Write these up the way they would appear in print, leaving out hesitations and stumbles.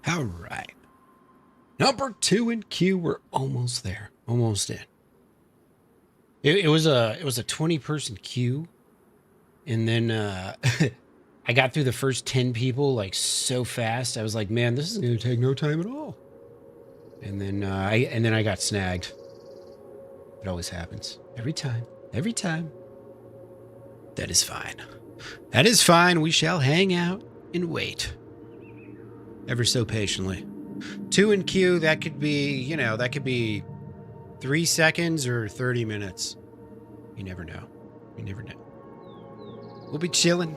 All right. Number 2 in queue. We're almost there. Almost in. It was a 20-person queue, and then I got through the first 10 people like so fast. I was like, man, this is gonna take no time at all. And then I got snagged. It always happens. Every time. Every time. That is fine. That is fine. We shall hang out and wait. Ever so patiently. 2 in queue, that could be, that could be 3 seconds or 30 minutes. You never know. You never know. We'll be chilling.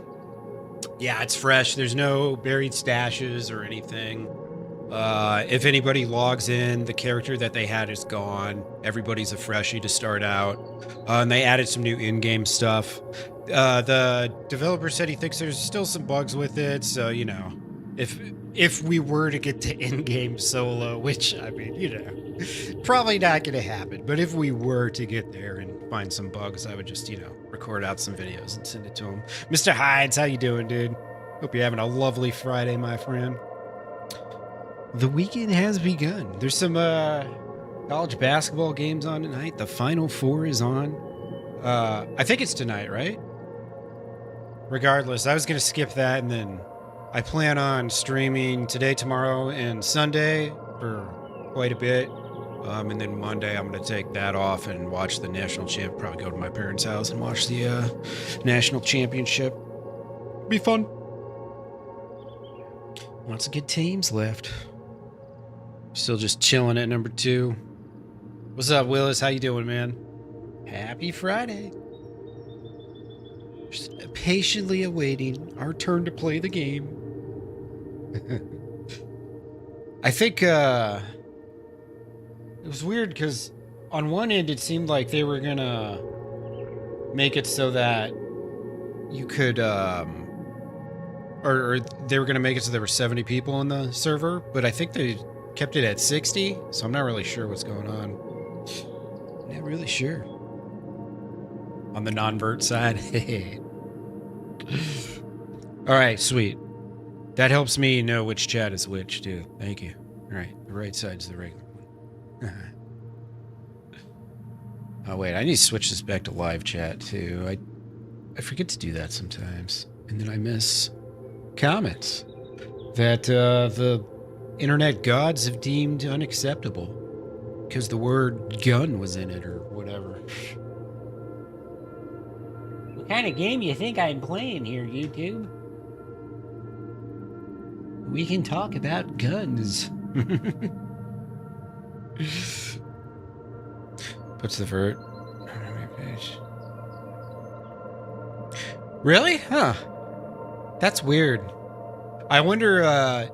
Yeah, it's fresh. There's no buried stashes or anything. If anybody logs in, the character that they had is gone. Everybody's a freshie to start out. And they added some new in-game stuff. The developer said he thinks there's still some bugs with it, so, if we were to get to in-game solo, which, I mean, probably not going to happen, but if we were to get there and find some bugs, I would just, record out some videos and send it to him. Mr. Hides, how you doing, dude? Hope you're having a lovely Friday, my friend. The weekend has begun. There's some college basketball games on tonight. The Final Four is on. I think it's tonight, right? Regardless, I was going to skip that, and then I plan on streaming today, tomorrow, and Sunday for quite a bit. And then Monday, I'm going to take that off and watch the national champ. Probably go to my parents' house and watch the national championship. Be fun. Lots of good teams left. Still just chilling at number 2. What's up, Willis? How you doing, man? Happy Friday. Just patiently awaiting our turn to play the game. I think it was weird because on one end it seemed like they were gonna make it so that you could or they were gonna make it so there were 70 people on the server, but I think they kept it at 60, so I'm not really sure what's going on. Not really sure. On the non-vert side. All right, sweet. That helps me know which chat is which, too. Thank you. All right, the right side's the regular one. Oh, wait, I need to switch this back to live chat, too. I forget to do that sometimes. And then I miss comments that the internet gods have deemed unacceptable because the word gun was in it or whatever. What kind of game you think I'm playing here, YouTube? We can talk about guns. What's the vert? Really? Huh. That's weird. I wonder,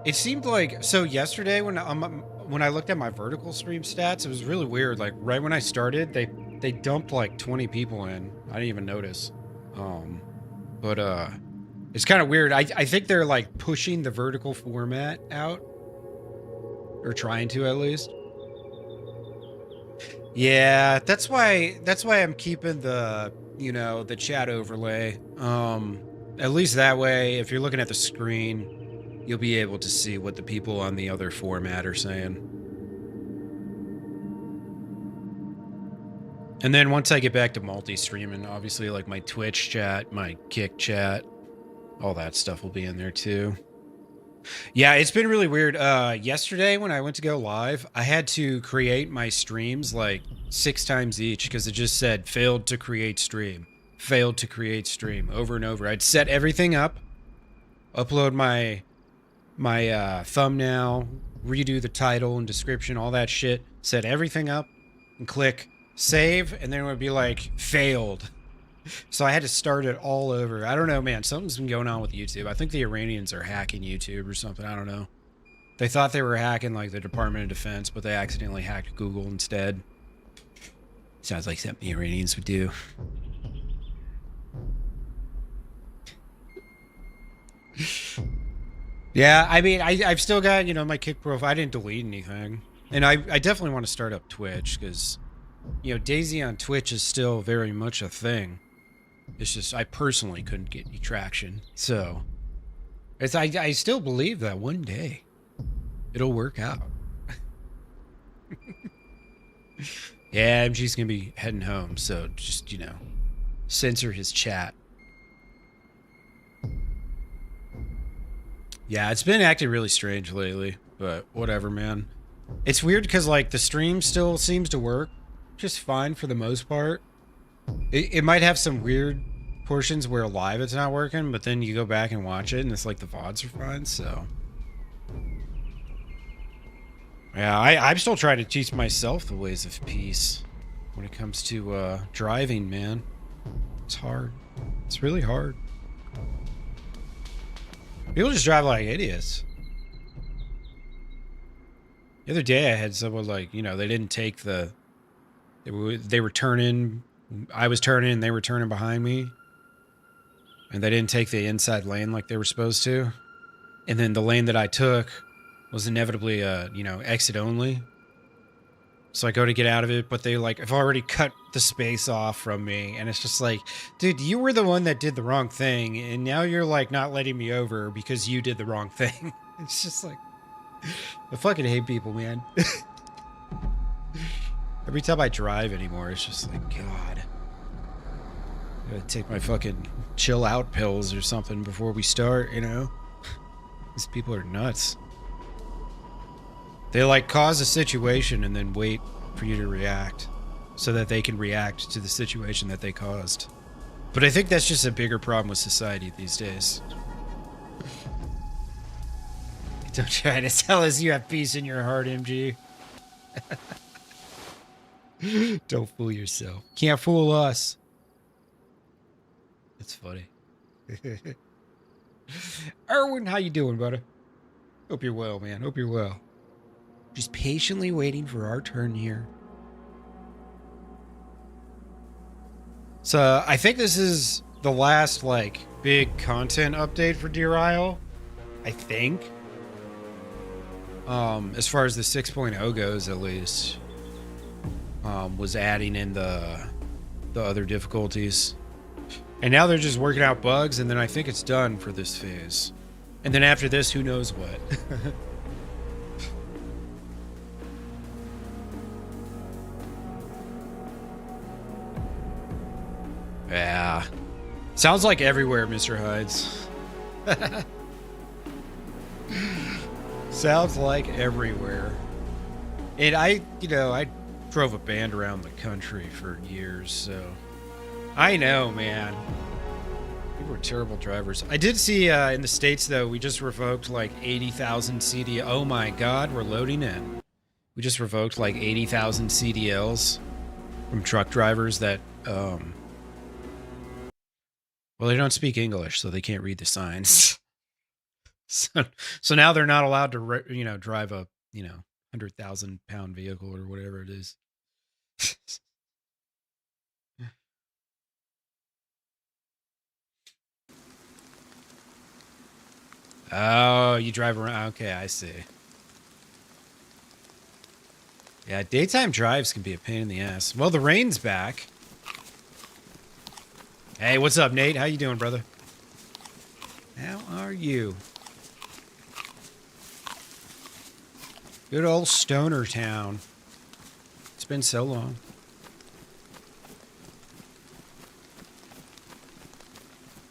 it seemed like, so yesterday when I looked at my vertical stream stats, it was really weird. Like right when I started, they dumped like 20 people in. I didn't even notice. But it's kind of weird. I think they're like pushing the vertical format out, or trying to at least. Yeah, that's why I'm keeping the, the chat overlay. At least that way, if you're looking at the screen, you'll be able to see what the people on the other format are saying. And then once I get back to multi-streaming, obviously like my Twitch chat, my Kick chat, all that stuff will be in there too. Yeah, it's been really weird. Yesterday when I went to go live, I had to create my streams like 6 times each because it just said failed to create stream, failed to create stream over and over. I'd set everything up, upload my thumbnail, redo the title and description, all that shit, set everything up and click save, and then it would be like failed. So I had to start it all over. I don't know, man. Something's been going on with YouTube. I think the Iranians are hacking YouTube or something. I don't know. They thought they were hacking like the Department of Defense, but they accidentally hacked Google instead. Sounds like something the Iranians would do. Yeah, I mean, I've still got, my Kick profile. I didn't delete anything. And I definitely want to start up Twitch because, DayZ on Twitch is still very much a thing. It's just I personally couldn't get any traction. So I still believe that one day It'll work out. Yeah, MG's gonna be heading home, so just, censor his chat. Yeah, it's been acting really strange lately, but whatever, man. It's weird because, like, the stream still seems to work just fine for the most part. It might have some weird portions where live it's not working, but then you go back and watch it and it's like the VODs are fine, so. Yeah, I'm still trying to teach myself the ways of peace when it comes to driving, man. It's hard. It's really hard. People just drive like idiots. The other day I had someone like, they didn't take they were turning, I was turning and they were turning behind me. And they didn't take the inside lane like they were supposed to. And then the lane that I took was inevitably, exit only. So I go to get out of it, but they have already cut the space off from me. And it's just like, dude, you were the one that did the wrong thing. And now you're like not letting me over because you did the wrong thing. It's just like, I fucking hate people, man. Every time I drive anymore, it's just like, God. I gotta take my fucking chill out pills or something before we start, These people are nuts. They cause a situation and then wait for you to react so that they can react to the situation that they caused. But I think that's just a bigger problem with society these days. Don't try to tell us you have peace in your heart, MG. Don't fool yourself. Can't fool us. It's funny. Erwin, how you doing, buddy? Hope you're well, man. Hope you're well. Just patiently waiting for our turn here. So I think this is the last big content update for Deer Isle. I think. As far as the 6.0 goes, at least. Was adding in the other difficulties. And now they're just working out bugs, and then I think it's done for this phase. And then after this, who knows what. Yeah. Sounds like everywhere, Mr. Hides. Sounds like everywhere. And I drove a band around the country for years, so I know, man. People are terrible drivers. I did see in the States, though, we just revoked 80,000 CD. Oh my God, we're loading in. We just revoked 80,000 CDLs from truck drivers that, well, they don't speak English, so they can't read the signs. So now they're not allowed to, drive a, 100,000 pound vehicle or whatever it is. Oh, you drive around. Okay, I see. Yeah, daytime drives can be a pain in the ass. Well, the rain's back. Hey, what's up, Nate? How you doing, brother? How are you? Good old Stoner Town. It's been so long.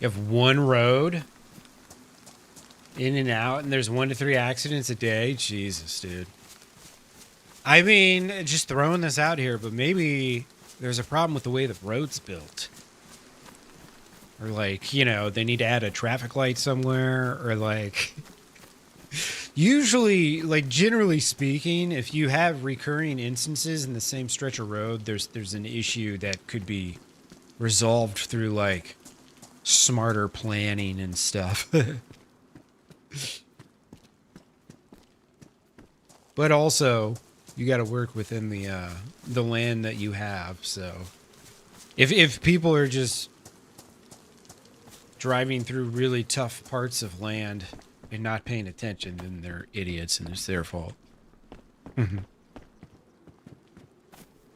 You have one road in and out, and there's 1 to 3 accidents a day. Jesus, dude. I mean, just throwing this out here, but maybe there's a problem with the way the road's built. Or they need to add a traffic light somewhere, or usually, generally speaking, if you have recurring instances in the same stretch of road, there's an issue that could be resolved through smarter planning and stuff. But also, you got to work within the land that you have. So, if people are just driving through really tough parts of land and not paying attention, then they're idiots and it's their fault.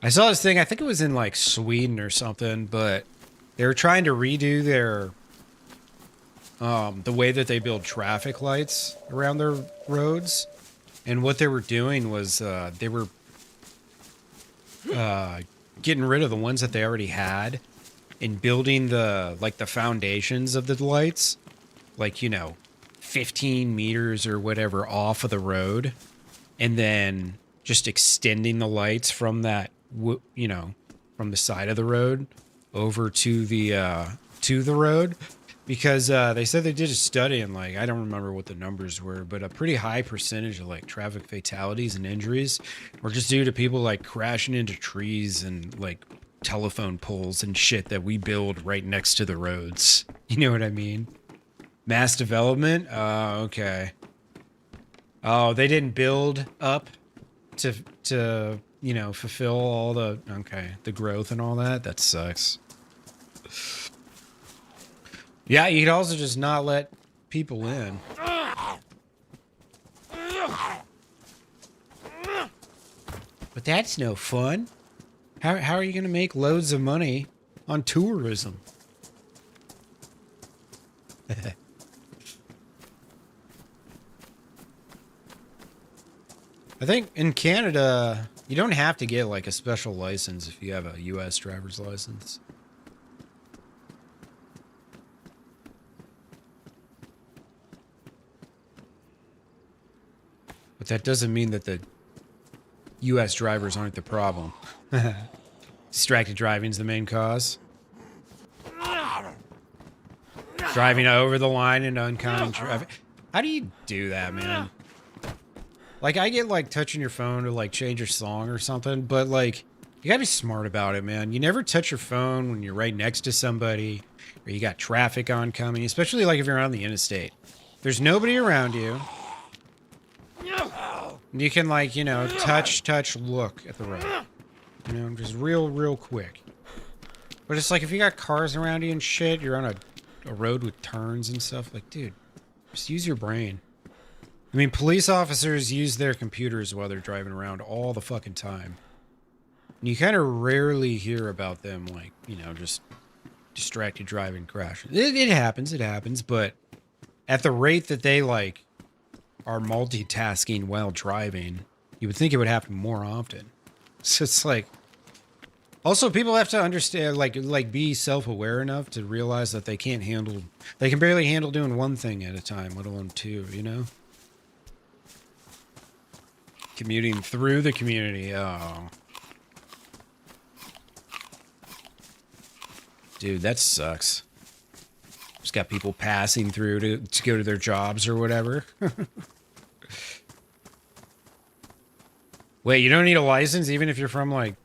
I saw this thing, I think it was in Sweden or something, but they were trying to redo their the way that they build traffic lights around their roads. And what they were doing was they were getting rid of the ones that they already had and building the foundations of the lights, like, you know, 15 meters or whatever off of the road, and then just extending the lights from that, you know, from the side of the road over to the road, because they said they did a study, and like, I don't remember what the numbers were, but a pretty high percentage of like traffic fatalities and injuries were just due to people like crashing into trees and like telephone poles and shit that we build right next to the roads. You know what I mean? Mass development? Okay. Oh, they didn't build up to you know, fulfill all the, okay, the growth and all that. That sucks. Yeah, you could also just not let people in. But that's no fun. How are you going to make loads of money on tourism? I think in Canada, you don't have to get like a special license if you have a U.S. driver's license. But that doesn't mean that the U.S. drivers aren't the problem. Distracted driving is the main cause. Driving over the line and oncoming traffic. How do you do that, man? Like, I get like touching your phone to like change your song or something, but like, you gotta be smart about it, man. You never touch your phone when you're right next to somebody or you got traffic oncoming, especially like if you're on the interstate. There's nobody around you. You can, like, you know, touch, look at the road. You know, just real quick. But it's like, if you got cars around you and shit, you're on a road with turns and stuff, like, dude, just use your brain. I mean, police officers use their computers while they're driving around all the fucking time. And you kind of rarely hear about them, like, you know, just distracted driving crashes. It happens, but at the rate that they, like, are multitasking while driving, you would think it would happen more often. So it's like, also people have to understand, like be self-aware enough to realize that they can barely handle doing one thing at a time, let alone two, you know? Commuting through the community. Oh, dude, that sucks. Just got people passing through to go to their jobs or whatever. Wait, you don't need a license even if you're from, like...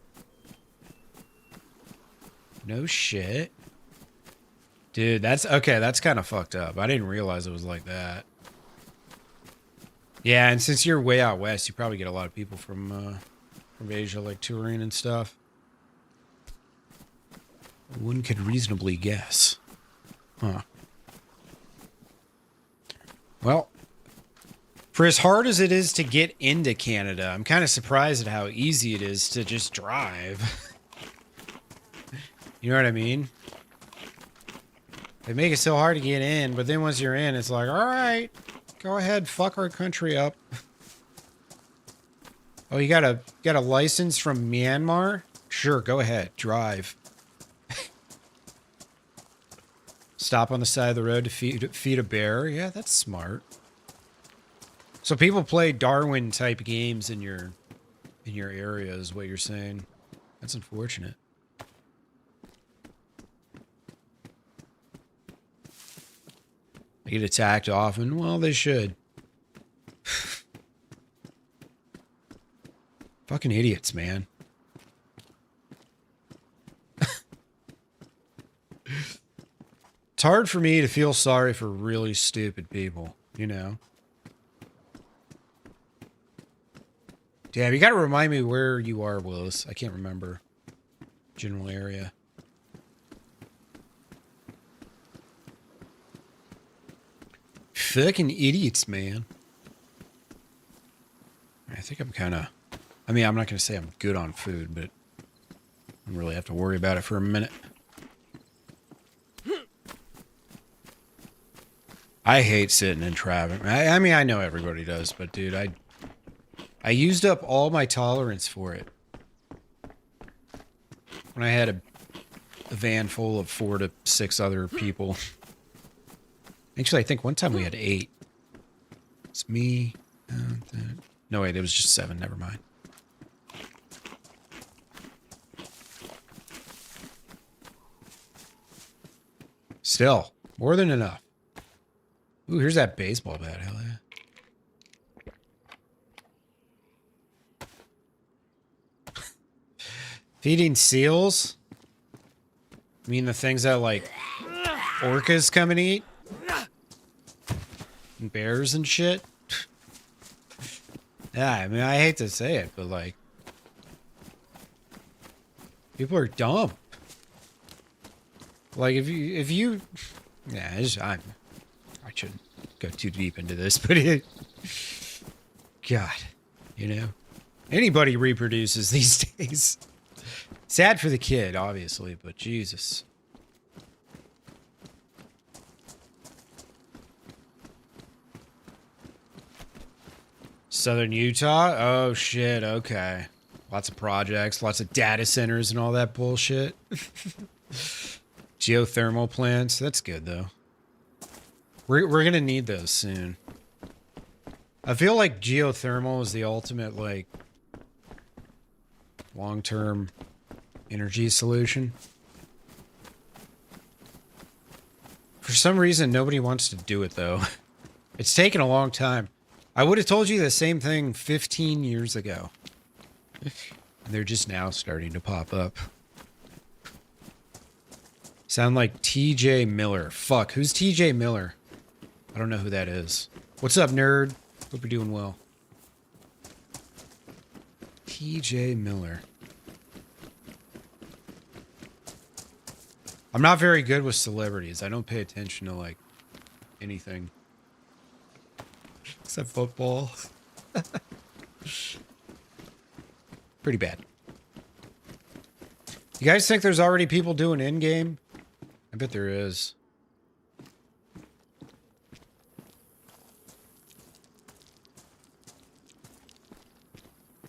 No shit. Dude, that's... Okay, that's kind of fucked up. I didn't realize it was like that. Yeah, and since you're way out west, you probably get a lot of people from Asia, like, touring and stuff. One could reasonably guess. Huh. Well, for as hard as it is to get into Canada, I'm kind of surprised at how easy it is to just drive. You know what I mean? They make it so hard to get in, but then once you're in, it's like, all right, go ahead, fuck our country up. Oh, you got a license from Myanmar? Sure, go ahead, drive. Stop on the side of the road to feed a bear. Yeah, that's smart. So people play Darwin type games in your area is what you're saying. That's unfortunate. They get attacked often. Well, they should. Fucking idiots, man. It's hard for me to feel sorry for really stupid people, you know? Damn, you gotta remind me where you are, Willis. I can't remember. General area. Fucking idiots, man. I think I'm kind of... I mean, I'm not gonna say I'm good on food, but I don't really have to worry about it for a minute. I hate sitting in traffic. I mean, I know everybody does, but dude, I used up all my tolerance for it. When I had a van full of 4 to 6 other people. Actually, I think one time we had 8. It's me. No, wait, it was just 7. Never mind. Still, more than enough. Ooh, here's that baseball bat. Hell yeah. Feeding seals? I mean the things that, like, orcas come and eat? And bears and shit? Yeah, I mean, I hate to say it, but, like, people are dumb. Like, if you, yeah, I shouldn't go too deep into this, but God, you know, anybody reproduces these days. Sad for the kid, obviously, but Jesus. Southern Utah? Oh, shit, okay. Lots of projects, lots of data centers and all that bullshit. Geothermal plants. That's good, though. We're going to need those soon. I feel like geothermal is the ultimate, like, long-term energy solution. For some reason, nobody wants to do it, though. It's taken a long time. I would have told you the same thing 15 years ago. And they're just now starting to pop up. Sound like TJ Miller. Fuck, who's TJ Miller? I don't know who that is. What's up, nerd? Hope you're doing well. TJ Miller. I'm not very good with celebrities. I don't pay attention to, like, anything. Except football. Pretty bad. You guys think there's already people doing in-game? I bet there is.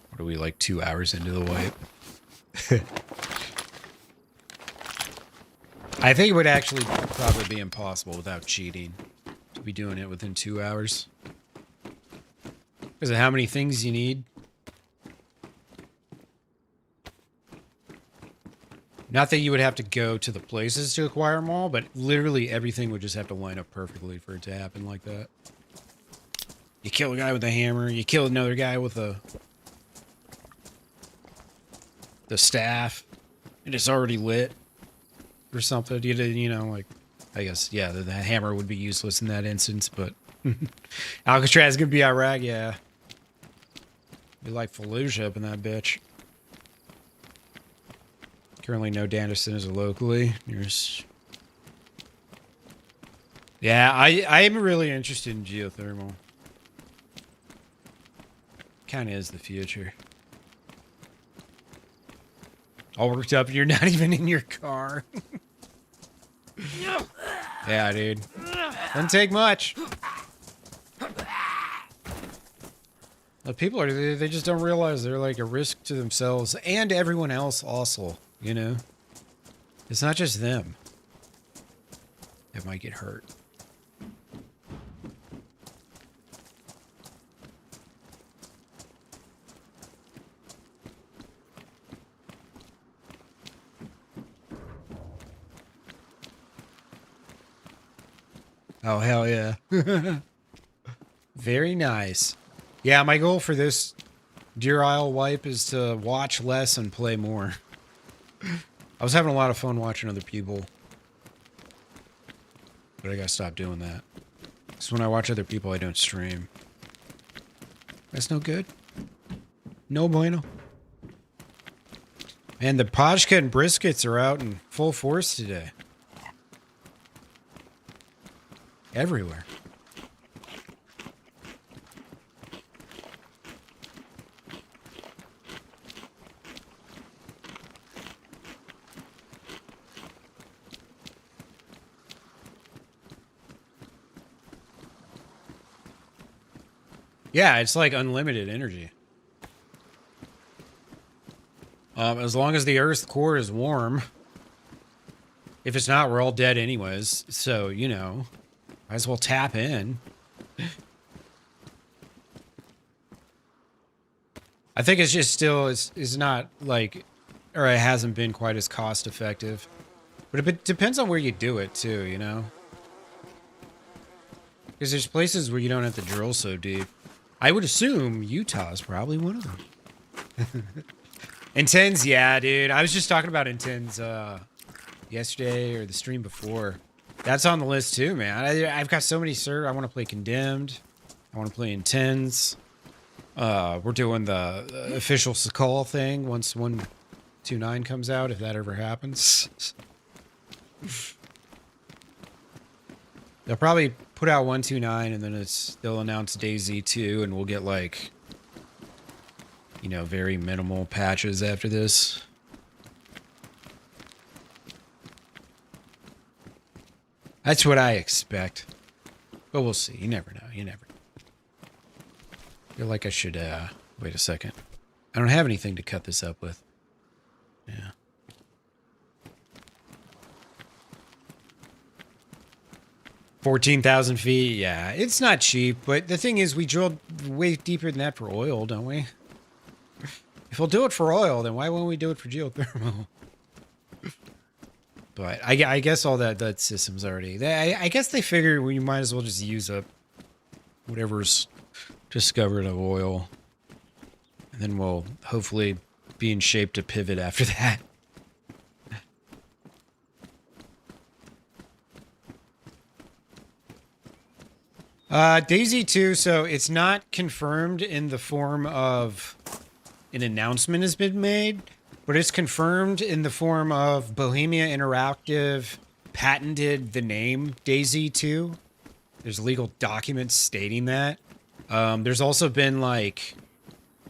What are we, like 2 hours into the wipe? I think it would actually probably be impossible without cheating to be doing it within 2 hours. Because of how many things you need. Not that you would have to go to the places to acquire them all, but literally everything would just have to line up perfectly for it to happen like that. You kill a guy with a hammer, you kill another guy with the staff, and it's already lit or something. You know, like, I guess, yeah, the hammer would be useless in that instance, but Alcatraz could be Iraq, yeah. Be like Fallujah up in that bitch. Currently no data centers locally. There's... Yeah, I am really interested in geothermal. Kind of is the future. All worked up and you're not even in your car. Yeah, dude. Doesn't take much. The people are, they just don't realize they're like a risk to themselves and everyone else also, you know? It's not just them that might get hurt. Oh, hell yeah. Very nice. Yeah, my goal for this Deer Isle wipe is to watch less and play more. I was having a lot of fun watching other people. But I gotta stop doing that. Because when I watch other people, I don't stream. That's no good. No bueno. Man, the Pajka and briskets are out in full force today. Everywhere. Yeah, it's like unlimited energy. As long as the Earth's core is warm. If it's not, we're all dead anyways. So, you know, might as well tap in. I think it's just still is not like, or it hasn't been quite as cost effective. But it depends on where you do it too, you know? Because there's places where you don't have to drill so deep. I would assume Utah's probably one of them. Intens, yeah, dude. I was just talking about Intens yesterday or the stream before. That's on the list too, man. I've got so many I want to play Condemned. I want to play Intens. We're doing the official Sakal thing once 129 comes out, if that ever happens. They'll probably put out 129 and then they'll announce DayZ 2 and we'll get like, you know, very minimal patches after this. That's what I expect. But we'll see. You never know. You never know. I feel like I should, wait a second. I don't have anything to cut this up with. Yeah. $14,000 feet. Yeah, it's not cheap, but the thing is, we drilled way deeper than that for oil, don't we? If we'll do it for oil, then why won't we do it for geothermal? But I guess all that system's already. I guess they figured we might as well just use up whatever's discovered of oil, and then we'll hopefully be in shape to pivot after that. DayZ 2, so it's not confirmed in the form of an announcement has been made, but it's confirmed in the form of Bohemia Interactive patented the name DayZ 2. There's legal documents stating that. There's also been like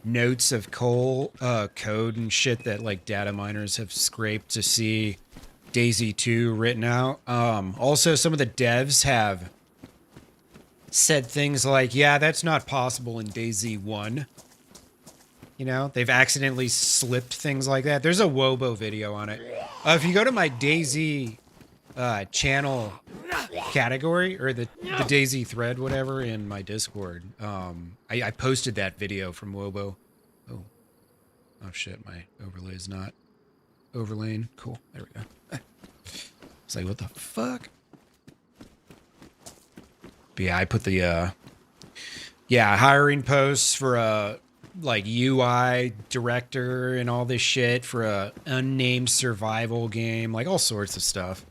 notes of code and shit that like data miners have scraped to see DayZ 2 written out. Also, some of the devs have said things like, yeah, that's not possible in DayZ 1. You know, they've accidentally slipped things like that. There's a Wobo video on it. If you go to my DayZ channel category, or the DayZ thread, whatever, in my Discord, I posted that video from Wobo. Oh shit, my overlay is not overlaying. Cool, there we go. It's like, what the fuck? But yeah, I put the hiring posts for a like UI director and all this shit for a unnamed survival game, like all sorts of stuff.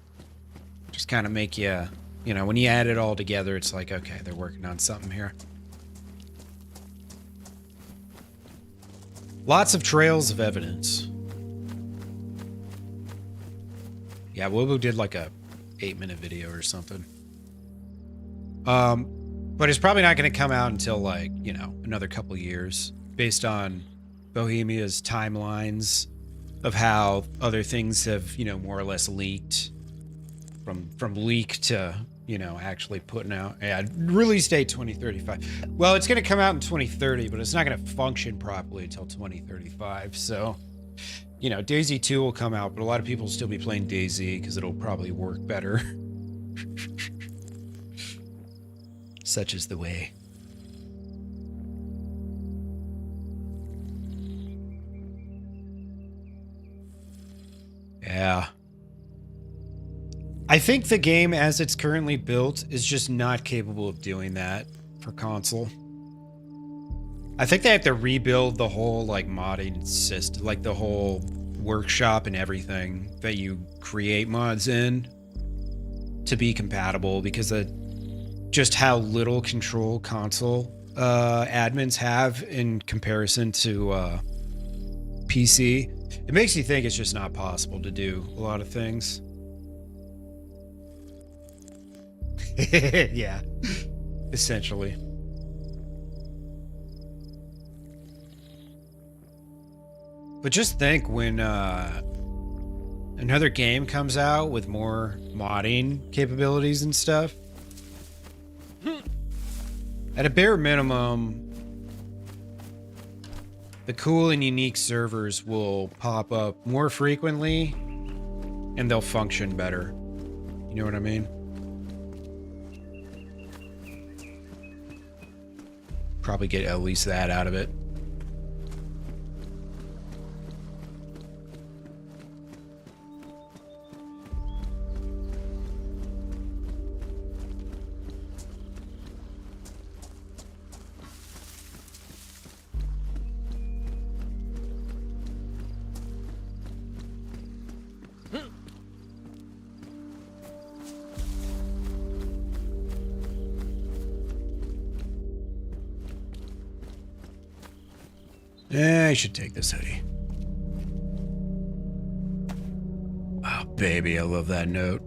Just kind of make you, you know, when you add it all together, it's like, okay, they're working on something here. Lots of trails of evidence. Yeah, Wobo did like a 8-minute video or something. But it's probably not going to come out until like, you know, another couple years based on Bohemia's timelines of how other things have, you know, more or less leaked from leak to, you know, actually putting out. Yeah, release date 2035. Well, it's going to come out in 2030, but it's not going to function properly until 2035. So, you know, DayZ 2 will come out, but a lot of people will still be playing DayZ because it'll probably work better. Such is the way. Yeah. I think the game as it's currently built is just not capable of doing that for console. I think they have to rebuild the whole like modding system, like the whole workshop and everything that you create mods in to be compatible, because of just how little control console admins have in comparison to PC. It makes you think it's just not possible to do a lot of things. Yeah, essentially. But just think when another game comes out with more modding capabilities and stuff, at a bare minimum, the cool and unique servers will pop up more frequently and they'll function better. You know what I mean? Probably get at least that out of it. I should take this hoodie. Oh, baby, I love that note.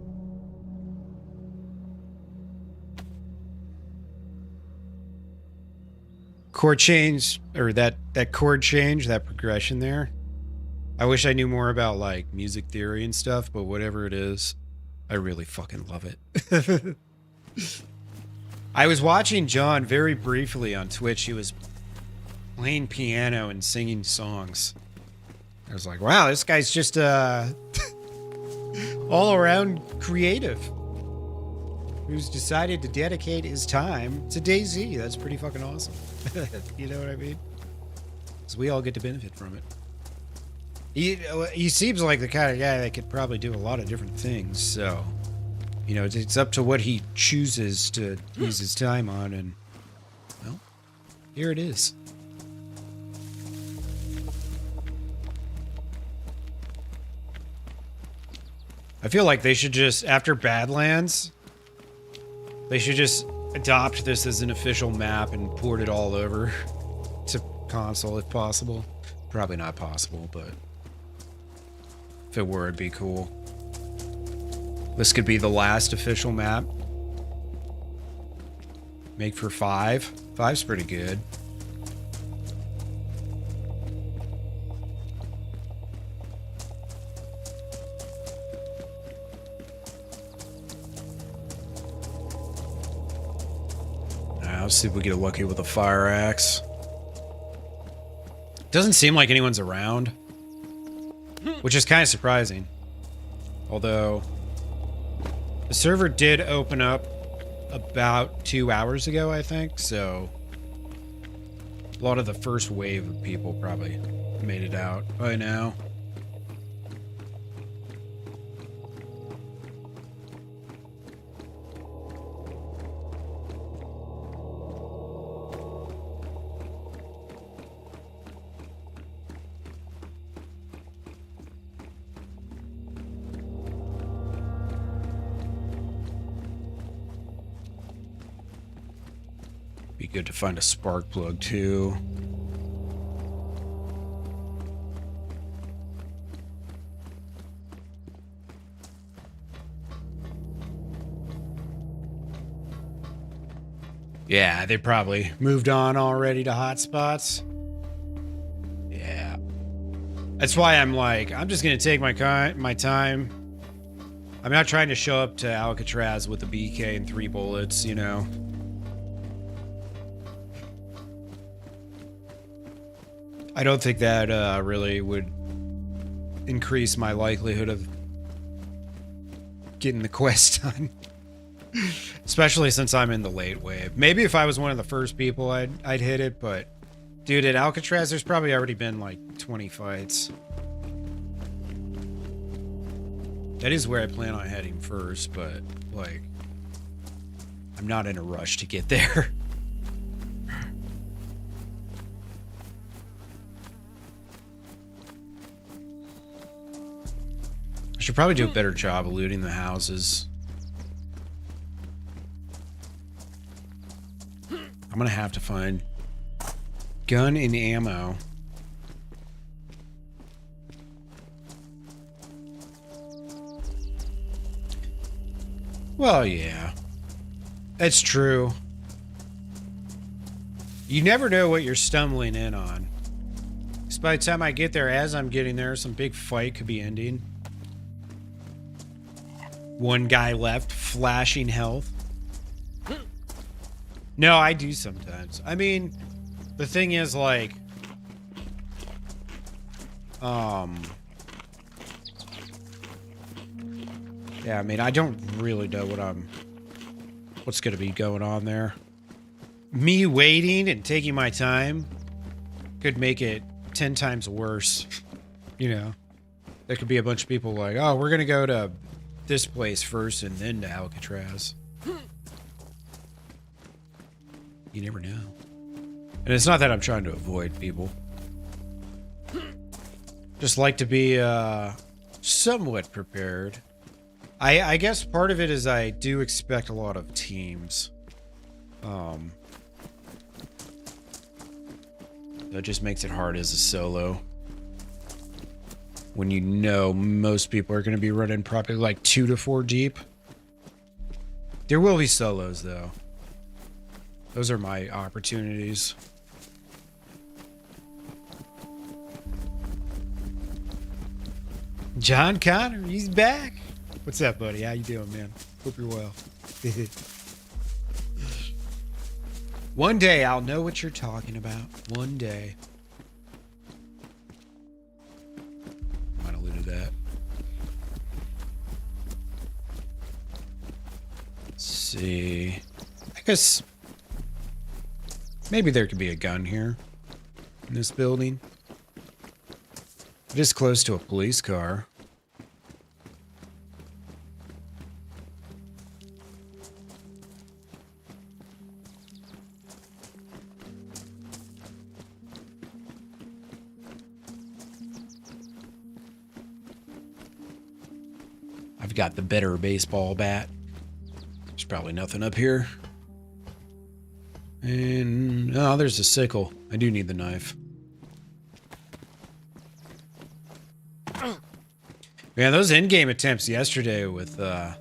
Chord change, or that chord change, that progression there. I wish I knew more about, like, music theory and stuff, but whatever it is, I really fucking love it. I was watching John very briefly on Twitch. He was playing piano and singing songs. I was like, wow, this guy's just all around creative, who's decided to dedicate his time to DayZ. That's pretty fucking awesome. You know what I mean? Because we all get to benefit from it. He seems like the kind of guy that could probably do a lot of different things, so you know, it's up to what he chooses to use his time on, and well, here it is. I feel like they should just, after Badlands, they should just adopt this as an official map and port it all over to console if possible. Probably not possible, but if it were, it'd be cool. This could be the last official map. Make for 5. 5's pretty good. Let's see if we get lucky with a fire axe. Doesn't seem like anyone's around, which is kind of surprising. Although, the server did open up about 2 hours ago, I think, so a lot of the first wave of people probably made it out by now. Be good to find a spark plug too. Yeah, they probably moved on already to hotspots. Yeah. That's why I'm like, I'm just gonna take my time. I'm not trying to show up to Alcatraz with a BK and 3 bullets, you know. I don't think that really would increase my likelihood of getting the quest done. Especially since I'm in the late wave. Maybe if I was one of the first people, I'd hit it, but dude, at Alcatraz, there's probably already been like 20 fights. That is where I plan on heading first, but like, I'm not in a rush to get there. I should probably do a better job of looting the houses. I'm gonna have to find gun and ammo. Well, yeah. That's true. You never know what you're stumbling in on. Because by the time I get there, as I'm getting there, some big fight could be ending. One guy left, flashing health. No, I do sometimes. I mean, the thing is, like, Yeah, I mean, I don't really know what's going to be going on there. Me waiting and taking my time could make it 10 times worse. You know, there could be a bunch of people like, oh, we're going to go to this place first and then to Alcatraz. You never know. And it's not that I'm trying to avoid people. Just like to be somewhat prepared. I guess part of it is I do expect a lot of teams. That just makes it hard as a solo. When you know most people are going to be running probably like 2 to 4 deep. There will be solos though. Those are my opportunities. John Connor, he's back. What's up, buddy? How you doing, man? Hope you're well. One day I'll know what you're talking about. One day. Might have looted that. Let's see. I guess maybe there could be a gun here in this building. It is close to a police car. I've got the better baseball bat. There's probably nothing up here. And, oh, there's a sickle. I do need the knife. Man, those in-game attempts yesterday with Elle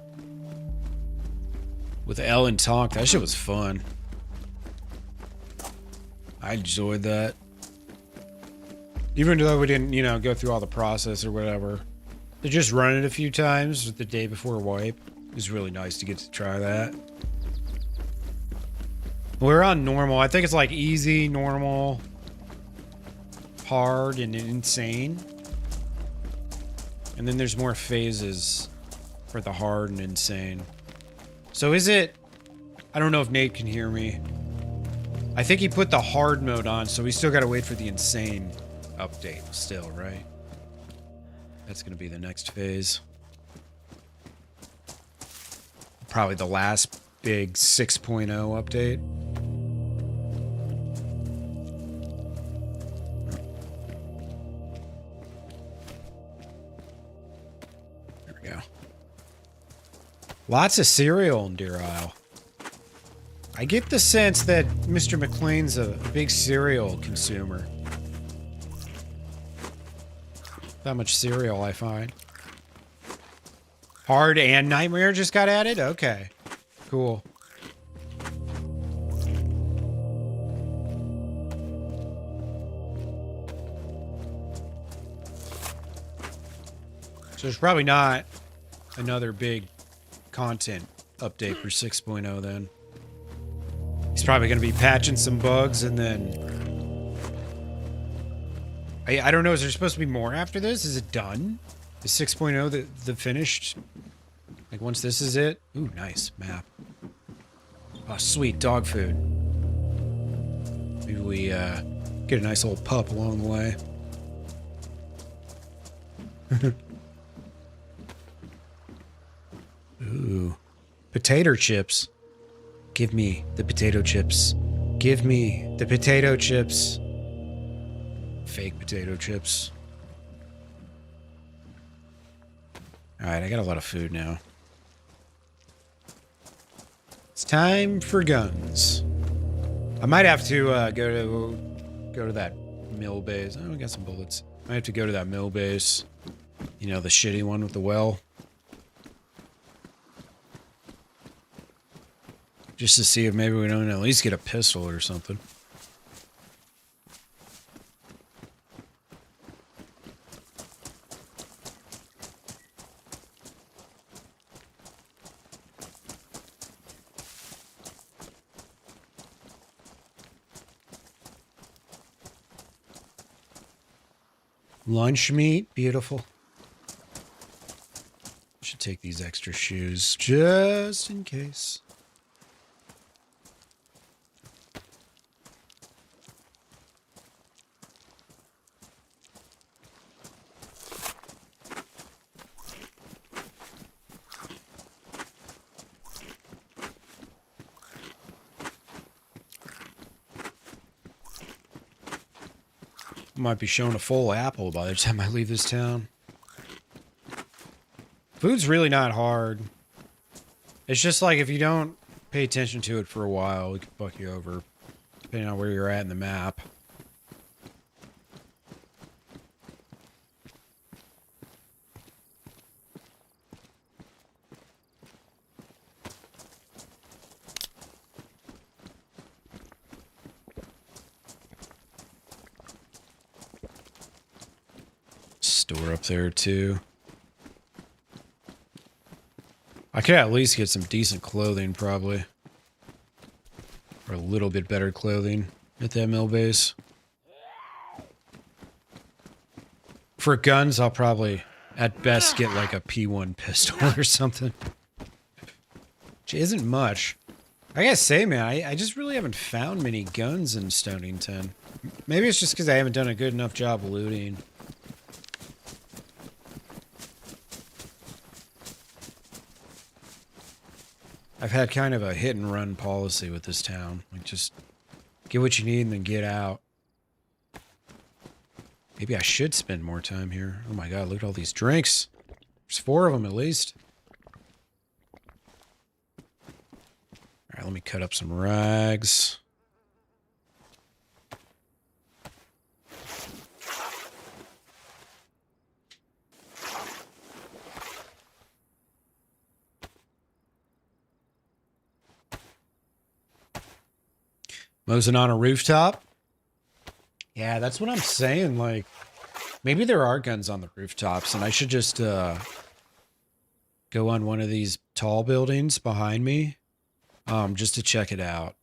and Tonk, that shit was fun. I enjoyed that. Even though we didn't, you know, go through all the process or whatever. To just run it a few times the day before wipe. It was really nice to get to try that. We're on normal. I think it's like easy, normal, hard, and insane. And then there's more phases for the hard and insane. So is it... I don't know if Nate can hear me. I think he put the hard mode on, so we still gotta wait for the insane update still, right? That's gonna be the next phase. Probably the last big 6.0 update. There we go. Lots of cereal in Deer Isle. I get the sense that Mr. McLean's a big cereal consumer. That much cereal I find. Hard and Nightmare just got added? Okay. Cool. So there's probably not another big content update for 6.0 then. He's probably going to be patching some bugs and then... I don't know, is there supposed to be more after this? Is it done? Is 6.0 the finished? Like once this is it? Ooh, nice map. Oh, sweet, dog food. Maybe we get a nice little pup along the way. Ooh. Potato chips. Give me the potato chips. Give me the potato chips. Fake potato chips. Alright, I got a lot of food now. It's time for guns. I might have to go to that mill base. Oh, we got some bullets. I might have to go to that mill base. You know, the shitty one with the well. Just to see if maybe we don't at least get a pistol or something. Lunch meat, beautiful. Should take these extra shoes just in case. Might be showing a full apple by the time I leave this town. Food's really not hard. It's just like if you don't pay attention to it for a while, it can fuck you over, depending on where you're at in the map. Store up there too. I could at least get some decent clothing, probably. Or a little bit better clothing at that mill base. For guns, I'll probably, at best, get like a P1 pistol or something. Which isn't much. I gotta say, man, I just really haven't found many guns in Stonington. Maybe it's just because I haven't done a good enough job looting. I've had kind of a hit and run policy with this town. Like, just get what you need and then get out. Maybe I should spend more time here. Oh my god, look at all these drinks. There's 4 of them at least. Alright, let me cut up some rags. Mosing on a rooftop? Yeah, that's what I'm saying. Like, maybe there are guns on the rooftops, and I should just go on one of these tall buildings behind me, just to check it out.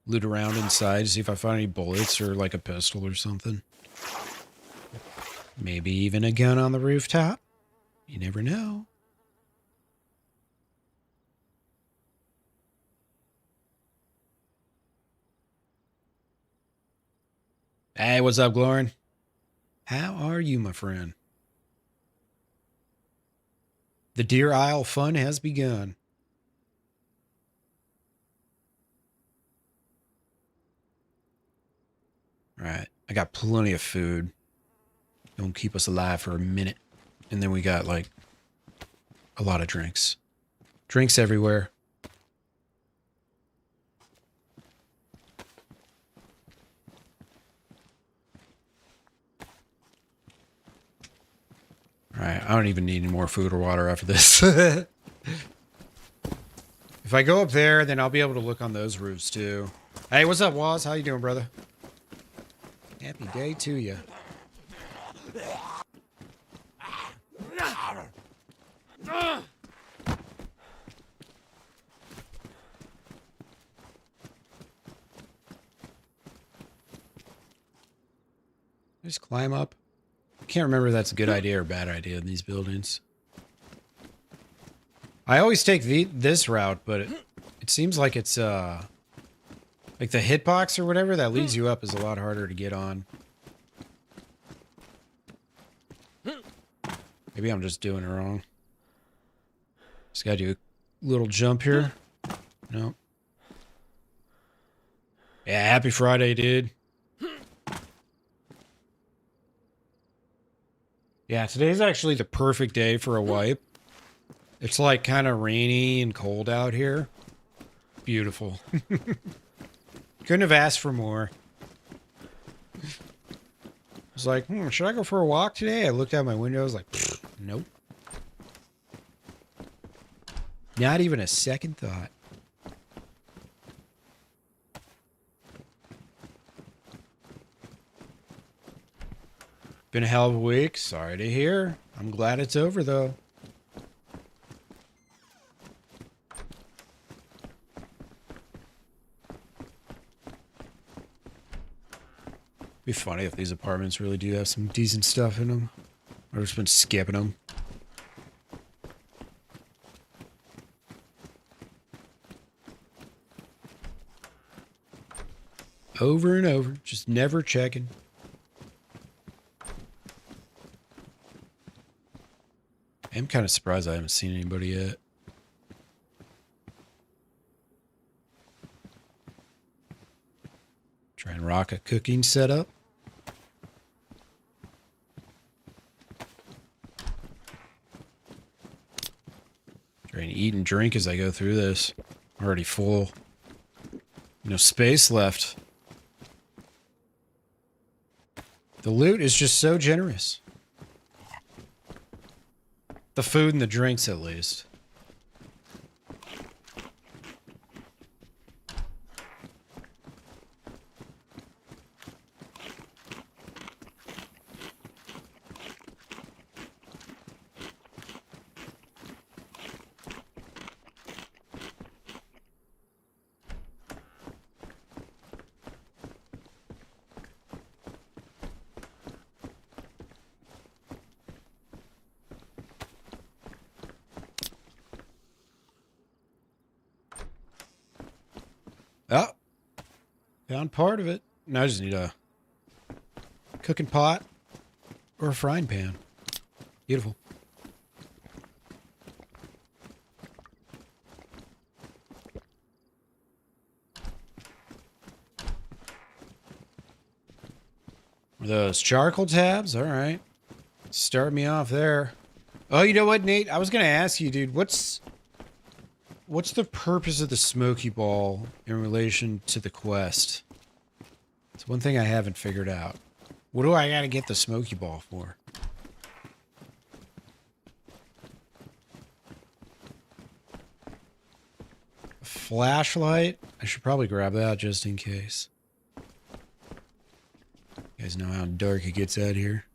Loot around inside, see if I find any bullets or like a pistol or something. Maybe even a gun on the rooftop. You never know. Hey, what's up, Glorin? How are you, my friend? The Deer Isle fun has begun. All right, I got plenty of food. Don't keep us alive for a minute. And then we got, like, a lot of drinks. Drinks everywhere. Alright, I don't even need any more food or water after this. If I go up there, then I'll be able to look on those roofs too. Hey, what's up, Waz? How you doing, brother? Happy day to you. Just climb up. I can't remember if that's a good idea or a bad idea in these buildings. I always take this route, but it seems like it's like the hitbox or whatever that leads you up is a lot harder to get on. Maybe I'm just doing it wrong. Just gotta do a little jump here. No. Yeah, happy Friday, dude. Yeah, today's actually the perfect day for a wipe. It's like kind of rainy and cold out here. Beautiful. Couldn't have asked for more. I was like, should I go for a walk today? I looked out my window. I was like, nope. Not even a second thought. Been a hell of a week. Sorry to hear. I'm glad it's over, though. Be funny if these apartments really do have some decent stuff in them. I've just been skipping them. Over and over, just never checking. I'm kind of surprised I haven't seen anybody yet. Try and rock a cooking setup. Try and eat and drink as I go through this. I'm already full. No space left. The loot is just so generous. The food and the drinks, at least. Oh, found part of it. Now I just need a cooking pot or a frying pan. Beautiful. Are those charcoal tabs? All right. Start me off there. Oh, you know what, Nate? I was going to ask you, dude, what's the purpose of the smoky ball in relation to the quest? It's one thing I haven't figured out. What do I gotta get the smoky ball for? A flashlight? I should probably grab that just in case. You guys know how dark it gets out here.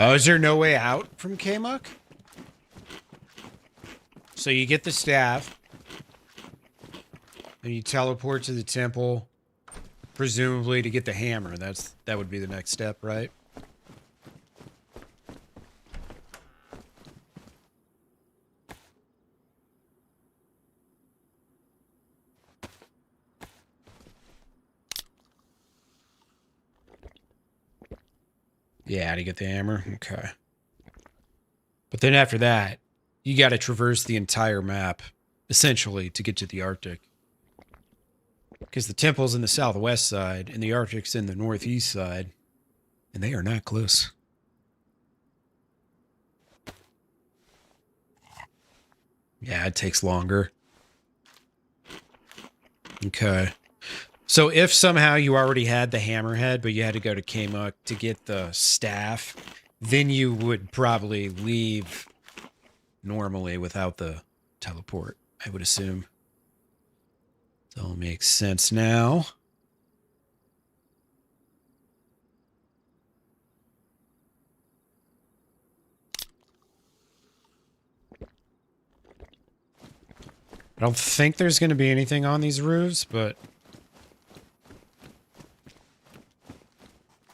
Oh, is there no way out from Kamuk? So you get the staff, and you teleport to the temple, presumably to get the hammer. That would be the next step, right? Yeah, to get the hammer. Okay. But then after that, you got to traverse the entire map, essentially, to get to the Arctic. Because the temple's in the southwest side, and the Arctic's in the northeast side. And they are not close. Yeah, it takes longer. Okay. So if somehow you already had the hammerhead, but you had to go to Kamuk to get the staff, then you would probably leave normally without the teleport, I would assume. It all makes sense now. I don't think there's going to be anything on these roofs, but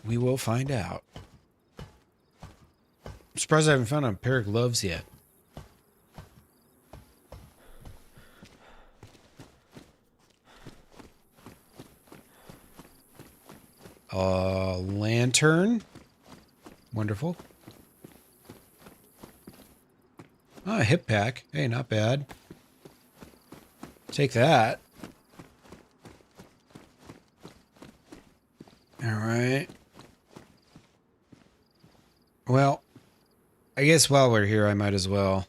we will find out. I'm surprised I haven't found a pair of gloves yet. Lantern. Wonderful. Oh, a hip pack. Hey, not bad. Take that. All right. Well, I guess while we're here, I might as well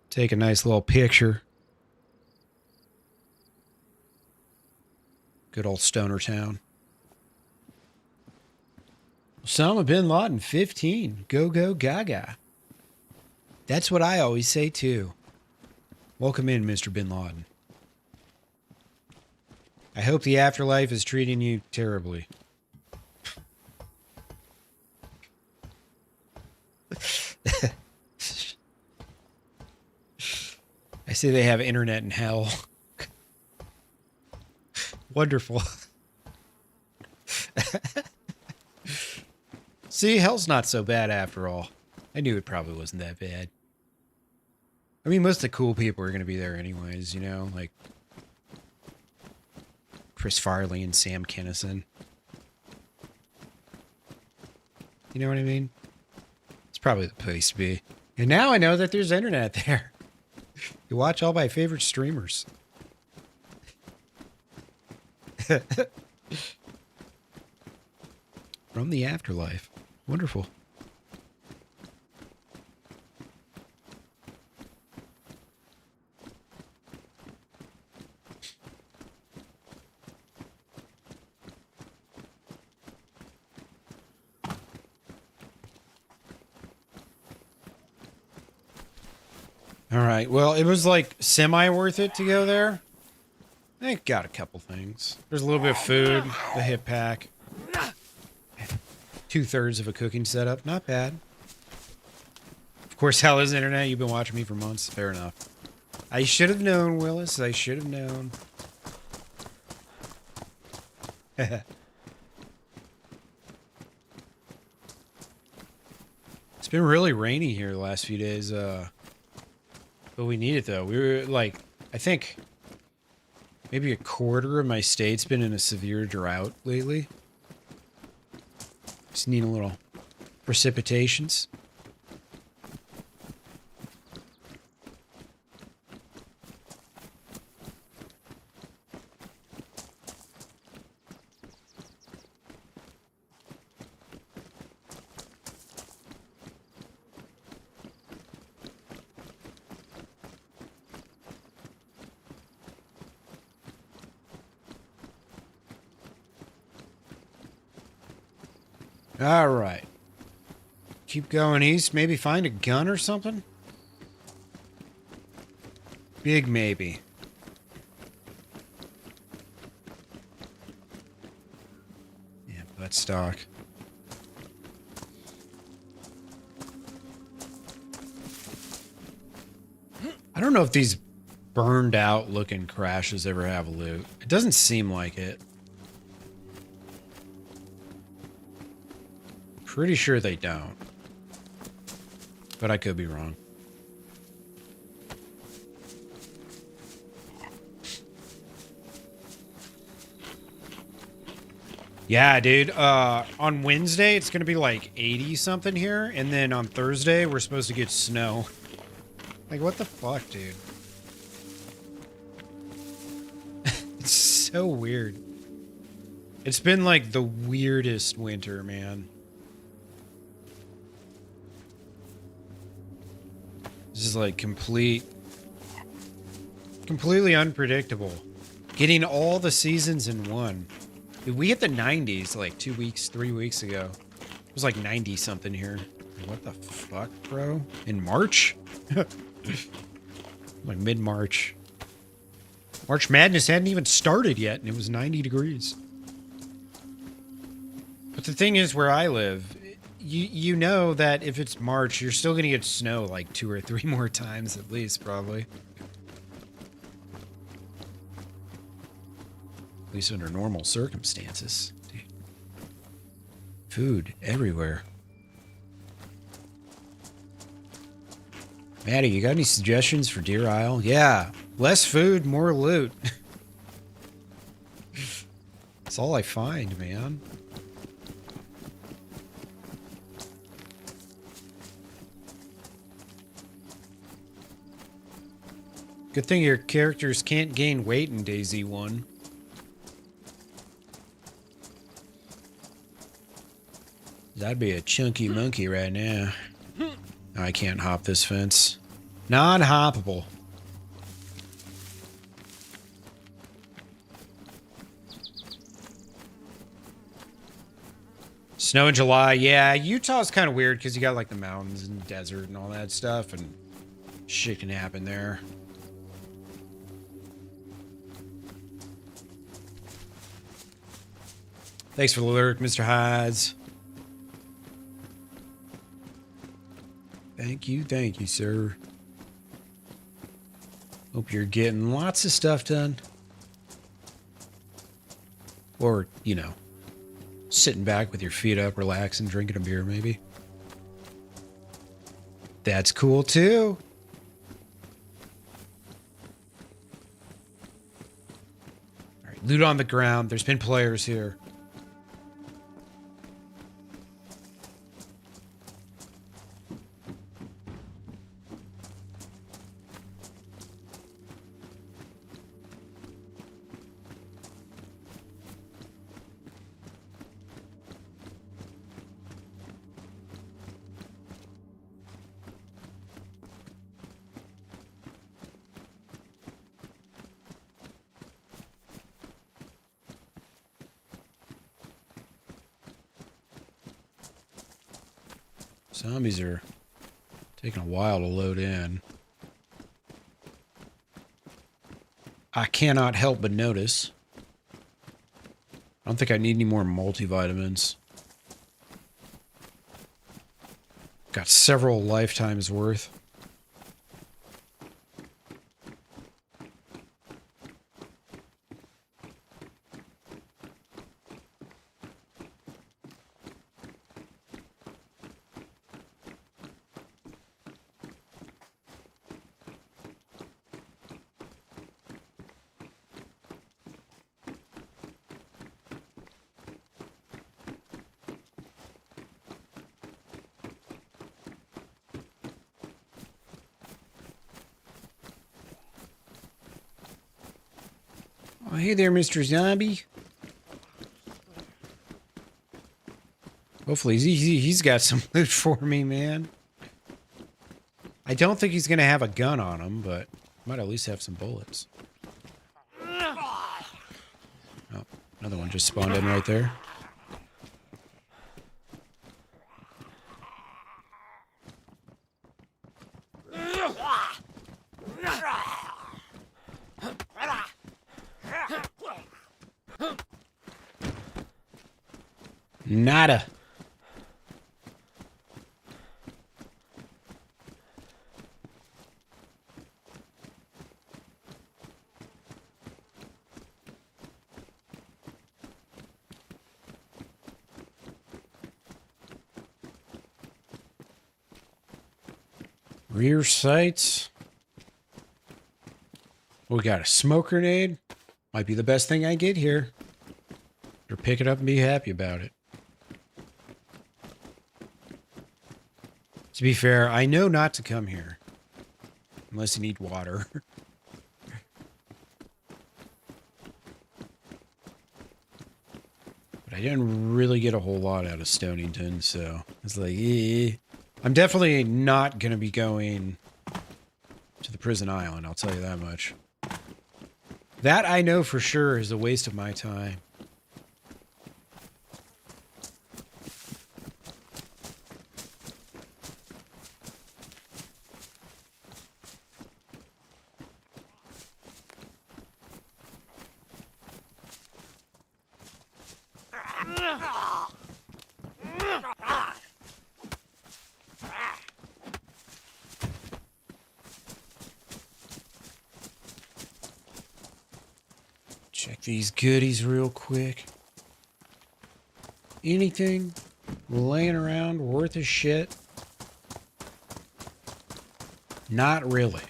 take a nice little picture. Good old Stoner Town. Osama bin Laden, 15. Go, go, gaga. That's what I always say, too. Welcome in, Mr. Bin Laden. I hope the afterlife is treating you terribly. I say they have internet in hell. Wonderful. See, hell's not so bad after all. I knew it probably wasn't that bad. I mean, most of the cool people are going to be there anyways, you know? Like Chris Farley and Sam Kinison. You know what I mean? It's probably the place to be. And now I know that there's internet there. You watch all my favorite streamers. From the afterlife. Wonderful. All right. Well, it was like semi worth it to go there. I got a couple things. There's a little bit of food, the hip pack. 2/3 of a cooking setup. Not bad. Of course, hell is internet. You've been watching me for months. Fair enough. I should have known, Willis. I should have known. It's been really rainy here the last few days. But we need it, though. We were, like, I think maybe a quarter of my state's been in a severe drought lately. Just need a little precipitations. All right. Keep going east. Maybe find a gun or something? Big maybe. Yeah, butt stock. I don't know if these burned out looking crashes ever have loot. It doesn't seem like it. Pretty sure they don't. But I could be wrong. Yeah, dude. On Wednesday, it's going to be like 80 something here. And then on Thursday, we're supposed to get snow. Like, what the fuck, dude? It's so weird. It's been like the weirdest winter, man. This is like completely unpredictable. Getting all the seasons in one. Dude, we hit the 90s like 3 weeks ago. It was like 90 something here. What the fuck, bro? In March? Like mid-March. March Madness hadn't even started yet and it was 90 degrees. But the thing is, where I live, you know that if it's March, you're still going to get snow like 2 or 3 more times at least, probably. At least under normal circumstances. Dude. Food everywhere. Maddie, you got any suggestions for Deer Isle? Yeah, less food, more loot. That's all I find, man. Good thing your characters can't gain weight in DayZ 1. That'd be a chunky monkey right now. I can't hop this fence. Non-hoppable. Snow in July. Yeah, Utah's kind of weird because you got like the mountains and desert and all that stuff, and shit can happen there. Thanks for the alert, Mr. Hides. Thank you, sir. Hope you're getting lots of stuff done. Or, you know, sitting back with your feet up, relaxing, drinking a beer, maybe. That's cool, too. All right, loot on the ground. There's been players here. Zombies are taking a while to load in. I cannot help but notice. I don't think I need any more multivitamins. Got several lifetimes worth. Oh, hey there, Mr. Zombie. Hopefully he's got some loot for me, man. I don't think he's going to have a gun on him, but might at least have some bullets. Oh, another one just spawned in right there. Nada. Rear sights. We got a smoke grenade. Might be the best thing I get here. Or pick it up and be happy about it. To be fair, I know not to come here. Unless you need water. But I didn't really get a whole lot out of Stonington, so it's like, eh. I'm definitely not going to be going to the prison island, I'll tell you that much. That I know for sure is a waste of my time. Check these goodies real quick. Anything laying around worth a shit? Not really.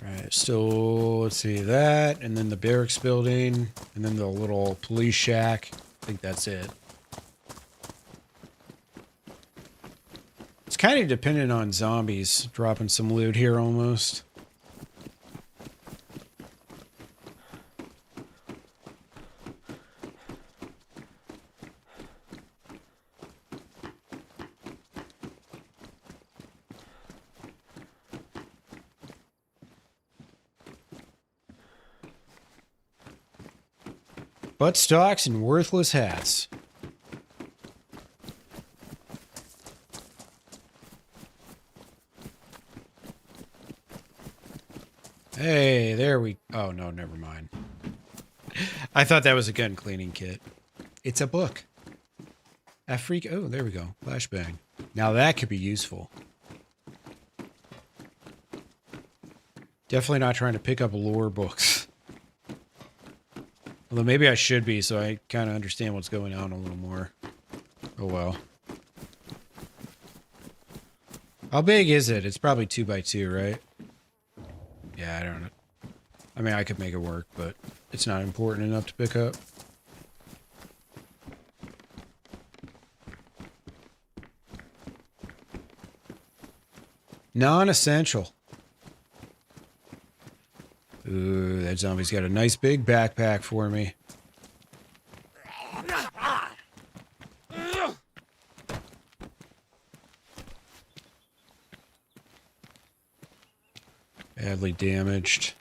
Alright, so let's see that, and then the barracks building, and then the little police shack. I think that's it. It's kind of dependent on zombies dropping some loot here almost. Butt stocks and worthless hats. Hey, there we... Oh, no, never mind. I thought that was a gun cleaning kit. It's a book. A freak. Oh, there we go. Flashbang. Now that could be useful. Definitely not trying to pick up lore books. Although maybe I should be, so I kind of understand what's going on a little more. Oh well. How big is it? It's probably 2x2, right? Yeah, I don't know. I mean, I could make it work, but it's not important enough to pick up. Non-essential. Ooh, that zombie's got a nice big backpack for me. Badly damaged.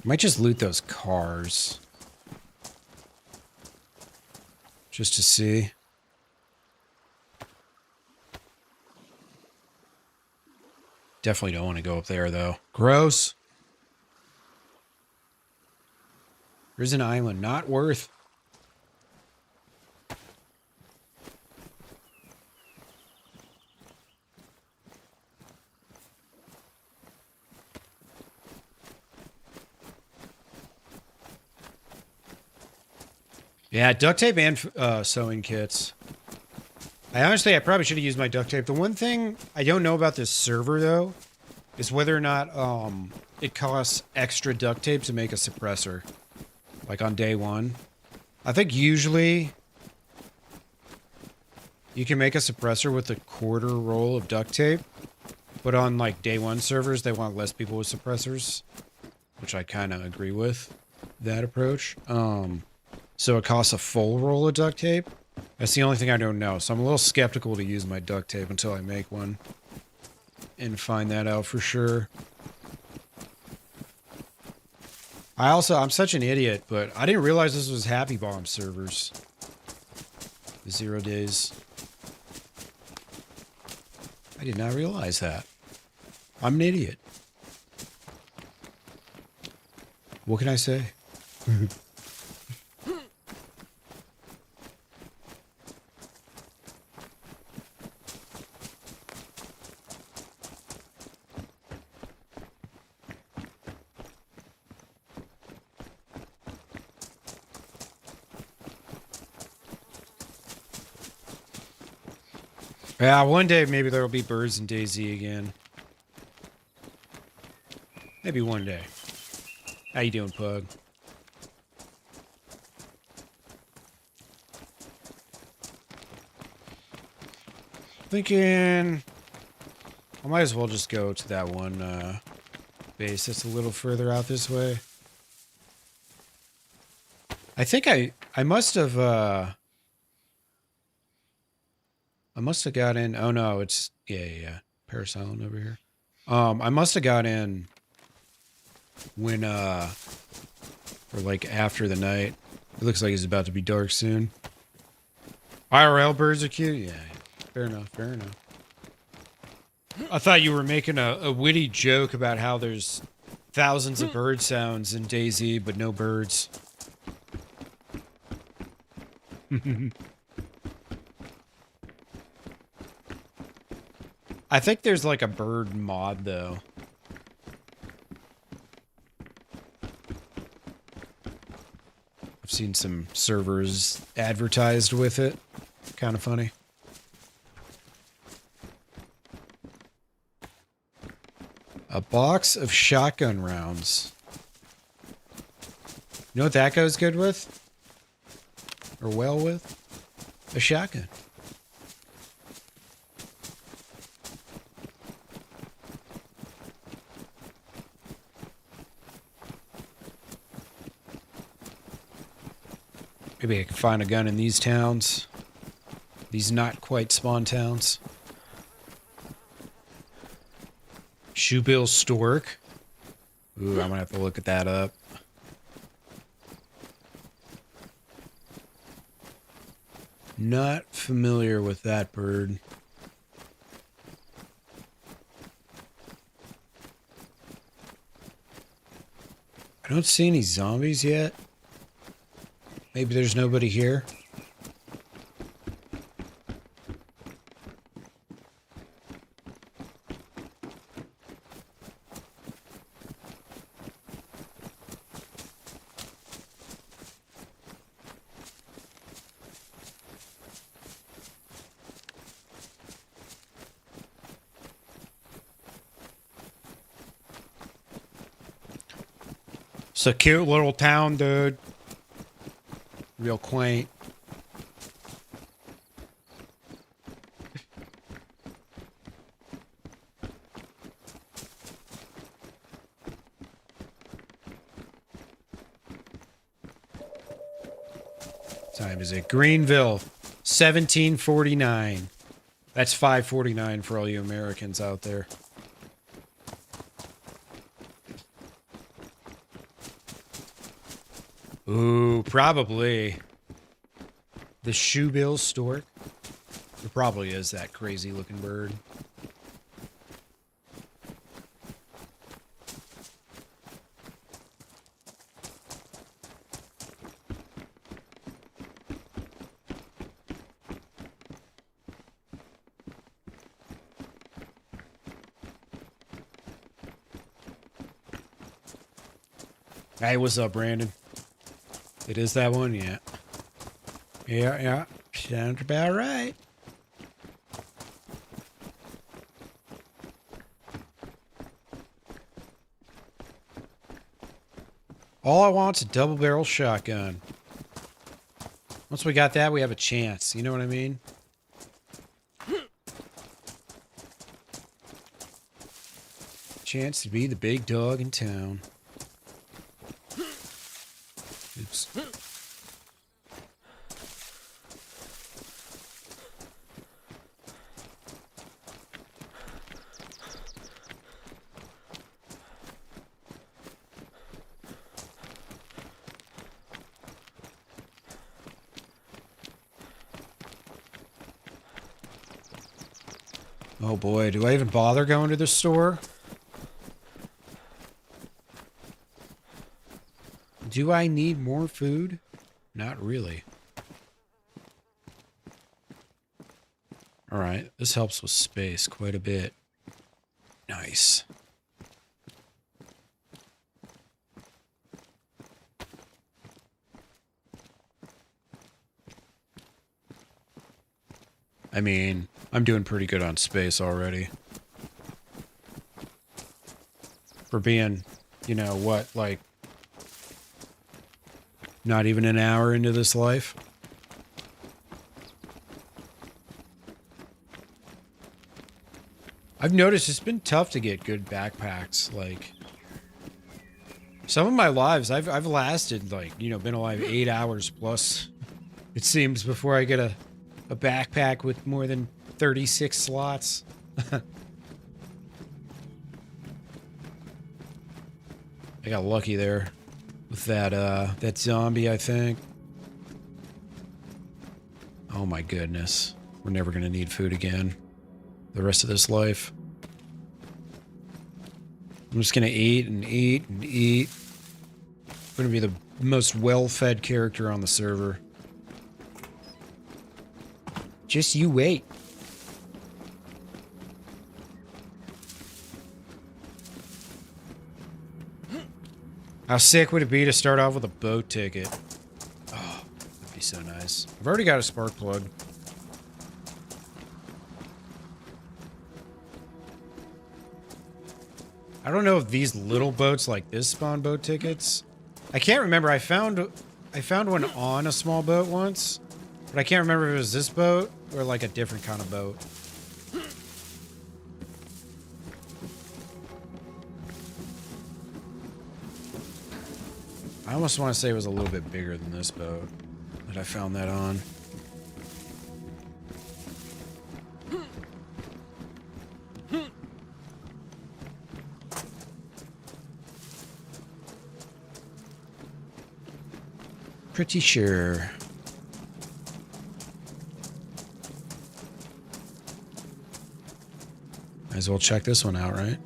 Might just loot those cars. Just to see. Definitely don't want to go up there, though. Gross. There's an island. Not worth. Yeah, duct tape and sewing kits. I probably should have used my duct tape. The one thing I don't know about this server, though, is whether or not it costs extra duct tape to make a suppressor. Like on day one. I think usually you can make a suppressor with a quarter roll of duct tape. But on like day one servers, they want less people with suppressors. Which I kind of agree with that approach. So it costs a full roll of duct tape. That's the only thing I don't know. So I'm a little skeptical to use my duct tape until I make one. And find that out for sure. I'm such an idiot, but I didn't realize this was Happy Bomb servers. The 0 days. I did not realize that. I'm an idiot. What can I say? Yeah, one day maybe there'll be birds in DayZ again. Maybe one day. How you doing, Pug? Thinking I might as well just go to that one base that's a little further out this way. I think I must have got in. Oh no, it's yeah. Paris Island over here. I must have got in when or like after the night. It looks like it's about to be dark soon. IRL birds are cute. Yeah, fair enough. Fair enough. I thought you were making a witty joke about how there's thousands of bird sounds in DayZ, but no birds. I think there's like a bird mod though. I've seen some servers advertised with it. Kind of funny. A box of shotgun rounds. You know what that goes good with? Or well with? A shotgun. Maybe I can find a gun in these towns. These not quite spawn towns. Shoebill Stork. Ooh, I'm gonna have to look at that up. Not familiar with that bird. I don't see any zombies yet. Maybe there's nobody here. It's a cute little town, dude. Real quaint. Time is it? Greenville, 1749. That's 5:49 for all you Americans out there. Ooh, probably the shoebill stork. It probably is that crazy looking bird. Hey, what's up, Brandon? It is that one, yeah. Yeah. Sounds about right. All I want's a double barrel shotgun. Once we got that, we have a chance. You know what I mean? Chance to be the big dog in town. Oops. Oh boy, do I even bother going to the store? Do I need more food? Not really. Alright, this helps with space quite a bit. Nice. I mean, I'm doing pretty good on space already. For being, you know, what, like, not even an hour into this life. I've noticed it's been tough to get good backpacks. Like, some of my lives, I've lasted, like, you know, been alive 8 hours plus, it seems, before I get a backpack with more than 36 slots. I got lucky there with that zombie, I think. Oh my goodness. We're never gonna need food again the rest of this life. I'm just gonna eat and eat and eat. I'm gonna be the most well-fed character on the server. Just you wait. How sick would it be to start off with a boat ticket? Oh, that'd be so nice. I've already got a spark plug. I don't know if these little boats like this spawn boat tickets. I can't remember. I found one on a small boat once, but I can't remember if it was this boat or like a different kind of boat. I almost want to say it was a little bit bigger than this boat that I found that on. Pretty sure. Might as well check this one out, right?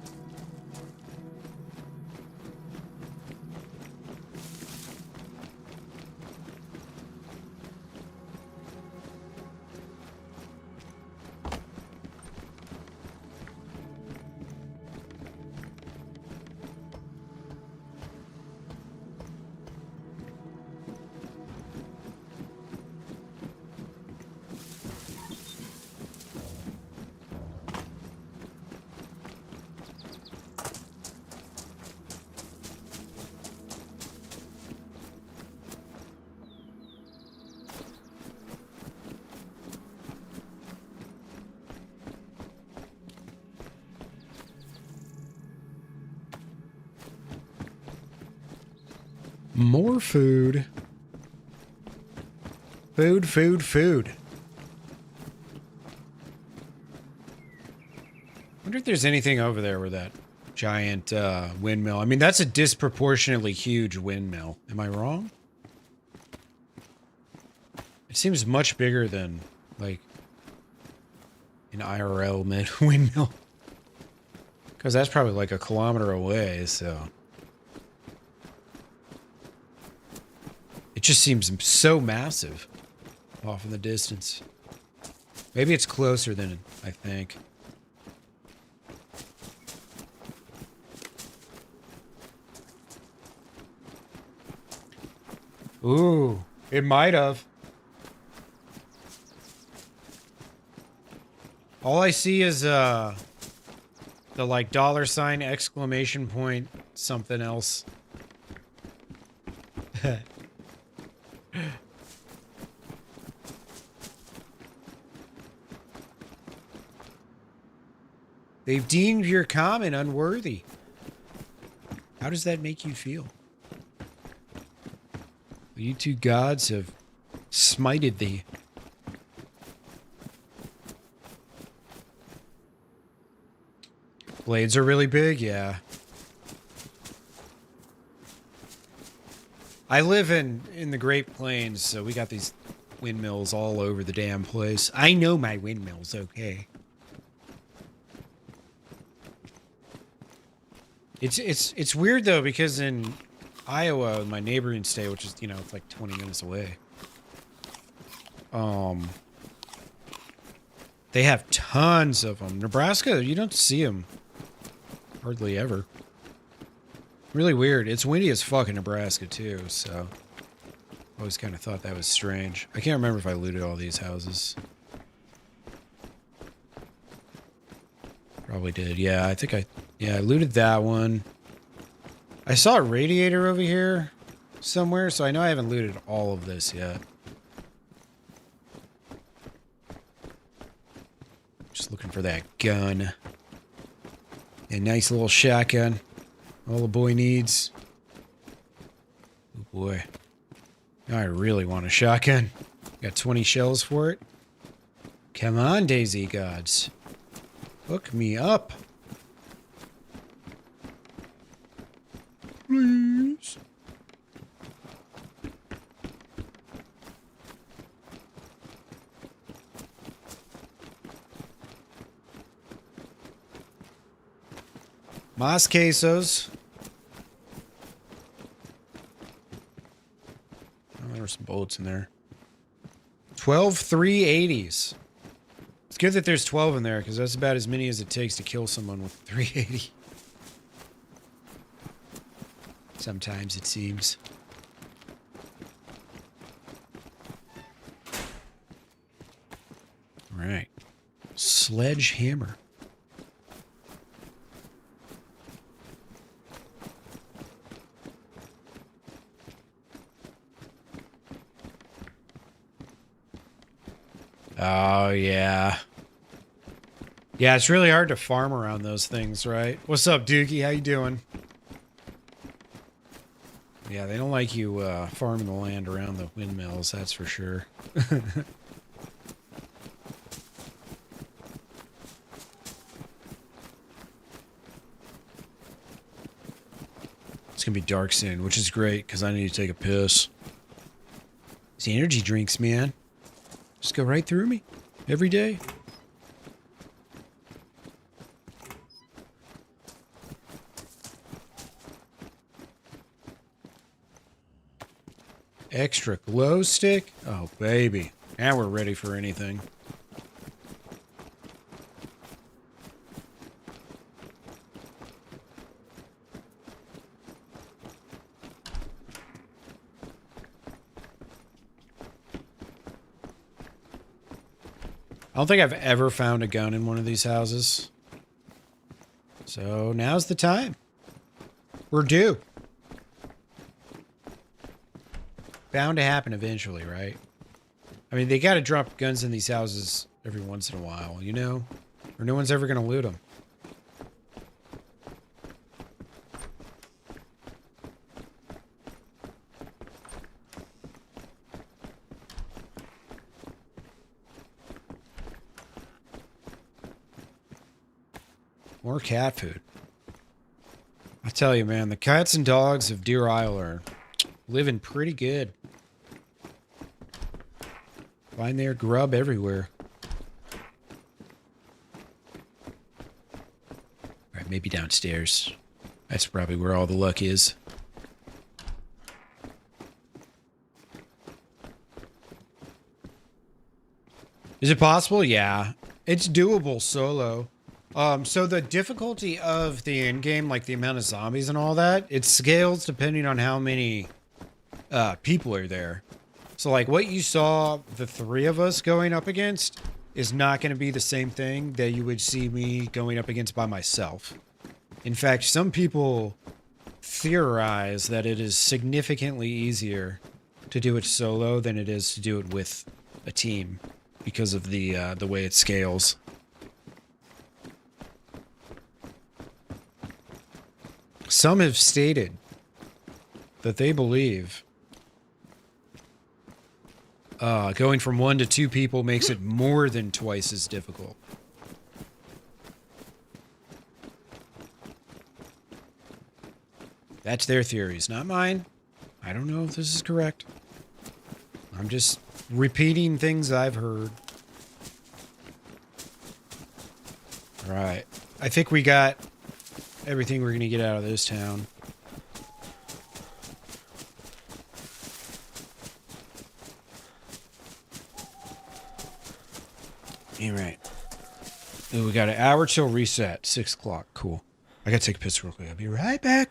More food. Food, food, food. Wonder if there's anything over there with that giant windmill. I mean, that's a disproportionately huge windmill. Am I wrong? It seems much bigger than, like, an IRL windmill. Because that's probably like a kilometer away, so... It just seems so massive off in the distance. Maybe it's closer than I think. Ooh, it might have. All I see is the like $! Exclamation point something else. They've deemed your comment unworthy. How does that make you feel? You two gods have smited thee. Blades are really big, yeah. I live in the Great Plains, so we got these windmills all over the damn place. I know my windmills, okay. It's weird though, because in Iowa, my neighboring state, which is, you know, it's like 20 minutes away. They have tons of them. Nebraska, you don't see them hardly ever. Really weird. It's windy as fuck in Nebraska too, so I always kind of thought that was strange. I can't remember if I looted all these houses. Probably did. Yeah, I think I looted that one. I saw a radiator over here somewhere, so I know I haven't looted all of this yet. Just looking for that gun. A nice little shotgun. All the boy needs. Oh boy. Now I really want a shotgun. Got 20 shells for it. Come on, DayZ gods. Hook me up. Please. Mas quesos. Oh, there were some bullets in there. 12 380s. It's good that there's 12 in there, because that's about as many as it takes to kill someone with 380. Sometimes it seems. All right. Sledgehammer. Oh, yeah. Yeah, it's really hard to farm around those things, right? What's up, Dookie? How you doing? Yeah, they don't like you farming the land around the windmills, that's for sure. It's gonna be dark soon, which is great, because I need to take a piss. These energy drinks, man. Just go right through me. Every day. Extra glow stick? Oh, baby. Now we're ready for anything. I don't think I've ever found a gun in one of these houses. So now's the time. We're due. Bound to happen eventually, right? I mean, they got to drop guns in these houses every once in a while, you know? Or no one's ever going to loot them. More cat food. I tell you, man, the cats and dogs of Deer Isle are living pretty good. Find their grub everywhere. Alright, maybe downstairs. That's probably where all the luck is. Is it possible? Yeah. It's doable solo. So the difficulty of the end game, like the amount of zombies and all that, it scales depending on how many people are there. So like what you saw the three of us going up against is not going to be the same thing that you would see me going up against by myself. In fact, some people theorize that it is significantly easier to do it solo than it is to do it with a team because of the way it scales. Some have stated that they believe going from 1 to 2 people makes it more than twice as difficult. That's their theories, not mine. I don't know if this is correct. I'm just repeating things I've heard. All right. I think we got everything we're going to get out of this town. All right. Ooh, we got an hour till reset. 6 o'clock. Cool. I got to take a piss real quick. I'll be right back.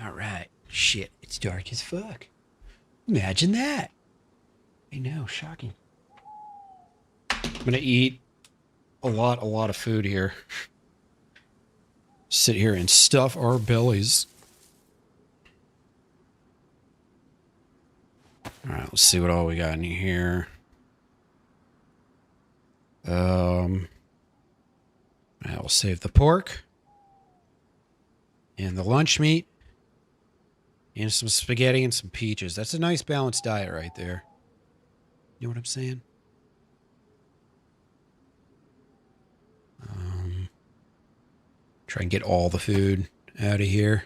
All right. Shit, it's dark as fuck. Imagine that. I know, shocking. I'm gonna eat a lot of food here. Sit here and stuff our bellies. All right, let's see what all we got in here. I'll save the pork and the lunch meat and some spaghetti and some peaches. That's a nice balanced diet right there. You know what I'm saying? Try and get all the food out of here.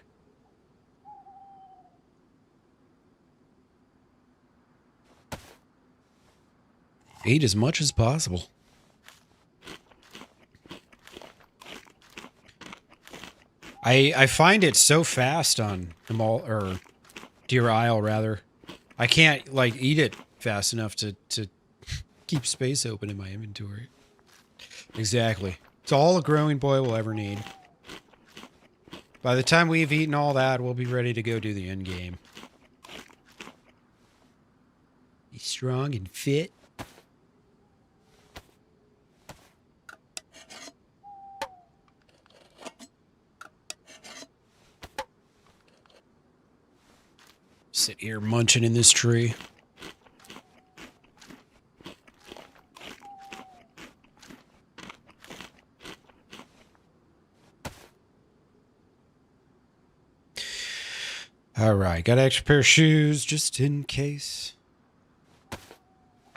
Eat as much as possible. I find it so fast on Himal or Deer Isle rather. I can't like eat it fast enough to keep space open in my inventory. Exactly. It's all a growing boy will ever need. By the time we've eaten all that, we'll be ready to go do the end game. Be strong and fit. Sit here munching in this tree. All right, got an extra pair of shoes just in case.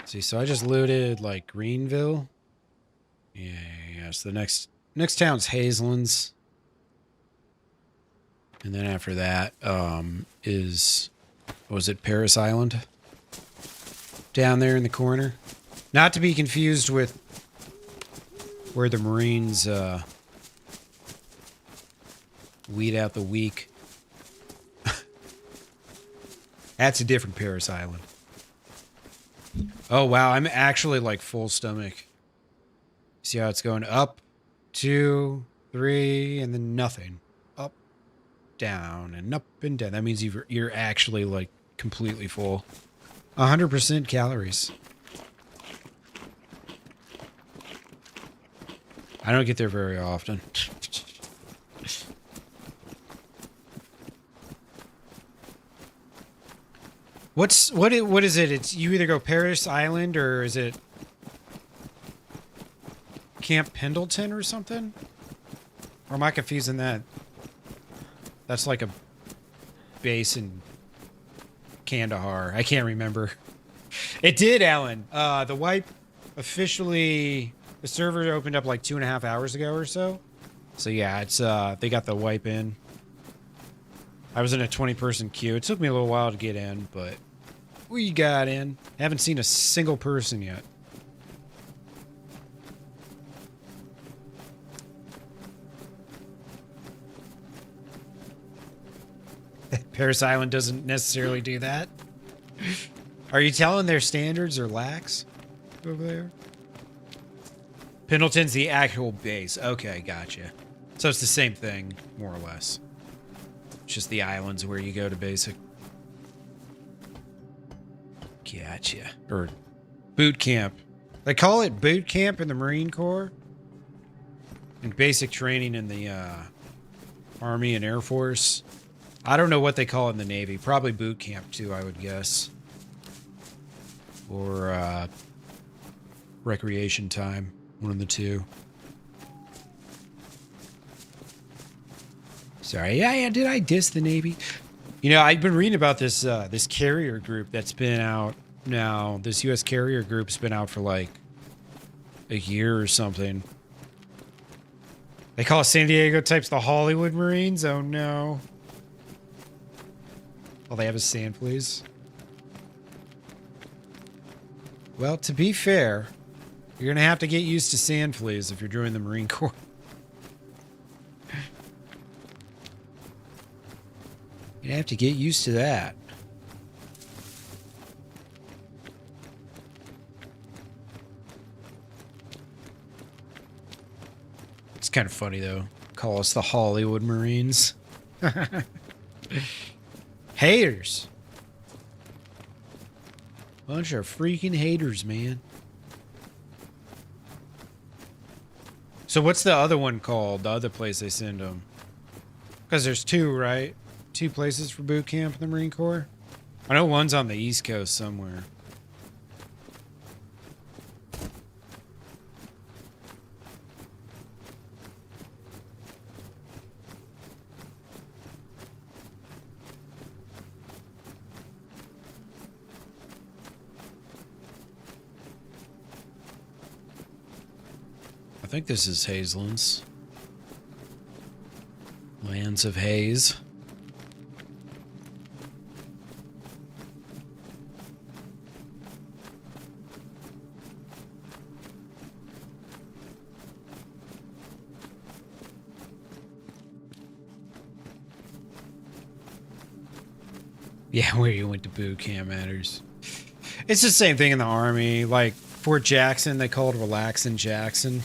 See, so I just looted like Greenville. Yeah. So the next town's Hazelands, and then after that is was it Paris Island? Down there in the corner, not to be confused with where the Marines weed out the weak. That's a different Paris Island. Oh, wow. I'm actually like full stomach. See how it's going up, 2, 3, and then nothing. Up, down, and up and down. That means you're actually like completely full. 100% calories. I don't get there very often. What is it? It's you either go Paris Island or is it Camp Pendleton or something? Or am I confusing that? That's like a base in Kandahar. I can't remember. It did, Alan. The wipe officially, the server opened up like 2.5 hours ago or so. So yeah, it's they got the wipe in. I was in a 20-person queue. It took me a little while to get in, but we got in. Haven't seen a single person yet. Paris Island doesn't necessarily do that. Are you telling their standards are lax over there? Pendleton's the actual base. Okay, gotcha. So it's the same thing, more or less. It's just the islands where you go to basic. Gotcha. Or boot camp. They call it boot camp in the Marine Corps. And basic training in the Army and Air Force. I don't know what they call it in the Navy. Probably boot camp too, I would guess. Or recreation time. One of the two. Sorry, yeah, did I diss the Navy? You know, I've been reading about this this carrier group that's been out now. This U.S. carrier group's been out for like a year or something. They call San Diego types the Hollywood Marines. Oh no! All they have is sand fleas. Well, to be fair, you're gonna have to get used to sand fleas if you're joining the Marine Corps. You have to get used to that. It's kind of funny, though. Call us the Hollywood Marines. Haters. Bunch of freaking haters, man. So what's the other one called? The other place they send them? Because there's two, right? 2 places for boot camp in the Marine Corps. I know one's on the East Coast somewhere. I think this is Hazelands. Lands of Haze. Yeah, where you went to boot camp matters. It's the same thing in the Army. Like, Fort Jackson, they call it Relaxin' Jackson.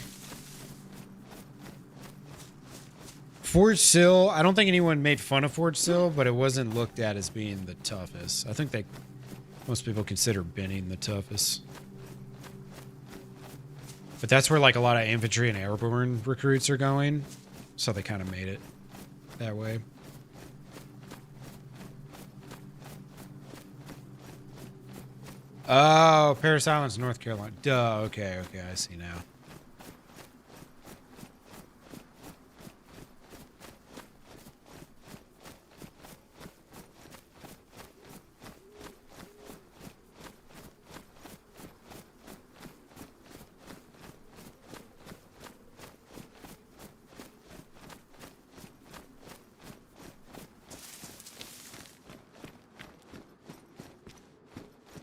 Fort Sill, I don't think anyone made fun of Fort Sill, but it wasn't looked at as being the toughest. I think most people consider Benning the toughest. But that's where like a lot of infantry and airborne recruits are going. So they kind of made it that way. Oh, Parris Island's North Carolina. Duh, okay, I see now.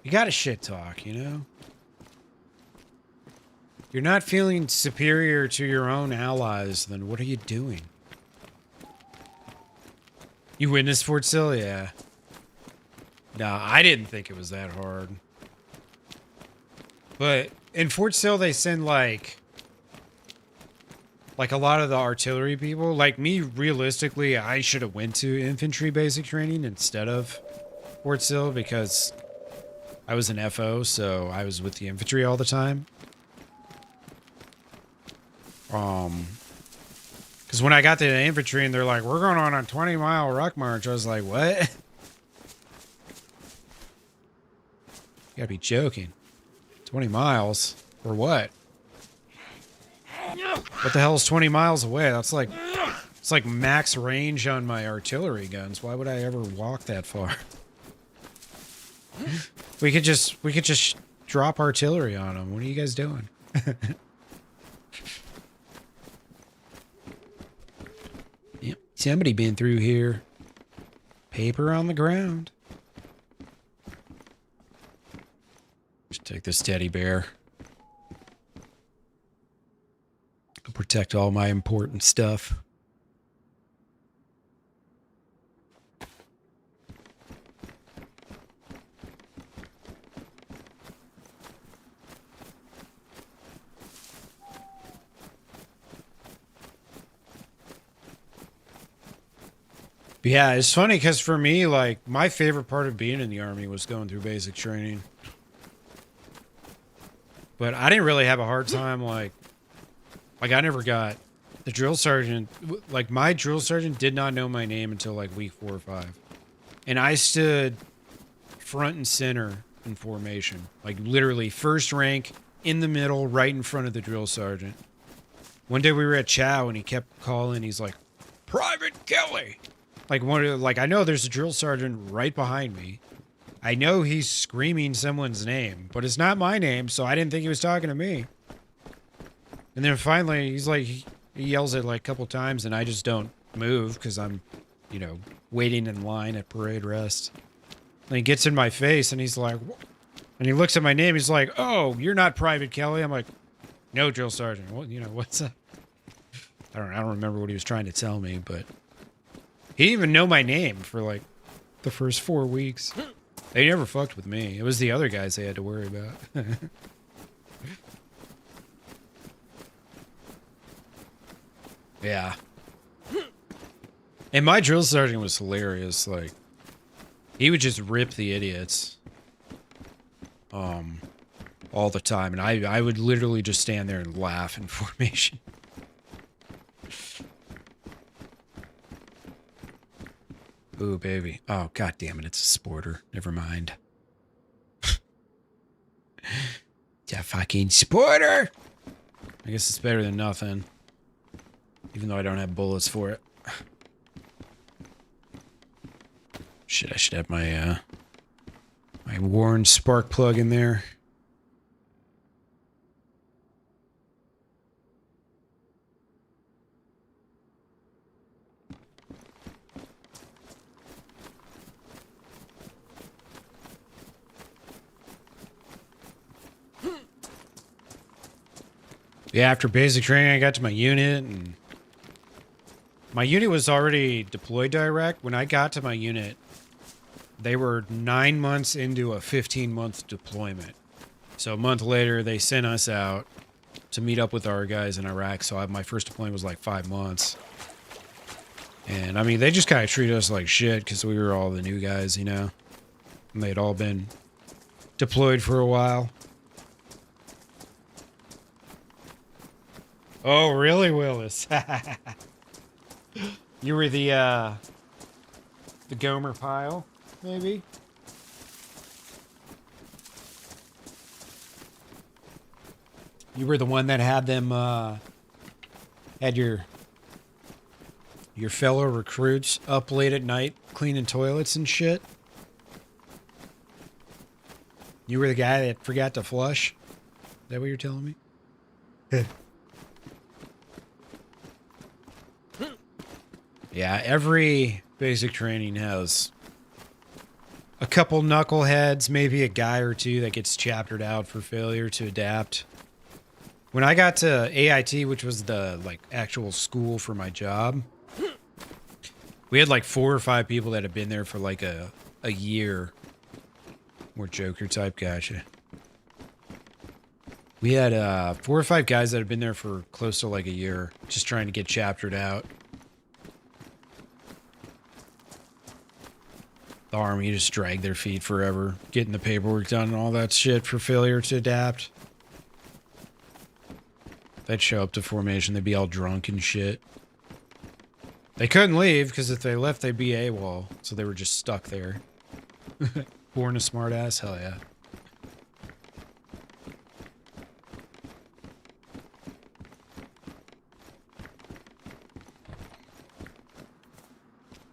You gotta shit talk, you know? You're not feeling superior to your own allies, then what are you doing? You witnessed Fort Sill? Yeah. Nah, I didn't think it was that hard. But in Fort Sill, they send like a lot of the artillery people. Like me, realistically, I should have went to infantry basic training instead of Fort Sill because I was an FO, so I was with the infantry all the time. Because when I got to the infantry and they're like, we're going on a 20-mile ruck march, I was like, what? You gotta be joking. 20 miles? For what? What the hell is 20 miles away? That's like, it's like max range on my artillery guns. Why would I ever walk that far? We could just drop artillery on them. What are you guys doing? Yep, somebody been through here. Paper on the ground. Just take this teddy bear. I'll protect all my important stuff. Yeah, it's funny because for me, like, my favorite part of being in the Army was going through basic training. But I didn't really have a hard time, like I never got the drill sergeant. Like, my drill sergeant did not know my name until, like, week 4 or 5. And I stood front and center in formation. Like, literally first rank, in the middle, right in front of the drill sergeant. One day we were at Chow and he kept calling. He's like, Private Kelly! Like, I know there's a drill sergeant right behind me. I know he's screaming someone's name, but it's not my name, so I didn't think he was talking to me. And then finally, he's like, he yells it like a couple times, and I just don't move because I'm, you know, waiting in line at parade rest. And he gets in my face, and he's like, and he looks at my name. He's like, "Oh, you're not Private Kelly." I'm like, "No, drill sergeant. What, you know, what's up?" I don't remember what he was trying to tell me, but he didn't even know my name for like the first 4 weeks. They never fucked with me. It was the other guys they had to worry about. Yeah. And my drill sergeant was hilarious. Like, he would just rip the idiots. All the time. And I would literally just stand there and laugh in formation. Ooh, baby. Oh, god damn it. It's a sporter. Never mind. It's a fucking sporter! I guess it's better than nothing. Even though I don't have bullets for it. Shit, I should have my, my Warren spark plug in there. Yeah, after basic training, I got to my unit, and my unit was already deployed direct. When I got to my unit, They were 9 months into a 15-month deployment. So a month later, they sent us out to meet up with our guys in Iraq. So my first deployment was like 5 months. And I mean, they just kind of treated us like shit because we were all the new guys, you know. And they'd all been deployed for a while. Oh, really, Willis? You were the Gomer Pyle, maybe? You were the one that had them, had your fellow recruits up late at night cleaning toilets and shit? You were the guy that forgot to flush? Is that what you're telling me? Yeah, every basic training has a couple knuckleheads, maybe a guy or two that gets chaptered out for failure to adapt. When I got to AIT, which was the like actual school for my job, we had like 4 or 5 people that had been there for like a year. More Joker type, gotcha. We had 4 or 5 guys that had been there for close to like a year, just trying to get chaptered out. The army just dragged their feet forever, getting the paperwork done and all that shit for failure to adapt. They'd show up to formation, they'd be all drunk and shit. They couldn't leave, because if they left, they'd be AWOL. So they were just stuck there. Born a smartass? Hell yeah.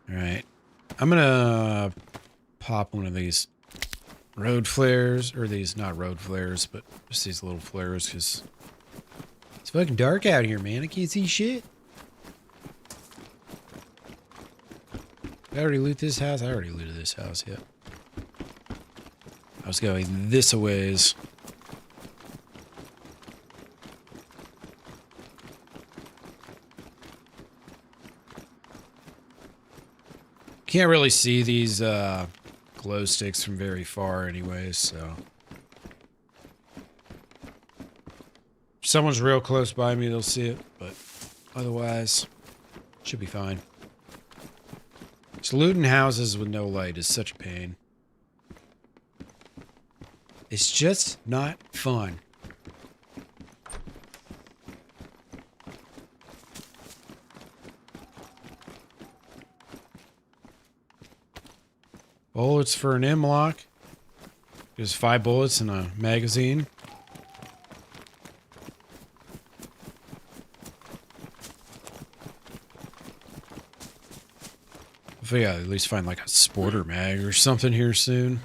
Alright. I'm gonna pop one of these road flares, or these, not road flares, but just these little flares, because it's fucking dark out here, man. I can't see shit. Did I already loot this house? I already looted this house, yeah. I was going this a ways. Can't really see these glow sticks from very far anyways, so. If someone's real close by me, they'll see it, but otherwise, should be fine. Just looting houses with no light is such a pain. It's just not fun. Bullets for an M-lock. There's 5 bullets in a magazine. I think I'll at least find like a sporter mag or something here soon.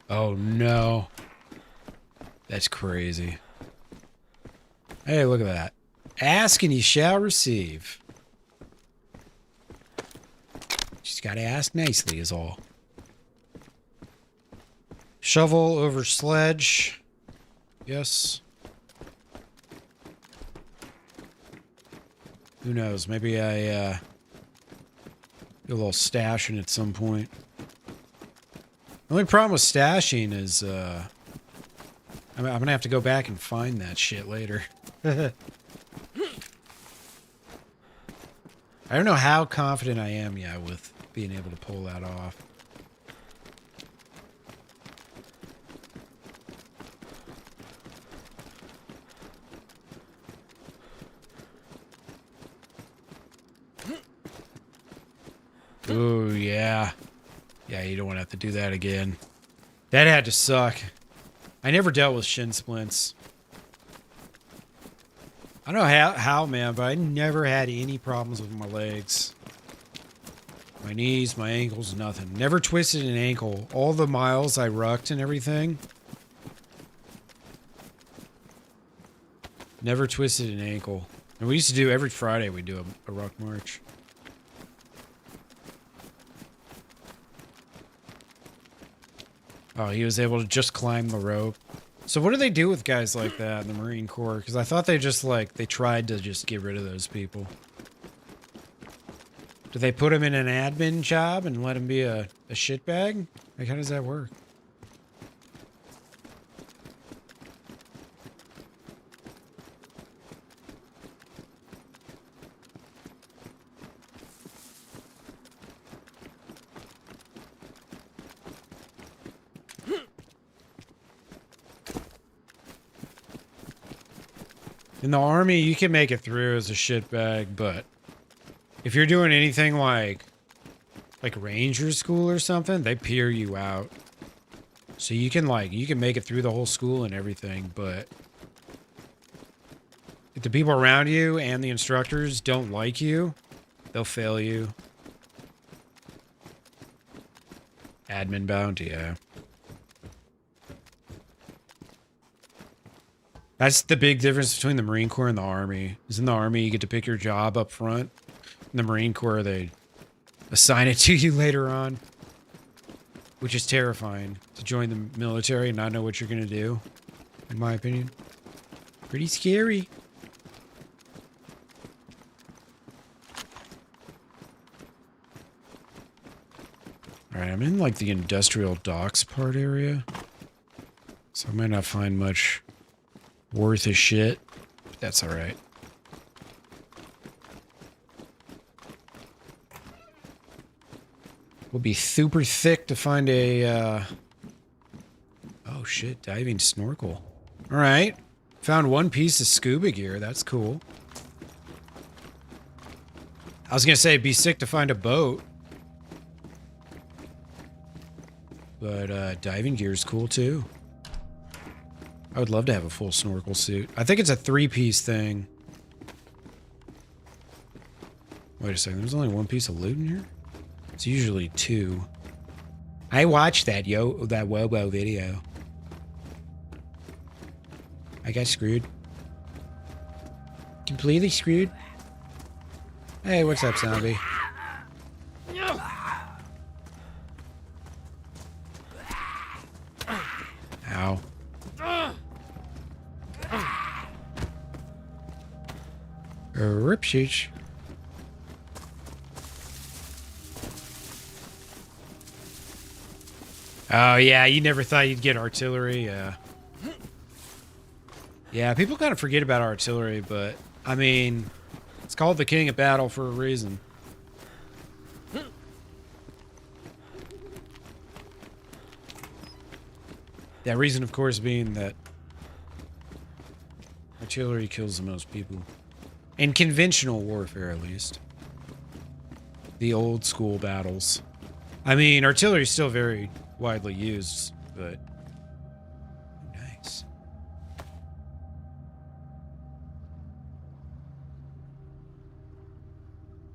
Oh no. That's crazy. Hey, look at that. Ask and you shall receive. Just gotta ask nicely is all. Shovel over sledge. Yes. Who knows? Maybe I do a little stashing at some point. The only problem with stashing is I'm gonna have to go back and find that shit later. I don't know how confident I am yet with being able to pull that off. Ooh, yeah. Yeah, you don't want to have to do that again. That had to suck. I never dealt with shin splints. I don't know how, man, but I never had any problems with my legs. My knees, my ankles, nothing. Never twisted an ankle. All the miles I rucked and everything. Never twisted an ankle. And we used to do, every Friday we'd do a ruck march. Oh, he was able to just climb the rope. So what do they do with guys like that in the Marine Corps? Because I thought they just they tried to just get rid of those people. Do they put him in an admin job and let him be a shitbag? Like, how does that work? In the Army, you can make it through as a shitbag, but if you're doing anything like Ranger School or something, they peer you out. So you can make it through the whole school and everything, but if the people around you and the instructors don't like you, they'll fail you. Admin bound, yeah. That's the big difference between the Marine Corps and the Army. Is in the Army, you get to pick your job up front. In the Marine Corps, they assign it to you later on. Which is terrifying, to join the military and not know what you're going to do, in my opinion. Pretty scary. Alright, I'm in the industrial docks part area. So I might not find much worth of shit. But that's alright. Will be super thick to find a, oh shit, diving snorkel. Alright. Found one piece of scuba gear. That's cool. I was gonna say, it'd be sick to find a boat. But, diving gear is cool too. I would love to have a full snorkel suit. I think it's a 3-piece thing. Wait a second, there's only one piece of loot in here? It's usually 2. I watched that Wobo video. I got screwed. Completely screwed. Hey, what's up, zombie? Ow. Rip sheesh. Oh, yeah, you never thought you'd get artillery, yeah. Yeah, people kind of forget about artillery, but, I mean, it's called the king of battle for a reason. That reason, of course, being that artillery kills the most people. In conventional warfare, at least. The old school battles. I mean, artillery is still very widely used, but nice.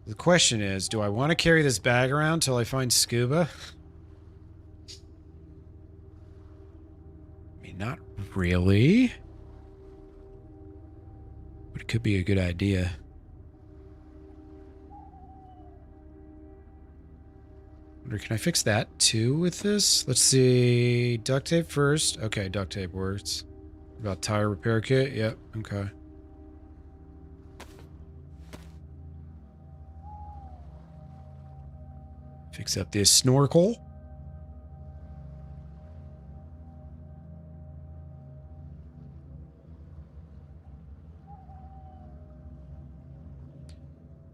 The question is, do I want to carry this bag around till I find scuba? I mean, not really. But it could be a good idea. Can I fix that too with this? Let's see. Duct tape first. Okay, duct tape works. About tire repair kit? Yep, okay. Fix up this snorkel.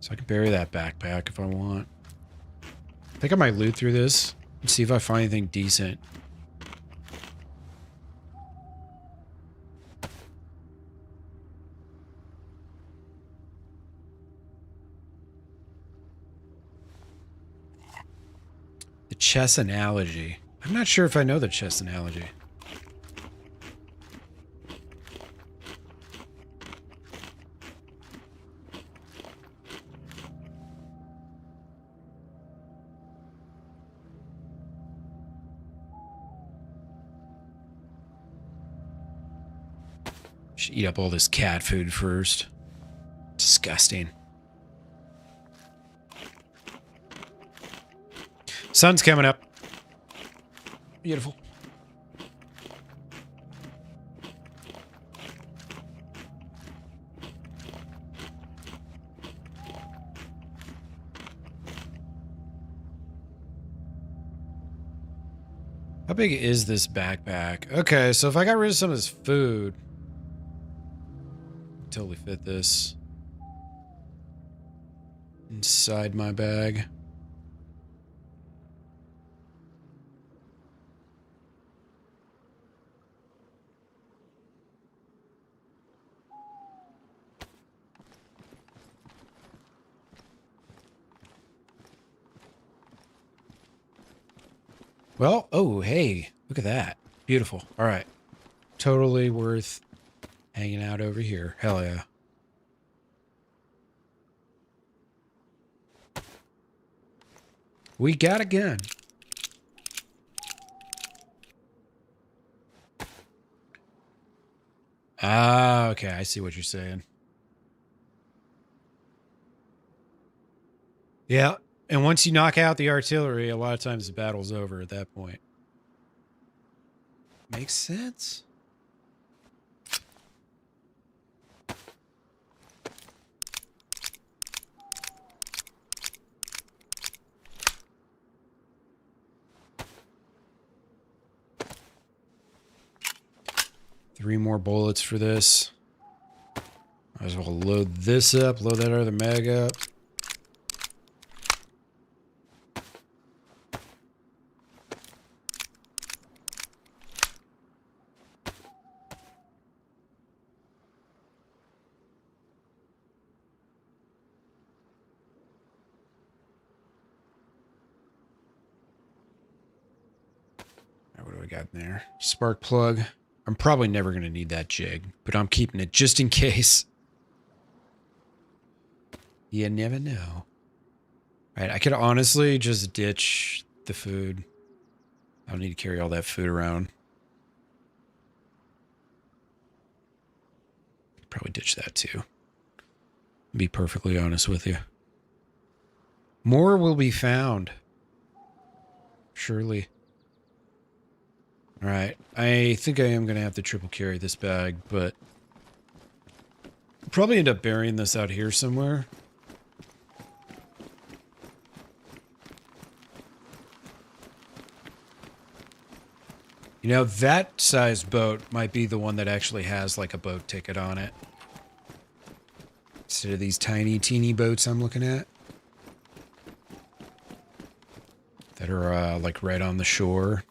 So I can bury that backpack if I want. I think I might loot through this and see if I find anything decent. The chess analogy. I'm not sure if I know the chess analogy. Should eat up all this cat food first. Disgusting. Sun's coming up. Beautiful. How big is this backpack? Okay, so if I got rid of some of this food, totally fit this inside my bag. Well, oh, hey, look at that. Beautiful. All right. Totally worth hanging out over here. Hell yeah. We got a gun. Ah, okay. I see what you're saying. Yeah. And once you knock out the artillery, a lot of times the battle's over at that point. Makes sense. Three more bullets for this. Might as well load this up, load that other mag up. What do we got in there? Spark plug. I'm probably never going to need that jig, but I'm keeping it just in case. You never know. Right, I could honestly just ditch the food. I don't need to carry all that food around. Probably ditch that too. Be perfectly honest with you. More will be found. Surely. All right, I think I am going to have to triple carry this bag, but probably end up burying this out here somewhere. You know, that size boat might be the one that actually has like a boat ticket on it. Instead of these tiny, teeny boats I'm looking at. That are like right on the shore.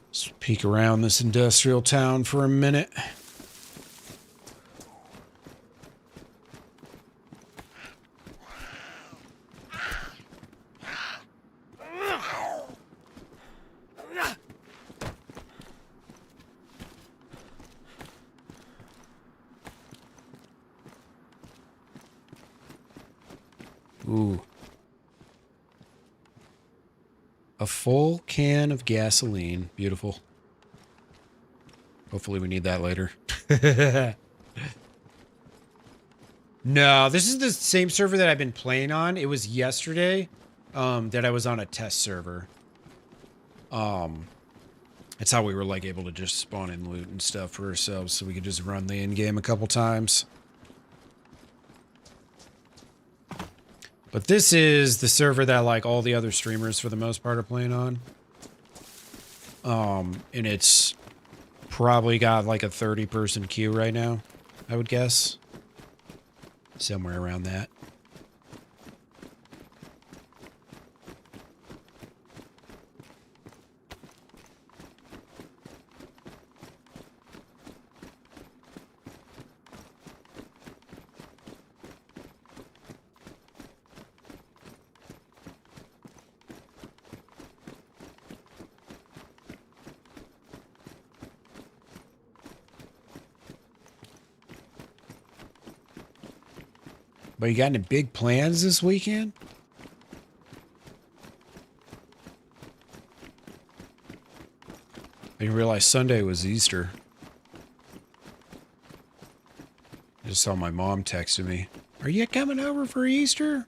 Let's peek around this industrial town for a minute. Ooh. A full can of gasoline. Beautiful. Hopefully we need that later. No, this is the same server that I've been playing on. It was yesterday that I was on a test server. That's how we were like able to just spawn in loot and stuff for ourselves so we could just run the end game a couple times. But this is the server that like all the other streamers for the most part are playing on. And it's probably got like a 30-person queue right now, I would guess. Somewhere around that. But you got any big plans this weekend? I didn't realize Sunday was Easter. I just saw my mom texting me Are you coming over for Easter?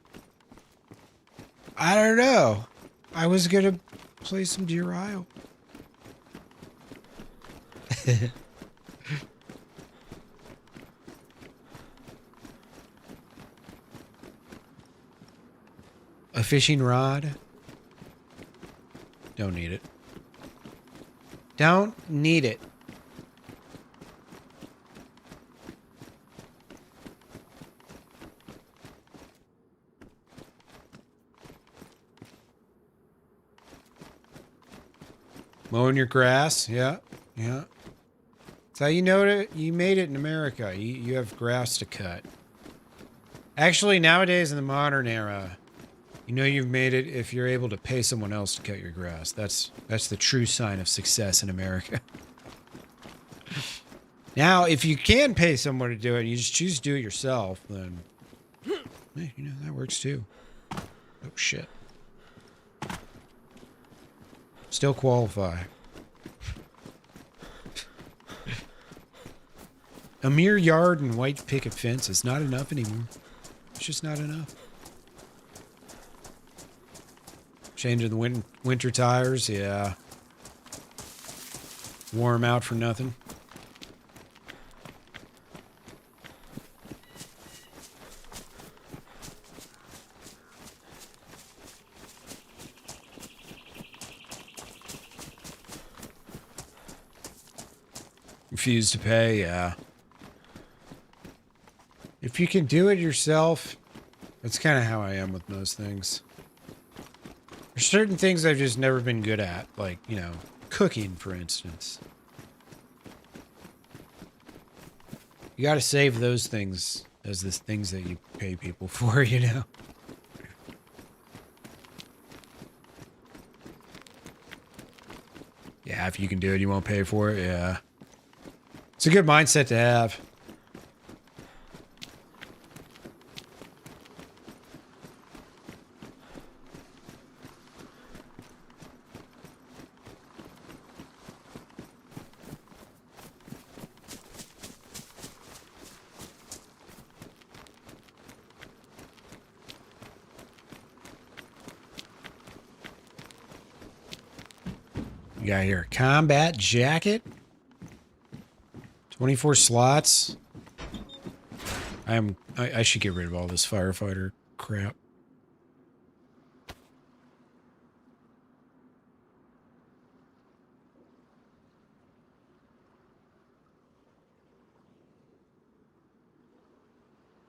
I don't know. I was gonna play some Deer Isle. A fishing rod? Don't need it. Don't need it. Mowing your grass? Yeah, yeah. That's how you know it. You made it in America. You have grass to cut. Actually, nowadays in the modern era, you know you've made it if you're able to pay someone else to cut your grass. That's the true sign of success in America. Now, if you can pay someone to do it, and you just choose to do it yourself, then hey, you know that works too. Oh shit. Still qualify. A mere yard and white picket fence is not enough anymore. It's just not enough. Changing the winter tires, yeah. Wore 'em out for nothing. Refuse to pay, yeah. If you can do it yourself, that's kind of how I am with most things. There's certain things I've just never been good at, like, you know, cooking, for instance. You gotta save those things as the things that you pay people for, you know? Yeah, if you can do it, you won't pay for it, yeah. It's a good mindset to have. We got here a combat jacket. 24 slots. I should get rid of all this firefighter crap.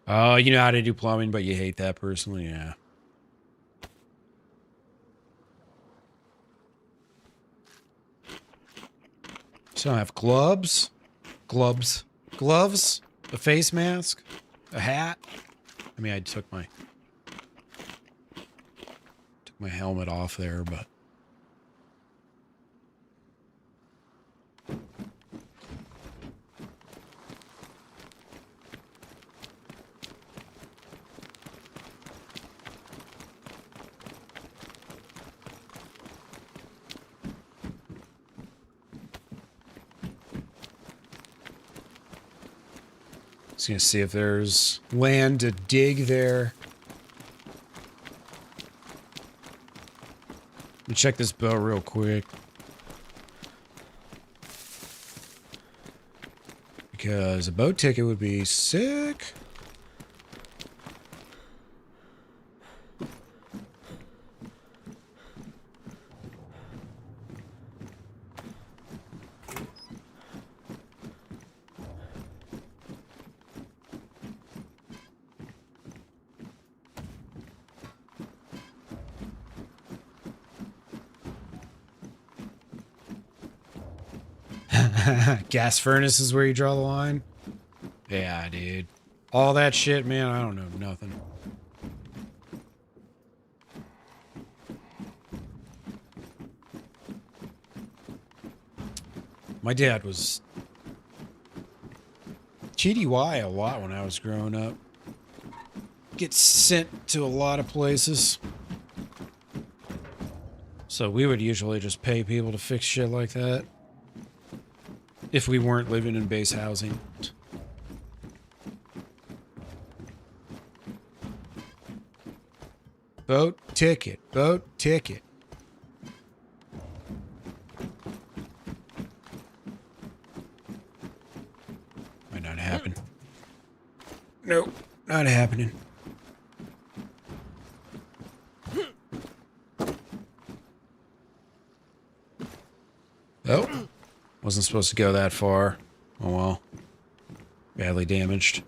Oh, you know how to do plumbing, but you hate that personally? Yeah. So I have gloves, a face mask, a hat. I mean, I took my helmet off there, but just gonna see if there's land to dig there. Let me check this boat real quick. Because a boat ticket would be sick. Gas furnace is where you draw the line? Yeah, dude. All that shit, man, I don't know nothing. My dad was TDY a lot when I was growing up. Get sent to a lot of places. So we would usually just pay people to fix shit like that. If we weren't living in base housing. Boat ticket. Boat ticket. Might not happen. Nope, not happening. Oh, wasn't supposed to go that far. Oh well. Badly damaged.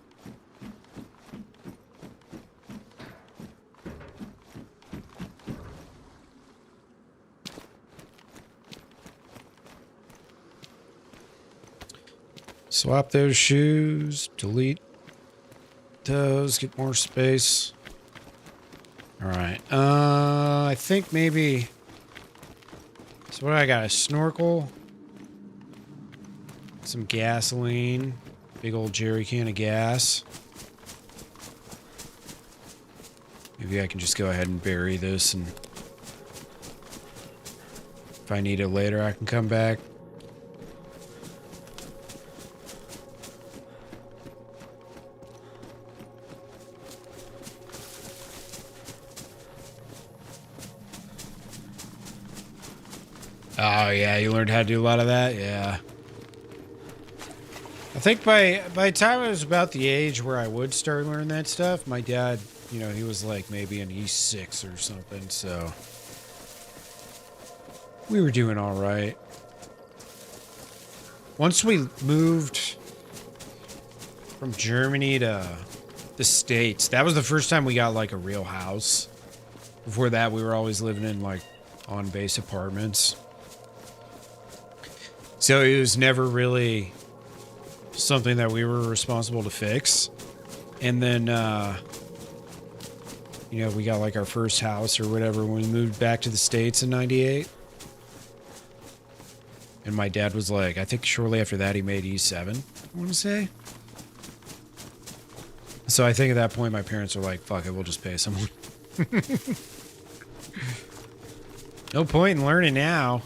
Swap those shoes. Delete those. Get more space. Alright. I think maybe... So what do I got? A snorkel. Some gasoline. Big old jerry can of gas. Maybe I can just go ahead and bury this, and if I need it later, I can come back. Oh yeah, you learned how to do a lot of that? Yeah. I think by the time I was about the age where I would start learning that stuff, my dad, you know, he was like maybe an E6 or something, so we were doing all right. Once we moved from Germany to the States, that was the first time we got like a real house. Before that, we were always living in like on-base apartments. So it was never really something that we were responsible to fix. And then, you know, we got like our first house or whatever when we moved back to the States in 98. And my dad was like, I think shortly after that he made E7, I want to say. So I think at that point my parents were like, fuck it, we'll just pay someone. No point in learning now.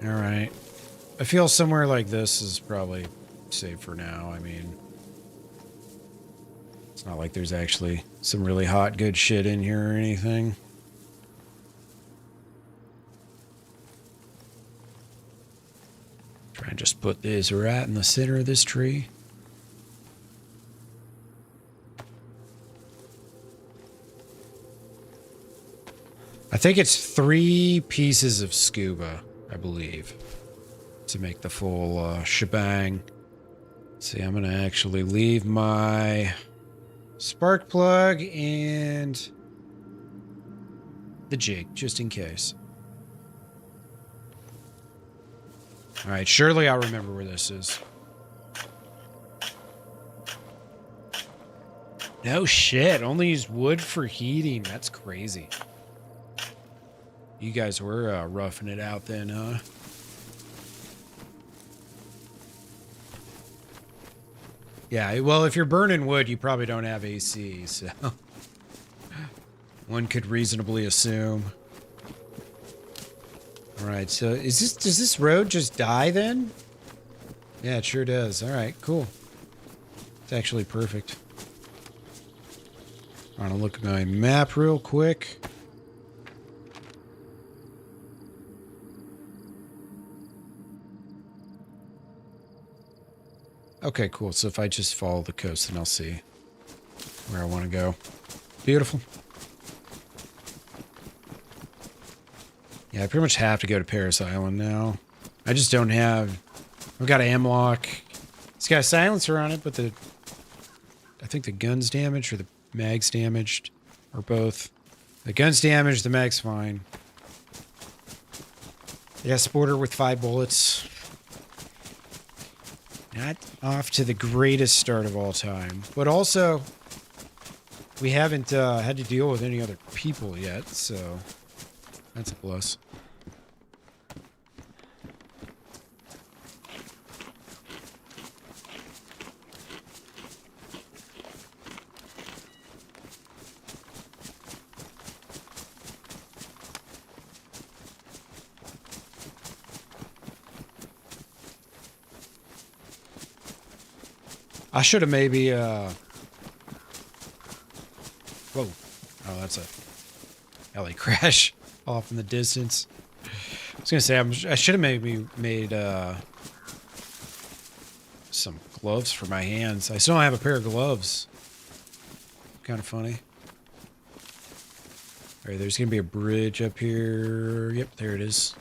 All right. I feel somewhere like this is probably safe for now. I mean, it's not like there's actually some really hot, good shit in here or anything. Try and just put this right in the center of this tree. I think it's 3 pieces of scuba, I believe, to make the full shebang. See, I'm going to actually leave my spark plug and the jig, just in case. All right, surely I'll remember where this is. No shit, only use wood for heating. That's crazy. You guys were roughing it out then, huh? Yeah, well, if you're burning wood, you probably don't have AC, so one could reasonably assume. All right, so does this road just die then? Yeah, it sure does. All right, cool. It's actually perfect. I want to look at my map real quick. Okay, cool. So if I just follow the coast, then I'll see where I want to go. Beautiful. Yeah, I pretty much have to go to Paris Island now. I just don't have... I've got an M-lock. It's got a silencer on it, but I think the gun's damaged or the mag's damaged. Or both. The gun's damaged, the mag's fine. Yeah, sporter with 5 bullets. Not off to the greatest start of all time. But also, we haven't had to deal with any other people yet, so that's a plus. I should have maybe, whoa. Oh, that's a alley crash off in the distance. I was gonna say, I should have maybe made, some gloves for my hands. I still don't have a pair of gloves. Kind of funny. All right, there's gonna be a bridge up here. Yep, there it is.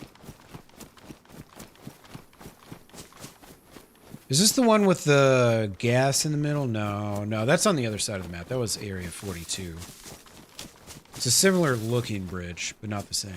Is this the one with the gas in the middle? No, that's on the other side of the map. That was Area 42. It's a similar looking bridge, but not the same.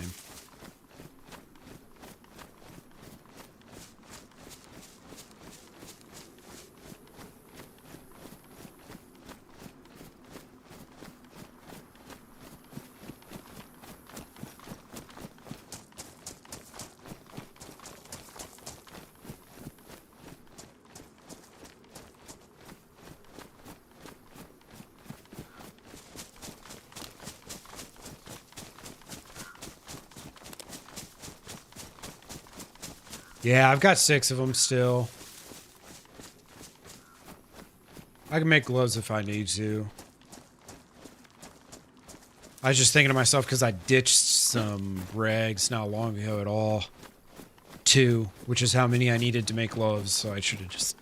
Yeah, I've got 6 of them still. I can make gloves if I need to. I was just thinking to myself because I ditched some rags not long ago at all. 2, which is how many I needed to make gloves, so I should have just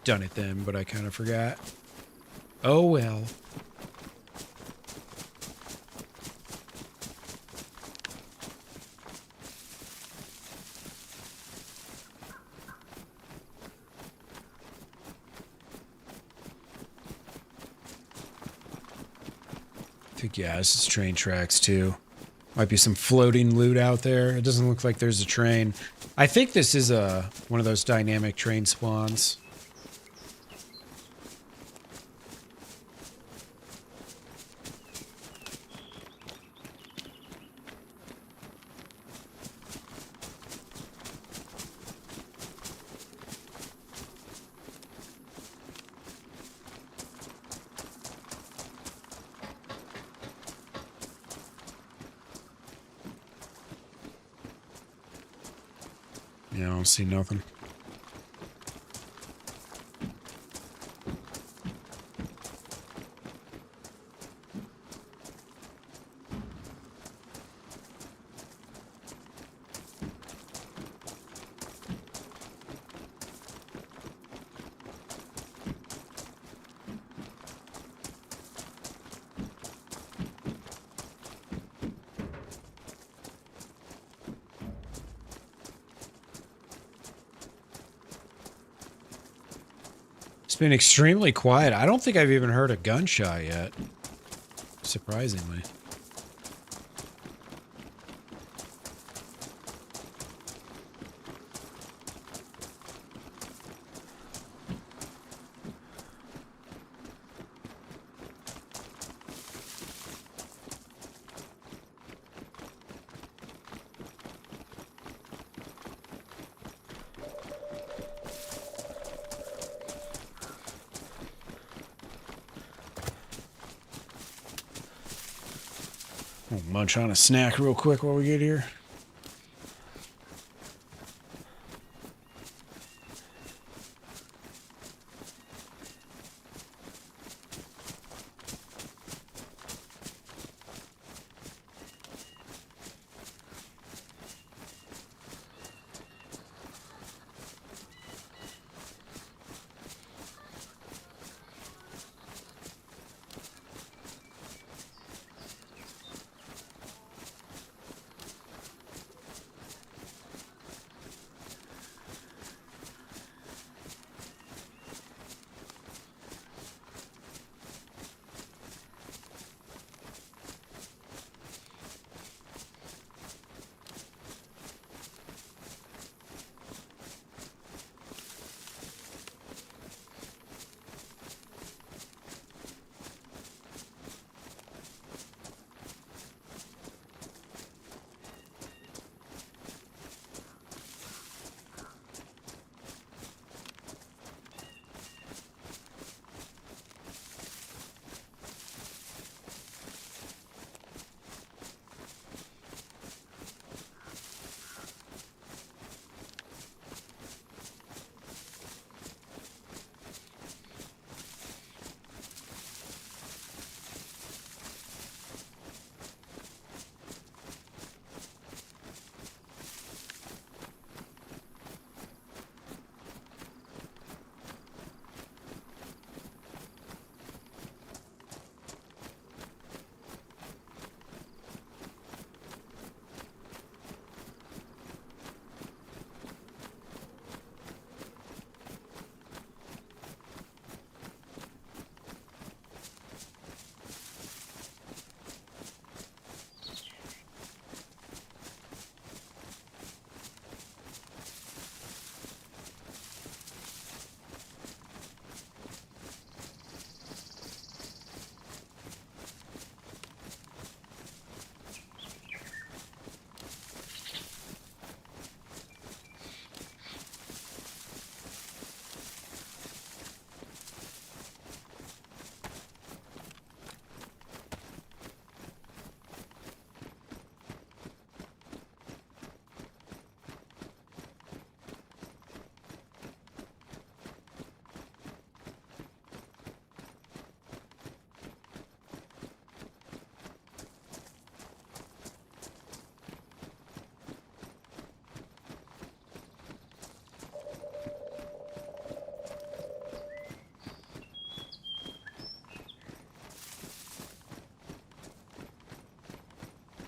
done it then, but I kind of forgot. Oh well. I think, yeah, this is train tracks too. Might be some floating loot out there. It doesn't look like there's a train. I think this is one of those dynamic train spawns. Yeah, I don't see nothing. It's been extremely quiet. I don't think I've even heard a gunshot yet. Surprisingly. We'll munch on a snack real quick while we get here.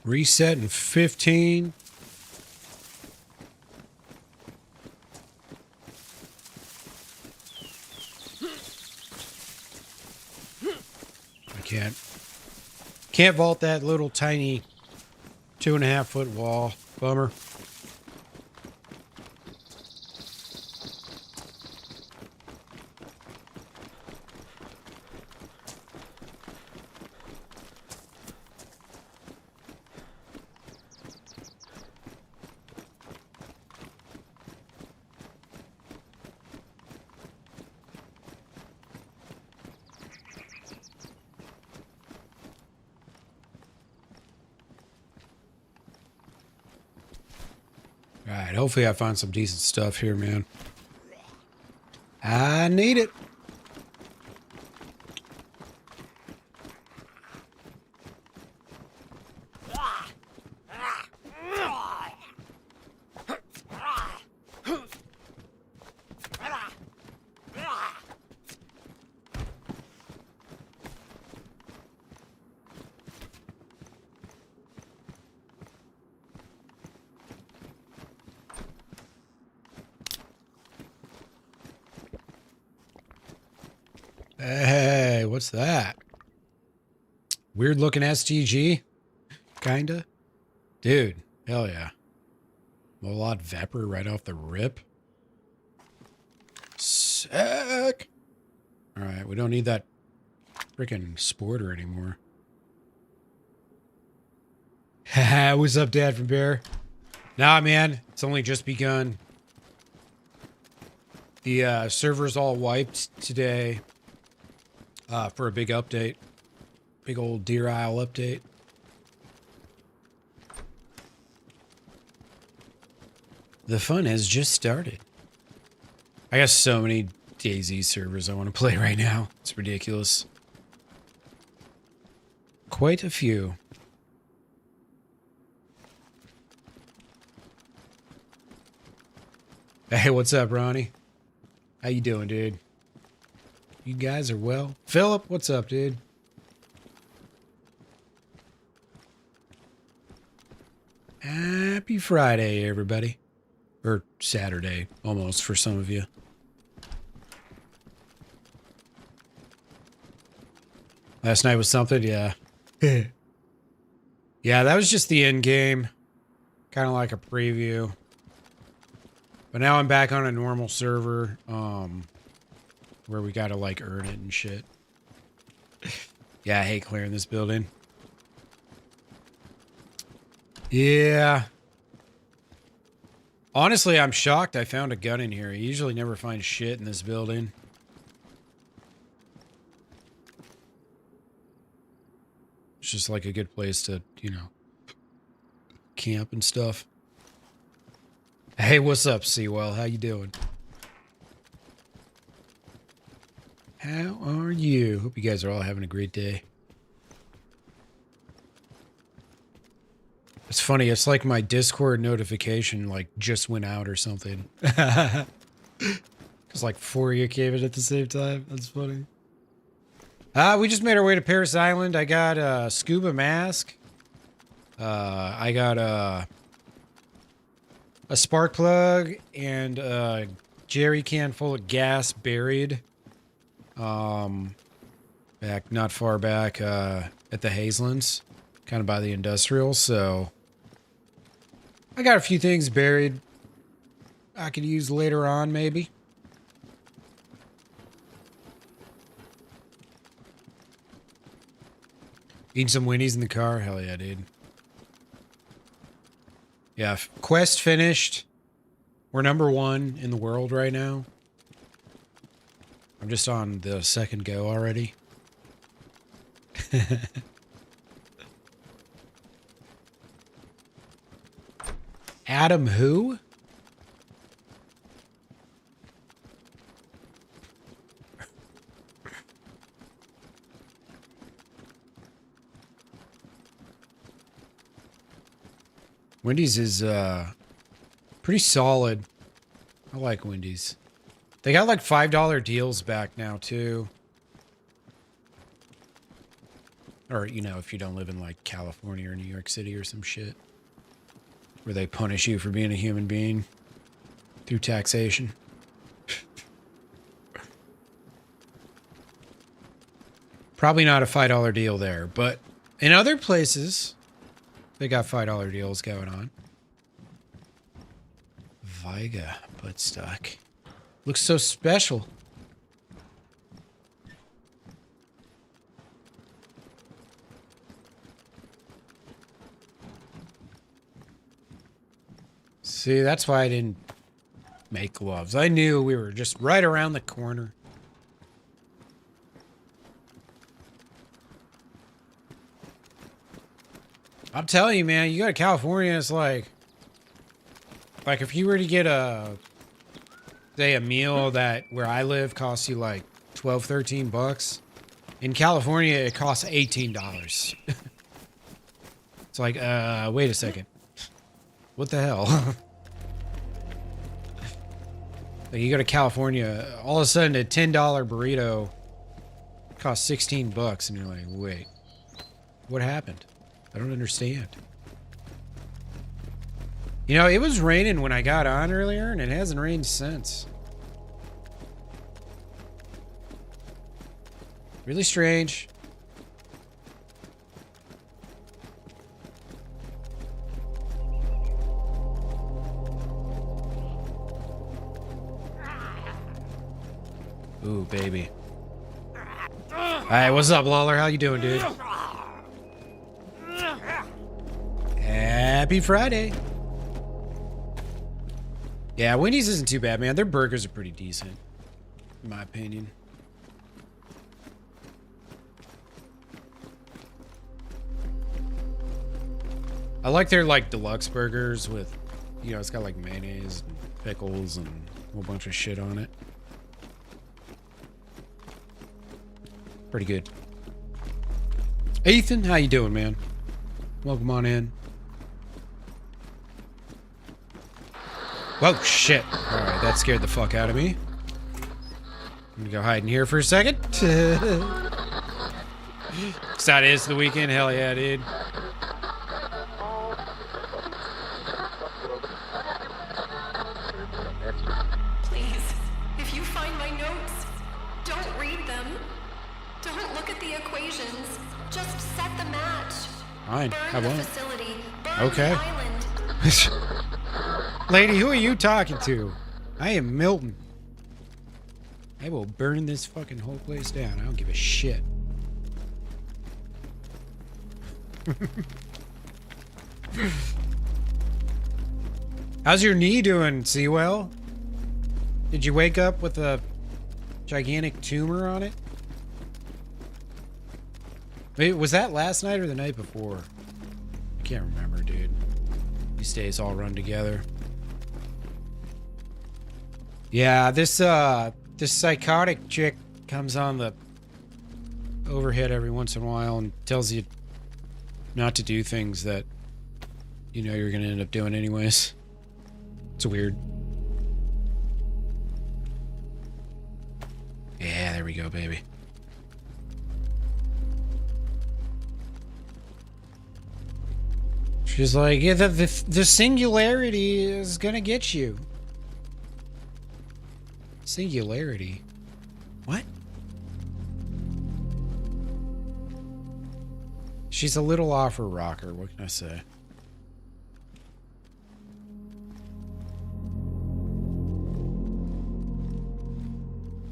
Reset in 15. I can't vault that little tiny 2.5 foot wall. Bummer. Alright, hopefully I find some decent stuff here, man. I need it. Hey, what's that? Weird looking STG? Kinda. Dude, hell yeah. Molot Vapor right off the rip. Sick. Alright, we don't need that freaking sporter anymore. Haha, what's up, Dad from Bear? Nah, man, it's only just begun. The server's all wiped today. For a big update. Big old Deer Isle update. The fun has just started. I got so many DayZ servers I want to play right now. It's ridiculous. Quite a few. Hey, what's up, Ronnie? How you doing, dude? You guys are well. Philip, what's up, dude? Happy Friday, everybody. Or Saturday, almost, for some of you. Last night was something, yeah. Yeah, that was just the end game. Kind of like a preview. But now I'm back on a normal server. Where we gotta, like, earn it and shit. Yeah, I hate clearing this building. Yeah. Honestly, I'm shocked I found a gun in here. I usually never find shit in this building. It's just, like, a good place to, you know, camp and stuff. Hey, what's up, Seawell? How you doing? How are you? Hope you guys are all having a great day. It's funny, it's like my Discord notification like just went out or something. Because like 4 of you came in at the same time. That's funny. We just made our way to Paris Island. I got a scuba mask. I got a spark plug and a jerry can full of gas buried. Back not far back at the Hazelands, kind of by the industrial. So I got a few things buried I could use later on, maybe. Eating some Winnies in the car? Hell yeah, dude. Yeah, quest finished. We're #1 in the world right now. I'm just on the second go already. Adam who? Wendy's is pretty solid. I like Wendy's. They got like $5 deals back now too. Or, you know, if you don't live in like California or New York City or some shit. Where they punish you for being a human being through taxation. Probably not a $5 deal there, but in other places, they got $5 deals going on. Viga buttstock. Looks so special. See, that's why I didn't make gloves. I knew we were just right around the corner. I'm telling you, man, you go to California, it's like if you were to get say a meal that where I live costs you like 12, 13 bucks. In California, it costs $18. It's like, wait a second. What the hell? Like you go to California, all of a sudden a $10 burrito costs 16 bucks, and you're like, wait, what happened? I don't understand. You know, it was raining when I got on earlier, and it hasn't rained since. Really strange. Ooh, baby. Hey, what's up, Lawler? How you doing, dude? Happy Friday. Yeah, Wendy's isn't too bad, man. Their burgers are pretty decent, in my opinion. I like their, like, deluxe burgers with, you know, it's got, like, mayonnaise and pickles and a whole bunch of shit on it. Pretty good. Ethan, how you doing, man? Welcome on in. Whoa, shit. Alright, that scared the fuck out of me. I'm gonna go hide in here for a second. Excited it's the weekend. Hell yeah, dude. Please, if you find my notes, don't read them. Don't look at the equations. Just set the match. Fine, Burn I the won't. facility. Burn Okay. the island. Lady, who are you talking to? I am Milton. I will burn this fucking whole place down. I don't give a shit. How's your knee doing, Seawell? Did you wake up with a gigantic tumor on it? Wait, was that last night or the night before? I can't remember, dude. These days all run together. Yeah, this psychotic chick comes on the overhead every once in a while and tells you not to do things that you know you're gonna end up doing anyways. It's weird. Yeah, there we go, baby. She's like, yeah, the singularity is gonna get you. Singularity? What? She's a little off her rocker, what can I say?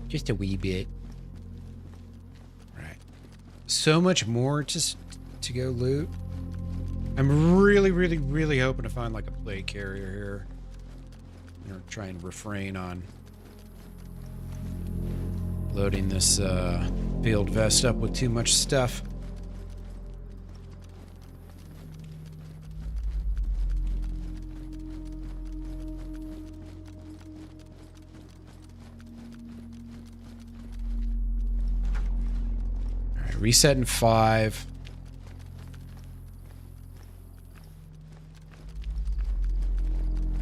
Just a wee bit. Right. So much more just to go loot. I'm really hoping to find like a plague carrier here. I'm gonna try and refrain on loading this field vest up with too much stuff. All right, reset in 5.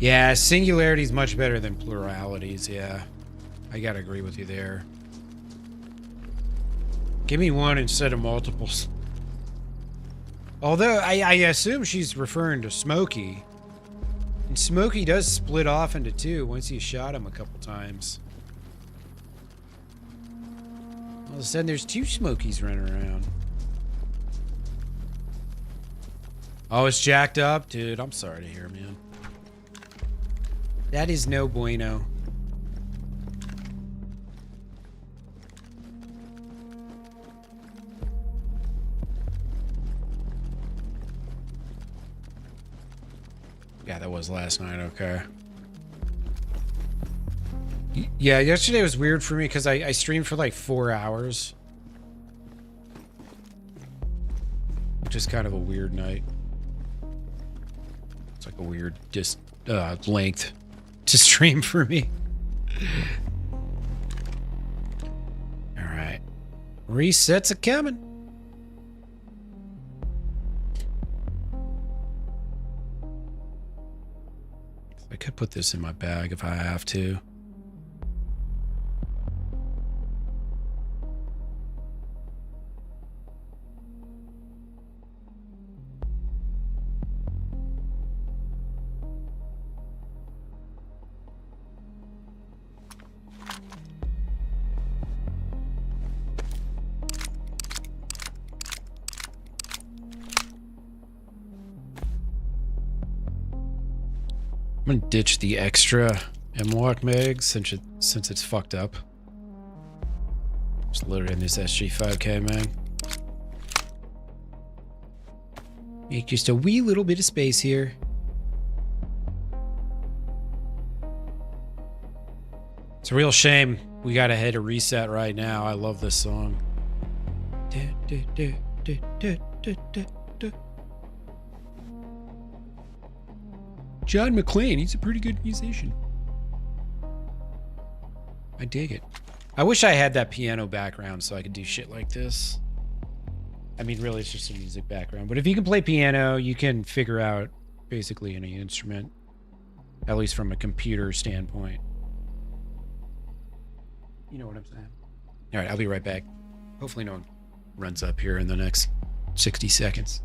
Yeah, singularity is much better than pluralities, yeah. I gotta agree with you there. Give me one instead of multiples. Although I assume she's referring to Smokey. And Smokey does split off into two once you shot him a couple times. All of a sudden there's two Smokies running around. Oh, it's jacked up? Dude, I'm sorry to hear, man. That is no bueno. Yeah, that was last night, okay. Yeah, yesterday was weird for me because I streamed for like 4 hours. Which is kind of a weird night. It's like a weird length to stream for me. Alright. Resets are coming. I could put this in my bag if I have to. I'm gonna ditch the extra M-Walk Meg since it's fucked up. Just load it in this SG5K Meg. Make just a wee little bit of space here. It's a real shame we gotta hit a reset right now. I love this song. John McClane, he's a pretty good musician. I dig it. I wish I had that piano background so I could do shit like this. I mean, really, it's just a music background. But if you can play piano, you can figure out basically any instrument, at least from a computer standpoint. You know what I'm saying? All right, I'll be right back. Hopefully no one runs up here in the next 60 seconds.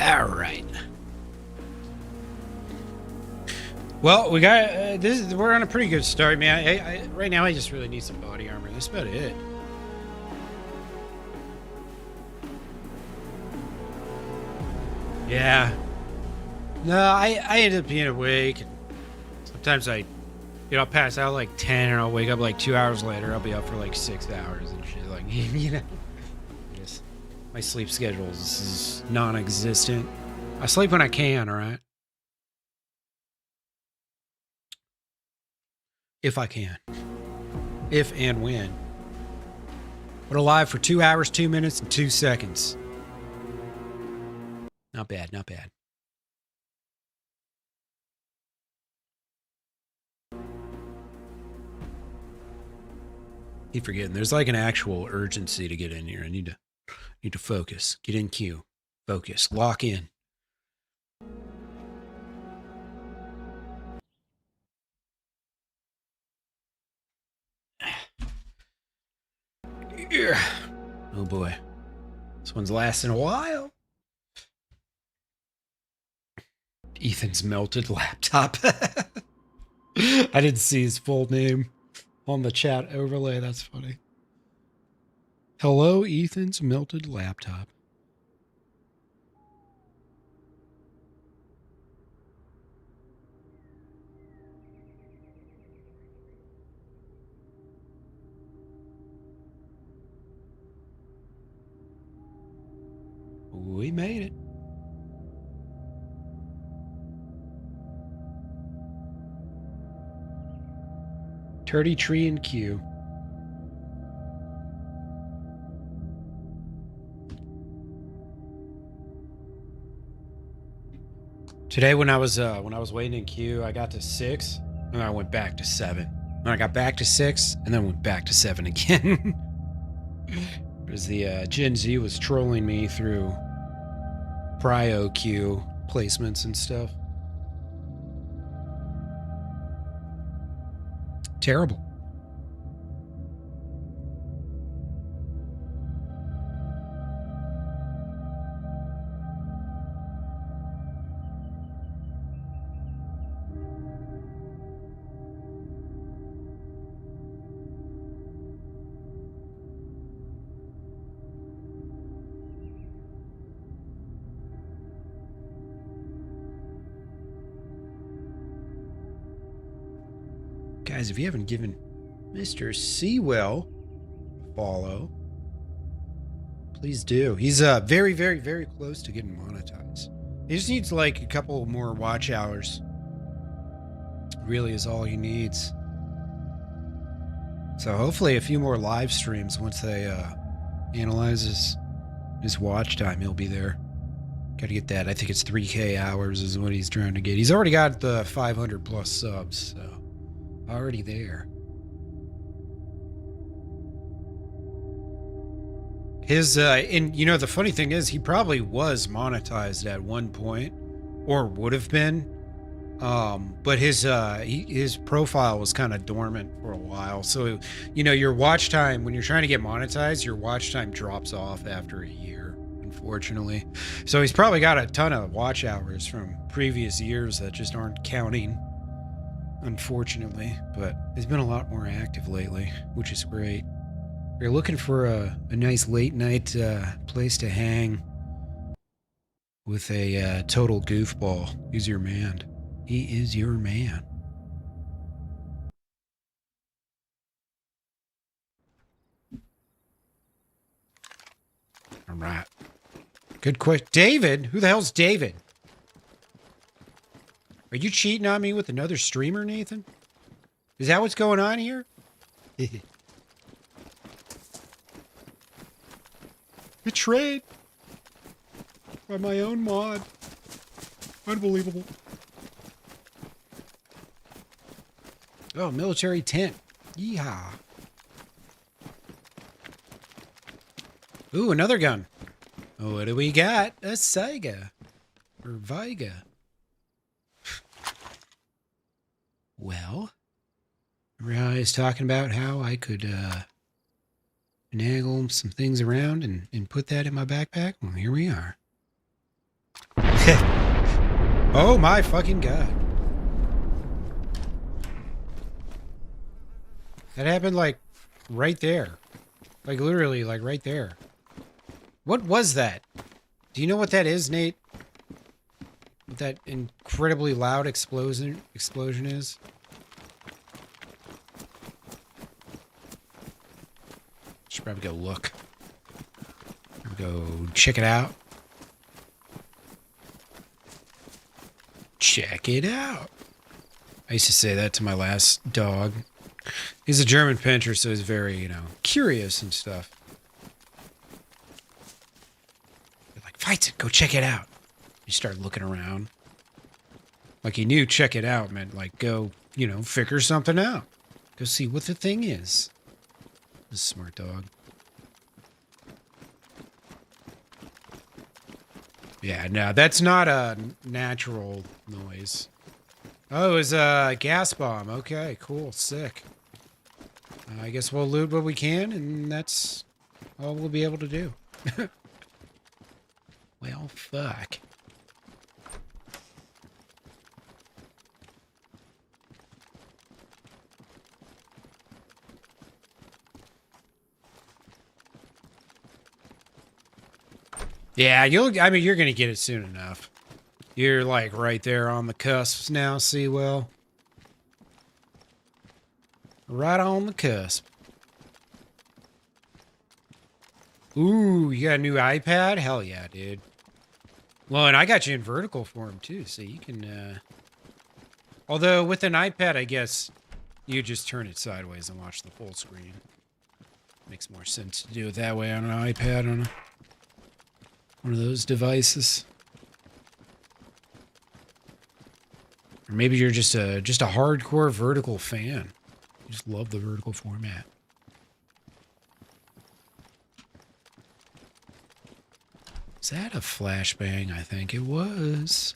All right. Well, we got this. We're on a pretty good start, man. Right now, I just really need some body armor. That's about it. Yeah. No, I ended up being awake. And sometimes I'll pass out like 10, and I'll wake up like 2 hours later. I'll be up for like 6 hours and shit. Like, you know. My sleep schedule is non-existent. I sleep when I can, all right? If I can. If and when. But alive for 2 hours, 2 minutes, and 2 seconds. Not bad, not bad. Keep forgetting. There's like an actual urgency to get in here. I need to focus. Get in queue. Focus. Lock in. Yeah. Oh boy. This one's lasting a while. Ethan's melted laptop. I didn't see his full name on the chat overlay. That's funny. Hello, Ethan's melted laptop. We made it. Turdy tree and queue. Today when I was waiting in queue, I got to 6 and I went back to 7. And I got back to 6 and then went back to 7 again. Because the Gen Z was trolling me through prio queue placements and stuff. Terrible. Guys, if you haven't given Mr. Sewell a follow, please do. He's very, very, very close to getting monetized. He just needs like a couple more watch hours. Really is all he needs. So hopefully a few more live streams once they analyze his watch time, he'll be there. Gotta get that. I think it's 3K hours is what he's trying to get. He's already got the 500 plus subs, so already there. His and you know the funny thing is he probably was monetized at one point or would have been, but his profile was kind of dormant for a while. So you know your watch time when you're trying to get monetized, your watch time drops off after a year, unfortunately. So he's probably got a ton of watch hours from previous years that just aren't counting, unfortunately. But he's been a lot more active lately, which is great. If you're looking for a nice late night place to hang with a total goofball, he's your man. He is your man. All right. Good question. David? Who the hell's David? Are you cheating on me with another streamer, Nathan? Is that what's going on here? Betrayed by my own mod. Unbelievable. Oh, military tent. Yeehaw. Ooh, another gun. Oh, what do we got? A Saiga. Or Viga. Well, remember how I was talking about how I could finagle some things around and put that in my backpack? Well, here we are. Oh my fucking god. That happened like right there. Like literally like right there. What was that? Do you know what that is, Nate? What that incredibly loud explosion is? Should probably go look. Go check it out. Check it out. I used to say that to my last dog. He's a German pinscher, so he's very, you know, curious and stuff. They're like, fight it, go check it out. You start looking around. Like he knew check it out meant like go, figure something out. Go see what the thing is. This smart dog. Yeah, no, that's not a natural noise. Oh, it was a gas bomb. Okay, cool, sick. I guess we'll loot what we can, and that's all we'll be able to do. Well, fuck. Yeah, you're gonna get it soon enough. You're like right there on the cusp now, Seawell. Right on the cusp. Ooh, you got a new iPad? Hell yeah, dude. Well, and I got you in vertical form too, so you can, although with an iPad, I guess you just turn it sideways and watch the full screen. Makes more sense to do it that way on an iPad, on one of those devices. Or maybe you're just a hardcore vertical fan. You just love the vertical format. Is that a flashbang? I think it was.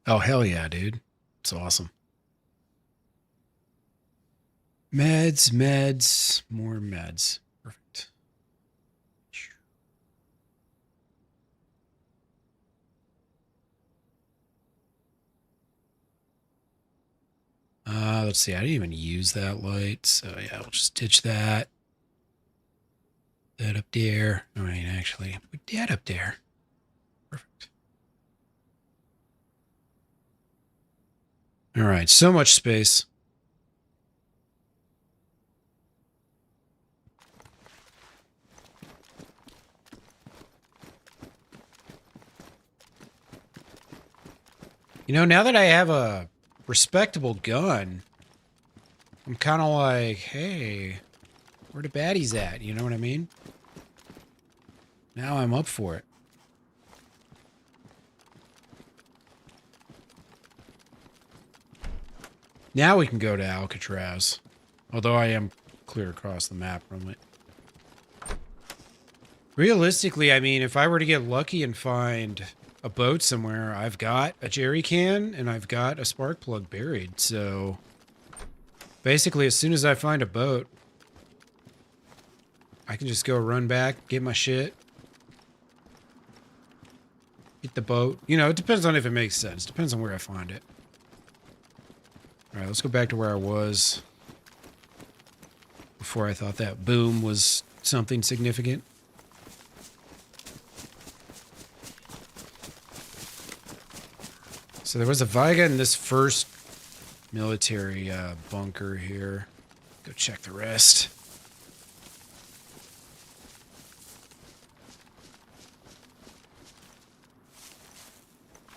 Oh, hell yeah, dude. It's awesome. Meds, more meds. Perfect. Let's see. I didn't even use that light, so yeah, we'll just ditch that. That up there. All right, actually, put that up there. Perfect. All right, so much space. Now that I have a respectable gun, I'm kind of like, hey, where the baddies at? You know what I mean? Now I'm up for it. Now we can go to Alcatraz. Although I am clear across the map from it. Realistically, I mean, if I were to get lucky and find a boat somewhere, I've got a jerry can and I've got a spark plug buried. So basically, as soon as I find a boat, I can just go run back, get my shit, get the boat. It depends on if it makes sense. Depends on where I find it. All right, let's go back to where I was before I thought that boom was something significant. So there was a Viga in this first military bunker here. Go check the rest.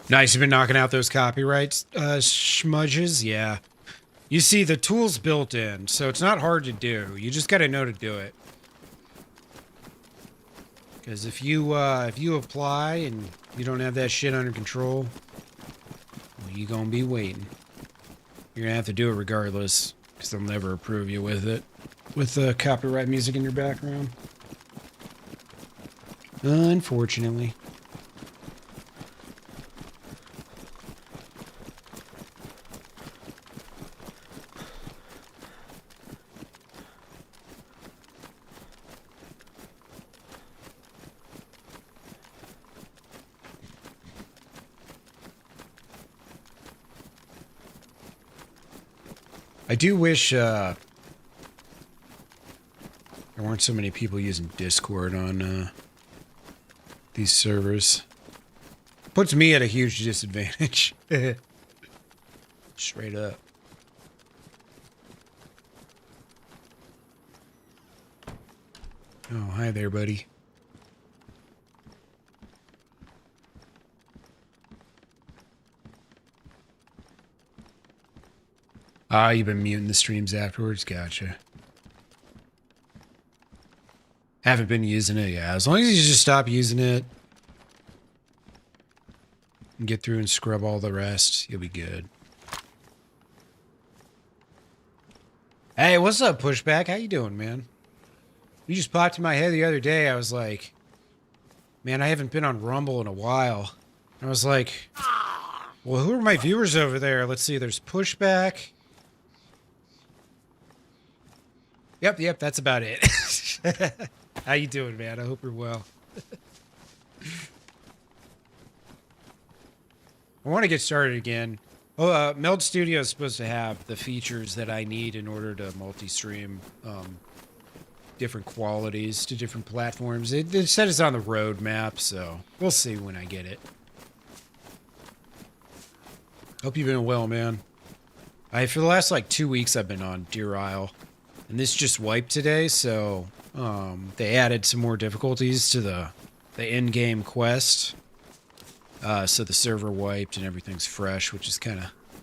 Nice, you've been knocking out those copyrights, schmudges? Yeah. You see, the tool's built in, so it's not hard to do. You just gotta know to do it. Because if you apply and you don't have that shit under control, well, you're gonna be waiting. You're gonna have to do it regardless, because they'll never approve you with it. With copyright music in your background. Unfortunately. I do wish there weren't so many people using Discord on these servers. Puts me at a huge disadvantage. Straight up. Oh, hi there, buddy. Ah, you've been muting the streams afterwards. Gotcha. Haven't been using it, yeah. As long as you just stop using it and get through and scrub all the rest, you'll be good. Hey, what's up, Pushback? How you doing, man? You just popped in my head the other day. I was like, man, I haven't been on Rumble in a while. I was like, well, who are my viewers over there? Let's see. There's Pushback. Yep, that's about it. How you doing, man? I hope you're well. I want to get started again. Oh, Meld Studio is supposed to have the features that I need in order to multi-stream different qualities to different platforms. They said it's on the roadmap, so we'll see when I get it. Hope you've been well, man. For the last like 2 weeks, I've been on Deer Isle, and this just wiped today, so they added some more difficulties to the in-game quest. So the server wiped and everything's fresh, which is kind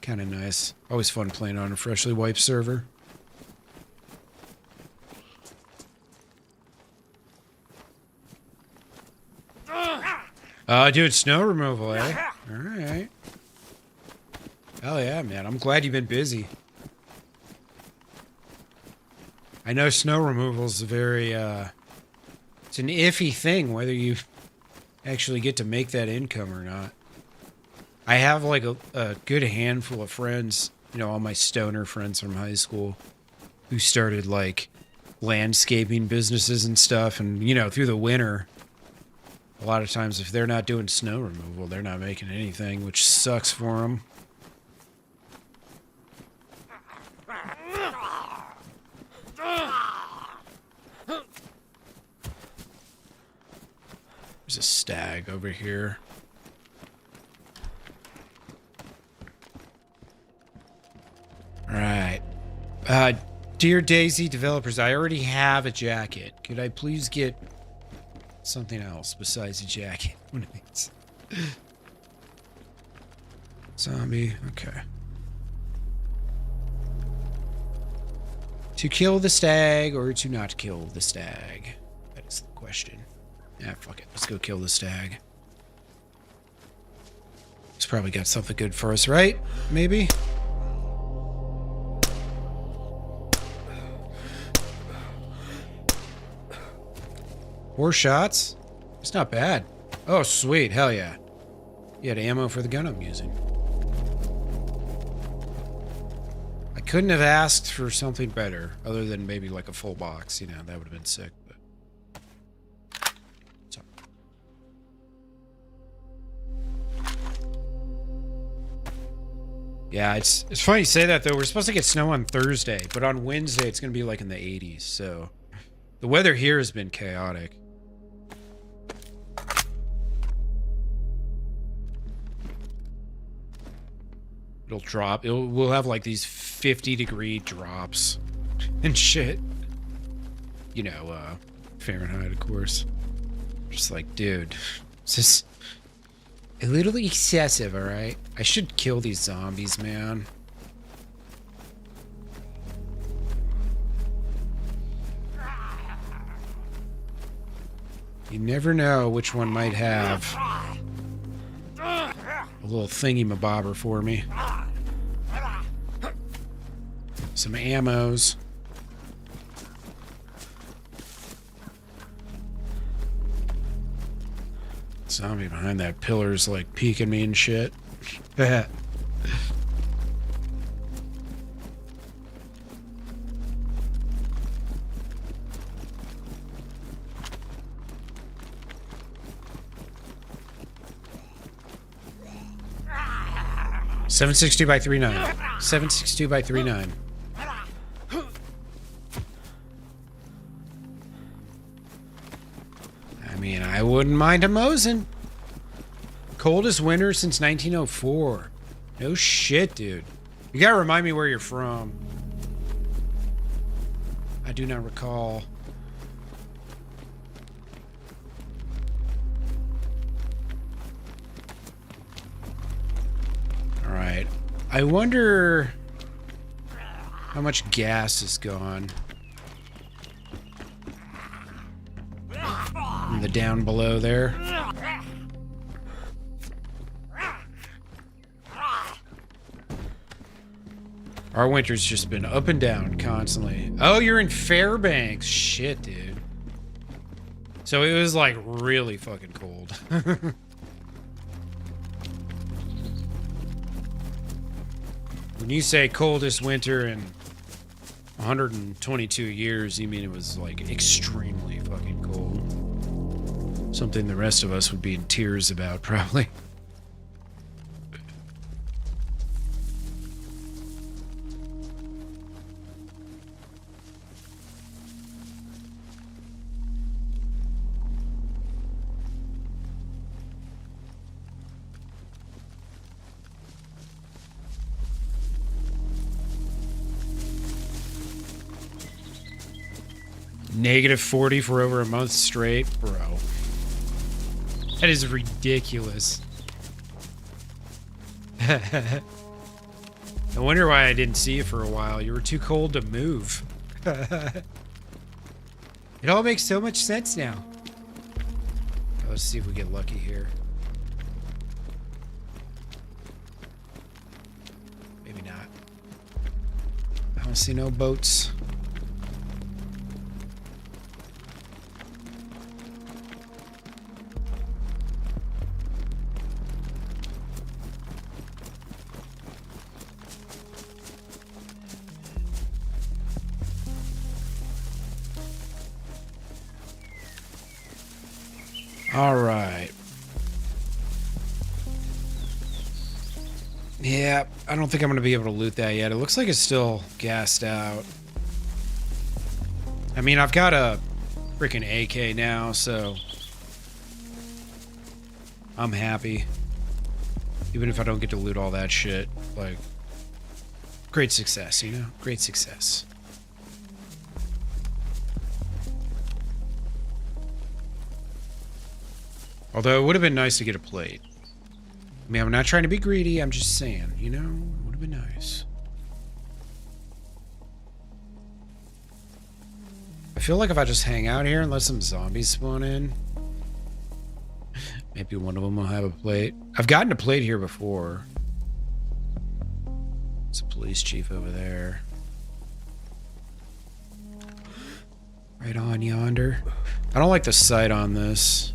of nice. Always fun playing on a freshly wiped server. Doing snow removal, eh? All right. Hell yeah, man. I'm glad you've been busy. I know snow removal is a very, it's an iffy thing whether you actually get to make that income or not. I have like a good handful of friends, you know, all my stoner friends from high school who started like landscaping businesses and stuff. And, you know, through the winter, a lot of times if they're not doing snow removal, they're not making anything, which sucks for them. There's a stag over here. Alright. Dear DayZ developers, I already have a jacket. Could I please get something else besides a jacket? Zombie. Okay. To kill the stag or to not kill the stag? That is the question. Yeah, fuck it. Let's go kill the stag. It's probably got something good for us, right? Maybe? Four shots? It's not bad. Oh, sweet. Hell yeah. You had ammo for the gun I'm using. I couldn't have asked for something better, other than maybe like a full box. You know, that would have been sick. But yeah, it's funny you say that, though. We're supposed to get snow on Thursday, but on Wednesday it's going to be like in the 80s, so the weather here has been chaotic. It'll drop. We'll have like these 50-degree drops and shit. You know, Fahrenheit, of course. Just like, dude, this is a little excessive, alright? I should kill these zombies, man. You never know which one might have a little thingy-mabobber for me. Some ammos. Zombie behind that pillar's like peeking me and shit. $762 by 39. $762 by 39. I mean, I wouldn't mind a Mosin. Coldest winter since 1904. No shit, dude. You gotta remind me where you're from. I do not recall. Alright. I wonder How much gas is gone? And the down below there. Our winter's just been up and down constantly. Oh, you're in Fairbanks. Shit, dude. So it was like really fucking cold. When you say coldest winter in 122 years, you mean it was like extremely fucking cold. Something the rest of us would be in tears about, probably. -40 for over a month straight? Bro. That is ridiculous. I wonder why I didn't see you for a while. You were too cold to move. It all makes so much sense now. Let's see if we get lucky here. Maybe not. I don't see no boats. All right. Yeah, I don't think I'm going to be able to loot that yet. It looks like it's still gassed out. I mean, I've got a freaking AK now, so I'm happy. Even if I don't get to loot all that shit. Like, great success, you know? Great success. Although it would have been nice to get a plate. I mean, I'm not trying to be greedy. I'm just saying, you know, it would have been nice. I feel like if I just hang out here and let some zombies spawn in, maybe one of them will have a plate. I've gotten a plate here before. There's a police chief over there. Right on yonder. I don't like the sight on this.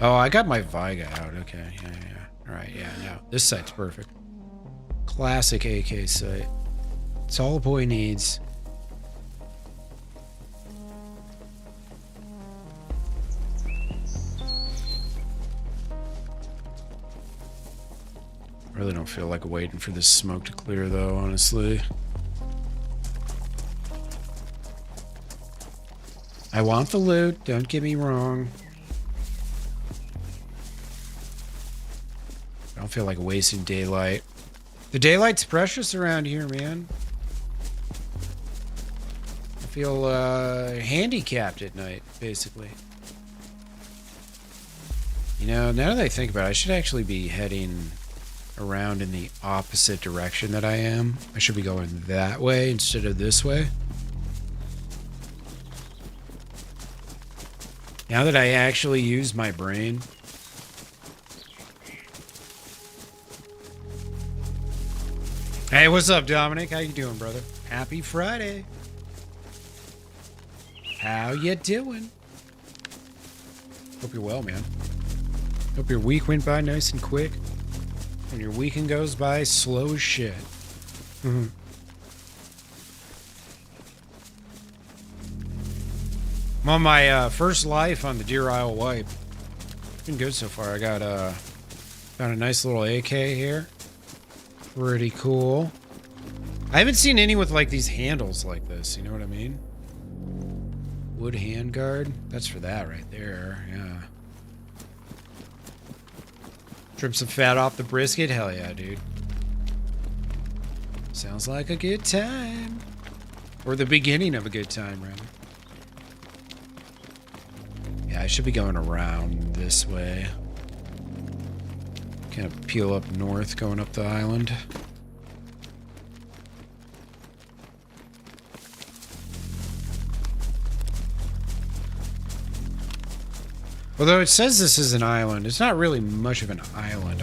Oh, I got my Viga out. Okay, yeah. All right, yeah, no. This site's perfect. Classic AK site. It's all a boy needs. Really don't feel like waiting for this smoke to clear, though, honestly. I want the loot, don't get me wrong. I don't feel like wasting daylight. The daylight's precious around here, man. I feel handicapped at night, basically. You know, now that I think about it, I should actually be heading around in the opposite direction that I am. I should be going that way instead of this way. Now that I actually use my brain. Hey, what's up, Dominic? How you doing, brother? Happy Friday. How you doing? Hope you're well, man. Hope your week went by nice and quick. And your weekend goes by slow as shit. I'm on my first life on the Deer Isle wipe. Been good so far. I got found a nice little AK here. Pretty cool. I haven't seen any with like these handles like this, you know what I mean? Wood handguard. That's for that right there, yeah. Trim some fat off the brisket? Hell yeah, dude. Sounds like a good time. Or the beginning of a good time, rather. Yeah, I should be going around this way. Kind of peel up north, going up the island. Although it says this is an island, it's not really much of an island.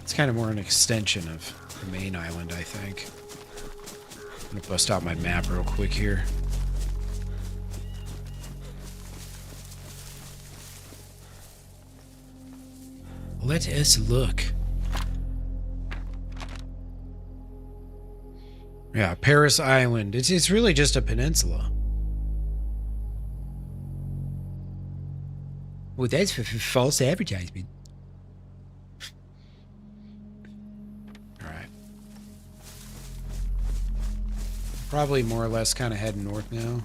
It's kind of more an extension of the main island, I think. I'm gonna bust out my map real quick here. Let us look. Yeah, Paris Island. It's really just a peninsula. Well, that's for false advertisement. Alright. Probably more or less kind of heading north now.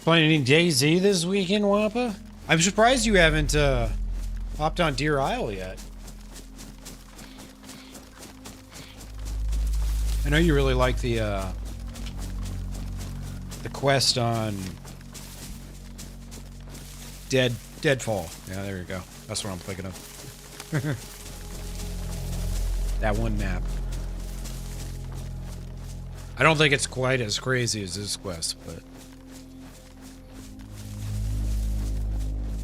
Playing any DayZ this weekend, Wampa? I'm surprised you haven't hopped on Deer Isle yet. I know you really like the quest on Deadfall. Yeah, there you go. That's what I'm thinking of. That one map. I don't think it's quite as crazy as this quest, but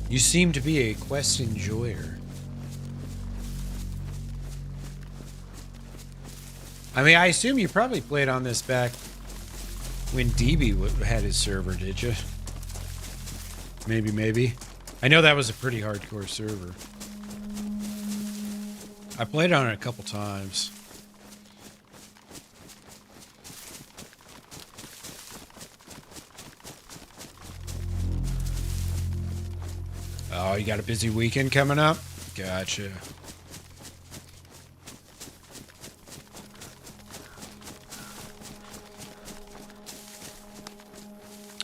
you seem to be a quest enjoyer. I mean, I assume you probably played on this back when DB had his server, did you? Maybe. I know that was a pretty hardcore server. I played on it a couple times. Oh, you got a busy weekend coming up? Gotcha.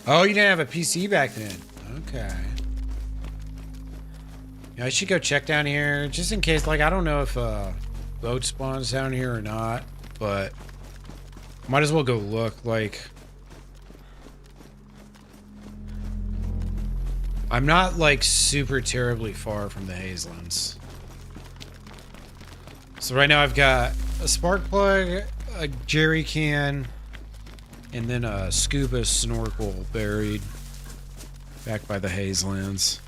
Oh, you didn't have a PC back then. Okay. Yeah, I should go check down here just in case. Like, I don't know if boat spawns down here or not, but might as well go look. Like, I'm not like super terribly far from the Hazelands. So right now I've got a spark plug, a jerry can, and then a scuba snorkel buried back by the Hazelands.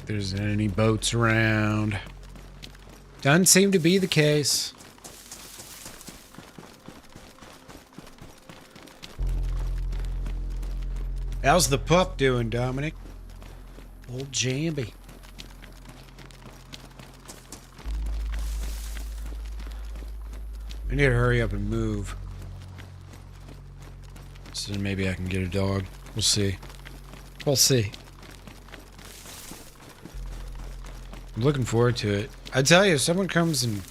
There's any boats around. Doesn't seem to be the case. How's the pup doing, Dominic? Old Jamby. I need to hurry up and move. So then maybe I can get a dog. We'll see. We'll see. I'm looking forward to it. I tell you, if someone comes and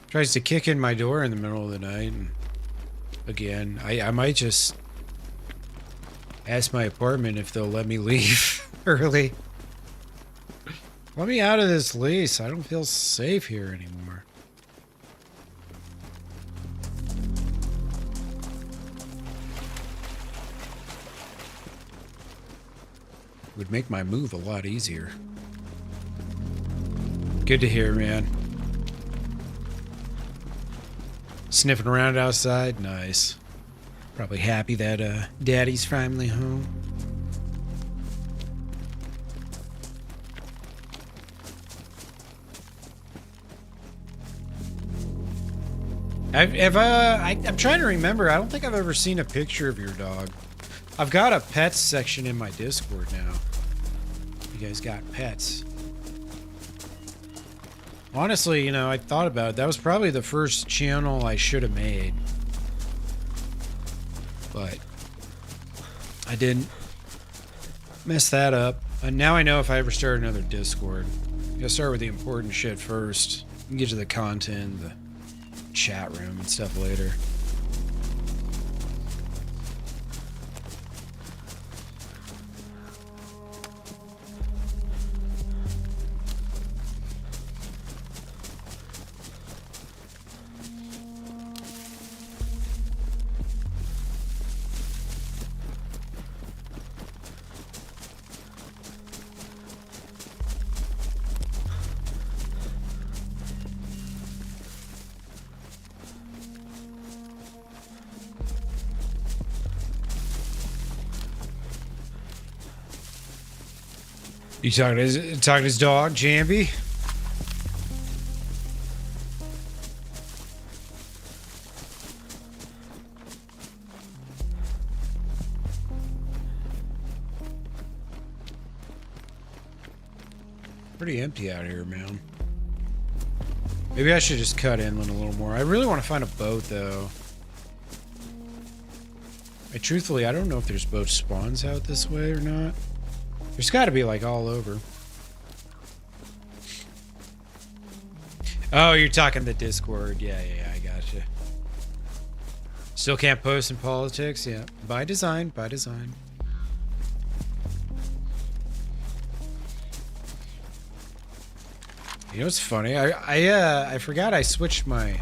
tries to kick in my door in the middle of the night, and again, I might just ask my apartment if they'll let me leave early. Let me out of this lease. I don't feel safe here anymore. Would make my move a lot easier. Good to hear, man. Sniffing around outside, nice. Probably happy that Daddy's finally home. I'm trying to remember. I don't think I've ever seen a picture of your dog. I've got a pets section in my Discord now. You guys got pets. Honestly, you know, I thought about it. That was probably the first channel I should have made. But I didn't mess that up. And now I know if I ever start another Discord, I gotta start with the important shit first. And get to the content, the chat room and stuff later. You talking to his dog, Jambi? Pretty empty out here, man. Maybe I should just cut inland a little more. I really want to find a boat, though. Truthfully, I don't know if there's boat spawns out this way or not. There's got to be, like, all over. Oh, you're talking the Discord. Yeah, I gotcha. Still can't post in politics? Yeah. By design, by design. You know what's funny? I forgot I switched my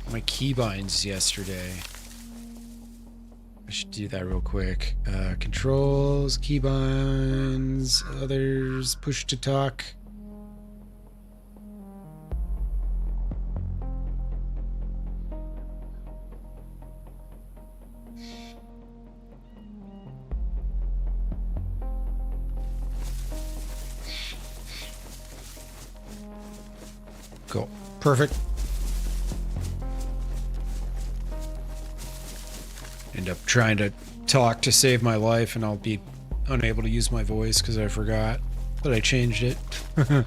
keybinds yesterday. I should do that real quick. Controls, keybinds, others, push to talk. Cool. Perfect. End up trying to talk to save my life, and I'll be unable to use my voice because I forgot. But I changed it. Let's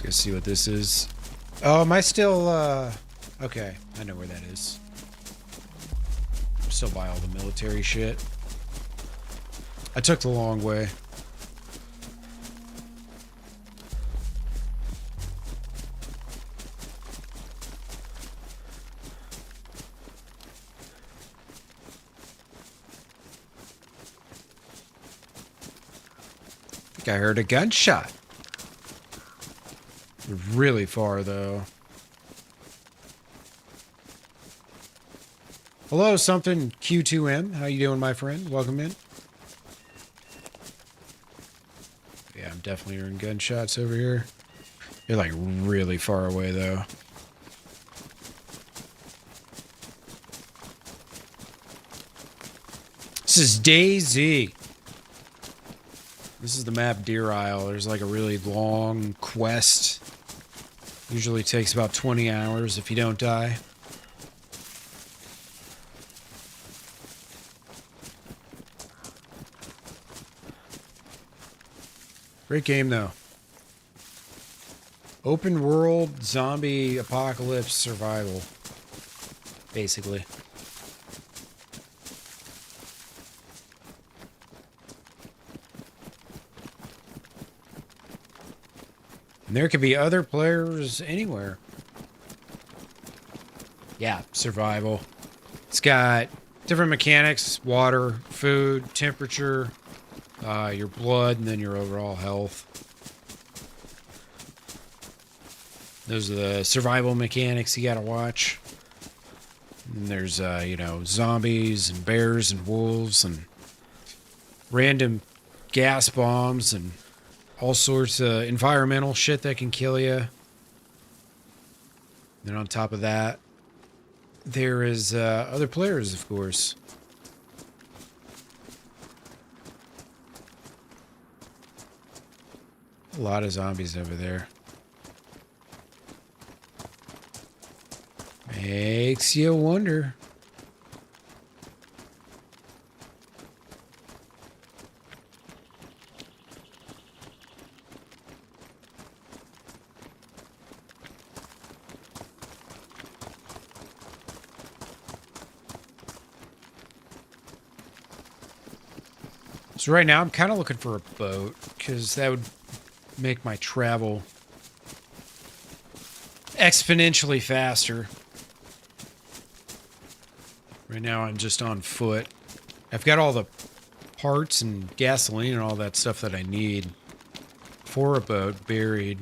go see what this is. Oh, am I still, okay, I know where that is. Still buy all the military shit. I took the long way. I think I heard a gunshot. Really far, though. Hello, something Q2M. How you doing, my friend? Welcome in. Yeah, I'm definitely hearing gunshots over here. They're like really far away, though. This is DayZ. This is the map Deer Isle. There's like a really long quest. Usually takes about 20 hours if you don't die. Great game, though. Open world zombie apocalypse survival, basically. And there could be other players anywhere. Yeah, survival. It's got different mechanics: water, food, temperature, your blood, and then your overall health. Those are the survival mechanics you gotta watch. And there's, you know, zombies and bears and wolves and random gas bombs and all sorts of environmental shit that can kill you. Then on top of that, there is other players, of course. A lot of zombies over there. Makes you wonder. So right now I'm kind of looking for a boat because that would make my travel exponentially faster. Right now I'm just on foot. I've got all the parts and gasoline and all that stuff that I need for a boat buried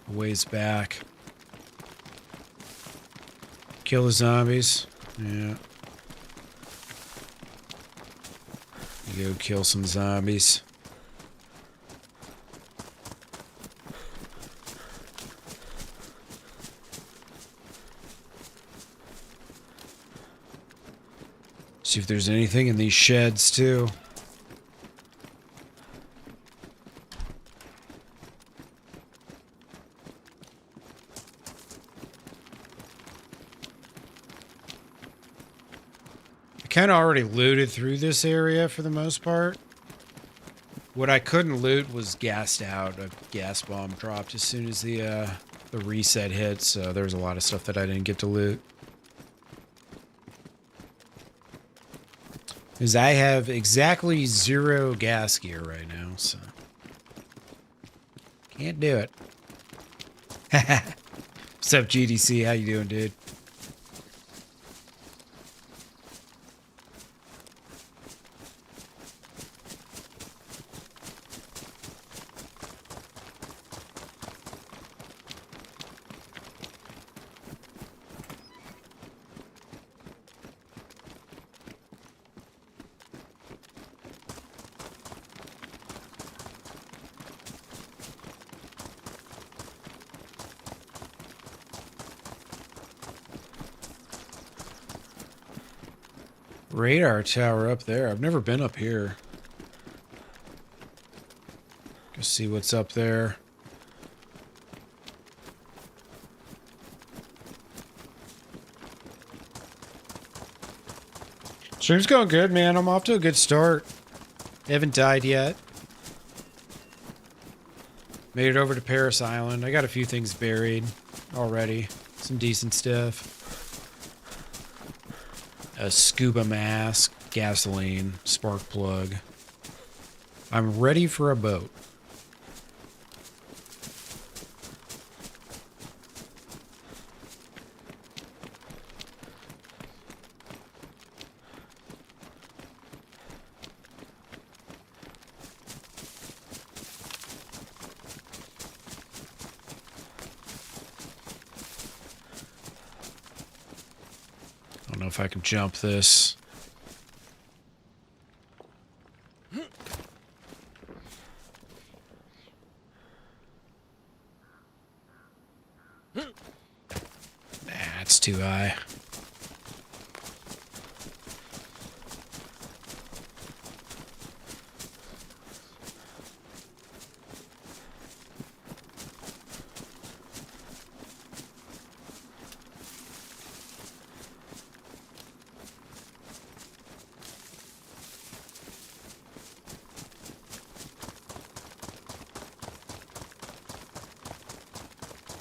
a ways back. Kill the zombies. Yeah. You go kill some zombies. See if there's anything in these sheds too. I kind of already looted through this area for the most part. What I couldn't loot was gassed out. A gas bomb dropped as soon as the reset hit, so there was a lot of stuff that I didn't get to loot. Because I have exactly 0 gas gear right now, so can't do it. What's up, GDC? How you doing, dude? Radar tower up there. I've never been up here. Go see what's up there. Stream's going good, man. I'm off to a good start. Haven't died yet. Made it over to Paris Island. I got a few things buried already. Some decent stuff. A scuba mask, gasoline, spark plug. I'm ready for a boat. I don't know if I can jump this. Nah, it's too high.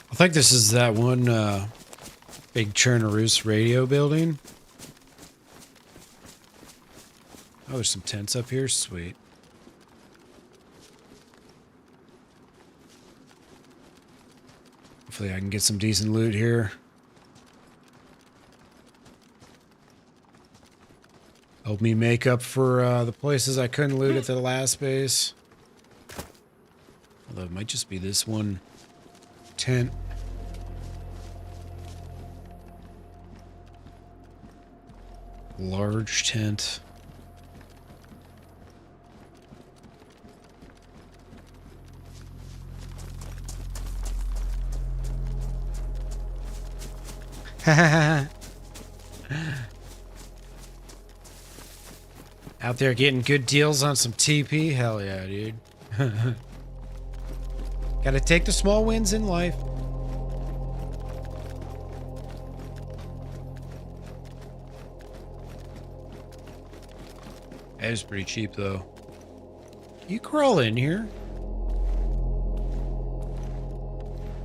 I think this is that one big Chernaroos radio building. Oh, there's some tents up here. Sweet. Hopefully I can get some decent loot here. Help me make up for the places I couldn't loot at the last base. Although it might just be this one tent. Large tent. Out there getting good deals on some TP? Hell yeah, dude. Gotta take the small wins in life. That was pretty cheap, though. You crawl in here.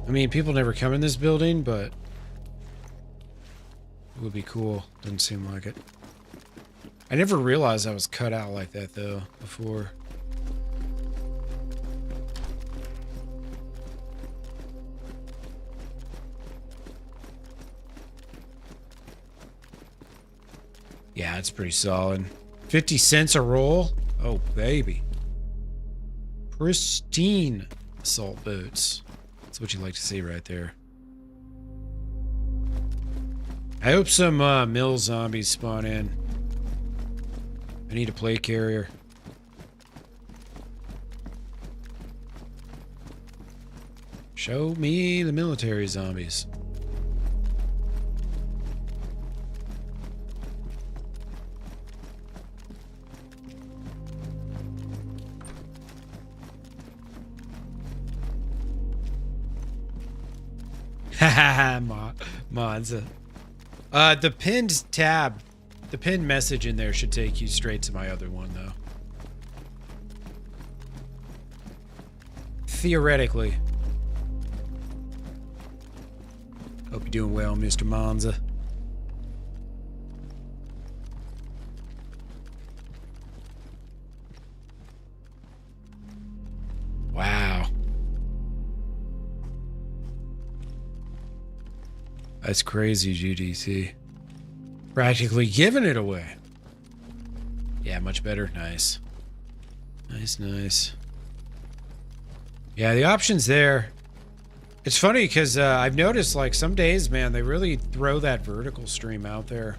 I mean, people never come in this building, but it would be cool. Doesn't seem like it. I never realized I was cut out like that, though, before. Yeah, it's pretty solid. 50 cents a roll? Oh, baby. Pristine assault boots. That's what you like to see right there. I hope some mill zombies spawn in. I need a plate carrier. Show me the military zombies. Haha, Monza. The pinned tab, the pinned message in there should take you straight to my other one, though. Theoretically. Hope you're doing well, Mr. Monza. Wow. That's crazy, GDC. Practically giving it away. Yeah, much better. Nice. Nice, nice. Yeah, the option's there. It's funny because I've noticed, like, some days, man, they really throw that vertical stream out there.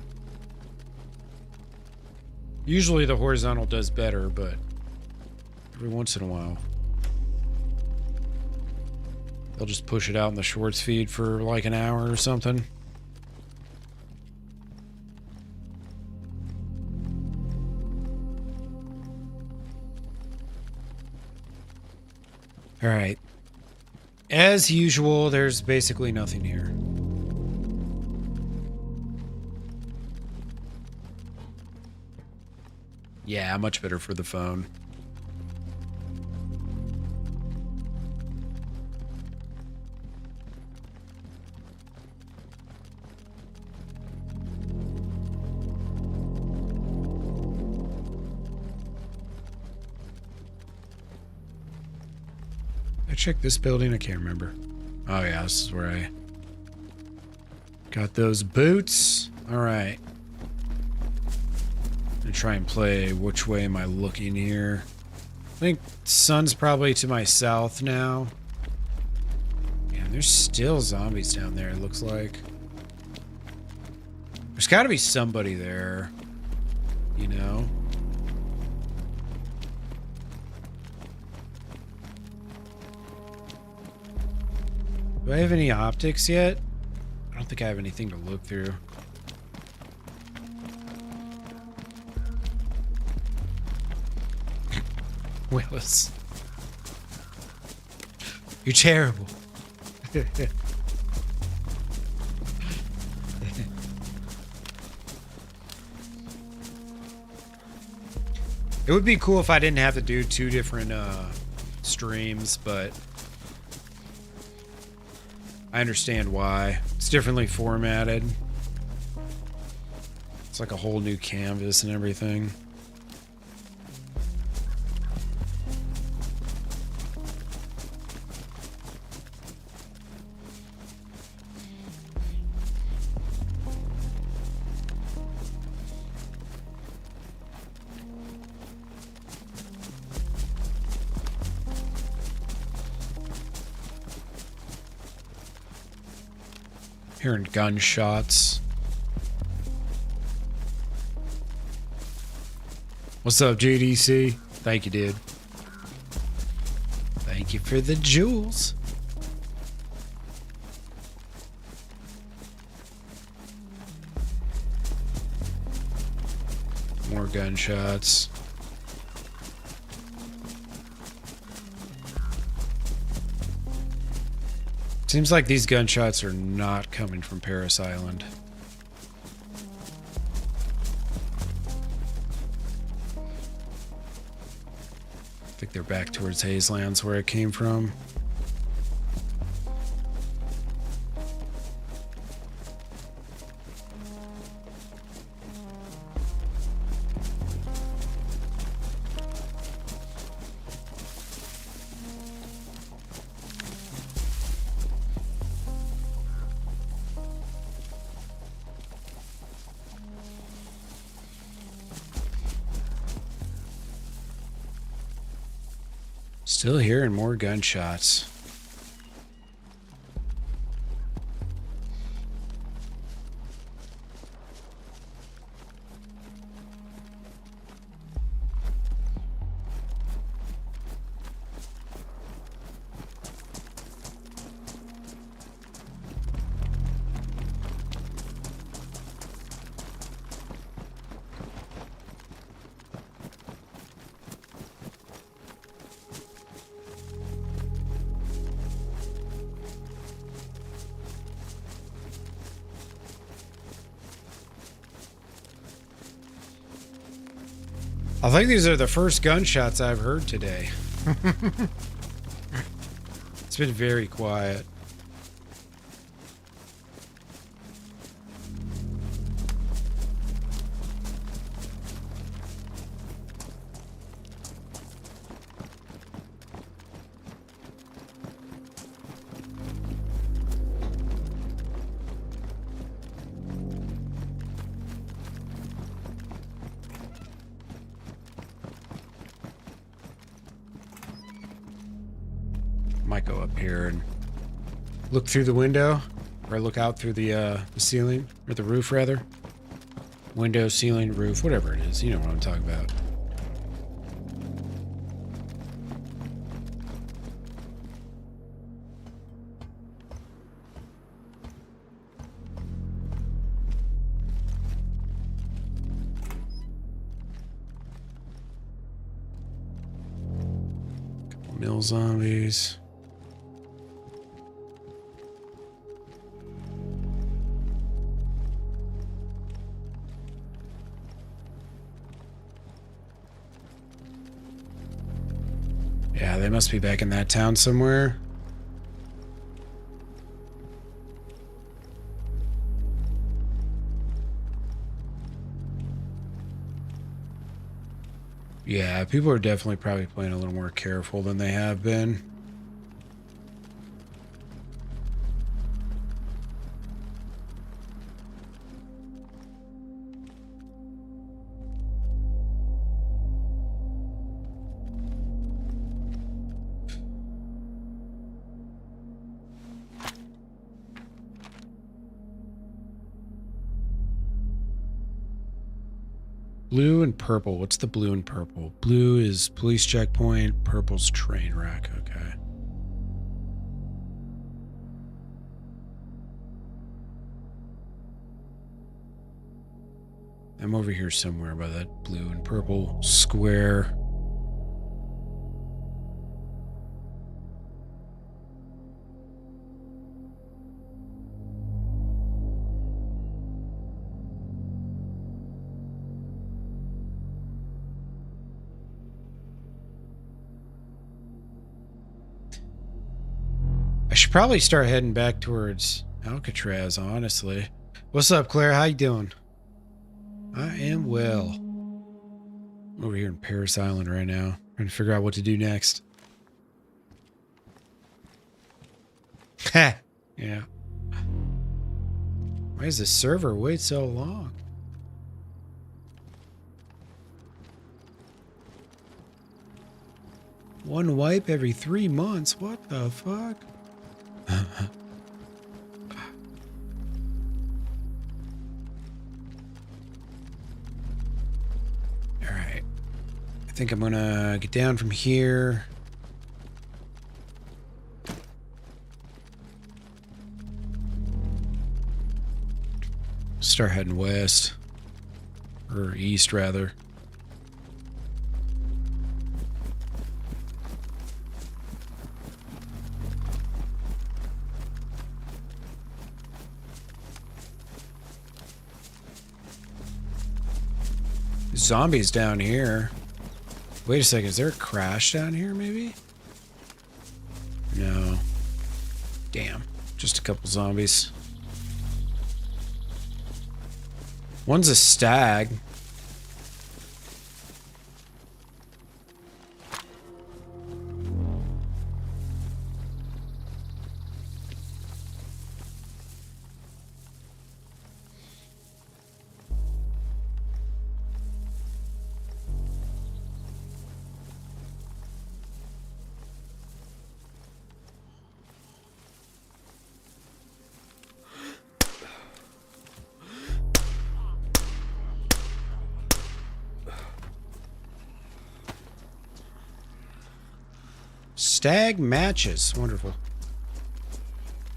Usually the horizontal does better, but every once in a while. They'll just push it out in the shorts feed for like an hour or something. All right. As usual, there's basically nothing here. Yeah, much better for the phone. Check this building. I can't remember. Oh yeah, this is where I got those boots. All right. I'm gonna try and play. Which way am I looking here? I think sun's probably to my south now. Yeah, there's still zombies down there, it looks like. There's got to be somebody there, you know. Do I have any optics yet? I don't think I have anything to look through. Willis. You're terrible. It would be cool if I didn't have to do two different streams, but I understand why. It's differently formatted. It's like a whole new canvas and everything. Hearing gunshots. What's up, GDC? Thank you, dude. Thank you for the jewels. More gunshots. Seems like these gunshots are not coming from Paris Island. I think they're back towards Hazelands where it came from. Still hearing more gunshots. I think these are the first gunshots I've heard today. It's been very quiet. Might go up here and look through the window, or look out through the ceiling, or the roof rather. Window, ceiling, roof, whatever it is. You know what I'm talking about. Couple mill zombies. Yeah, they must be back in that town somewhere. Yeah, people are definitely probably playing a little more careful than they have been. Blue and purple. What's the blue and purple? Blue is police checkpoint. Purple's train wreck. Okay. I'm over here somewhere by that blue and purple square. I should probably start heading back towards Alcatraz, honestly. What's up, Claire? How you doing? I am well. I'm over here in Paris Island right now, trying to figure out what to do next. Ha! Yeah. Why does the server wait so long? One wipe every 3 months? What the fuck? Alright. I think I'm gonna get down from here. Start heading west. Or east, rather. Zombies down here. Wait a second, is there a crash down here, maybe? No. Damn. Just a couple zombies. One's a stag. Stag matches. Wonderful.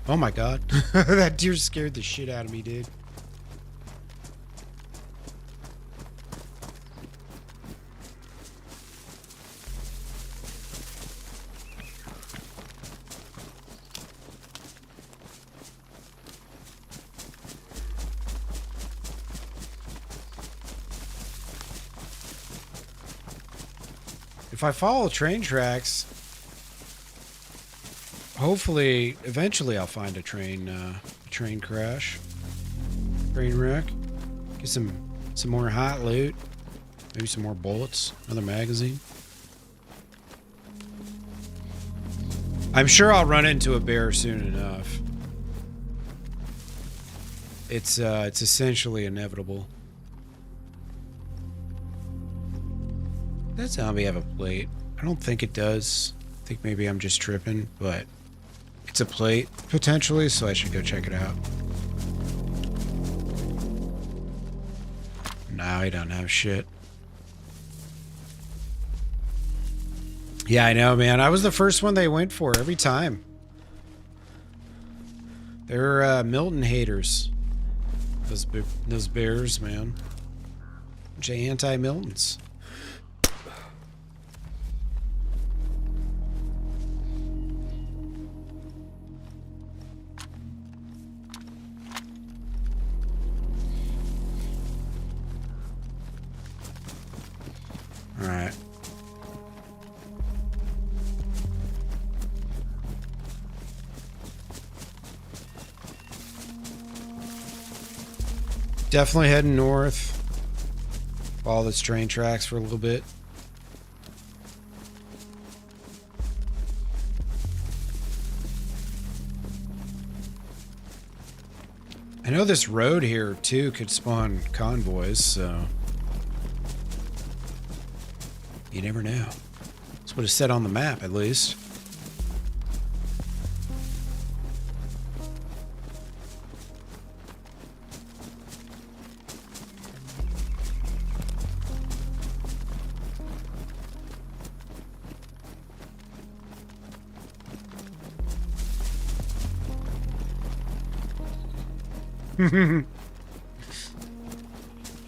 Oh my god. That deer scared the shit out of me, dude. If I follow train tracks, hopefully, eventually I'll find a train crash. Train wreck. Get some more hot loot. Maybe some more bullets. Another magazine. I'm sure I'll run into a bear soon enough. It's essentially inevitable. That zombie have a plate? I don't think it does. I think maybe I'm just tripping, but it's a plate, potentially, so I should go check it out. No, I don't have shit. Yeah, I know, man. I was the first one they went for every time. They're Milton haters. Those bears, man. Bunch of anti-Miltons. All right. Definitely heading north. Follow this train tracks for a little bit. I know this road here too could spawn convoys, so you never know. That's what it said on the map, at least.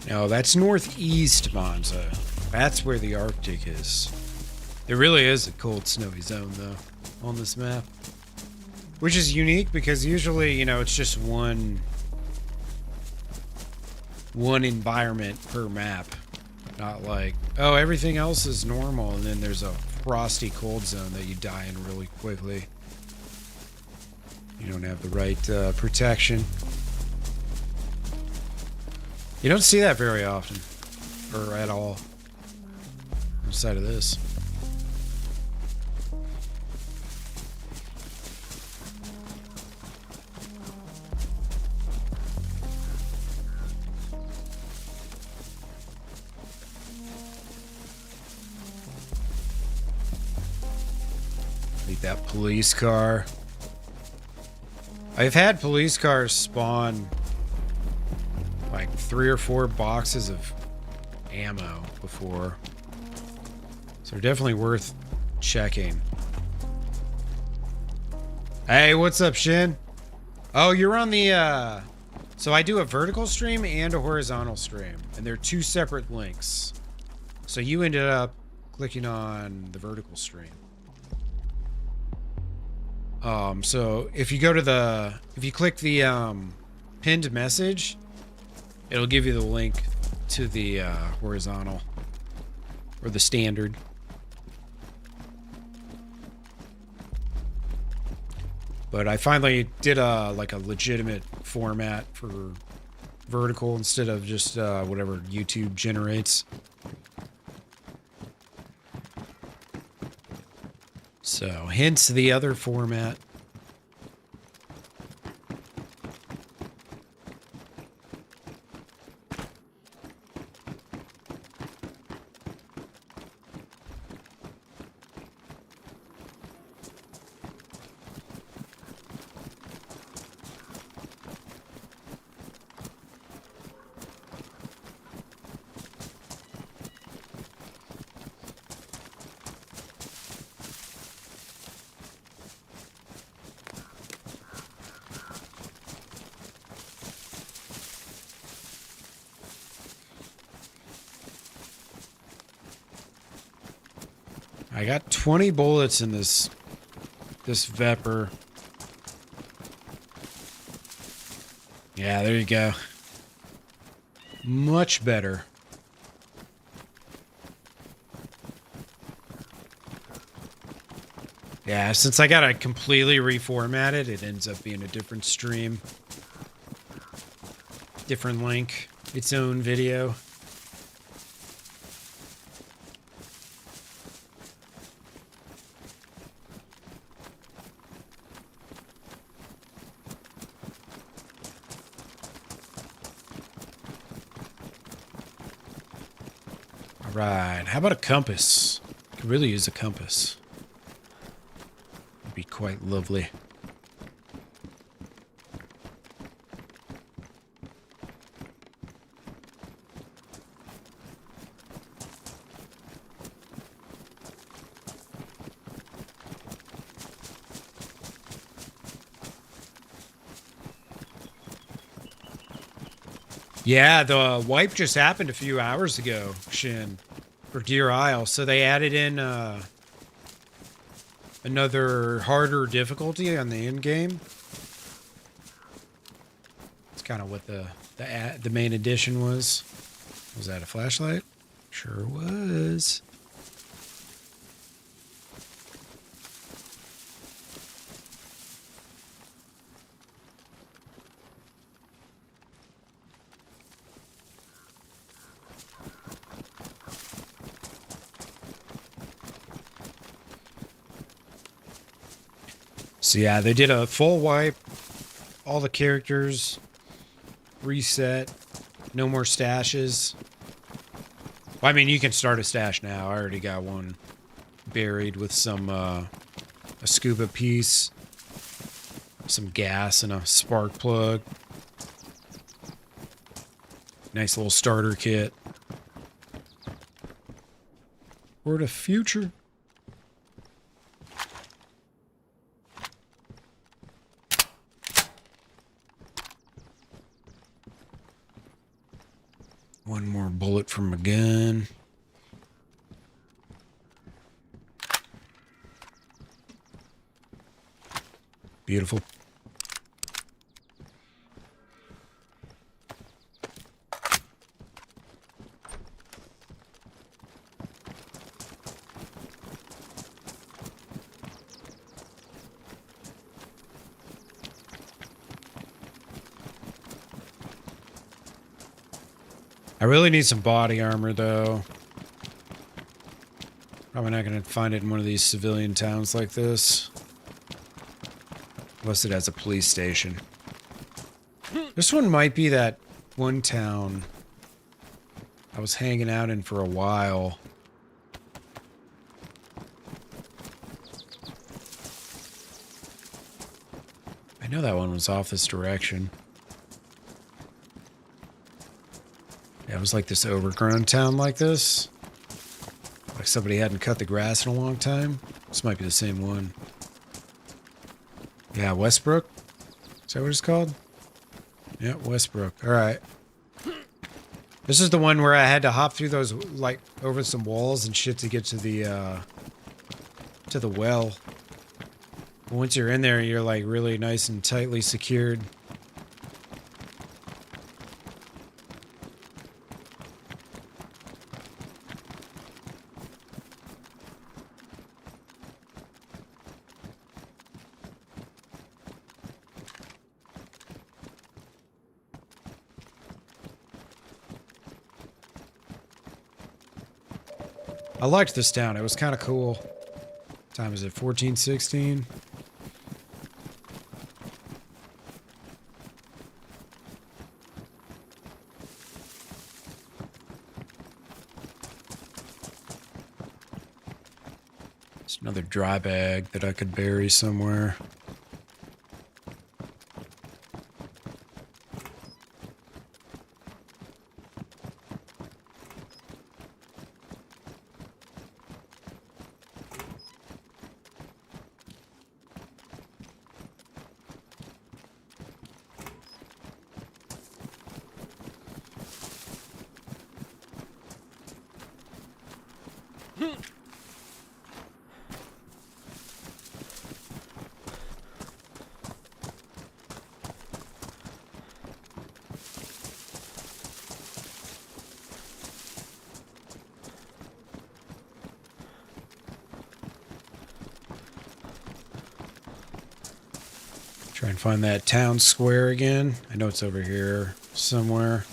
No, that's northeast Monza. That's where the Arctic is. There really is a cold, snowy zone, though, on this map. Which is unique because usually, you know, it's just one environment per map. Not like, oh, everything else is normal, and then there's a frosty cold zone that you die in really quickly. You don't have the right protection. You don't see that very often, or at all, outside of this. Like that police car. I've had police cars spawn like 3 or 4 boxes of ammo before. So they're definitely worth checking. Hey, what's up, Shin? Oh, you're on the, so I do a vertical stream and a horizontal stream, and they're 2 separate links. So you ended up clicking on the vertical stream. So if you go to if you click the, pinned message, it'll give you the link to the horizontal or the standard. But I finally did a legitimate format for vertical instead of just whatever YouTube generates. So hence the other format. I got 20 bullets in this Vepr. Yeah, there you go. Much better. Yeah, since I got it completely reformatted, it ends up being a different stream. Different link. Its own video. Alright, how about a compass? Could really use a compass. Would be quite lovely. Yeah, the wipe just happened a few hours ago, Shin, for Deer Isle. So they added in another harder difficulty on the end game. It's kind of what the main addition was. Was that a flashlight? Sure was. So yeah, they did a full wipe, all the characters, reset, no more stashes. Well, I mean, you can start a stash now. I already got one buried with some, a scuba piece, some gas, and a spark plug. Nice little starter kit. For the future. One more bullet from a gun. Beautiful. I really need some body armor, though. Probably not going to find it in one of these civilian towns like this. Unless it has a police station. This one might be that one town I was hanging out in for a while. I know that one was off this direction. Yeah, it was like this overgrown town like this. Like somebody hadn't cut the grass in a long time. This might be the same one. Yeah, Westbrook? Is that what it's called? Yeah, Westbrook. Alright. This is the one where I had to hop through those, like, over some walls and shit to get to the well. Once you're in there, you're, like, really nice and tightly secured. I liked this town. It was kind of cool. What time is it? 14:16. It's another dry bag that I could bury somewhere. Try and find that town square again. I know it's over here somewhere.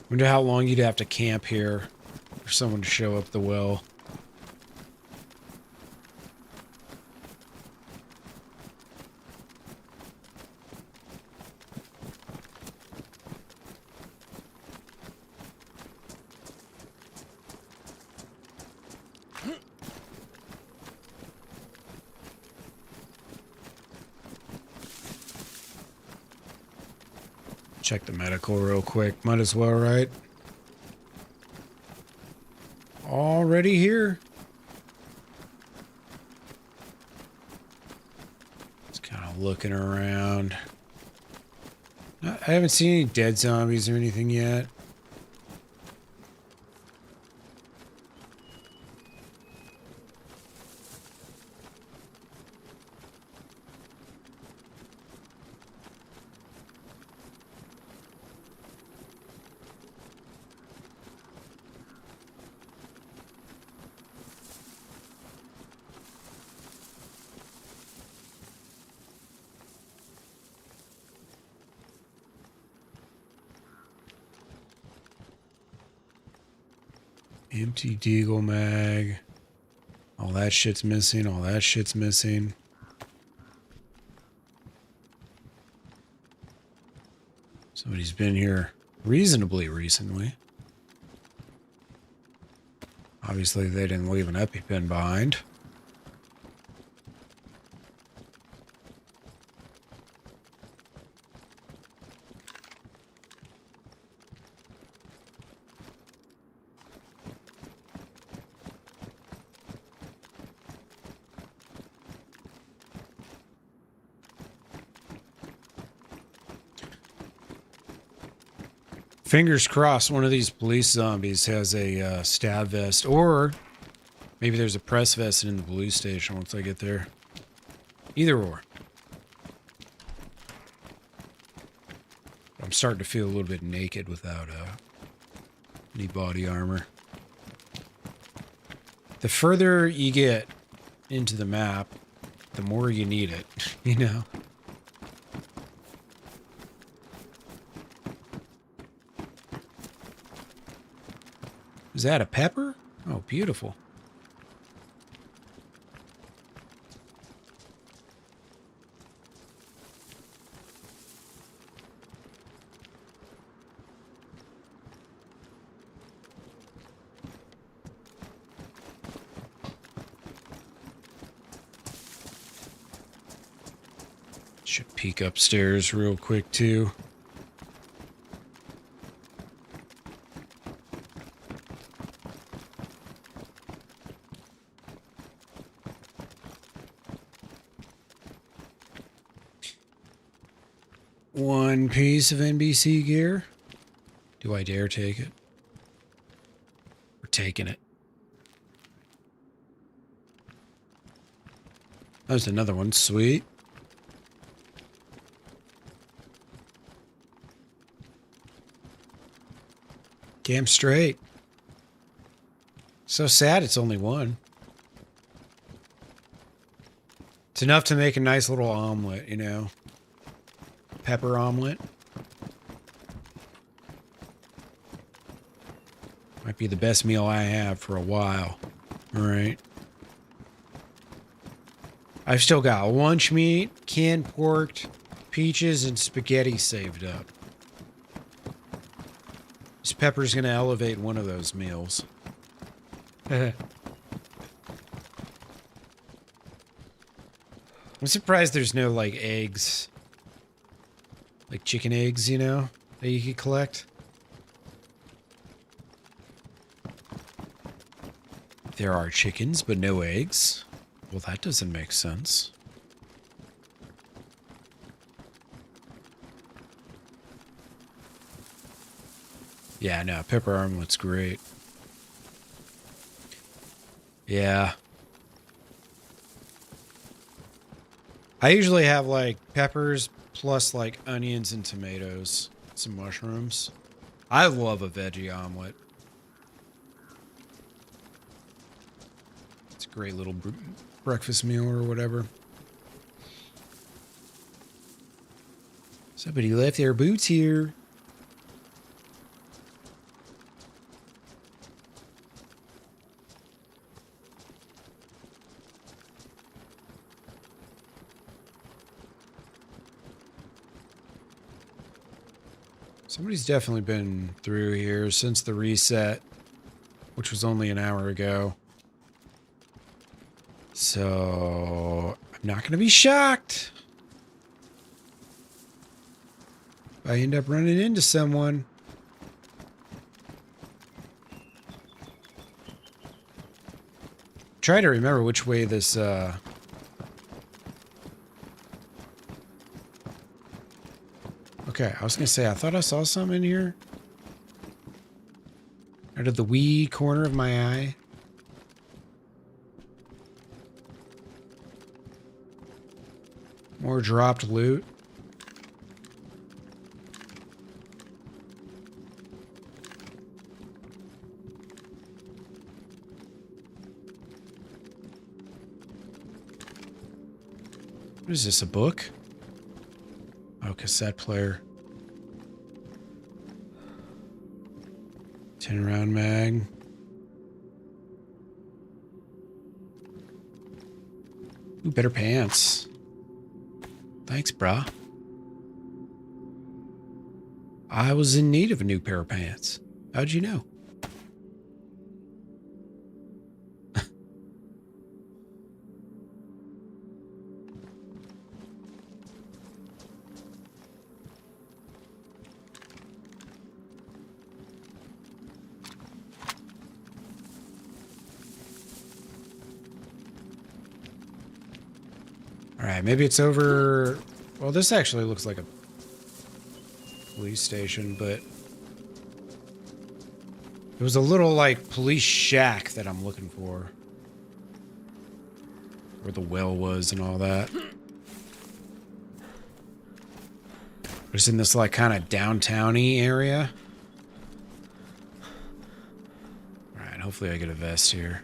Wonder how long you'd have to camp here for someone to show up the well. Check the medical real quick. Might as well, right? Already here. Just kind of looking around. I haven't seen any dead zombies or anything yet. Empty deagle mag. All that shit's missing. All that shit's missing. Somebody's been here reasonably recently. Obviously, they didn't leave an EpiPen behind. Fingers crossed one of these police zombies has a stab vest, or maybe there's a press vest in the police station once I get there. Either or. I'm starting to feel a little bit naked without any body armor. The further you get into the map, the more you need it, you know? Is that a pepper? Oh, beautiful. Should peek upstairs real quick, too. One piece of NBC gear. Do I dare take it? We're taking it. There's another one. Sweet. Damn straight. So sad it's only one. It's enough to make a nice little omelet, you know? Pepper omelet. Might be the best meal I have for a while. All right. I've still got lunch meat, canned pork, peaches, and spaghetti saved up. This pepper's going to elevate one of those meals. I'm surprised there's no, like, eggs. Like chicken eggs, you know, that you could collect. There are chickens, but no eggs. Well, that doesn't make sense. Yeah, no, pepper omelet's great. Yeah. I usually have like peppers plus like onions and tomatoes, some mushrooms. I love a veggie omelet. It's a great little breakfast meal or whatever. Somebody left their boots here. Somebody's definitely been through here since the reset, which was only an hour ago. So I'm not going to be shocked if I end up running into someone. Try to remember which way this Okay, I was gonna say I thought I saw some in here. Out of the wee corner of my eye. More dropped loot. What is this, a book? Oh, cassette player. 10-round mag. Ooh, better pants. Thanks, brah. I was in need of a new pair of pants. How'd you know? Alright, maybe it's over... Well, this actually looks like a police station, but... It was a little, like, police shack that I'm looking for. Where the well was and all that. It's in this, like, kind of downtown-y area. Alright, hopefully I get a vest here.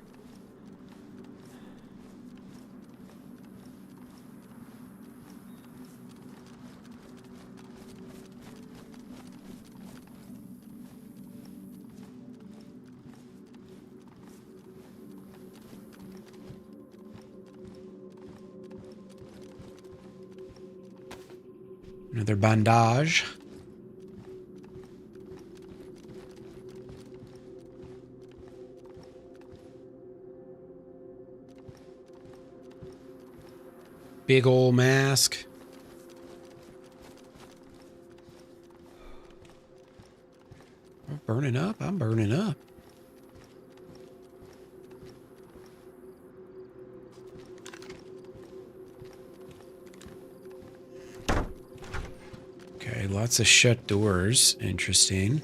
Another bandage. Big ol' mask. I'm burning up. I'm burning up. Okay, lots of shut doors. Interesting.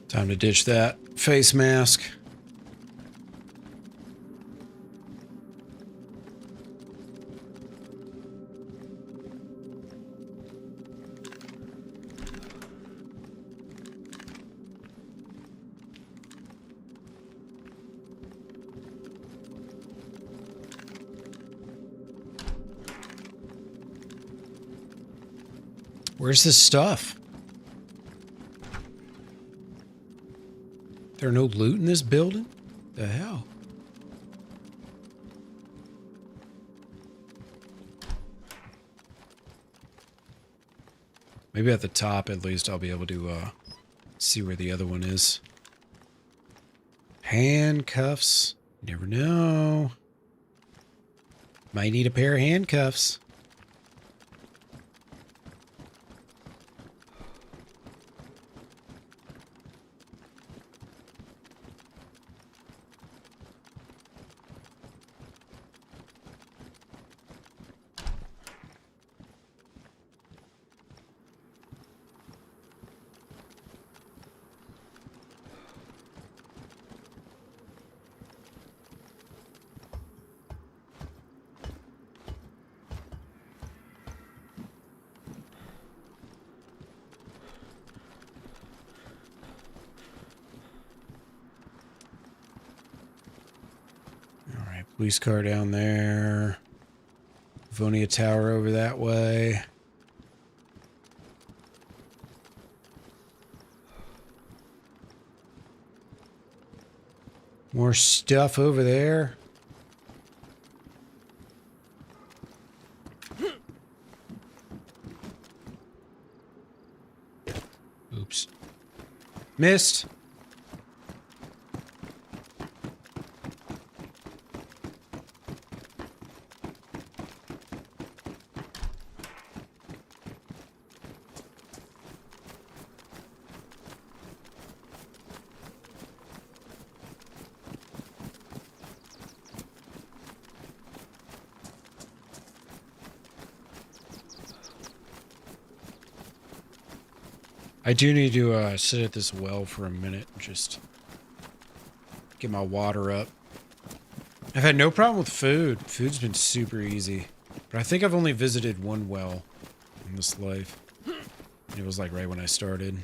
Time to ditch that face mask. Where's this stuff? There no loot in this building? The hell? Maybe at the top, at least, I'll be able to Let's see where the other one is. Handcuffs. You never know. Might need a pair of handcuffs. Police car down there. Vonia Tower over that way. More stuff over there. Oops. Missed. I do need to sit at this well for a minute and just get my water up. I've had no problem with food. Food's been super easy. But I think I've only visited one well in this life. And it was like right when I started.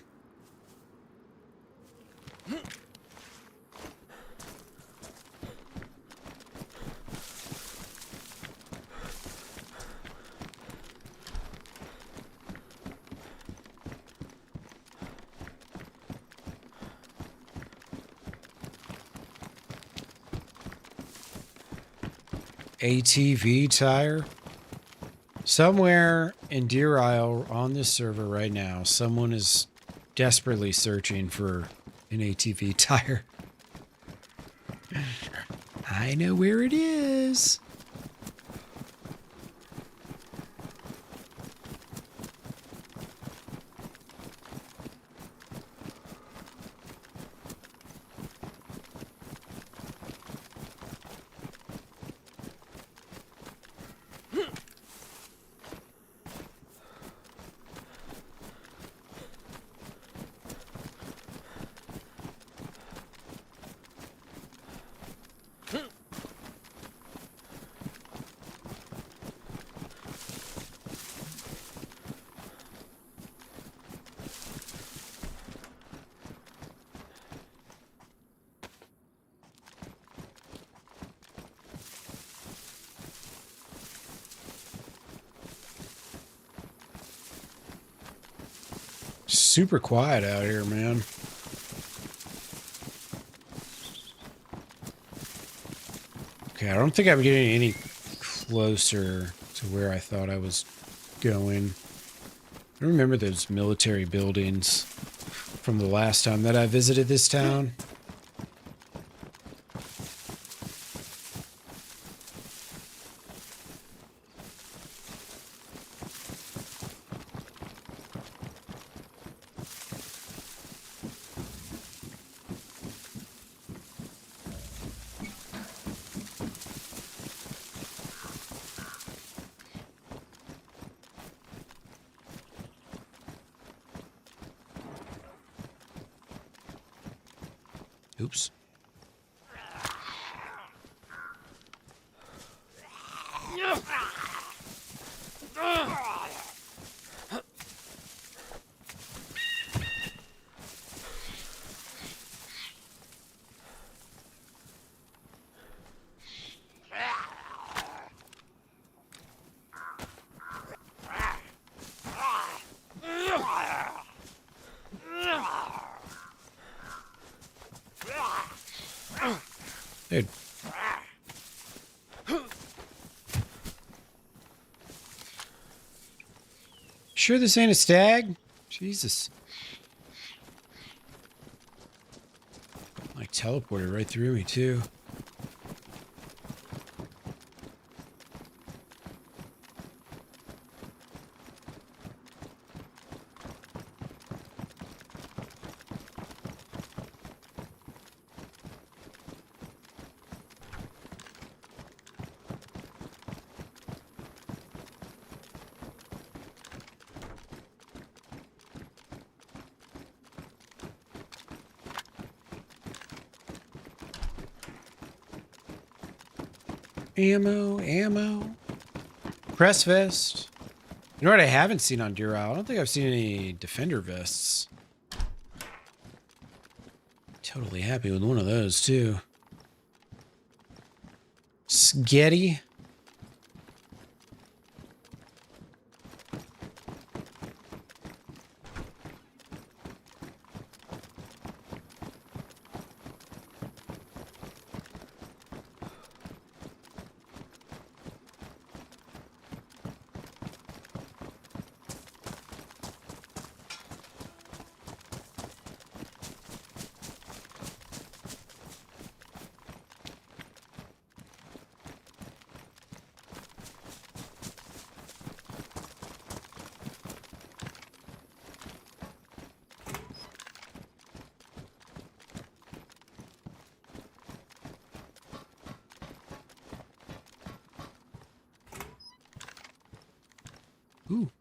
ATV tire. Somewhere in Deer Isle on this server right now, someone is desperately searching for an ATV tire. I know where it is. Super quiet out here, man. Okay, I don't think I'm getting any closer to where I thought I was going. I remember those military buildings from the last time that I visited this town. Oops. Dude. Sure this ain't a stag? Jesus. Like teleported right through me too. Ammo. Press vest. You know what I haven't seen on Dural? I don't think I've seen any defender vests. Totally happy with one of those too. Sketty. Ooh.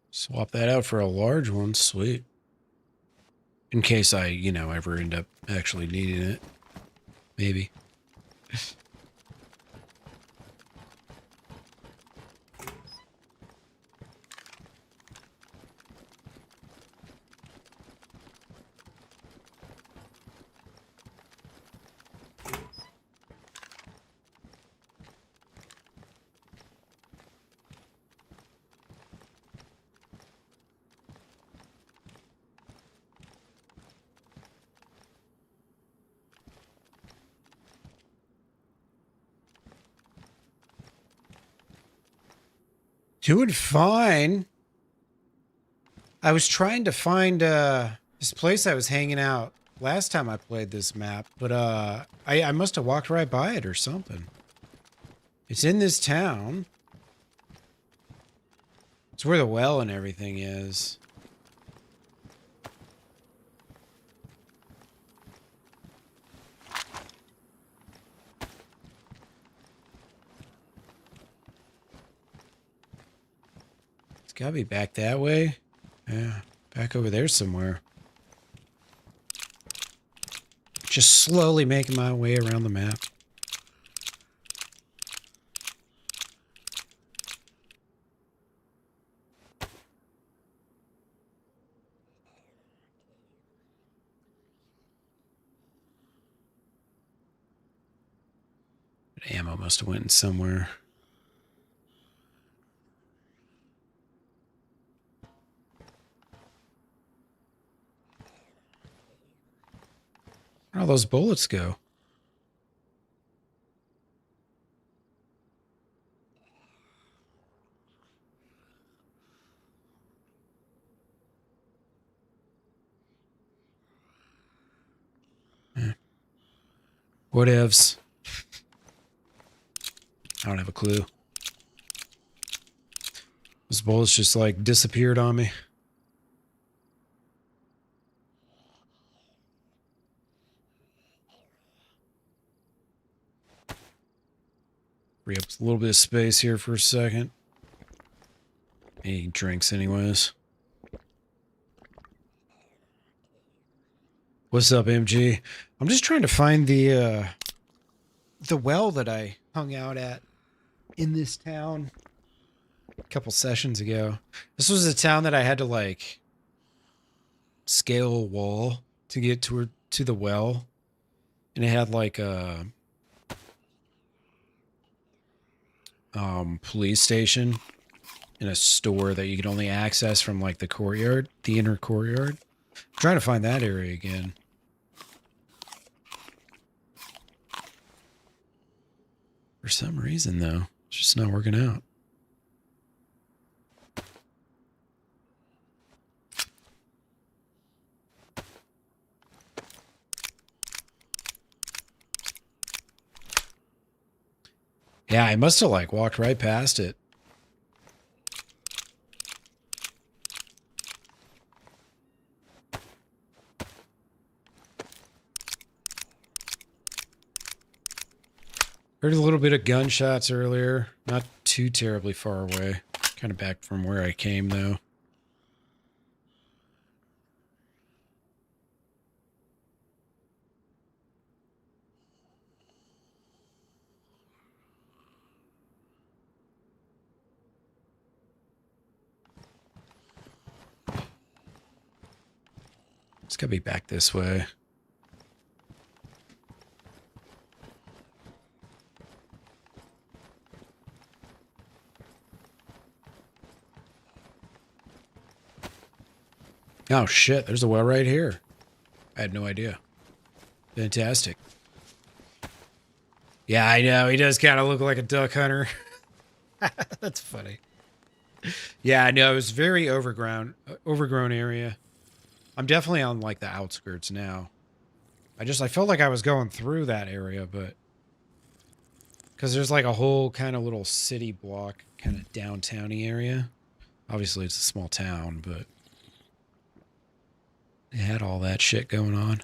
Swap that out for a large one. Sweet. In case I, ever end up actually needing it. Maybe. Doing fine. I was trying to find this place I was hanging out last time I played this map, but I must have walked right by it or something. It's in this town. It's where the well and everything is. Gotta be back that way. Yeah, back over there somewhere. Just slowly making my way around the map. But ammo must have went somewhere. Where'd all those bullets go? Whatevs. I don't have a clue. Those bullets just like disappeared on me. Free up a little bit of space here for a second. Any drinks anyways. What's up, MG? I'm just trying to find the well that I hung out at in this town a couple sessions ago. This was a town that I had to like scale a wall to get to the well, and it had like a police station and a store that you could only access from like the courtyard, the inner courtyard. I'm trying to find that area again. For some reason, though, it's just not working out. Yeah, I must have like walked right past it. Heard a little bit of gunshots earlier. Not too terribly far away. Kind of back from where I came, though. It's gotta be back this way. Oh shit, there's a well right here. I had no idea. Fantastic. Yeah, I know. He does kind of look like a duck hunter. That's funny. Yeah, I know. It was very overgrown area. I'm definitely on like the outskirts now. I felt like I was going through that area, but because there's like a whole kind of little city block, kind of downtowny area. Obviously, it's a small town, but it had all that shit going on.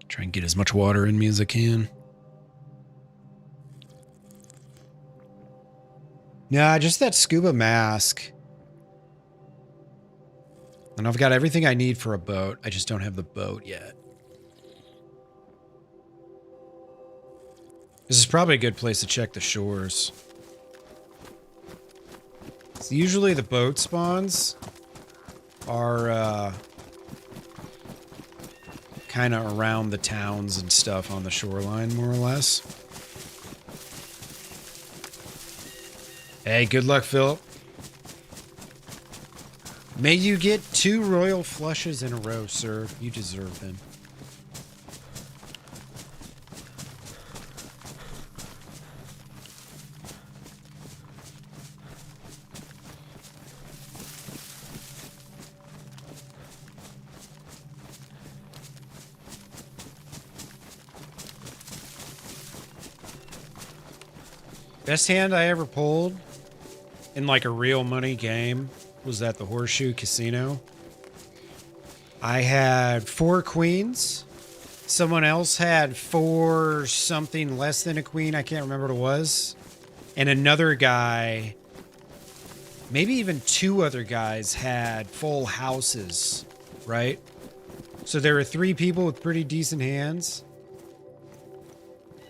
Try and get as much water in me as I can. Nah, just that scuba mask. And I've got everything I need for a boat. I just don't have the boat yet. This is probably a good place to check the shores. So usually the boat spawns are kind of around the towns and stuff on the shoreline, more or less. Hey, good luck, Philip. May you get 2 royal flushes in a row, sir. You deserve them. Best hand I ever pulled in like a real money game was at the Horseshoe Casino. I had 4 queens. Someone else had 4 something less than a queen. I can't remember what it was. And another guy, maybe even 2 other guys had full houses, right? So there were 3 people with pretty decent hands.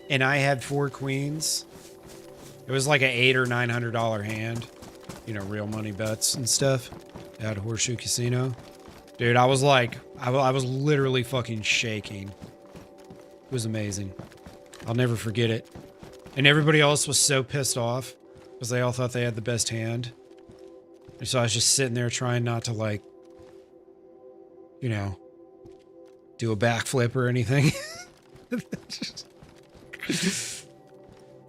And I had 4 queens. It was like an $800 or $900 hand. You know, real money bets and stuff at Horseshoe Casino. Dude, I was like, I was literally fucking shaking. It was amazing. I'll never forget it. And everybody else was so pissed off because they all thought they had the best hand. And so I was just sitting there trying not to, like, you know, do a backflip or anything.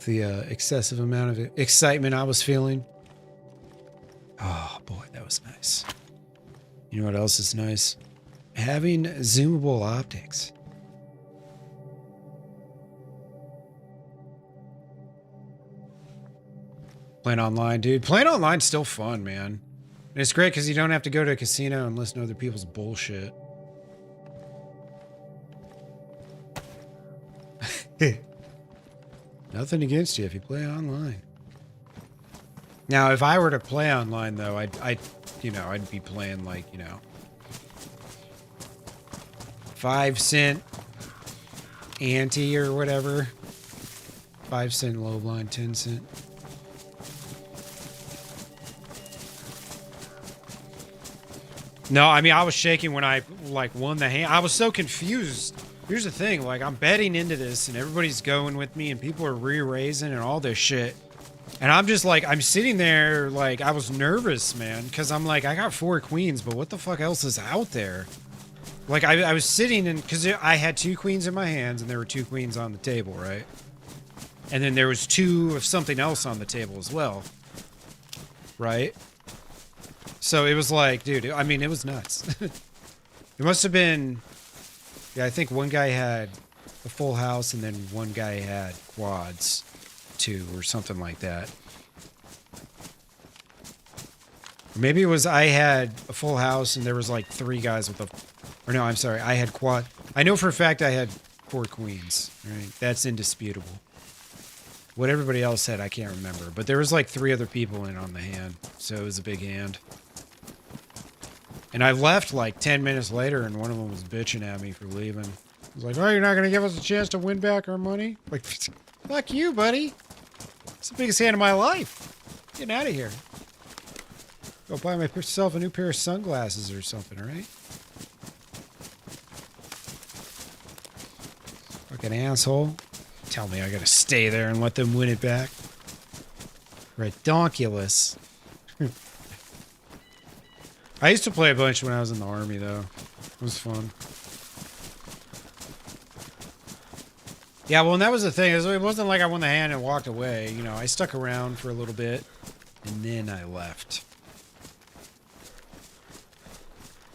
The excessive amount of excitement I was feeling. Oh boy, that was nice. You know what else is nice? Having zoomable optics. Playing online, dude. Playing online's still fun, man. And it's great because you don't have to go to a casino and listen to other people's bullshit. Nothing against you if you play online. Now, if I were to play online, though, I'd be playing like, 5-cent ante or whatever. 5 cent low blind, 10 cent. No, I mean, I was shaking when I, like, won the hand. I was so confused. Here's the thing, like, I'm betting into this, and everybody's going with me, and people are re-raising and all this shit. And I'm just, like, I'm sitting there, like, I was nervous, man, because I'm like, I got 4 queens, but what the fuck else is out there? Like, I was sitting, and because I had 2 queens in my hands, and there were 2 queens on the table, right? And then there was 2 of something else on the table as well. Right? So it was like, dude, I mean, it was nuts. It must have been, yeah, I think one guy had a full house and then one guy had quads, 2 or something like that. Or maybe it was I had a full house and there was like 3 guys with a, or no, I'm sorry, I had quad. I know for a fact I had 4 queens, right? That's indisputable. What everybody else said, I can't remember. But there was like 3 other people in on the hand. So it was a big hand. And I left like 10 minutes later and one of them was bitching at me for leaving. I was like, oh, you're not going to give us a chance to win back our money? Like, fuck you, buddy. It's the biggest hand of my life. Getting out of here. Go buy myself a new pair of sunglasses or something, right? Fucking asshole. Tell me I gotta stay there and let them win it back. Redonkulous. I used to play a bunch when I was in the army, though. It was fun. Yeah, well, and that was the thing. It wasn't like I won the hand and walked away. You know, I stuck around for a little bit, and then I left.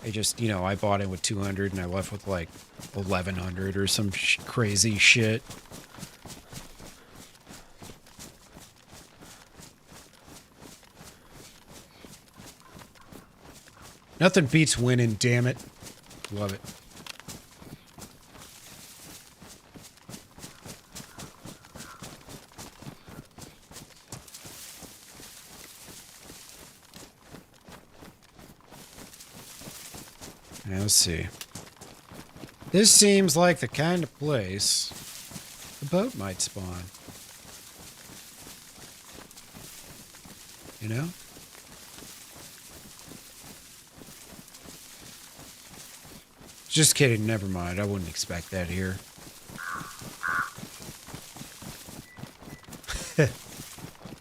I just, you know, I bought it with 200, and I left with, like, 1,100 or some crazy shit. Nothing beats winning, damn it. Love it. Now, let's see. This seems like the kind of place a boat might spawn. You know? Just kidding, never mind. I wouldn't expect that here.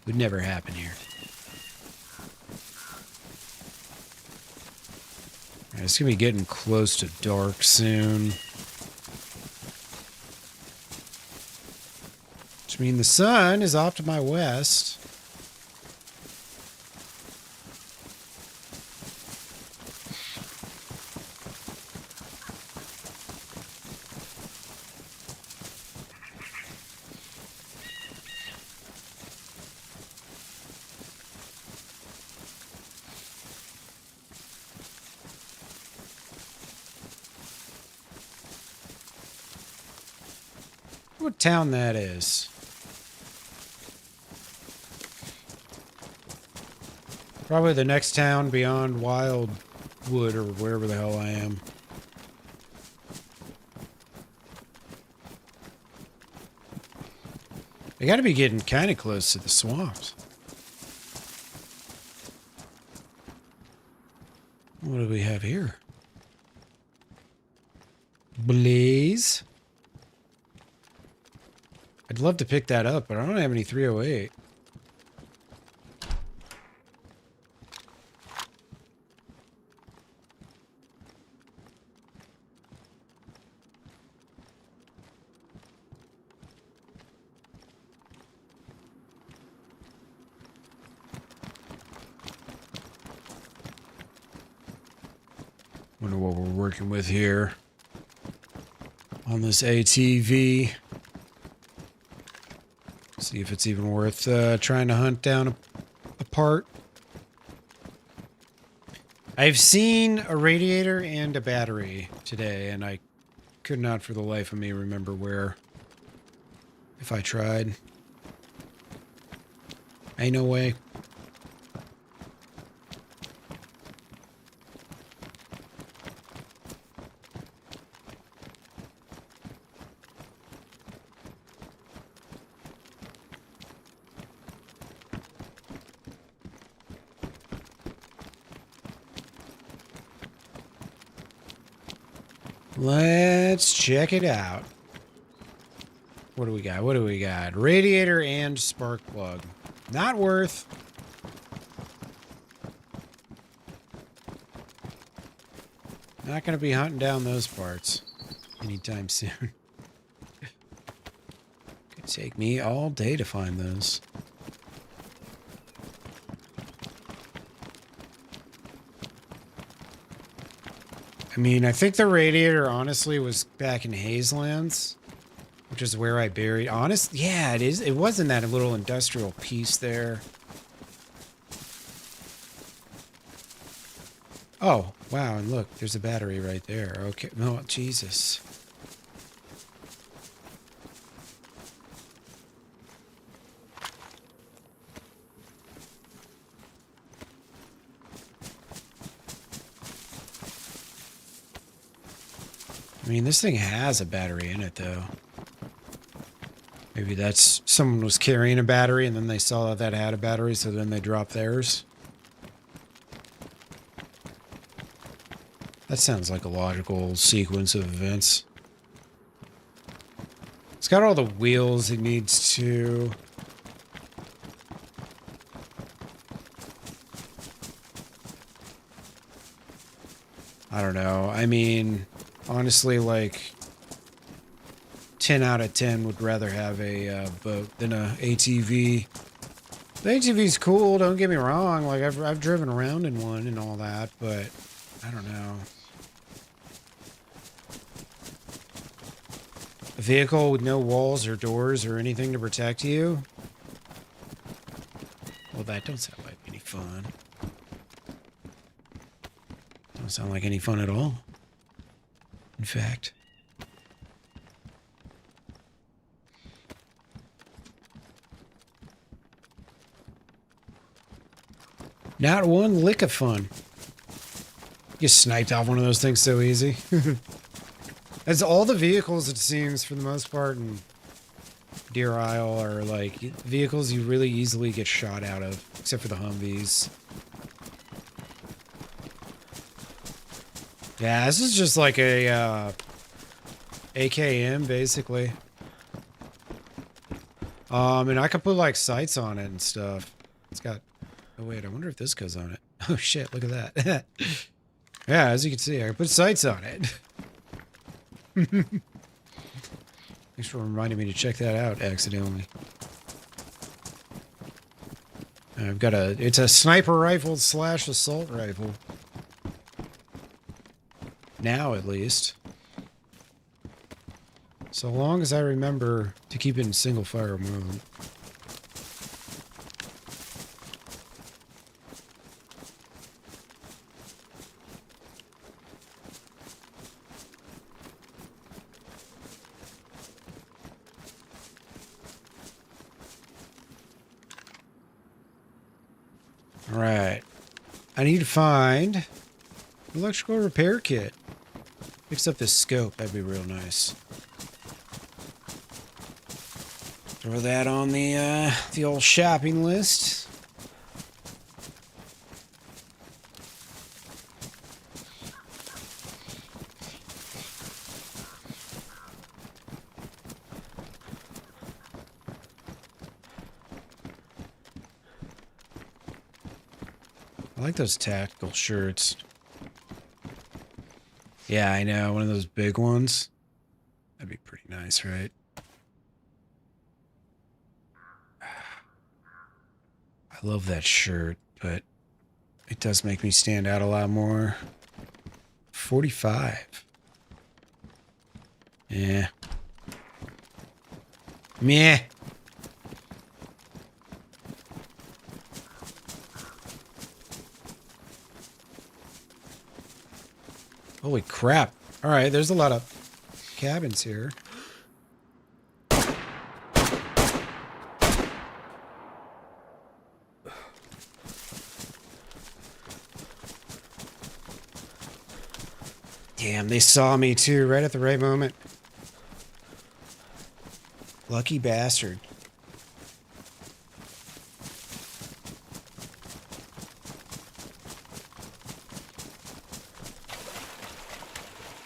Would never happen here. Right, it's gonna be getting close to dark soon. Which means the sun is off to my west. What town that is? Probably the next town beyond Wildwood or wherever the hell I am. They gotta be getting kind of close to the swamps. What do we have here? Blaze? I'd love to pick that up, but I don't have any 308. Wonder what we're working with here on this ATV. See if it's even worth trying to hunt down a part. I've seen a radiator and a battery today, and I could not for the life of me remember where. If I tried. Ain't no way. Let's check it out. What do we got? What do we got? Radiator and spark plug. Not worth. Not going to be hunting down those parts anytime soon. Could take me all day to find those. I mean, I think the radiator honestly was back in Hazelands, which is where I buried. Yeah, it is. It was in that little industrial piece there. Oh, wow, and look, there's a battery right there. Okay, no, Jesus. I mean, this thing has a battery in it, though. Maybe that's someone was carrying a battery and then they saw that had a battery, so then they dropped theirs. That sounds like a logical sequence of events. It's got all the wheels it needs to. I don't know. I mean, honestly, like 10 out of 10 would rather have a boat than a ATV. The ATV's cool, don't get me wrong. Like I've driven around in one and all that, but I don't know. A vehicle with no walls or doors or anything to protect you? Well, that don't sound like any fun. Don't sound like any fun at all. In fact. Not one lick of fun. You sniped off one of those things so easy. As all the vehicles, it seems, for the most part, in Deer Isle are like vehicles you really easily get shot out of, except for the Humvees. Yeah, this is just like a AKM, basically. And I could put like sights on it and stuff. It's got. Oh wait, I wonder if this goes on it. Oh shit! Look at that. Yeah, as you can see, I can put sights on it. Thanks for reminding me to check that out accidentally. I've got it's a sniper rifle / assault rifle. Now, at least. So long as I remember to keep it in single fire mode. Alright. I need to find an electrical repair kit. Fix up this scope, that'd be real nice. Throw that on the old shopping list. I like those tactical shirts. Yeah, I know. One of those big ones. That'd be pretty nice, right? I love that shirt, but it does make me stand out a lot more. 45. Yeah. Meh. Holy crap. Alright, there's a lot of cabins here. Damn, they saw me too, right at the right moment. Lucky bastard.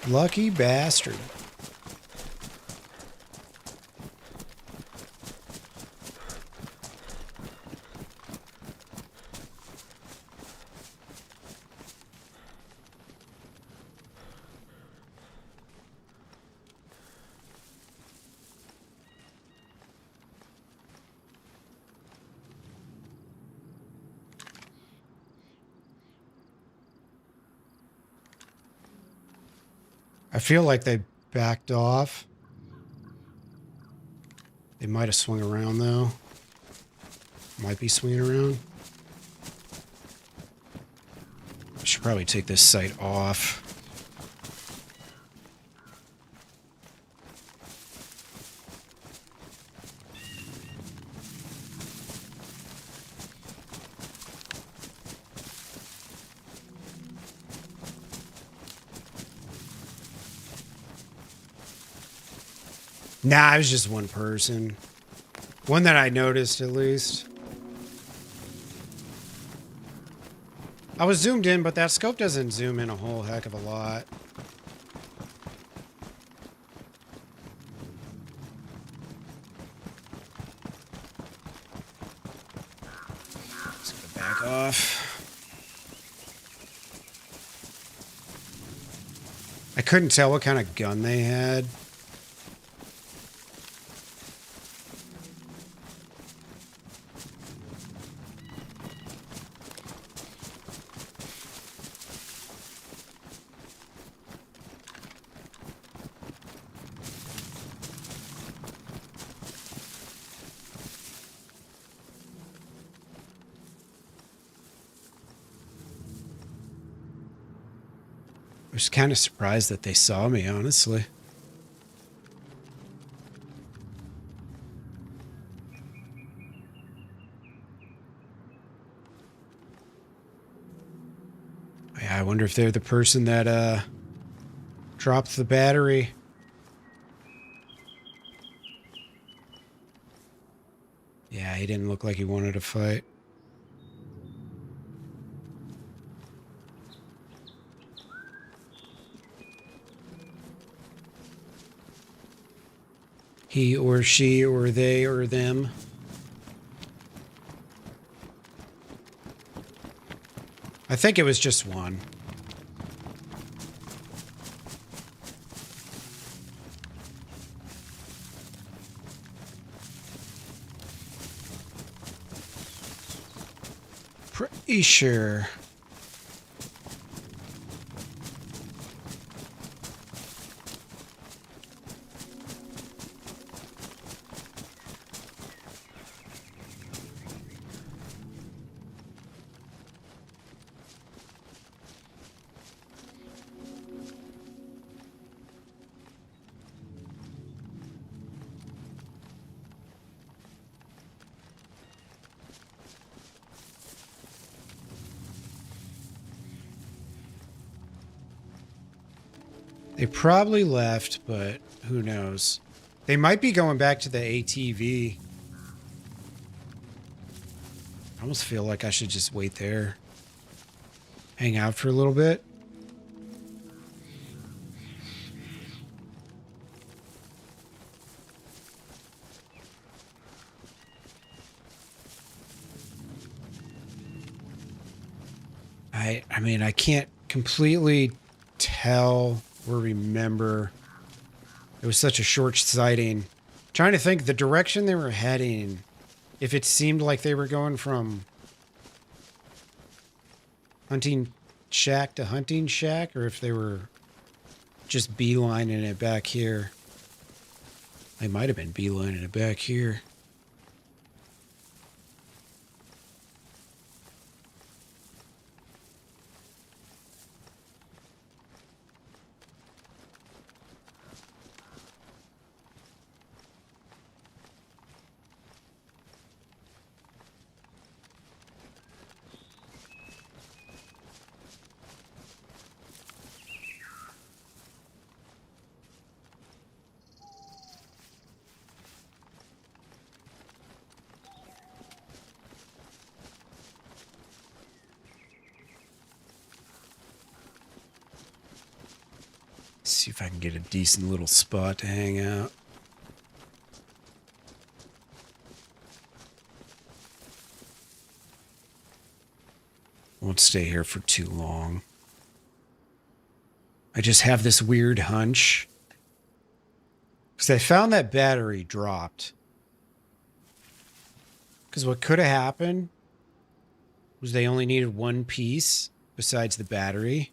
Lucky bastard. I feel like they backed off. They might have swung around, though. Might be swinging around. I should probably take this sight off. Nah, it was just one person. One that I noticed, at least. I was zoomed in, but that scope doesn't zoom in a whole heck of a lot. Just gonna back off. I couldn't tell what kind of gun they had. I was kind of surprised that they saw me, honestly. Yeah, I wonder if they're the person that dropped the battery. Yeah, he didn't look like he wanted to fight. He or she or they or them. I think it was just one. Pretty sure. They probably left, but who knows? They might be going back to the ATV. I almost feel like I should just wait there. Hang out for a little bit. I mean, I can't completely tell or remember. It was such a short sighting. Trying to think the direction they were heading. If it seemed like they were going from hunting shack to hunting shack, or if they were just beelining it back here. They might have been beelining it back here. See if I can get a decent little spot to hang out. Won't stay here for too long. I just have this weird hunch. Because I found that battery dropped. Because what could have happened was they only needed one piece besides the battery.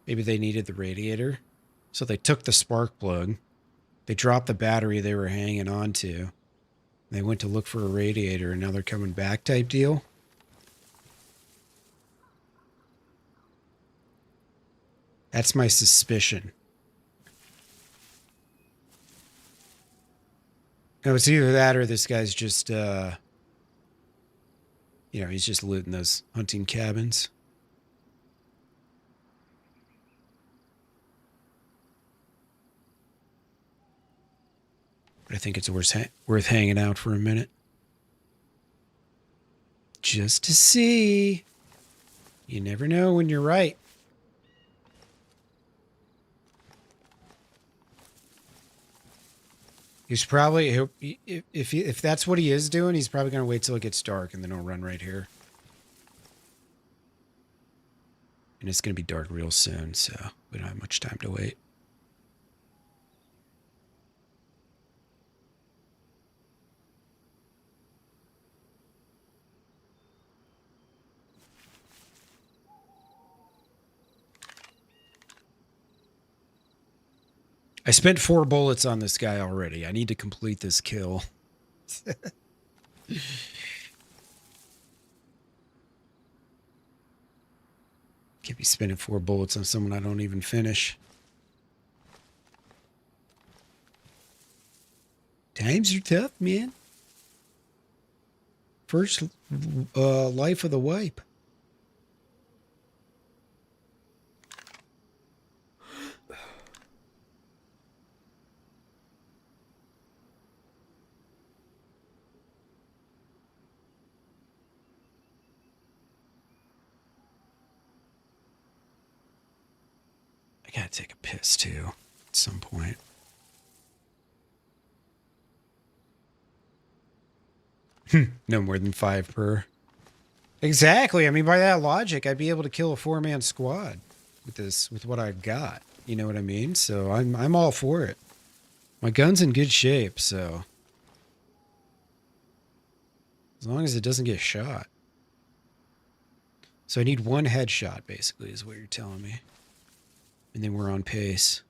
Maybe they needed the radiator. So they took the spark plug. They dropped the battery they were hanging on to. They went to look for a radiator and now they're coming back type deal. That's my suspicion. No, it's either that or this guy's just, he's just looting those hunting cabins. But I think it's worth hanging out for a minute. Just to see. You never know when you're right. He's probably, if that's what he is doing, he's probably going to wait till it gets dark and then he'll run right here. And it's going to be dark real soon, so we don't have much time to wait. I spent 4 bullets on this guy already. I need to complete this kill. Can't be spending 4 bullets on someone I don't even finish. Times are tough, man. First life of the wipe. I gotta take a piss too at some point. No more than 5 per. Exactly. I mean, by that logic, I'd be able to kill a 4-man squad with what I've got. You know what I mean? So I'm all for it. My gun's in good shape, so as long as it doesn't get shot. So I need 1 headshot, basically, is what you're telling me. And then we're on pace.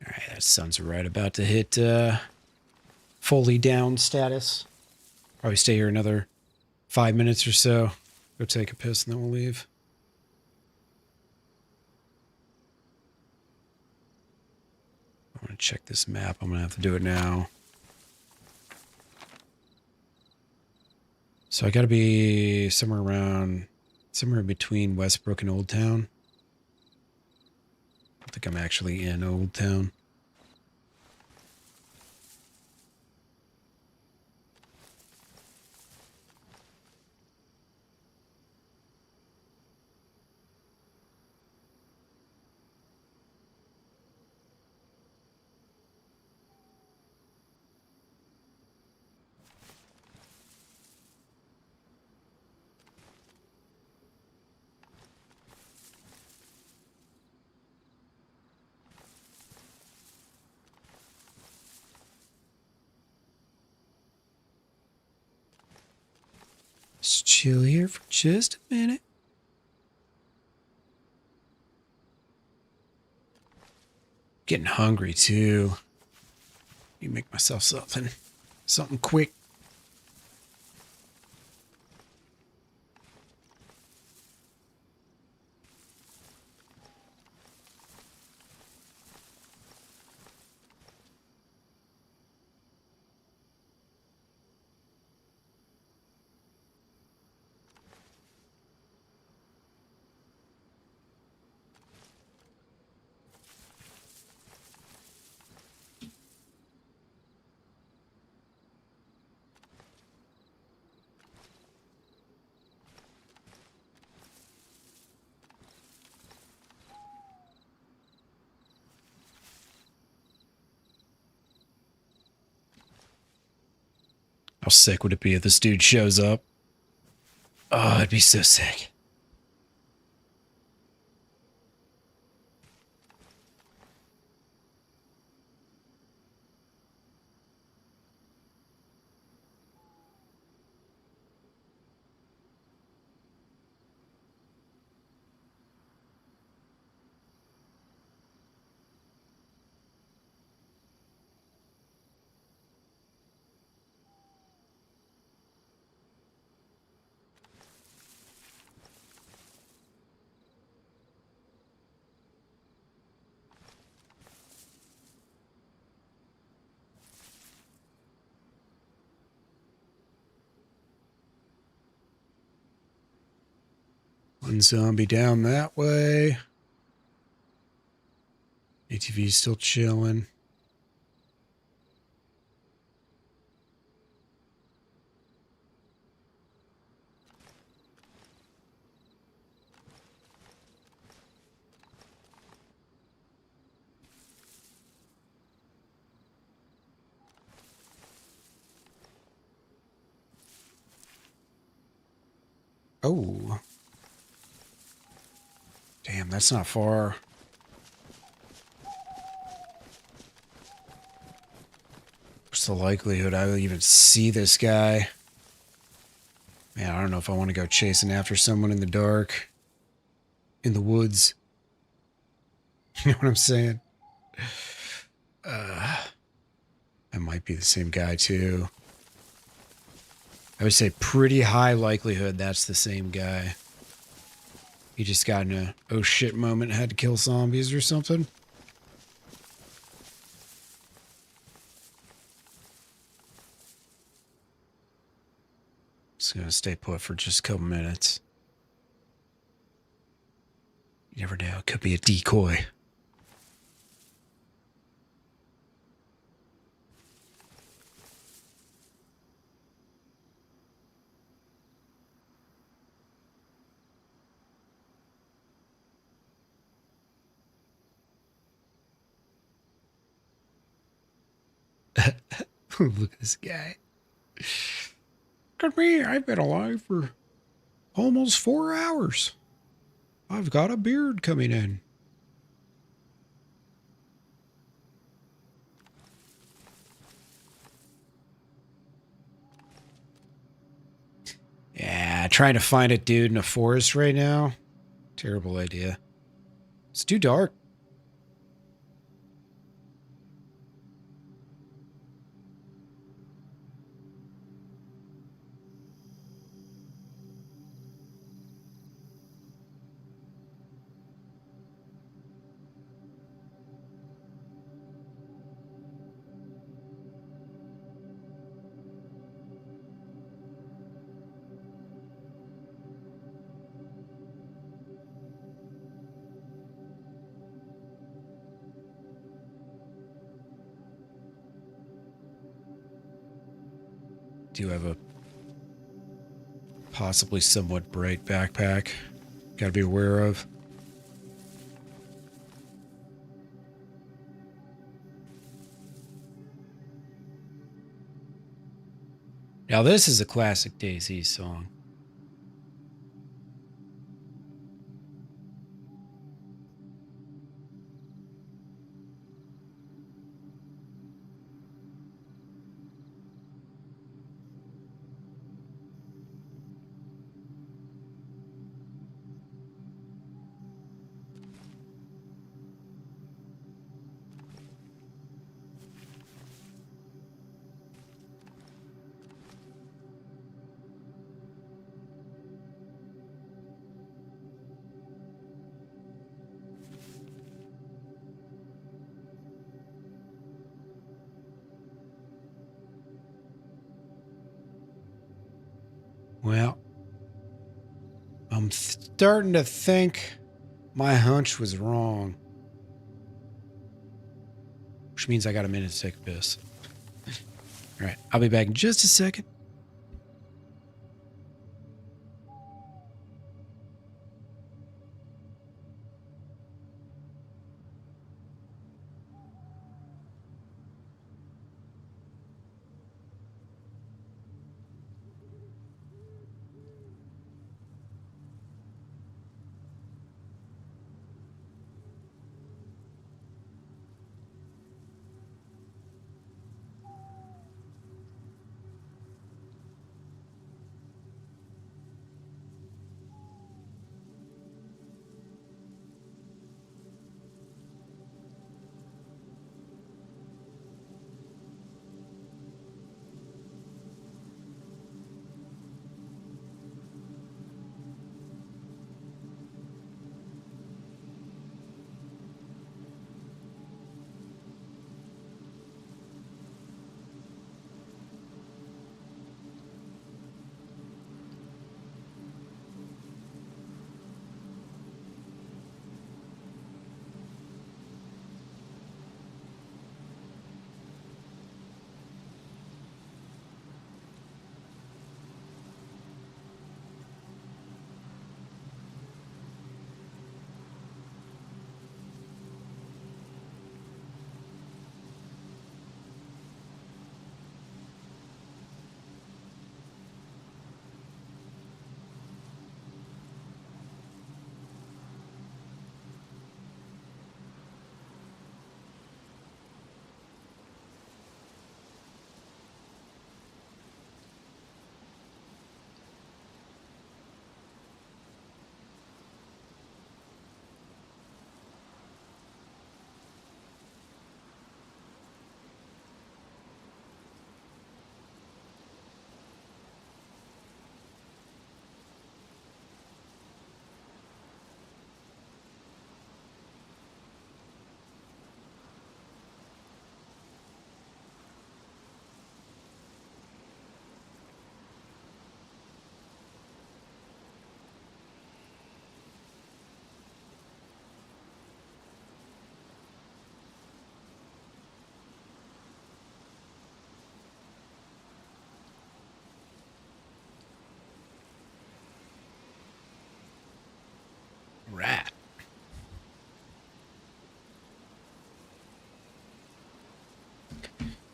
Alright, that sun's right about to hit fully down status. Probably stay here another 5 minutes or so. Go take a piss and then we'll leave. I want to check this map. I'm going to have to do it now. So I got to be somewhere between Westbrook and Old Town. I don't think I'm actually in Old Town. Let's chill here for just a minute. Getting hungry too. You make myself something quick. How sick would it be if this dude shows up? Oh, it'd be so sick. One zombie down that way. ATV's still chilling. Oh. Damn, that's not far. What's the likelihood I will even see this guy? Man, I don't know if I want to go chasing after someone in the dark. In the woods. You know what I'm saying? That might be the same guy, too. I would say pretty high likelihood that's the same guy. He just got in a oh shit moment and had to kill zombies or something. Just gonna stay put for just a couple minutes. You never know, it could be a decoy. Look at this guy. Look at me, I've been alive for almost 4 hours. I've got a beard coming in. Yeah, trying to find a dude in a forest right now. Terrible idea. It's too dark. Do have a possibly somewhat bright backpack. Gotta be aware of. Now this is a classic DayZ song. Well, I'm starting to think my hunch was wrong. Which means I got a minute to take a piss. All right, I'll be back in just a second. Rat.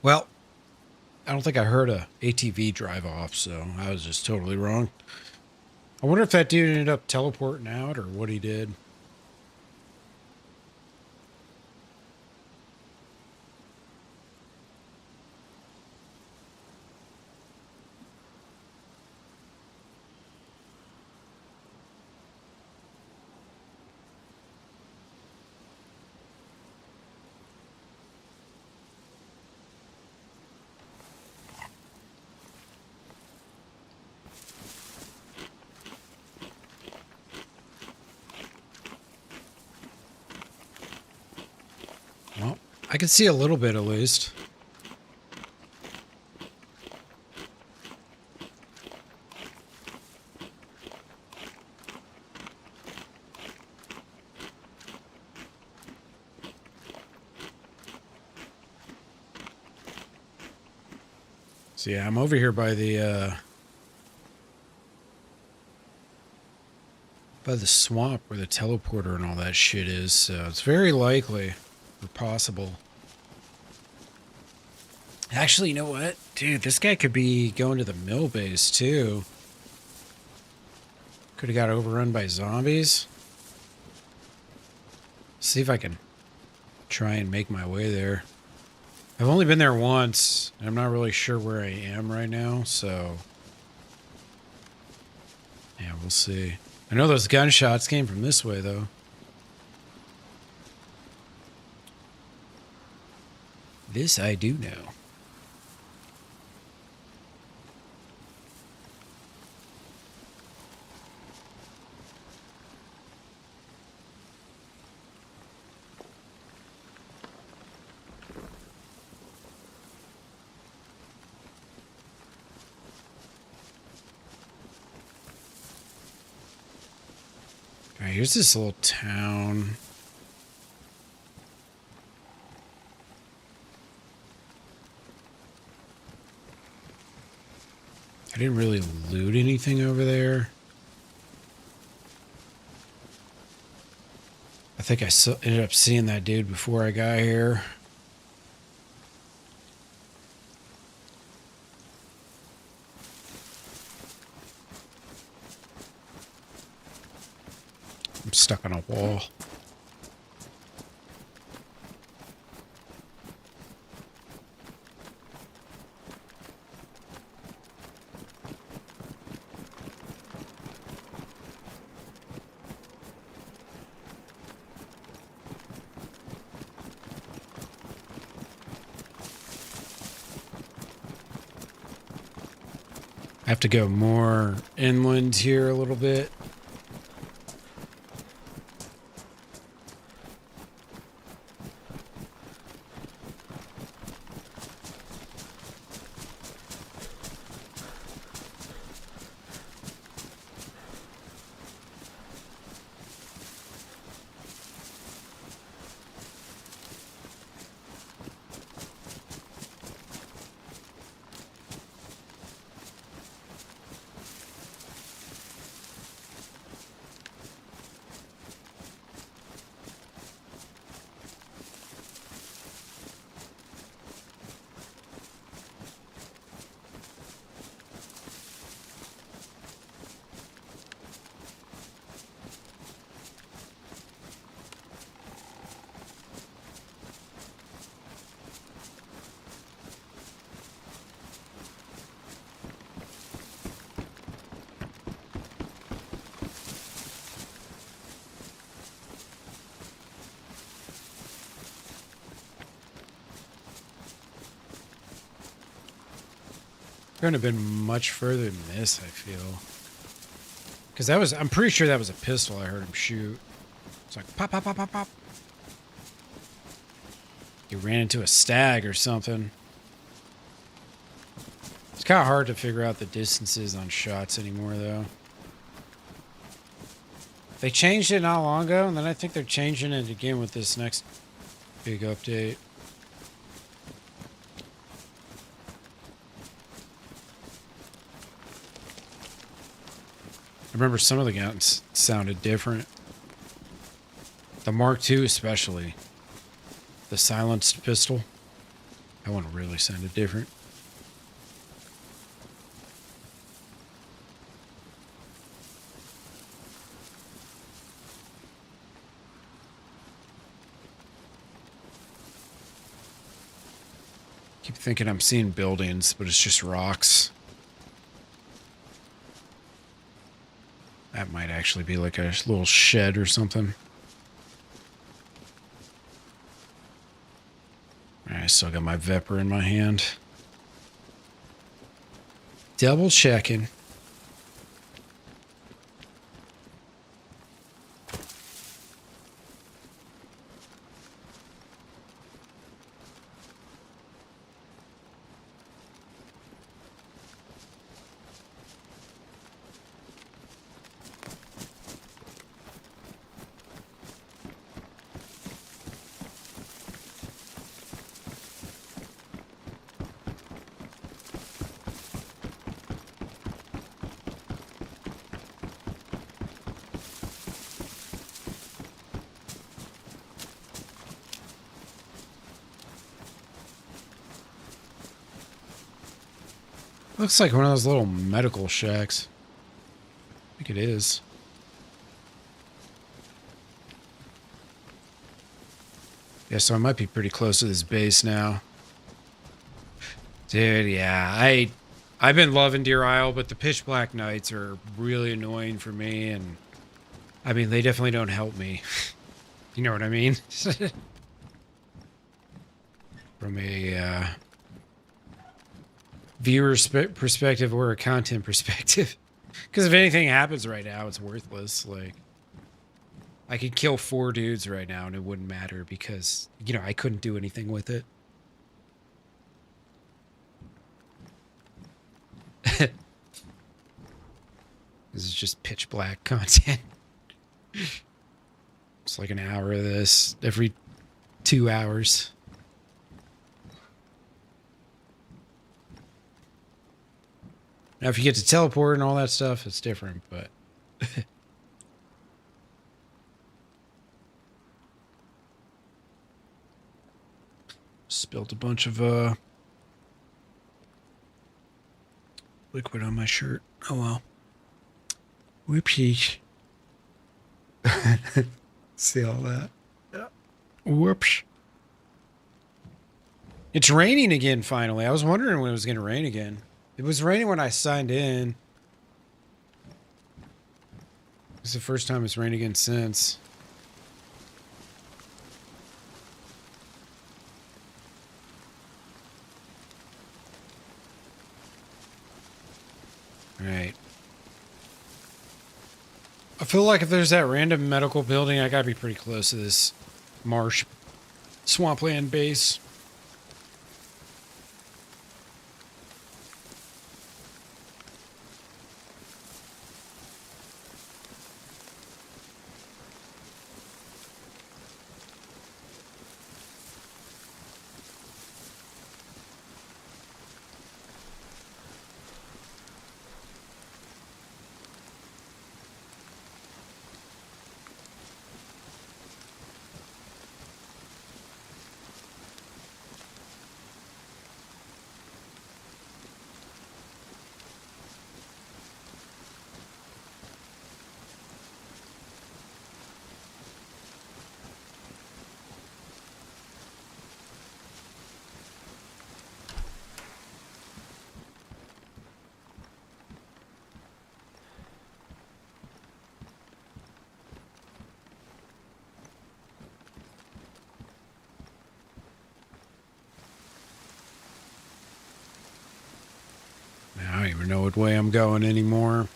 Well, I don't think I heard a ATV drive off, so I was just totally wrong. I wonder if that dude ended up teleporting out or what he did. Well, I can see a little bit at least. So yeah, I'm over here by the swamp where the teleporter and all that shit is, so it's very likely or possible. Actually, you know what? Dude, this guy could be going to the mill base too. Could have got overrun by zombies. See if I can try and make my way there. I've only been there once. And I'm not really sure where I am right now, so yeah, we'll see. I know those gunshots came from this way, though. This I do know. here's this little town. I didn't really loot anything over there. I think I ended up seeing that dude before I got here. I'm stuck on a wall. I have to go more inland here a little bit. Couldn't have been much further than this, I feel. Because that was, I'm pretty sure that was a pistol I heard him shoot. It's like pop, pop, pop, pop, pop. He ran into a stag or something. It's kind of hard to figure out the distances on shots anymore, though. They changed it not long ago, and then I think they're changing it again with this next big update. I remember some of the guns sounded different. The Mark II especially. The silenced pistol. That one really sounded different. Keep thinking I'm seeing buildings, but it's just rocks. That might actually be like a little shed or something. I still got my Vepr in my hand. Double checking. Looks like one of those little medical shacks. I think it is. Yeah, so I might be pretty close to this base now. Dude, yeah. I've been loving Deer Isle, but the pitch black nights are really annoying for me, and I mean, they definitely don't help me. You know what I mean? From a viewer's perspective or a content perspective. Because if anything happens right now, it's worthless. Like, I could kill 4 dudes right now and it wouldn't matter because, you know, I couldn't do anything with it. This is just pitch black content. It's like an hour of this every 2 hours. Now, if you get to teleport and all that stuff, it's different, but... Spilled a bunch of liquid on my shirt. Oh well. Whoopsies. See all that? Yeah. Whoops. It's raining again finally. I was wondering when it was going to rain again. It was raining when I signed in. It's the first time it's rained again since. Right. I feel like if there's that random medical building, I gotta be pretty close to this marsh swampland base. I don't even know what way I'm going anymore.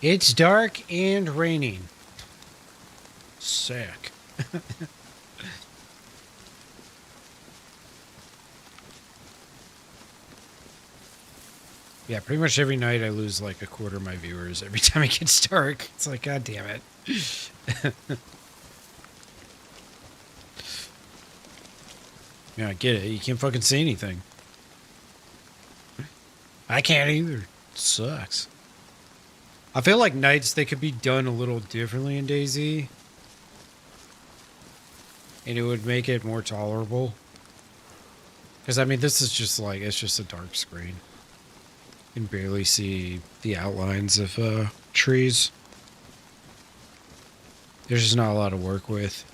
It's dark and raining. Sick. Yeah, pretty much every night I lose like a quarter of my viewers every time it gets dark. It's like, God damn it. Yeah, I get it. You can't fucking see anything. I can't either. It sucks. I feel like nights, they could be done a little differently in DayZ. And it would make it more tolerable. Because, I mean, this is just like, it's just a dark screen. You can barely see the outlines of trees. There's just not a lot to work with.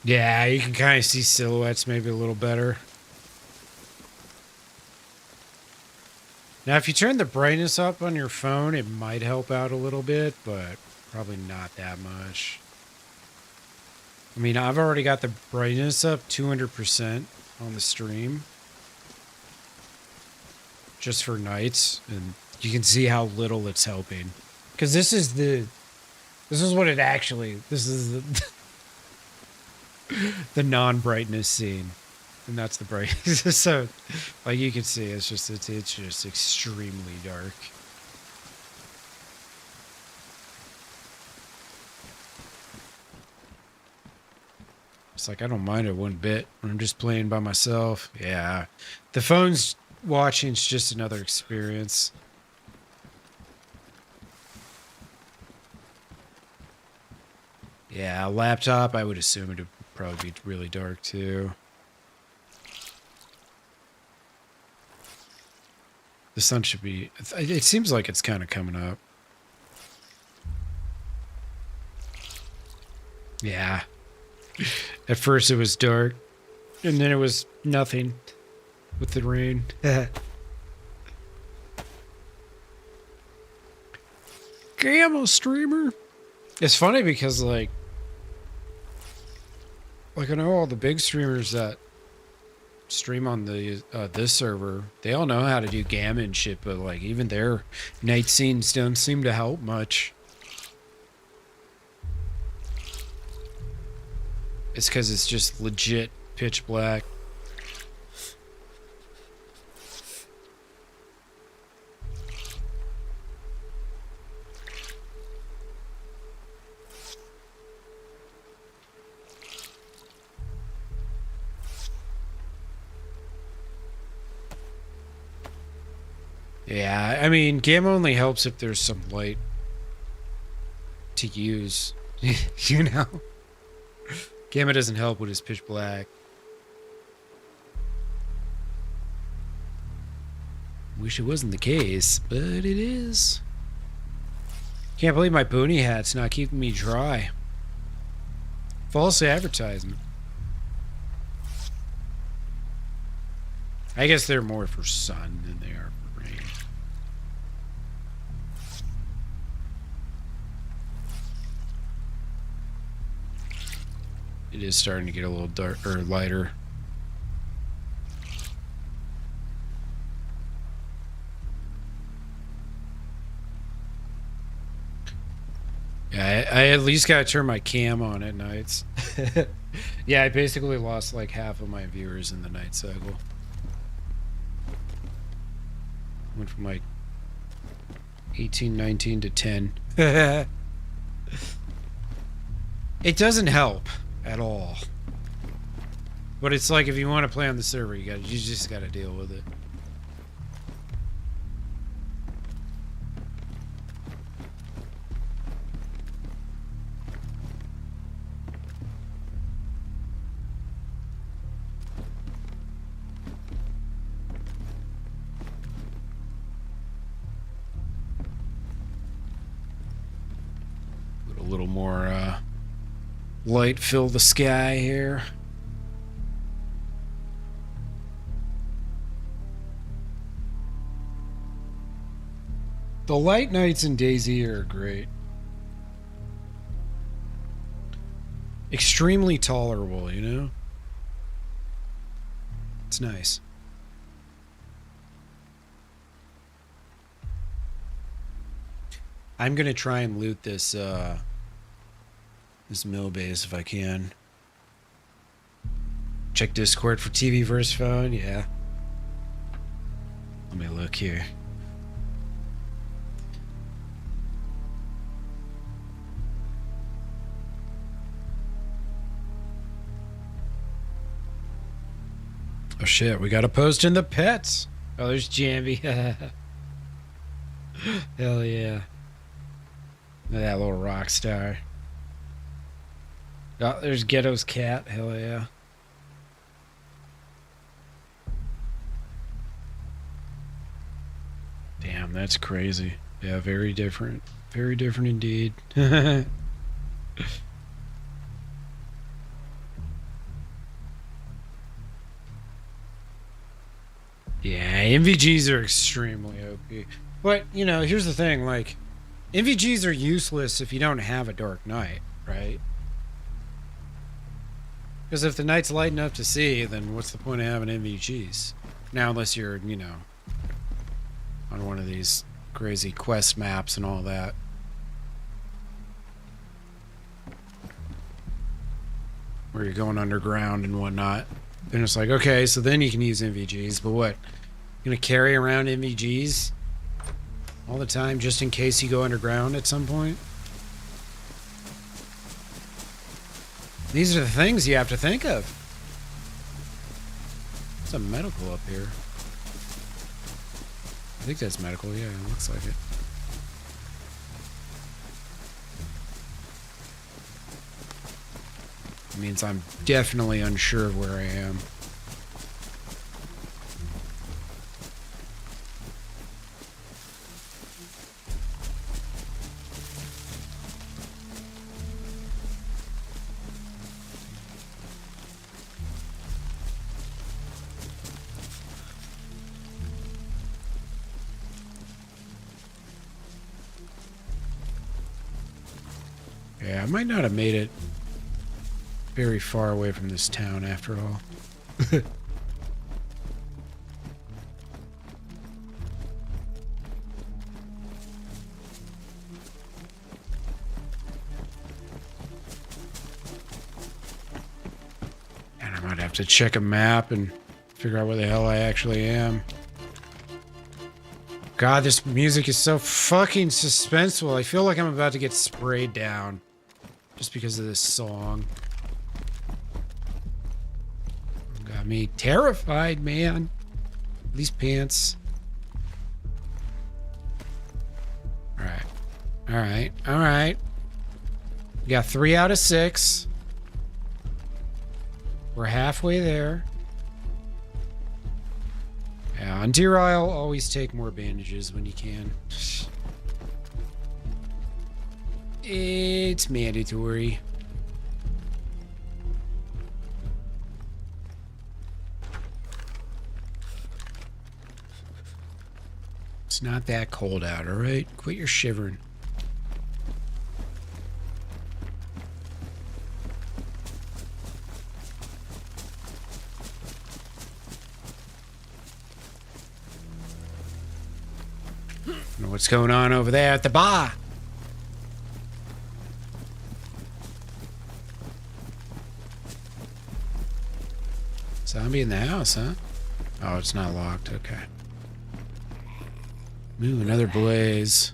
Yeah, you can kind of see silhouettes maybe a little better. Now, if you turn the brightness up on your phone, it might help out a little bit, but probably not that much. I mean, I've already got the brightness up 200% on the stream. Just for nights, and you can see how little it's helping. Because this is what it actually, this is the... the non-brightness scene, and that's the brightness. So, like you can see, it's just extremely dark. It's like I don't mind it one bit when I'm just playing by myself. Yeah, the phone's watching's just another experience. Yeah, a laptop, I would assume it would probably be really dark too. The sun should be... It seems like it's kind of coming up. Yeah. At first it was dark. And then it was nothing. With the rain. Gamma streamer. It's funny because like I know all the big streamers that stream on the this server, they all know how to do gamma and shit, but like even their night scenes don't seem to help much. It's because it's just legit pitch black. Yeah, I mean, gamma only helps if there's some light to use, you know? Gamma doesn't help when it's pitch black. Wish it wasn't the case, but it is. Can't believe my boonie hat's not keeping me dry. False advertisement. I guess they're more for sun than they are for rain. It is starting to get a little dark or lighter. Yeah, I at least gotta turn my cam on at nights. Yeah, I basically lost like half of my viewers in the night cycle. Went from like 18, 19 to 10. It doesn't help at all. But it's like if you want to play on the server, you just gotta deal with it. Put a little more light fill the sky here. The light nights in DayZ are great. Extremely tolerable, you know? It's nice. I'm gonna try and loot this this mill base if I can. Check Discord for TV versus phone, yeah. Let me look here. Oh shit, we got a post in the pets. Oh, there's Jambi. Hell yeah. Look at that little rock star. Oh, there's Ghetto's cat. Hell yeah. Damn, that's crazy. Yeah, very different. Very different indeed. Yeah, MVGs are extremely OP. But, you know, here's the thing, like, MVGs are useless if you don't have a dark night, right? Because if the night's light enough to see, then what's the point of having MVGs? Now, unless you're, you know, on one of these crazy quest maps and all that. Where you're going underground and whatnot. Then it's like, okay, so then you can use MVGs, but what? You're gonna carry around MVGs all the time just in case you go underground at some point? These are the things you have to think of. There's a medical up here. I think that's medical, yeah, it looks like it. It means I'm definitely unsure of where I am. Yeah, I might not have made it very far away from this town after all. And I might have to check a map and figure out where the hell I actually am. God, this music is so fucking suspenseful. I feel like I'm about to get sprayed down just because of this song. Got me terrified, man. These pants. Alright. Alright. Alright. We got 3 out of 6. We're halfway there. Yeah, on Deer Isle, always take more bandages when you can. It's mandatory. It's not that cold out, alright? Quit your shivering. Know what's going on over there at the bar? Zombie in the house, huh? Oh, it's not locked. Okay. Ooh, another blaze.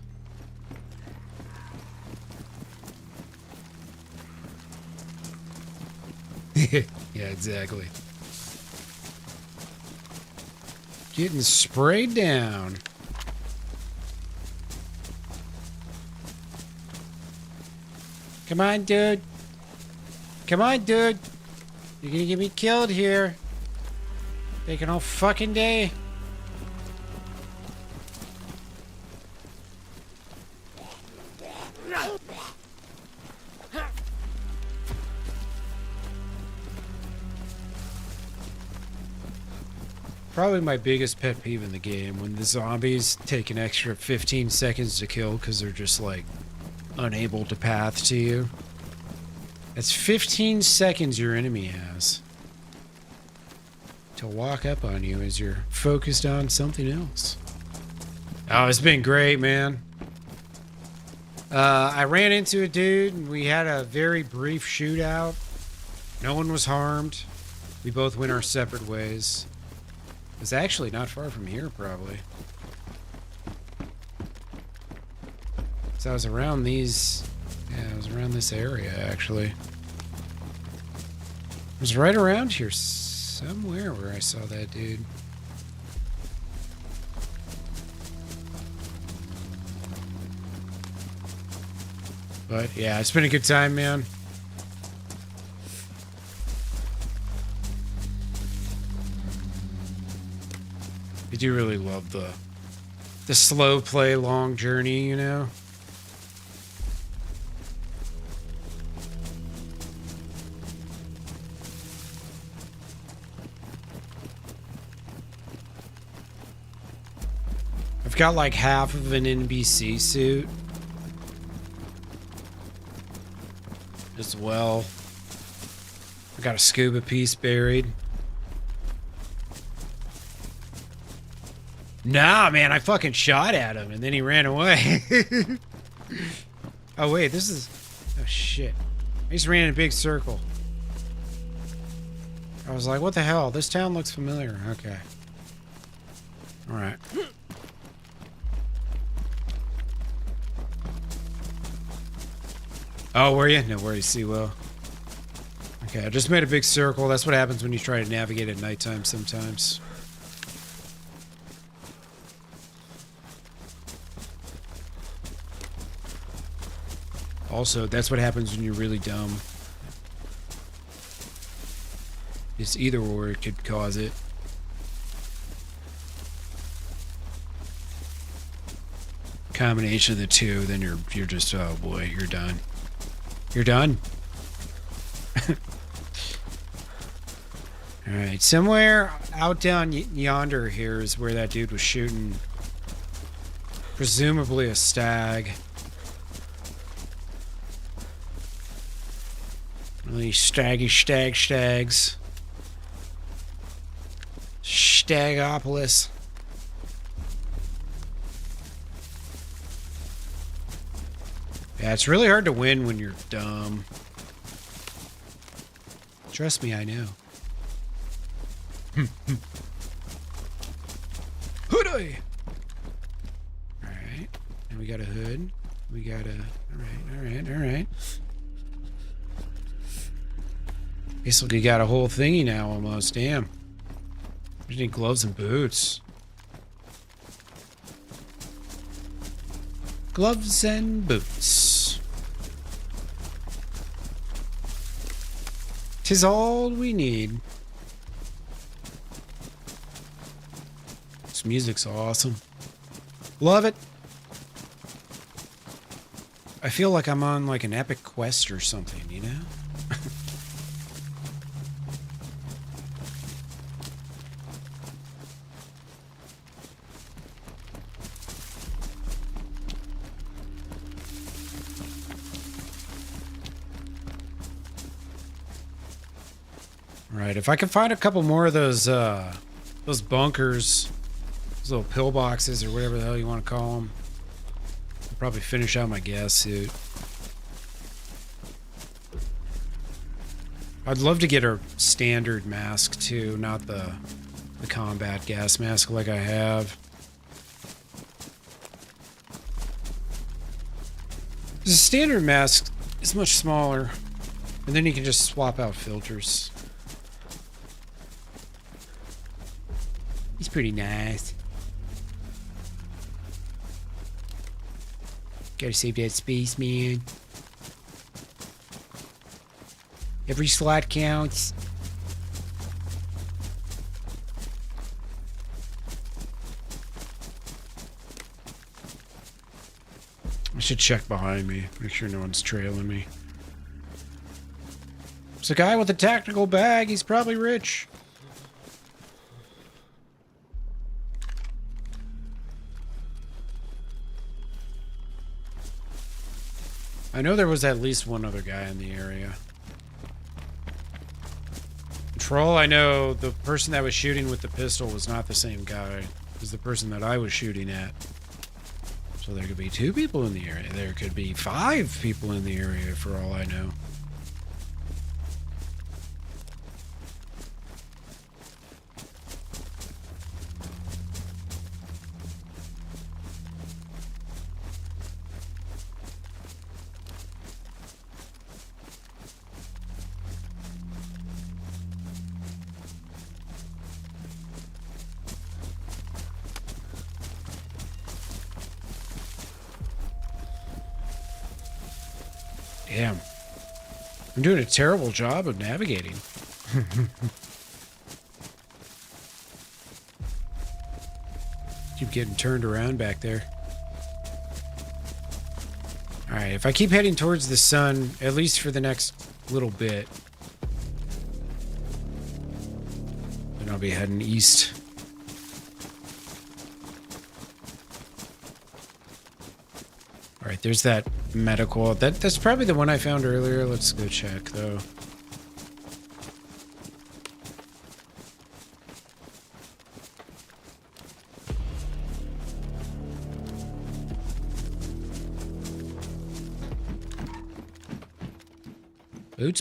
Yeah, exactly. Getting sprayed down. Come on, dude. Come on, dude. You're gonna get me killed here. Taking all fucking day. Probably my biggest pet peeve in the game, when the zombies take an extra 15 seconds to kill because they're just like unable to path to you. That's 15 seconds your enemy has to walk up on you as you're focused on something else. Oh, it's been great, man. I ran into a dude and we had a very brief shootout. No one was harmed. We both went our separate ways. It was actually not far from here, probably. So I was around these... Yeah, I was around this area, actually. It was right around here somewhere where I saw that dude. But, yeah, it's been a good time, man. I do really love the slow play, long journey, you know? I've got like half of an NBC suit as well. I got a scuba piece buried. Nah, man, I fucking shot at him and then he ran away. Oh, wait, this is... Oh, shit. I just ran in a big circle. I was like, what the hell? This town looks familiar. Okay. Alright. Oh, were you? No worries, Seawell. Okay, I just made a big circle. That's what happens when you try to navigate at nighttime sometimes. Also, that's what happens when you're really dumb. It's either or it could cause it. Combination of the two, then you're just, oh boy, you're done. You're done. Alright, somewhere out down yonder here is where that dude was shooting. Presumably a stag. These stags. Stagopolis. Yeah, it's really hard to win when you're dumb. Trust me, I know. Hoodie! Alright. And we got a hood. We got a... Alright. Basically got a whole thingy now, almost. Damn. We need gloves and boots. Gloves and boots. 'Tis all we need. This music's awesome. Love it. I feel like I'm on like an epic quest or something, you know? Right, if I can find a couple more of those bunkers, those little pillboxes or whatever the hell you want to call them, I'll probably finish out my gas suit. I'd love to get a standard mask too, not the combat gas mask like I have. The standard mask is much smaller, and then you can just swap out filters. He's pretty nice. Gotta save that space, man. Every slot counts. I should check behind me, make sure no one's trailing me. It's a guy with a tactical bag. He's probably rich. I know there was at least one other guy in the area. For all I know, the person that was shooting with the pistol was not the same guy as the person that I was shooting at. So there could be 2 people in the area. There could be 5 people in the area for all I know. Damn. I'm doing a terrible job of navigating. Keep getting turned around back there. Alright, if I keep heading towards the sun, at least for the next little bit, then I'll be heading east. Alright, there's that medical. That's probably the one I found earlier. Let's go check, though.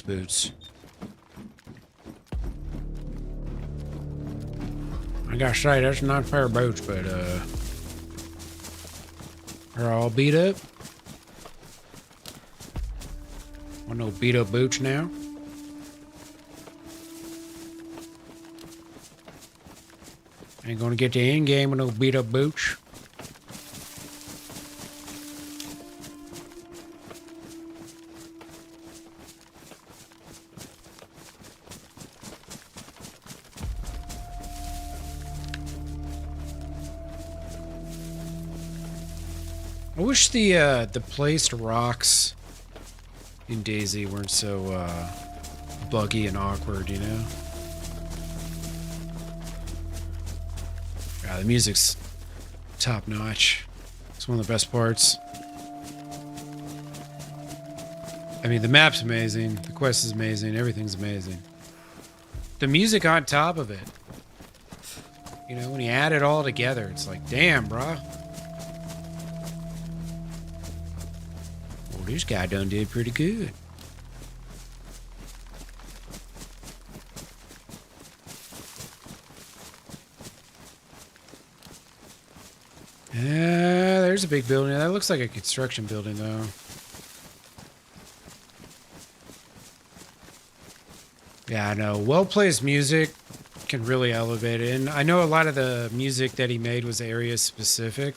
Boots. I gotta say, that's not a pair of boots, but, they're all beat up. Want no beat up boots now? Ain't gonna get the end game with no beat up boots. I wish the placed rocks in DayZ weren't so buggy and awkward, you know? Yeah, the music's top notch. It's one of the best parts. I mean, the map's amazing. The quest is amazing. Everything's amazing. The music on top of it. You know, when you add it all together, it's like, damn, bruh. Well, this guy done did pretty good. Yeah, there's a big building. That looks like a construction building, though. Yeah, I know. Well-placed music can really elevate it. And I know a lot of the music that he made was area-specific.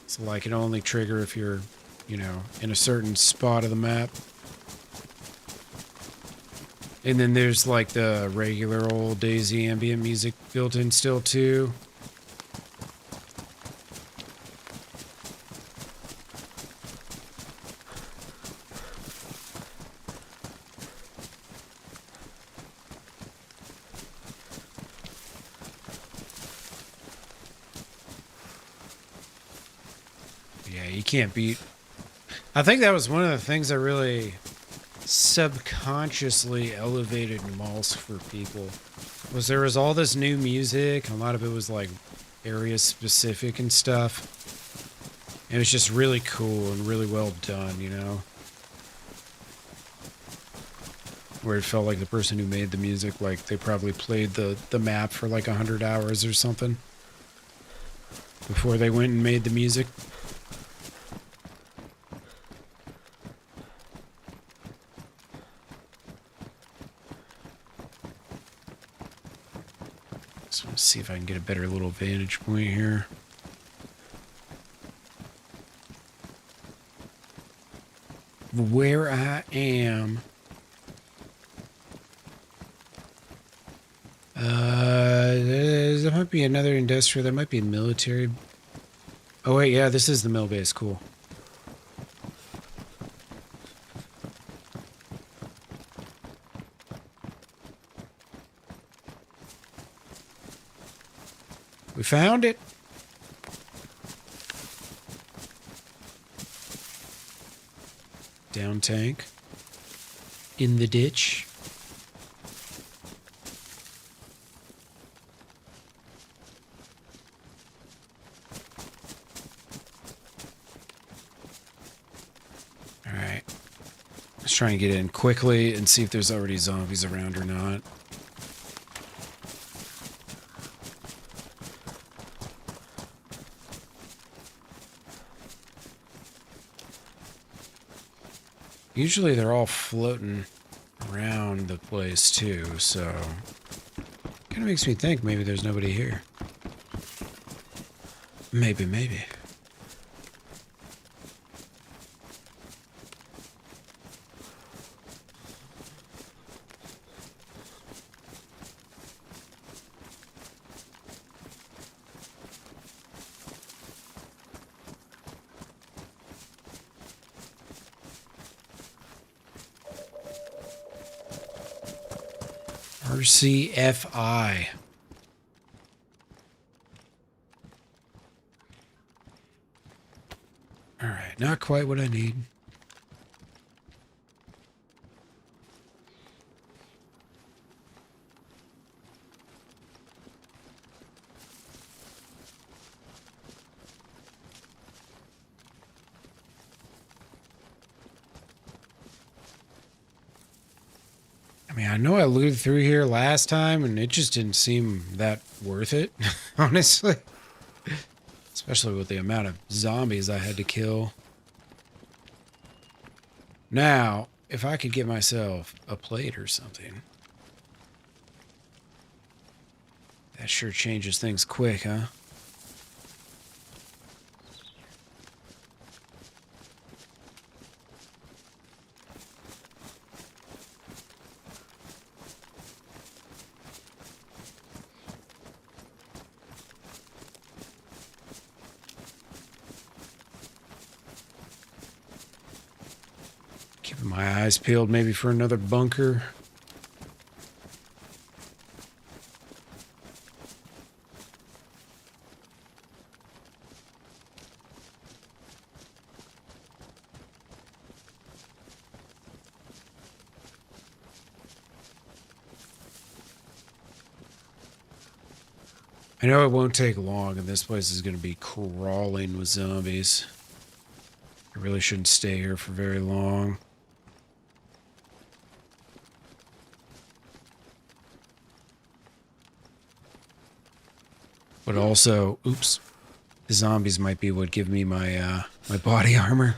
So, like, it only trigger if you're, you know, in a certain spot of the map. And then there's, like, the regular old DayZ ambient music built in still, too. Yeah, you can't beat. I think that was one of the things that really subconsciously elevated malls for people. Was there was all this new music, and a lot of it was like area specific and stuff. It was just really cool and really well done, you know. Where it felt like the person who made the music, like they probably played the map for like 100 hours or something before they went and made the music. So let's see if I can get a better little vantage point here. Where I am. There might be another industrial. There might be a military. Oh wait, yeah, this is the mill base. Cool. We found it. Down tank. In the ditch. All right. Let's try and get in quickly and see if there's already zombies around or not. Usually they're all floating around the place too, so kind of makes me think maybe there's nobody here. Maybe. RCFI. All right, not quite what I need. I mean, I know I looted through here last time, and it just didn't seem that worth it, honestly. Especially with the amount of zombies I had to kill. Now, if I could get myself a plate or something. That sure changes things quick, huh? Keeping my eyes peeled maybe for another bunker. I know it won't take long, and this place is going to be crawling with zombies. I really shouldn't stay here for very long. But also, oops, the zombies might be what give me my my body armor.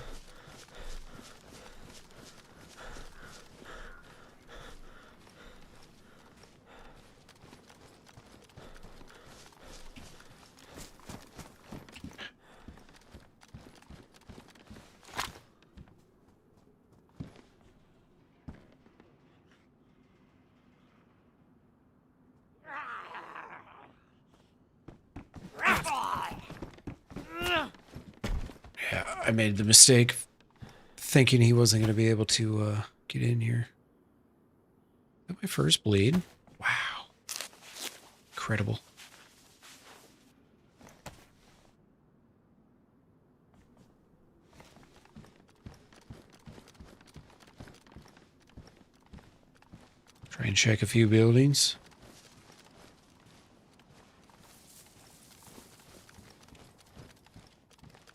Yeah, I made the mistake of thinking he wasn't going to be able to get in here. Got my first bleed. Wow. Incredible. Try and check a few buildings.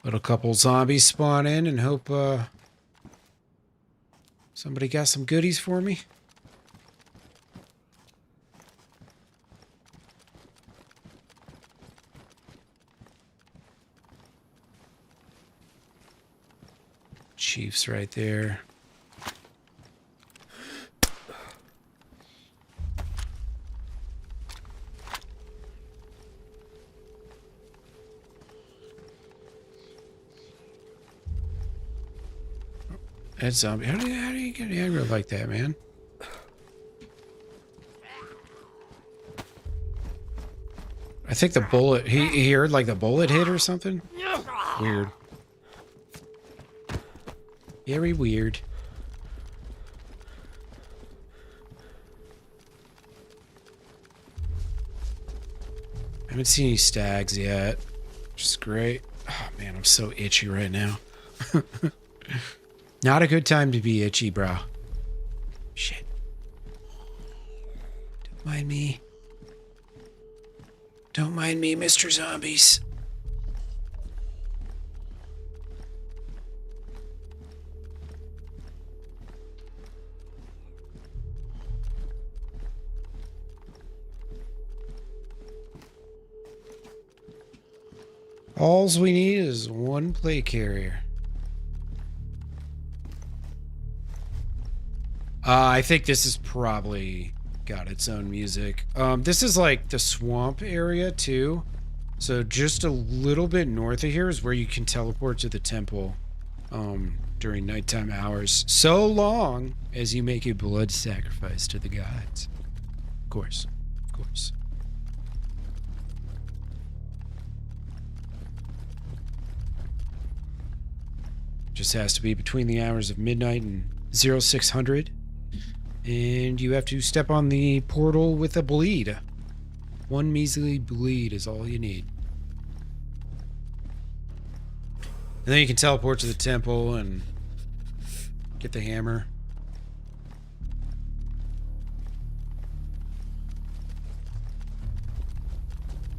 Let a couple zombies spawn in and hope somebody got some goodies for me. Chief's right there. That zombie. How do you get aggro like that, man? I think the bullet. He heard like the bullet hit or something. Weird. Very weird. I haven't seen any stags yet, which is great. Oh man, I'm so itchy right now. Not a good time to be itchy, bro. Shit. Don't mind me. Don't mind me, Mr. Zombies. Alls we need is one plate carrier. I think this has probably got its own music. This is like the swamp area too. So just a little bit north of here is where you can teleport to the temple during nighttime hours. So long as you make a blood sacrifice to the gods. Of course. Of course. Just has to be between the hours of midnight and 0600. And you have to step on the portal with a bleed. One measly bleed is all you need. And then you can teleport to the temple and get the hammer.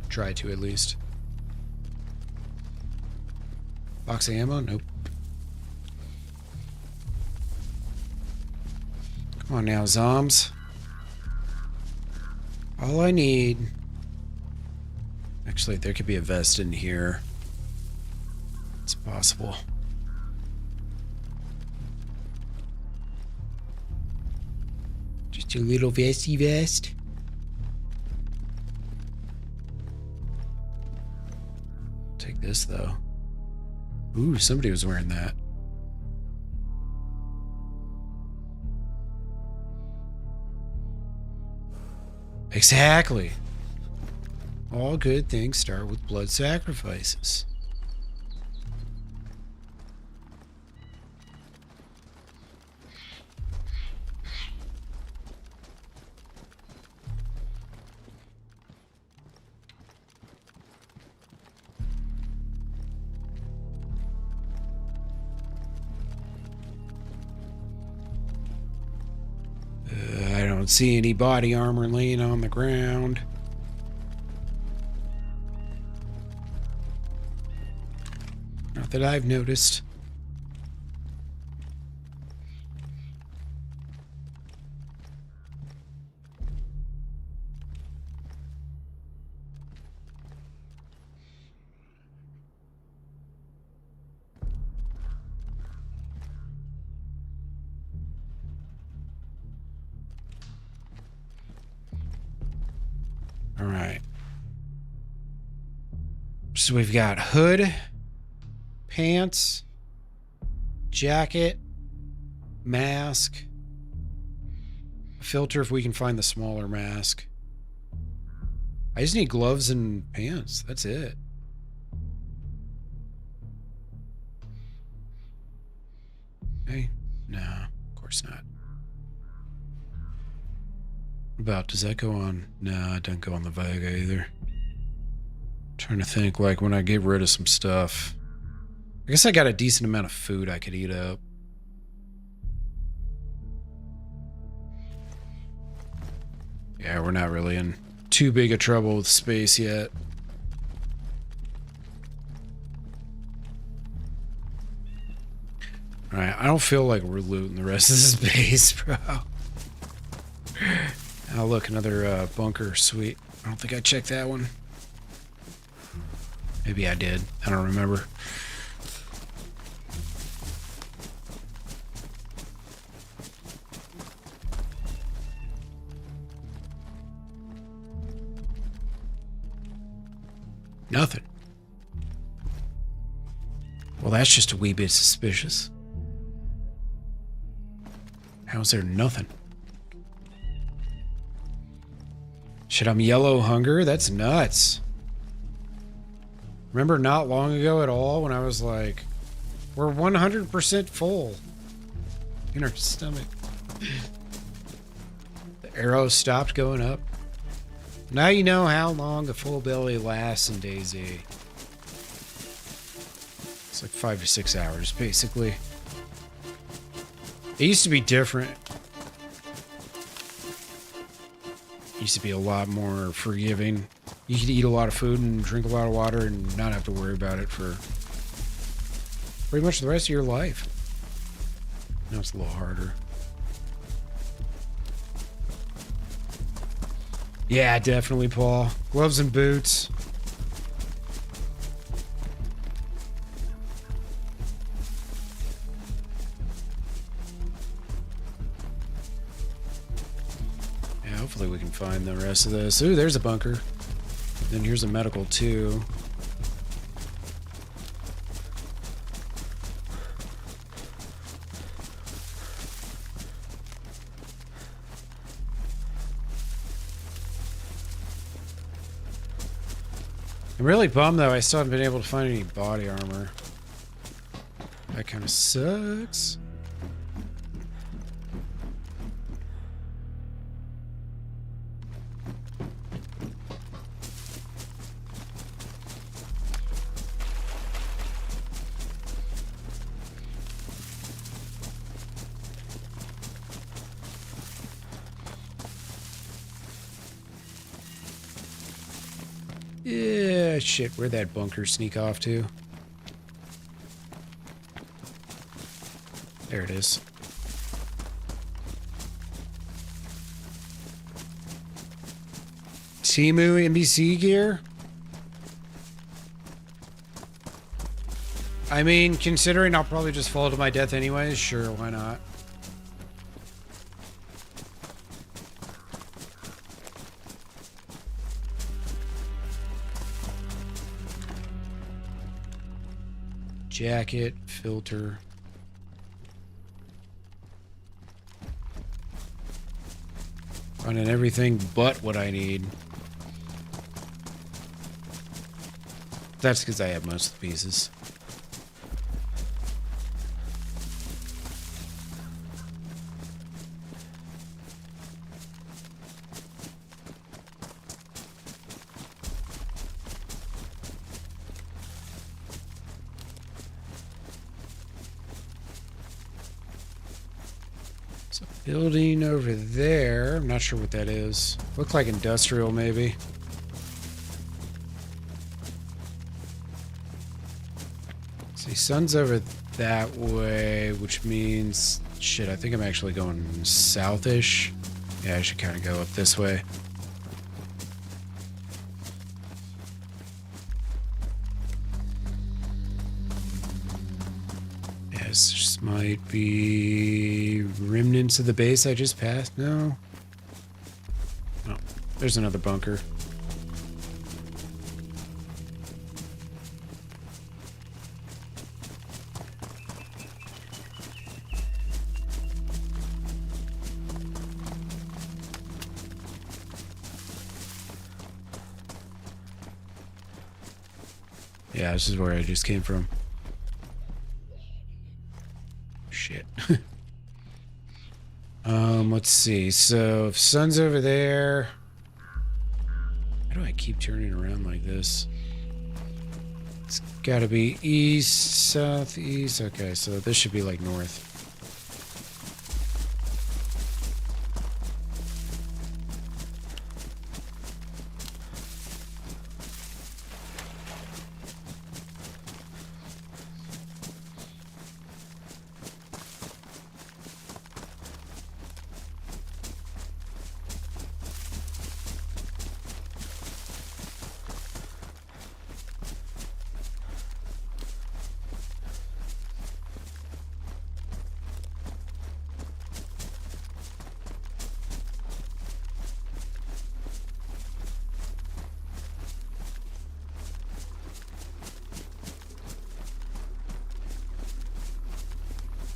Try to, at least. Box of ammo? Nope. Come on now, zombs. All I need... Actually, there could be a vest in here. It's possible. Just a little vesty vest. Take this, though. Ooh, somebody was wearing that. Exactly. All good things start with blood sacrifices. I don't see any body armor laying on the ground. Not that I've noticed. All right. So we've got hood, pants, jacket, mask, a filter if we can find the smaller mask. I just need gloves and pants. That's it. Okay. No, of course not. About, does that go on? No, it doesn't go on the Vega either. Trying to think, like, when I get rid of some stuff. I guess I got a decent amount of food I could eat up. Yeah, we're not really in too big a trouble with space yet. Alright, I don't feel like we're looting the rest of this base, bro. Oh, look, another bunker. Sweet. I don't think I checked that one. Maybe I did. I don't remember. Nothing. Well, that's just a wee bit suspicious. How's there nothing? Shit, I'm yellow hunger? That's nuts. Remember not long ago at all when I was like, we're 100% full in our stomach. The arrow stopped going up. Now you know how long a full belly lasts in DayZ. It's like 5 to 6 hours, basically. It used to be different. It used to be a lot more forgiving. You could eat a lot of food and drink a lot of water and not have to worry about it for pretty much the rest of your life. Now it's a little harder. Yeah, definitely, Paul. Gloves and boots. Yeah, hopefully we can find the rest of this. Ooh, there's a bunker. Then here's a medical, too. I'm really bummed, though. I still haven't been able to find any body armor. That kind of sucks. Yeah, shit, where'd that bunker sneak off to? There it is. Timu NBC gear? I mean, considering I'll probably just fall to my death anyways, sure, why not? Jacket, filter. Finding everything but what I need. That's because I have most of the pieces. Building over there. I'm not sure what that is. Looked like industrial, maybe. See, sun's over that way, which means... Shit, I think I'm actually going southish. Yeah, I should kind of go up this way. Yes, this might be remnants of the base I just passed. No. Oh, there's another bunker. Yeah, this is where I just came from. Shit. Let's see. So if sun's over there, how do I keep turning around like this? It's gotta be east, southeast. Okay, so this should be like north.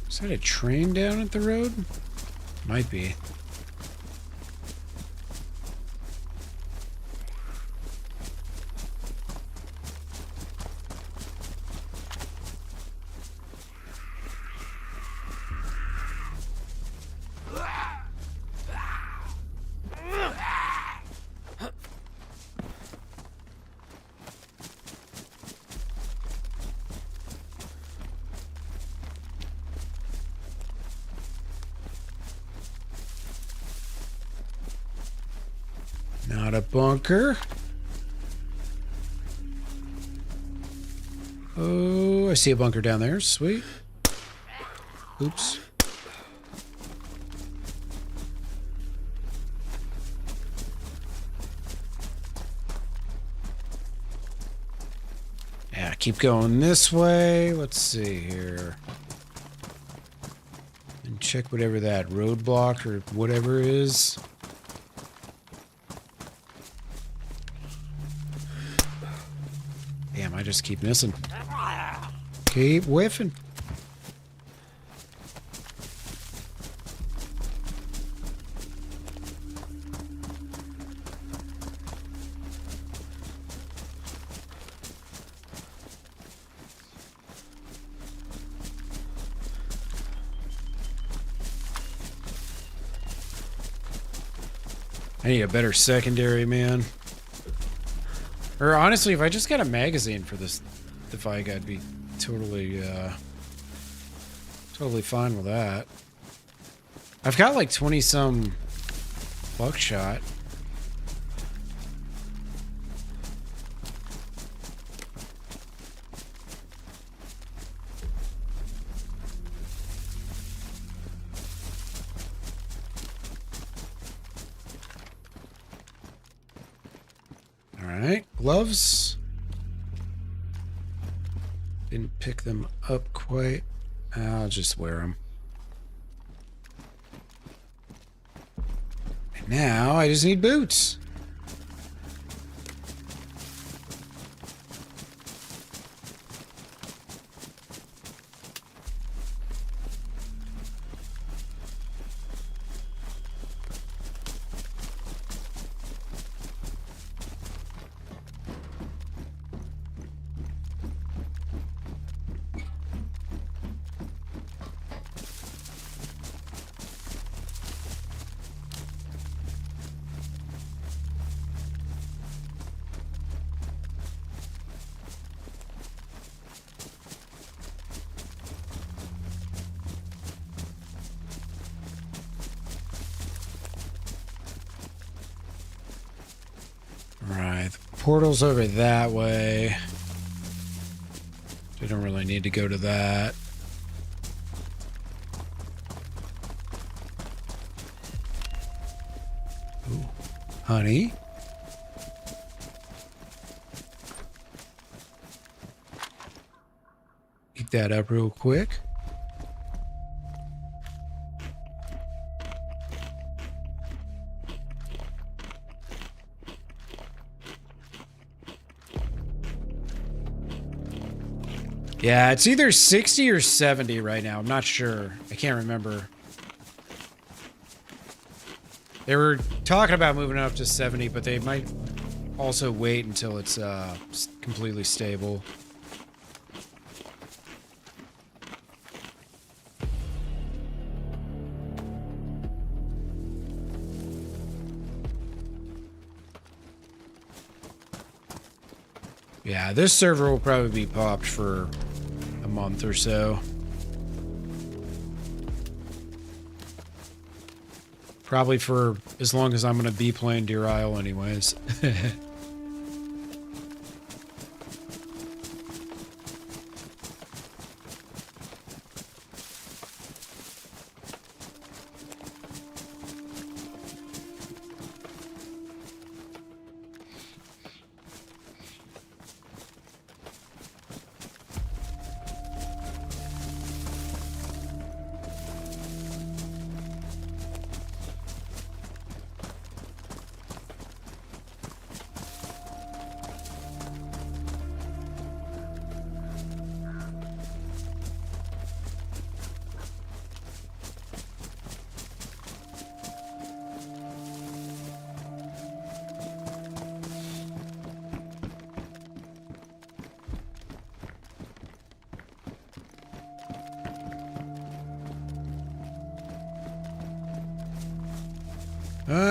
Is that a train down at the road? Might be. Not a bunker. Oh, I see a bunker down there. Sweet. Oops. Yeah, keep going this way. Let's see here. And check whatever that roadblock or whatever is. Damn, I just keep missing. Keep whiffing. I need a better secondary, man. Or honestly, if I just got a magazine for this Defy, I'd be totally, totally fine with that. I've got like 20-some buckshot. Alright, gloves. Didn't pick them up quite. I'll just wear them. And now I just need boots. Right, the portal's over that way. Did don't really need to go to that. Ooh, honey. Eat that up real quick. Yeah, it's either 60 or 70 right now. I'm not sure. I can't remember. They were talking about moving it up to 70, but they might also wait until it's completely stable. Yeah, this server will probably be popped for a month or so. Probably for as long as I'm going to be playing Deer Isle anyways.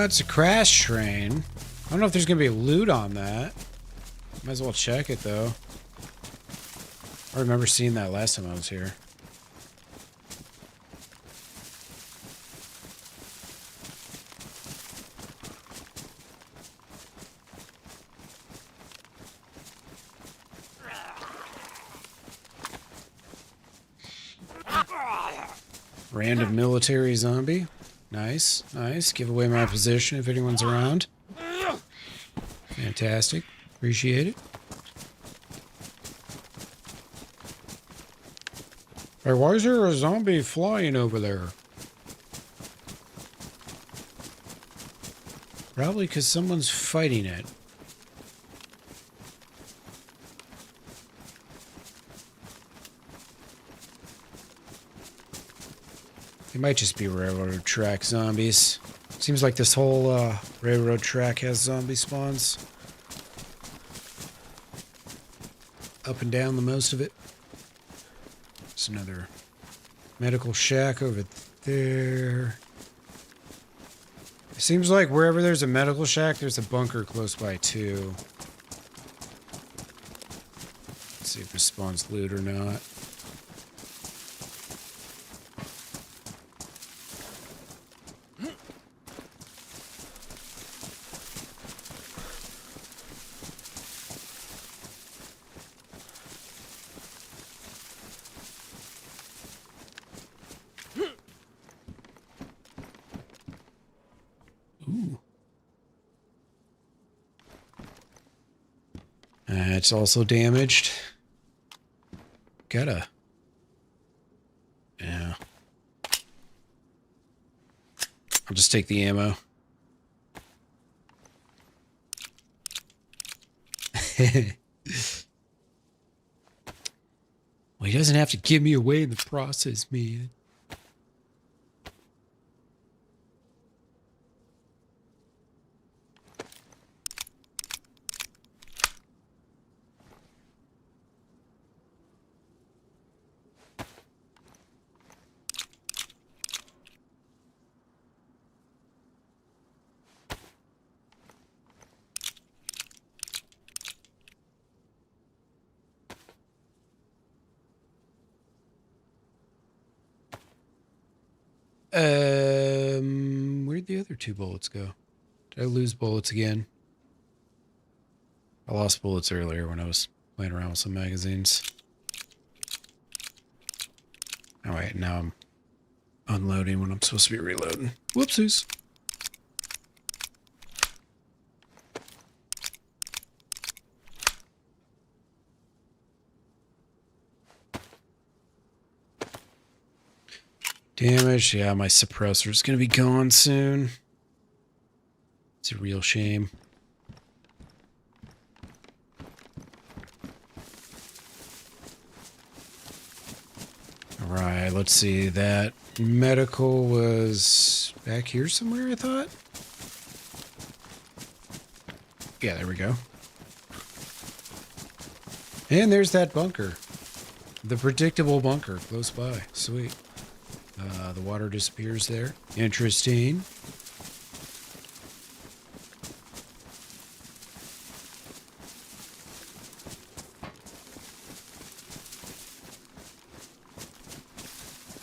It's a crash train. I don't know if there's going to be loot on that. Might as well check it, though. I remember seeing that last time I was here. Random military zombie. Nice, nice. Give away my position if anyone's around. Fantastic. Appreciate it. Hey, why is there a zombie flying over there? Probably because someone's fighting it. They might just be railroad track zombies. Seems like this whole railroad track has zombie spawns. Up and down the most of it. There's another medical shack over there. It seems like wherever there's a medical shack, there's a bunker close by too. Let's see if this spawns loot or not. It's also damaged. Yeah. I'll just take the ammo. Well, he doesn't have to give me away in the process, man. Where'd the other 2 bullets go? Did I lose bullets again? I lost bullets earlier when I was playing around with some magazines. All right, now I'm unloading when I'm supposed to be reloading. Whoopsies. Damage. Yeah, my suppressor's going to be gone soon. It's a real shame. All right, let's see. That medical was back here somewhere, I thought. Yeah, there we go. And there's that bunker. The predictable bunker close by. Sweet. The water disappears there. Interesting.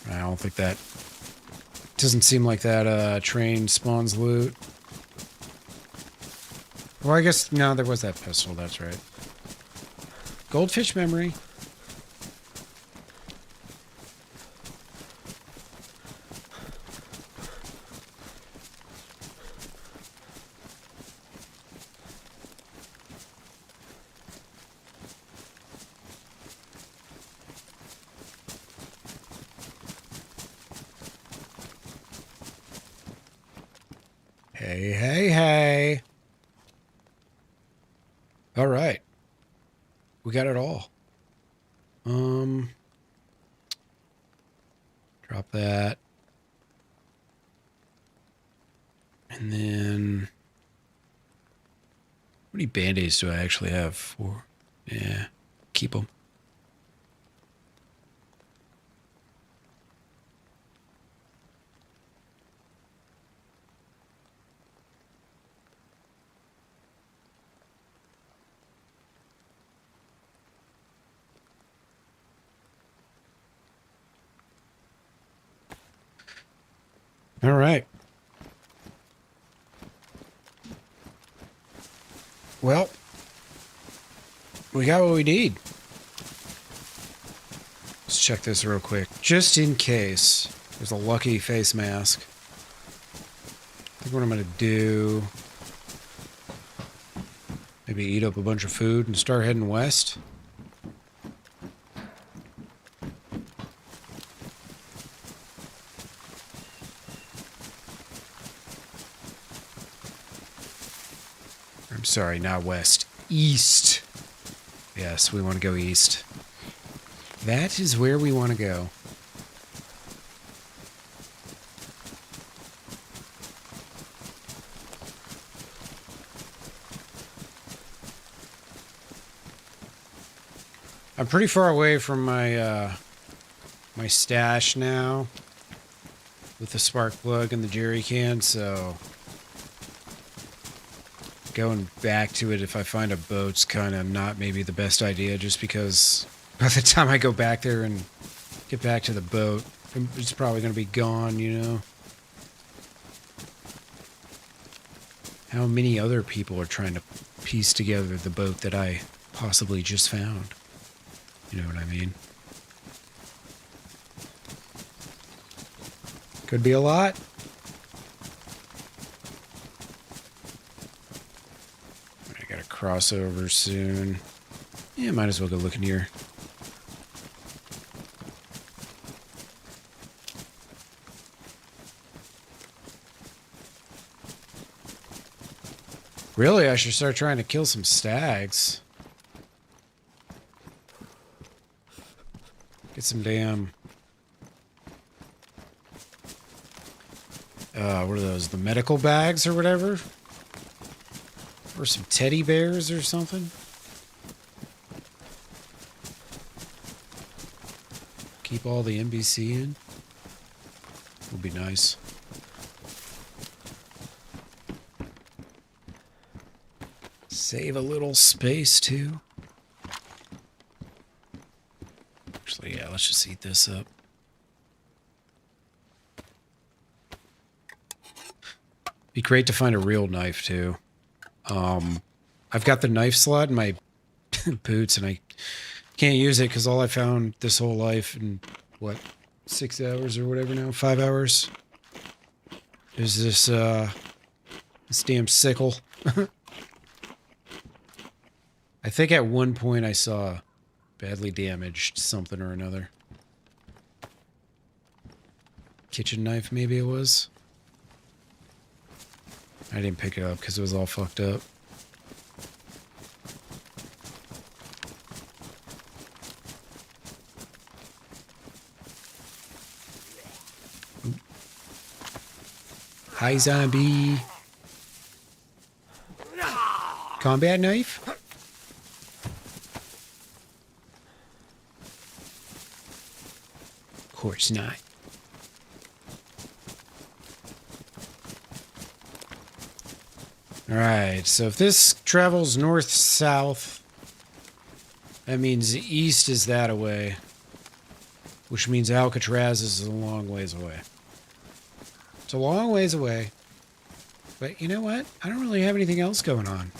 I don't think that... Doesn't seem like that train spawns loot. Well, I guess... No, there was that pistol, that's right. Goldfish memory. Hey, hey, hey. All right. We got it all. Drop that. And then... How many band-aids do I actually have? 4. Yeah. Keep them. All right. Well, we got what we need. Let's check this real quick. Just in case there's a lucky face mask. I think what I'm going to do... Maybe eat up a bunch of food and start heading west. I'm sorry, not west. East. Yes, we want to go east. That is where we want to go. I'm pretty far away from my my stash now with the spark plug and the jerry can, so going back to it if I find a boat's kind of not maybe the best idea, just because by the time I go back there and get back to the boat, it's probably going to be gone, you know? How many other people are trying to piece together the boat that I possibly just found? You know what I mean? Could be a lot. I gotta cross over soon. Yeah, might as well go look in here. Really, I should start trying to kill some stags. Get some damn... what are those? The medical bags or whatever? Or some teddy bears or something? Keep all the NBC in? Would be nice. Save a little space, too. Actually, yeah, let's just eat this up. Be great to find a real knife, too. I've got the knife slot in my boots, and I can't use it because all I found this whole life in, what, 6 hours or whatever now, 5 hours. There's this damn sickle. I think at one point I saw badly damaged something or another. Kitchen knife, maybe it was. I didn't pick it up because it was all fucked up. Hi, zombie. Combat knife? Of course not. Alright, so if this travels north-south, that means east is that away. Which means Alcatraz is a long ways away. It's a long ways away. But you know what? I don't really have anything else going on.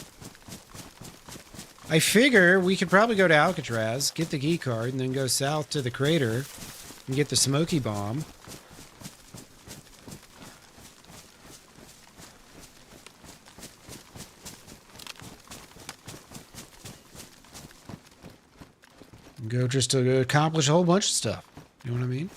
I figure we could probably go to Alcatraz, get the key card, and then go south to the crater and get the smoky bomb. And go just to accomplish a whole bunch of stuff. You know what I mean?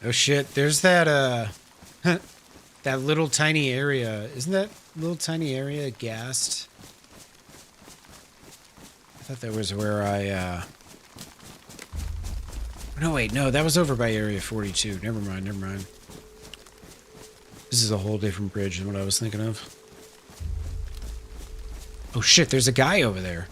Oh shit, there's that that little tiny area. Isn't that little tiny area gassed? I thought that was where I no wait, no, that was over by Area 42. Never mind, never mind. This is a whole different bridge than what I was thinking of. Oh shit, there's a guy over there.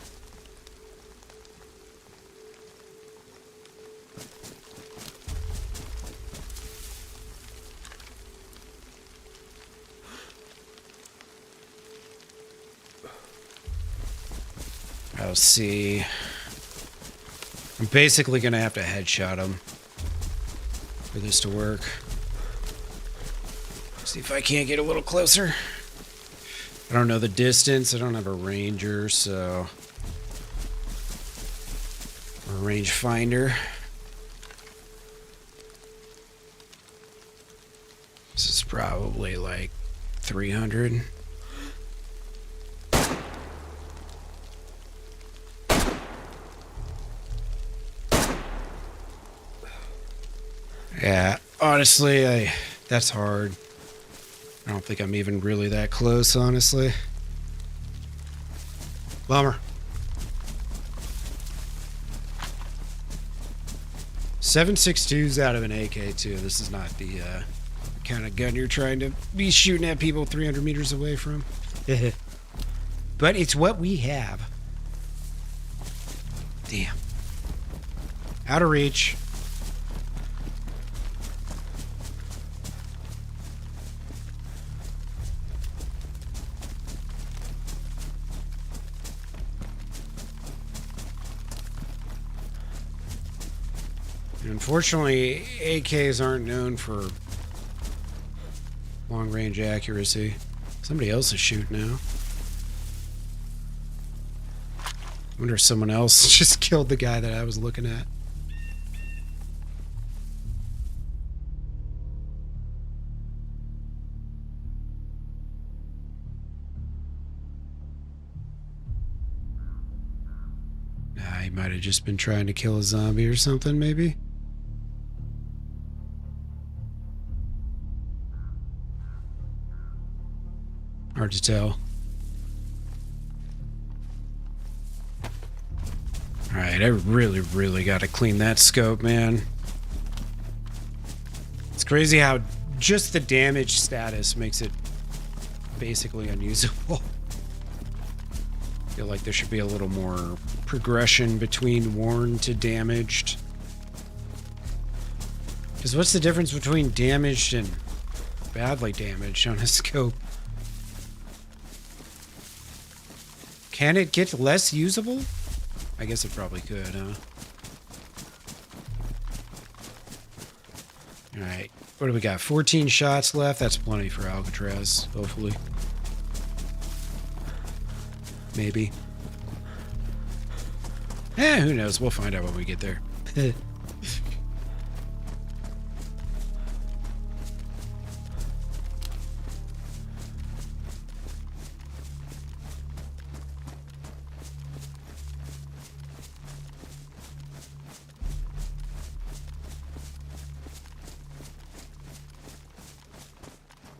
Let's see. I'm basically gonna have to headshot him for this to work. See if I can't get a little closer. I don't know the distance. I don't have a ranger, so or a range finder. This is probably like 300. Yeah, honestly, that's hard. I don't think I'm even really that close, honestly. Bummer. 7.62's out of an AK, too. This is not the kind of gun you're trying to be shooting at people 300 meters away from. But it's what we have. Damn. Out of reach. Unfortunately, AKs aren't known for long-range accuracy. Somebody else is shooting now. I wonder if someone else just killed the guy that I was looking at. Nah, he might have just been trying to kill a zombie or something, maybe? Hard to tell. Alright, I really got to clean that scope, man. It's crazy how just the damage status makes it basically unusable. I feel like there should be a little more progression between worn to damaged. Because what's the difference between damaged and badly damaged on a scope? Can it get less usable? I guess it probably could, huh? Alright. What do we got? 14 shots left. That's plenty for Alcatraz, hopefully. Maybe. Who knows? We'll find out when we get there.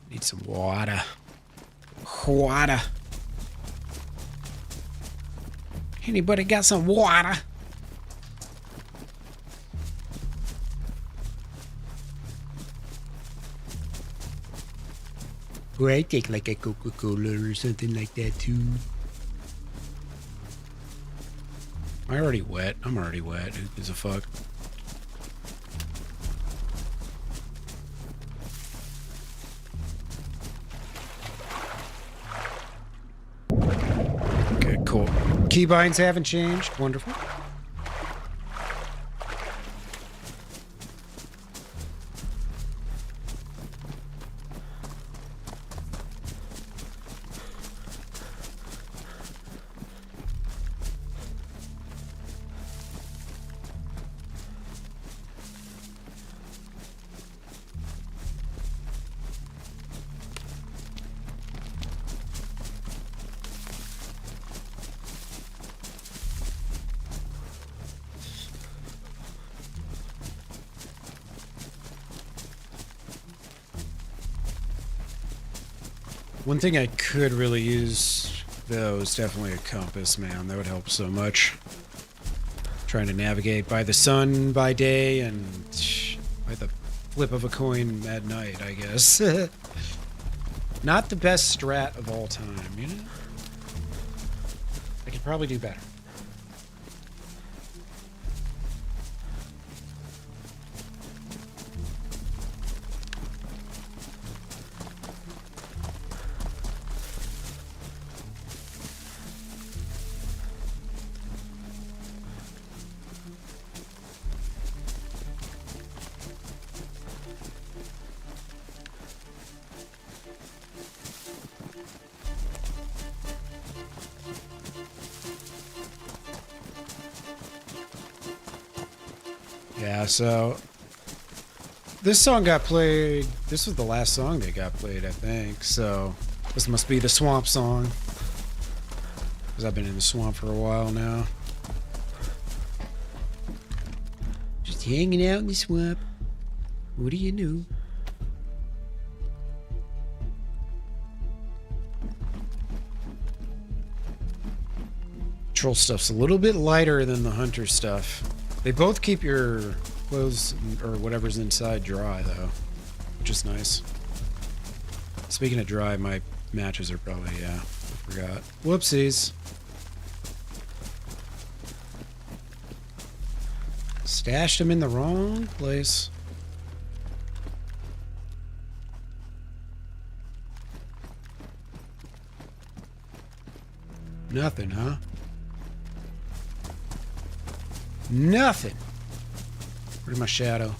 Need some water. Water. Anybody got some water? Or I take like a Coca-Cola or something like that too. Am I already wet? I'm already wet. Who gives a fuck? Okay, cool. Keybinds haven't changed. Wonderful. One thing I could really use, though, is definitely a compass, man. That would help so much. Trying to navigate by the sun by day and by the flip of a coin at night, I guess. Not the best strat of all time, you know? I could probably do better. Yeah, so this song got played. This was the last song that got played, I think. So this must be the swamp song. Because I've been in the swamp for a while now. Just hanging out in the swamp. What do you know? Troll stuff's a little bit lighter than the hunter stuff. They both keep your clothes or whatever's inside dry, though, which is nice. Speaking of dry, my matches are probably, yeah, I forgot. Whoopsies. Stashed them in the wrong place. Nothing, huh? Nothing. Where's my shadow?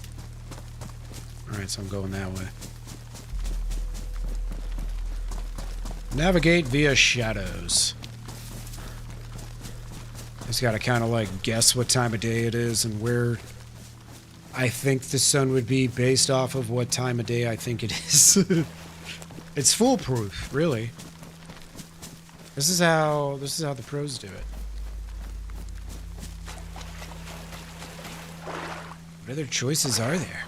Alright, so I'm going that way. Navigate via shadows. Just gotta kind of like guess what time of day it is and where I think the sun would be based off of what time of day I think it is. It's foolproof, really. This is how the pros do it. What other choices are there?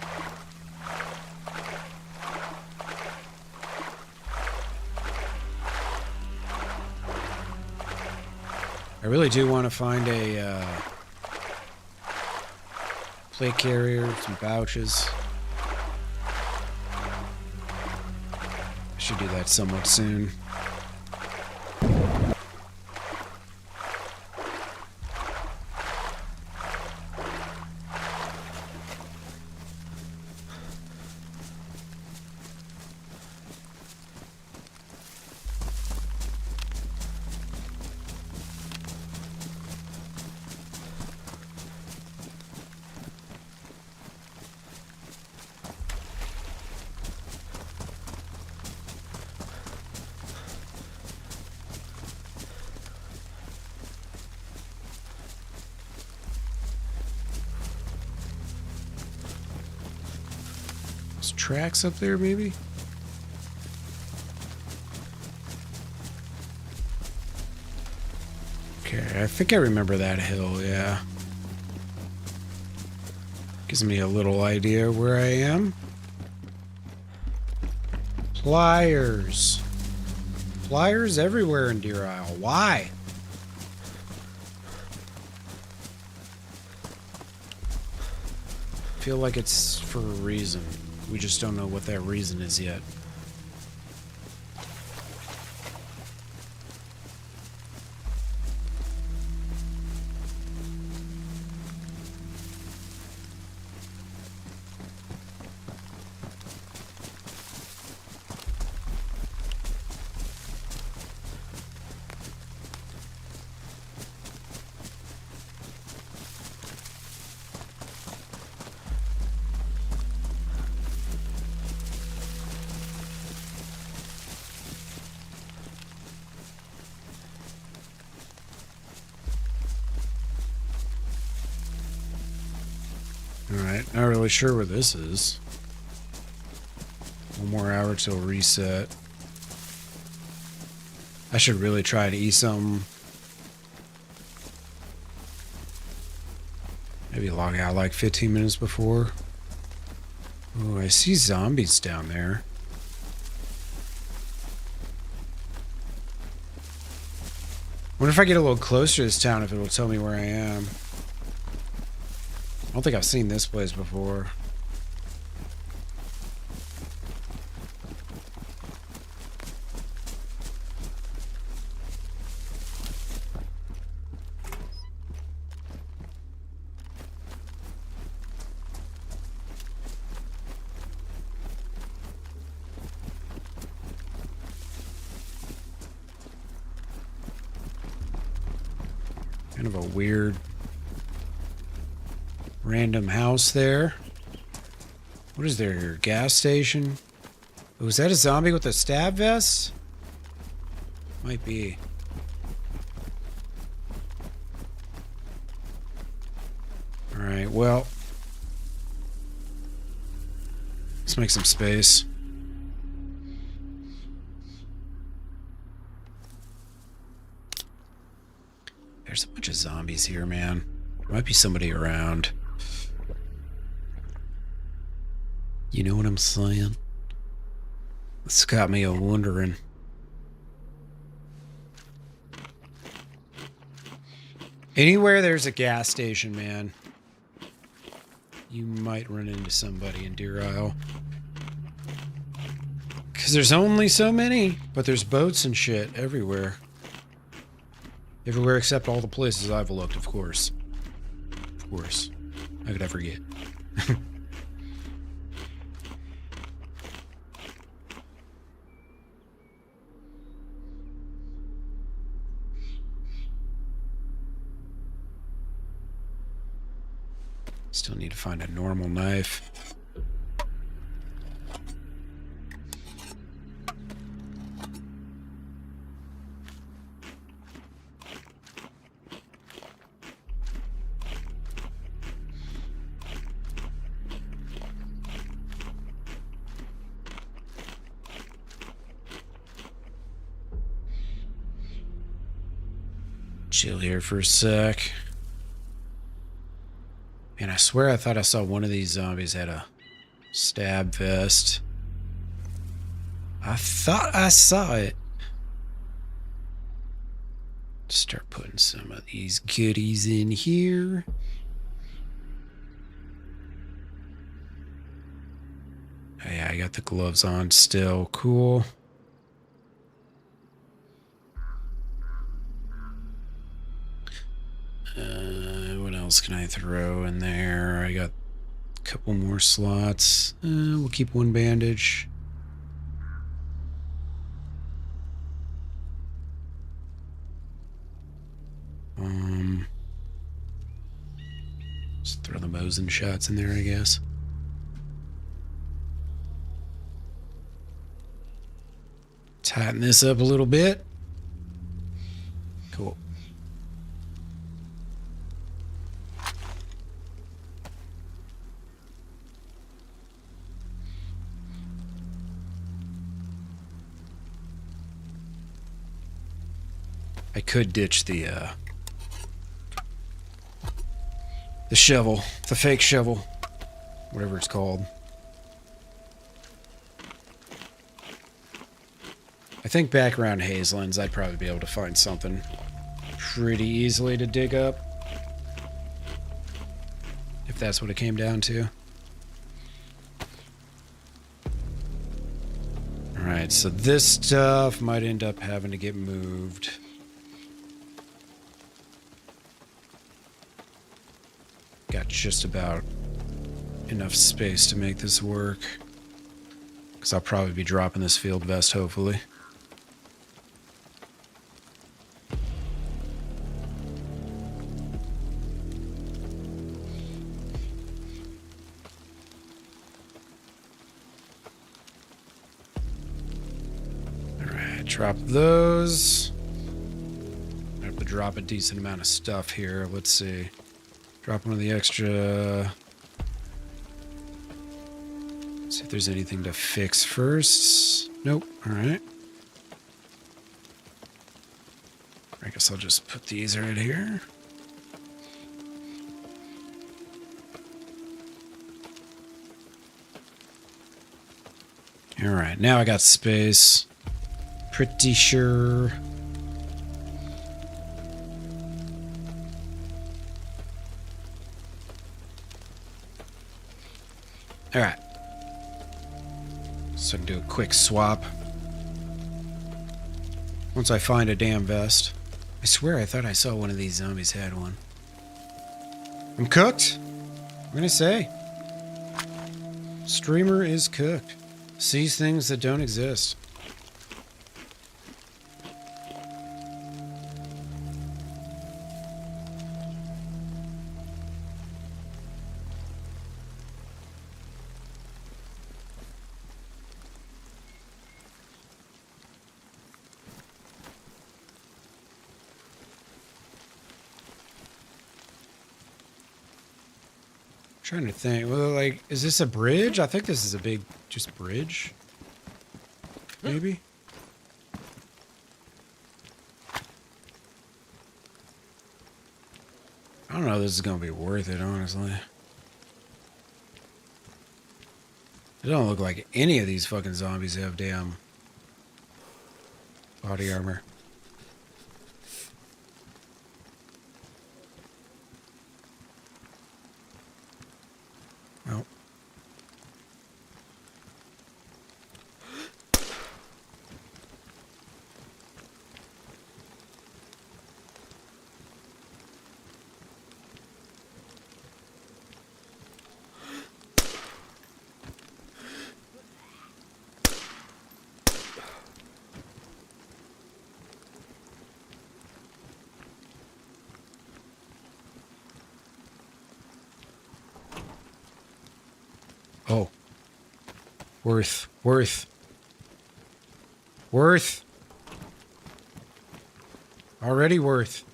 I really do want to find a plate carrier, some pouches. I should do that somewhat soon. There's tracks up there, maybe? Okay, I think I remember that hill, yeah. Gives me a little idea where I am. Pliers. Pliers everywhere in Deer Isle. Why? Feel like it's for a reason. We just don't know what that reason is yet. Alright, not really sure where this is. One more hour till reset. I should really try to eat something. Maybe log out like 15 minutes before. Oh, I see zombies down there. Wonder if I get a little closer to this town if it'll tell me where I am. I don't think I've seen this place before. Kind of a weird random house there. What is there here? Gas station? Oh, is that a zombie with a stab vest? Might be. Alright, well. Let's make some space. There's a bunch of zombies here, man. There might be somebody around. You know what I'm saying? It's got me a-wondering. Anywhere there's a gas station, man, you might run into somebody in Deer Isle. Because there's only so many, but there's boats and shit everywhere. Everywhere except all the places I've looked, of course. Of course. How could I forget? Still need to find a normal knife. Chill here for a sec. Man, I swear I thought I saw one of these zombies had a stab vest. I thought I saw it. Start putting some of these goodies in here. Oh yeah, I got the gloves on still. Cool. What else can I throw in there? I got a couple more slots. We'll keep one bandage. Just throw the Mosin shots in there, I guess. Tighten this up a little bit. Cool. I could ditch the shovel, the fake shovel, whatever it's called. I think back around Hazelands, I'd probably be able to find something pretty easily to dig up. If that's what it came down to. Alright, so this stuff might end up having to get moved. Got just about enough space to make this work. Because I'll probably be dropping this field vest, hopefully. Alright, drop those. I have to drop a decent amount of stuff here. Let's see. Drop one of the extra. See if there's anything to fix first. Nope. Alright. I guess I'll just put these right here. Alright, now I got space. Pretty sure. Alright. So I can do a quick swap. Once I find a damn vest. I swear I thought I saw one of these zombies had one. I'm cooked. I'm gonna say. Streamer is cooked. Sees things that don't exist. Trying to think. Well, like, is this a bridge? I think this is a big, just bridge. Maybe? I don't know if this is going to be worth it, honestly. It don't look like any of these fucking zombies have damn body armor. Well. Oh. Worth. Already worth.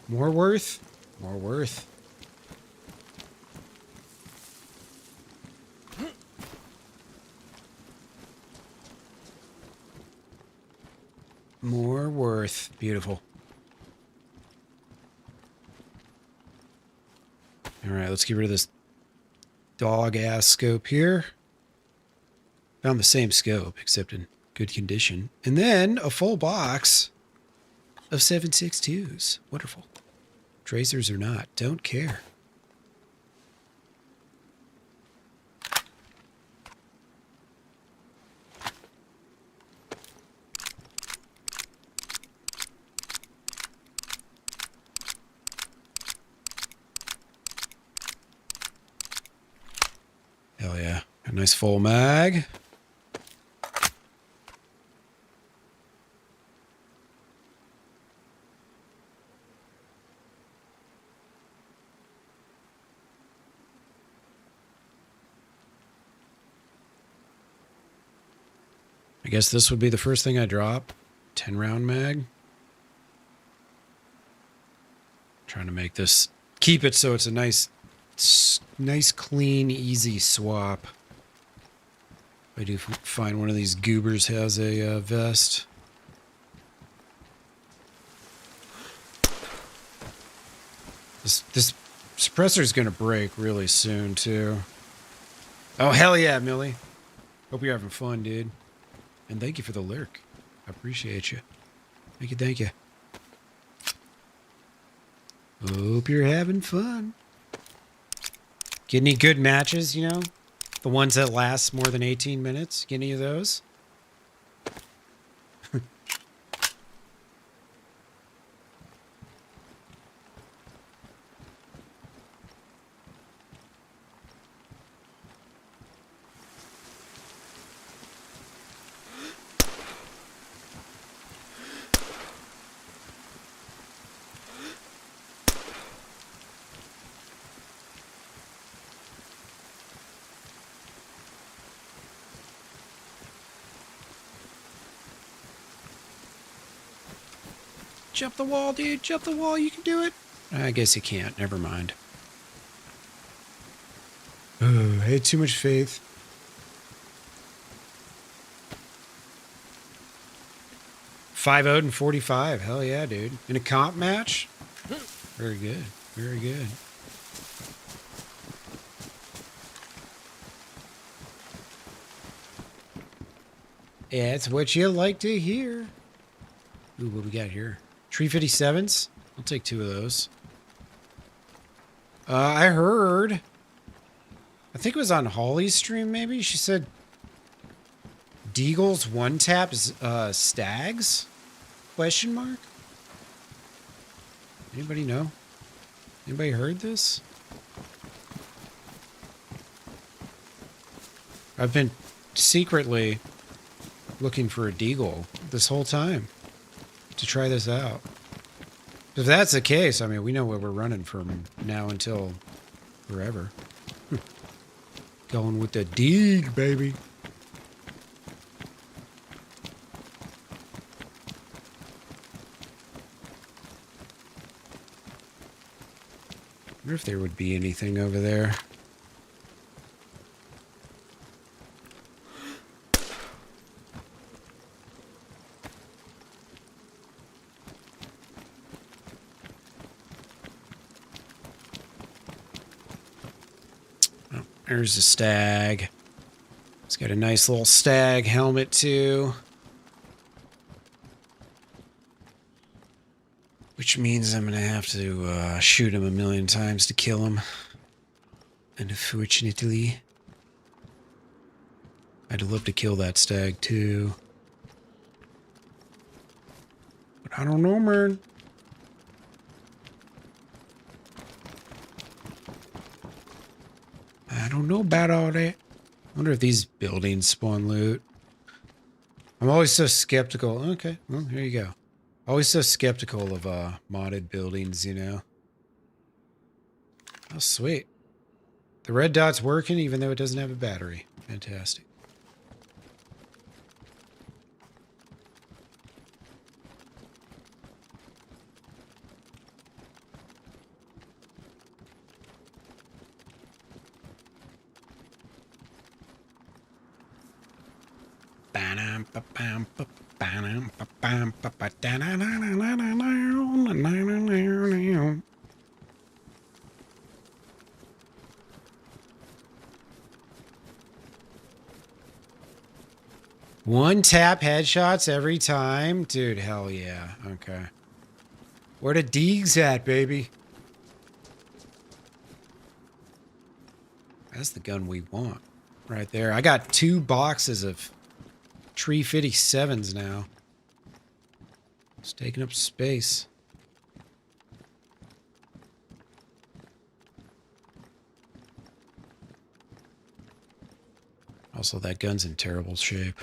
More worth? More worth. More worth. Beautiful. Alright, let's get rid of this dog-ass scope here. Found the same scope, except in good condition. And then a full box of 7.62s. Wonderful. Tracers or not, don't care. Hell yeah. A nice full mag. I guess this would be the first thing I drop. 10-round mag. Trying to make this, keep it so it's a nice, clean, easy swap. I do find one of these goobers has a vest. This suppressor's gonna break really soon, too. Oh, hell yeah, Millie. Hope you're having fun, dude. And thank you for the lurk. I appreciate you. Thank you, thank you. Hope you're having fun. Get any good matches, you know? The ones that last more than 18 minutes? Get any of those? Jump the wall, dude. Jump the wall. You can do it. I guess you can't. Never mind. Oh, I had too much faith. 5-0 and 45. Hell yeah, dude. In a comp match? Very good. Very good. Yeah, it's what you like to hear. Ooh, what we got here? Tree 57s? I'll take 2 of those. I heard... I think it was on Holly's stream, maybe? She said... Deagle's one-tap stags? Question mark? Anybody know? Anybody heard this? I've been secretly looking for a Deagle this whole time to try this out. If that's the case, I mean, we know what we're running from now until forever. Going with the Deag, baby. I wonder if there would be anything over there. There's a stag. It's got a nice little stag helmet, too. Which means I'm going to have to shoot him a million times to kill him. Unfortunately. I'd love to kill that stag, too. But I don't know, man. I don't know about all that. I wonder if these buildings spawn loot. I'm always so skeptical. Okay, well, here you go. Always so skeptical of modded buildings, you know. Oh, sweet. The red dot's working even though it doesn't have a battery. Fantastic. One tap headshots every time? Dude, hell yeah. Okay. Where the Deags at, baby? That's the gun we want. Right there. I got 2 boxes of Tree 57s now. It's taking up space. Also, that gun's in terrible shape.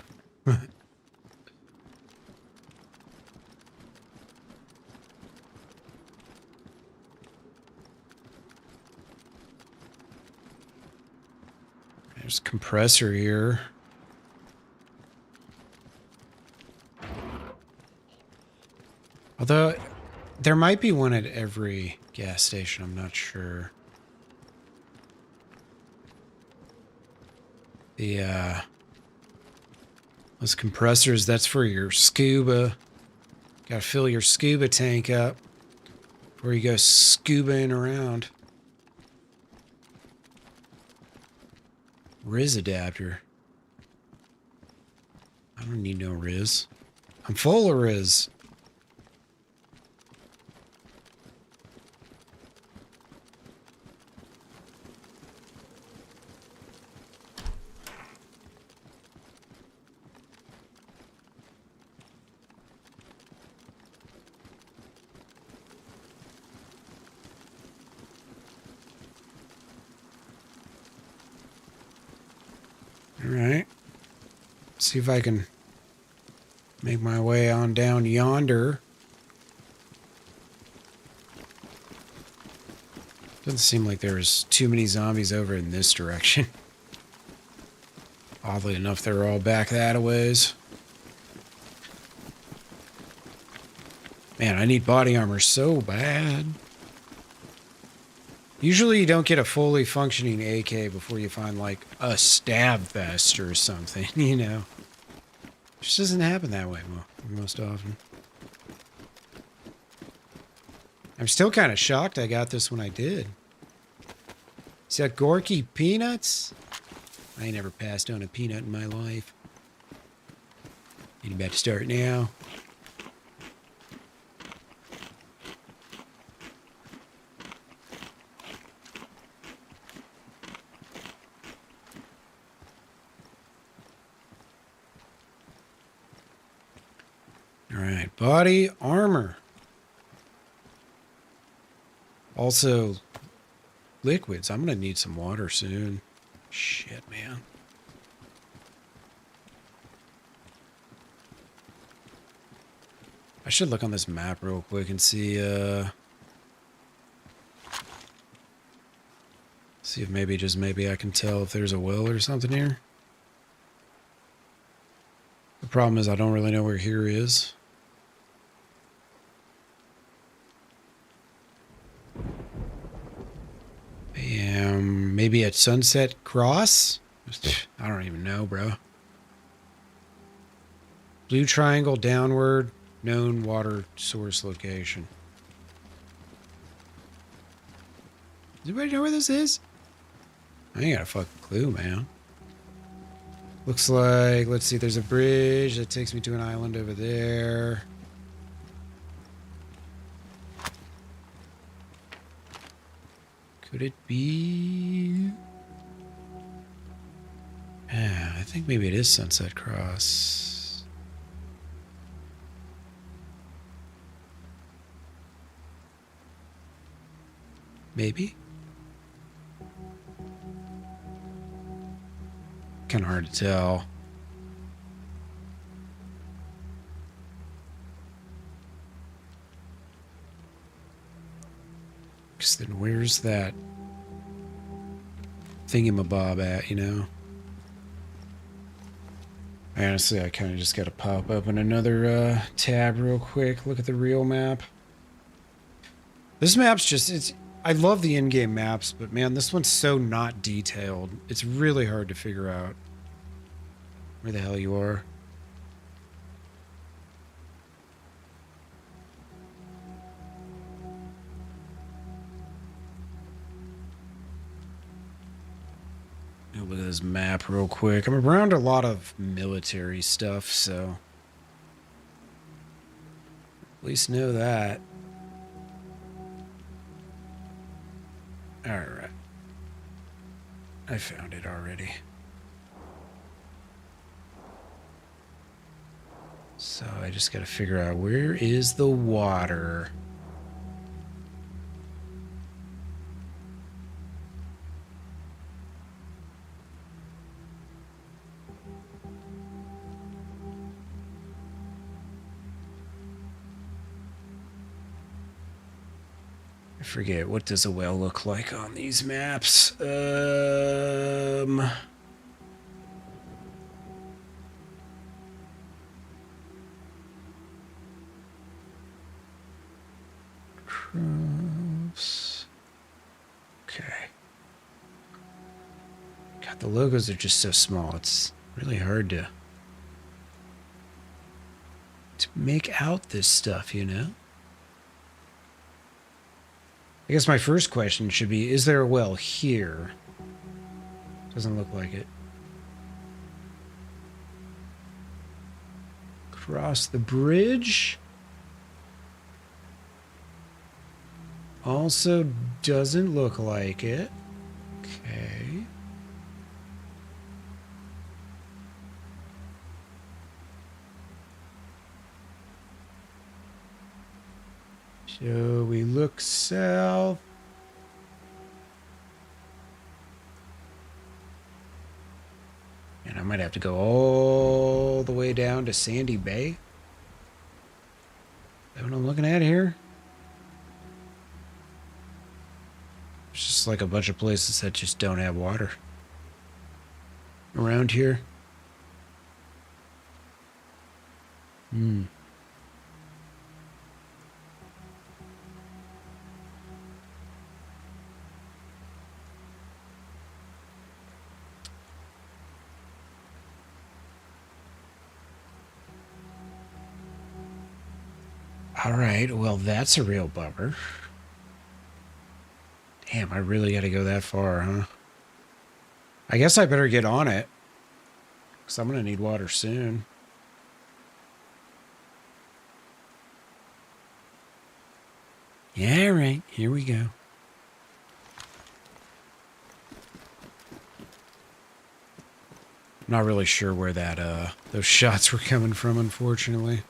There's a compressor here. Although, there might be one at every gas station, I'm not sure. Those compressors, that's for your scuba. Gotta fill your scuba tank up Before you go scubaing around. Riz adapter. I don't need no Riz. I'm full of Riz. Alright. See if I can make my way on down yonder. Doesn't seem like there's too many zombies over in this direction. Oddly enough, they're all back that a ways. Man, I need body armor so bad. Usually you don't get a fully functioning AK before you find, like, a stab vest or something, you know? It just doesn't happen that way most often. I'm still kind of shocked I got this when I did. Is that Gorky Peanuts? I ain't never passed on a peanut in my life. You about to start now? Alright, body armor. Also, liquids. I'm going to need some water soon. Shit, man. I should look on this map real quick and see if maybe I can tell if there's a well or something here. The problem is I don't really know where here is. Maybe at Sunset Cross? I don't even know, bro. Blue triangle downward, known water source location. Does anybody know where this is? I ain't got a fucking clue, man. Looks like, let's see, there's a bridge that takes me to an island over there. Could it be? Yeah, I think maybe it is Sunset Cross. Maybe? Kind of hard to tell. Because then where's that thingamabob at, you know? Honestly, I kind of just got to pop open another tab real quick. Look at the real map. This map's just, I love the in-game maps, but man, this one's so not detailed. It's really hard to figure out where the hell you are. Look at this map real quick. I'm around a lot of military stuff, so at least know that. Alright. I found it already. So I just gotta figure out where is the water. I forget, what does a well look like on these maps? Crops. Okay. God, the logos are just so small. It's really hard to make out this stuff, you know? I guess my first question should be, is there a well here? Doesn't look like it. Cross the bridge. Also doesn't look like it. Okay. So we look south. And I might have to go all the way down to Sandy Bay. Is that what I'm looking at here? There's just like a bunch of places that just don't have water around here. Hmm. All right, well, that's a real bummer. Damn, I really got to go that far, huh? I guess I better get on it, because I'm going to need water soon. Yeah, all right, here we go. I'm not really sure where that those shots were coming from, unfortunately.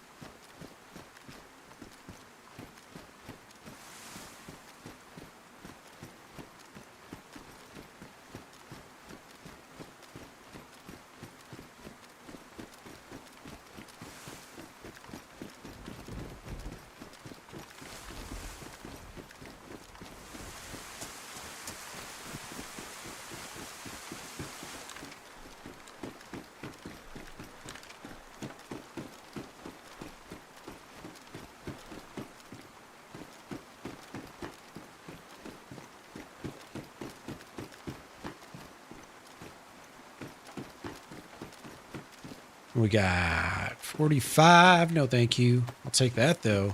We got 45. No, thank you. I'll take that, though.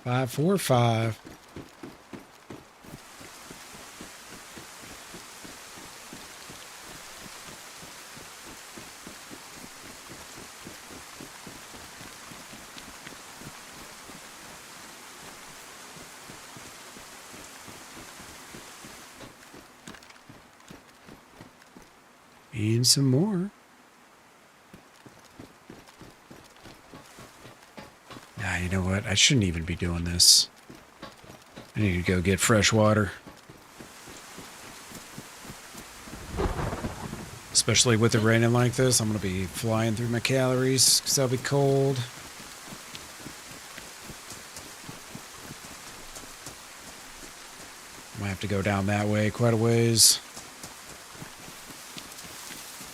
545. And some more. Nah, you know what? I shouldn't even be doing this. I need to go get fresh water. Especially with it raining like this, I'm going to be flying through my calories because I'll be cold. Might have to go down that way quite a ways.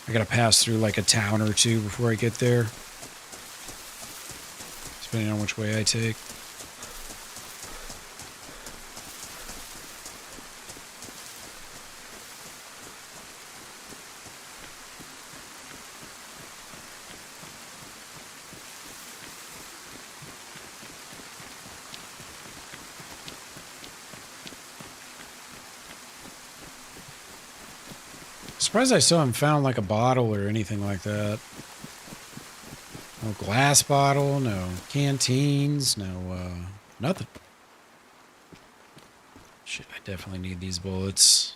I gotta pass through like a town or two before I get there. Depending on which way I take. Surprised I still haven't found like a bottle or anything like that. No glass bottle, no canteens, no nothing. Shit, I definitely need these bullets.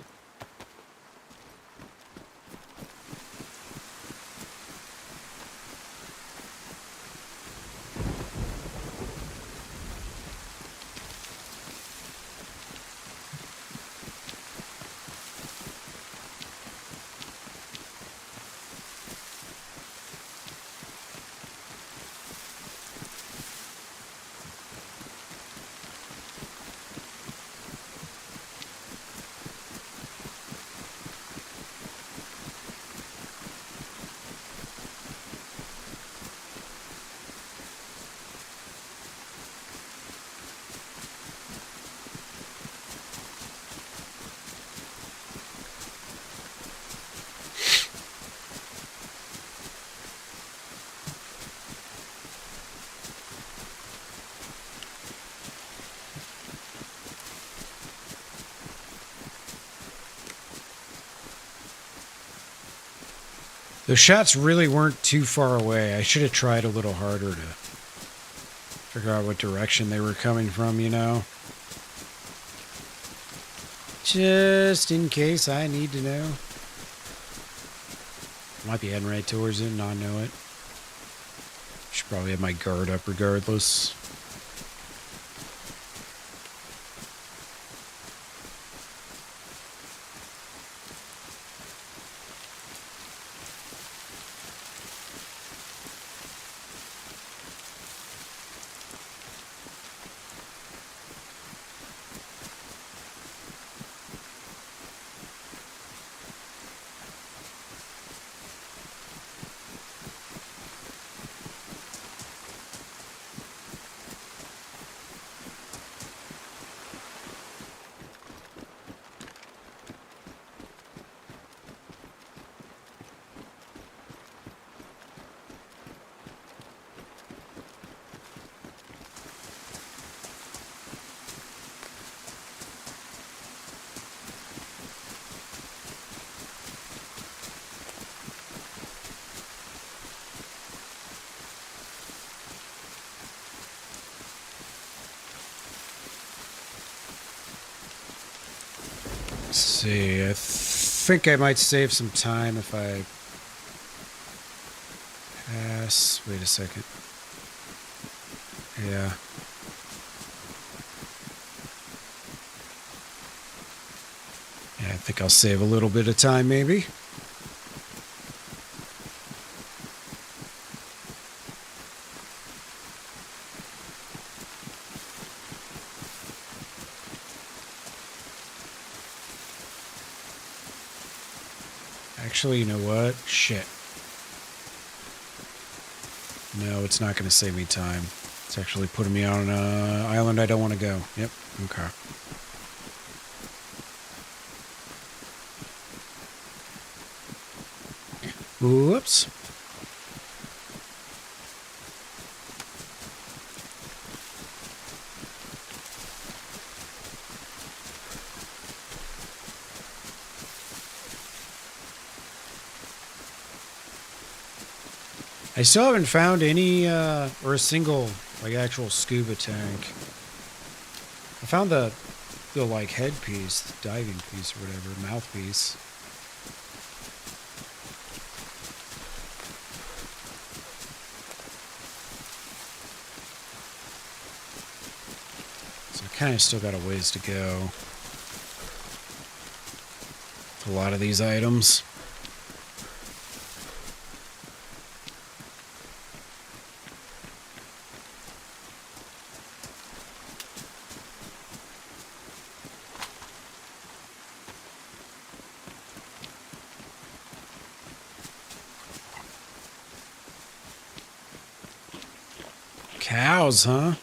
Those shots really weren't too far away. I should have tried a little harder to figure out what direction they were coming from, you know? Just in case I need to know. Might be heading right towards it and not know it. Should probably have my guard up regardless. Let's see, I think I might save some time if I pass. Wait a second. Yeah. Yeah, I think I'll save a little bit of time maybe. Actually, you know what? Shit. No, it's not going to save me time. It's actually putting me on an island I don't want to go. Yep. Okay. Whoops. I still haven't found any, or a single, like, actual scuba tank. I found the like, headpiece, the diving piece or whatever, mouthpiece. So I kind of still got a ways to go with a lot of these items. Cows, huh?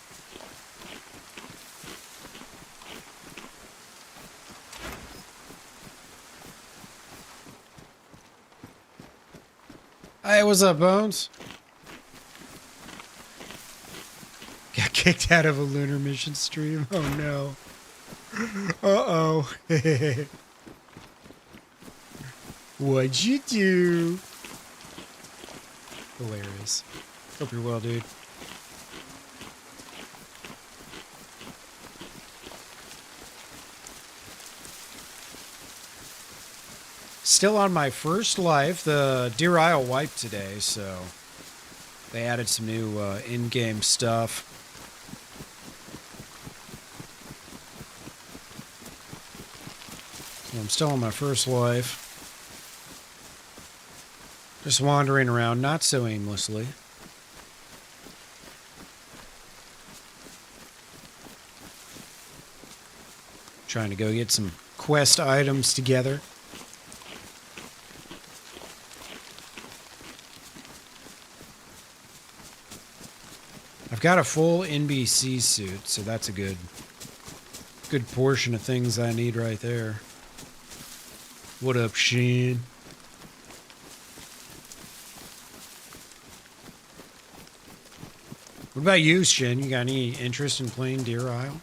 Hey, what's up, Bones? Got kicked out of a lunar mission stream. Oh, no. Uh-oh. What'd you do? Hilarious. Hope you're well, dude. Still on my first life. The Deer Isle wiped today, so they added some new in-game stuff. So I'm still on my first life. Just wandering around, not so aimlessly. Trying to go get some quest items together. I've got a full NBC suit, so that's a good portion of things I need right there. What up, Sheen? What about you, Shin? You got any interest in playing Deer Isle?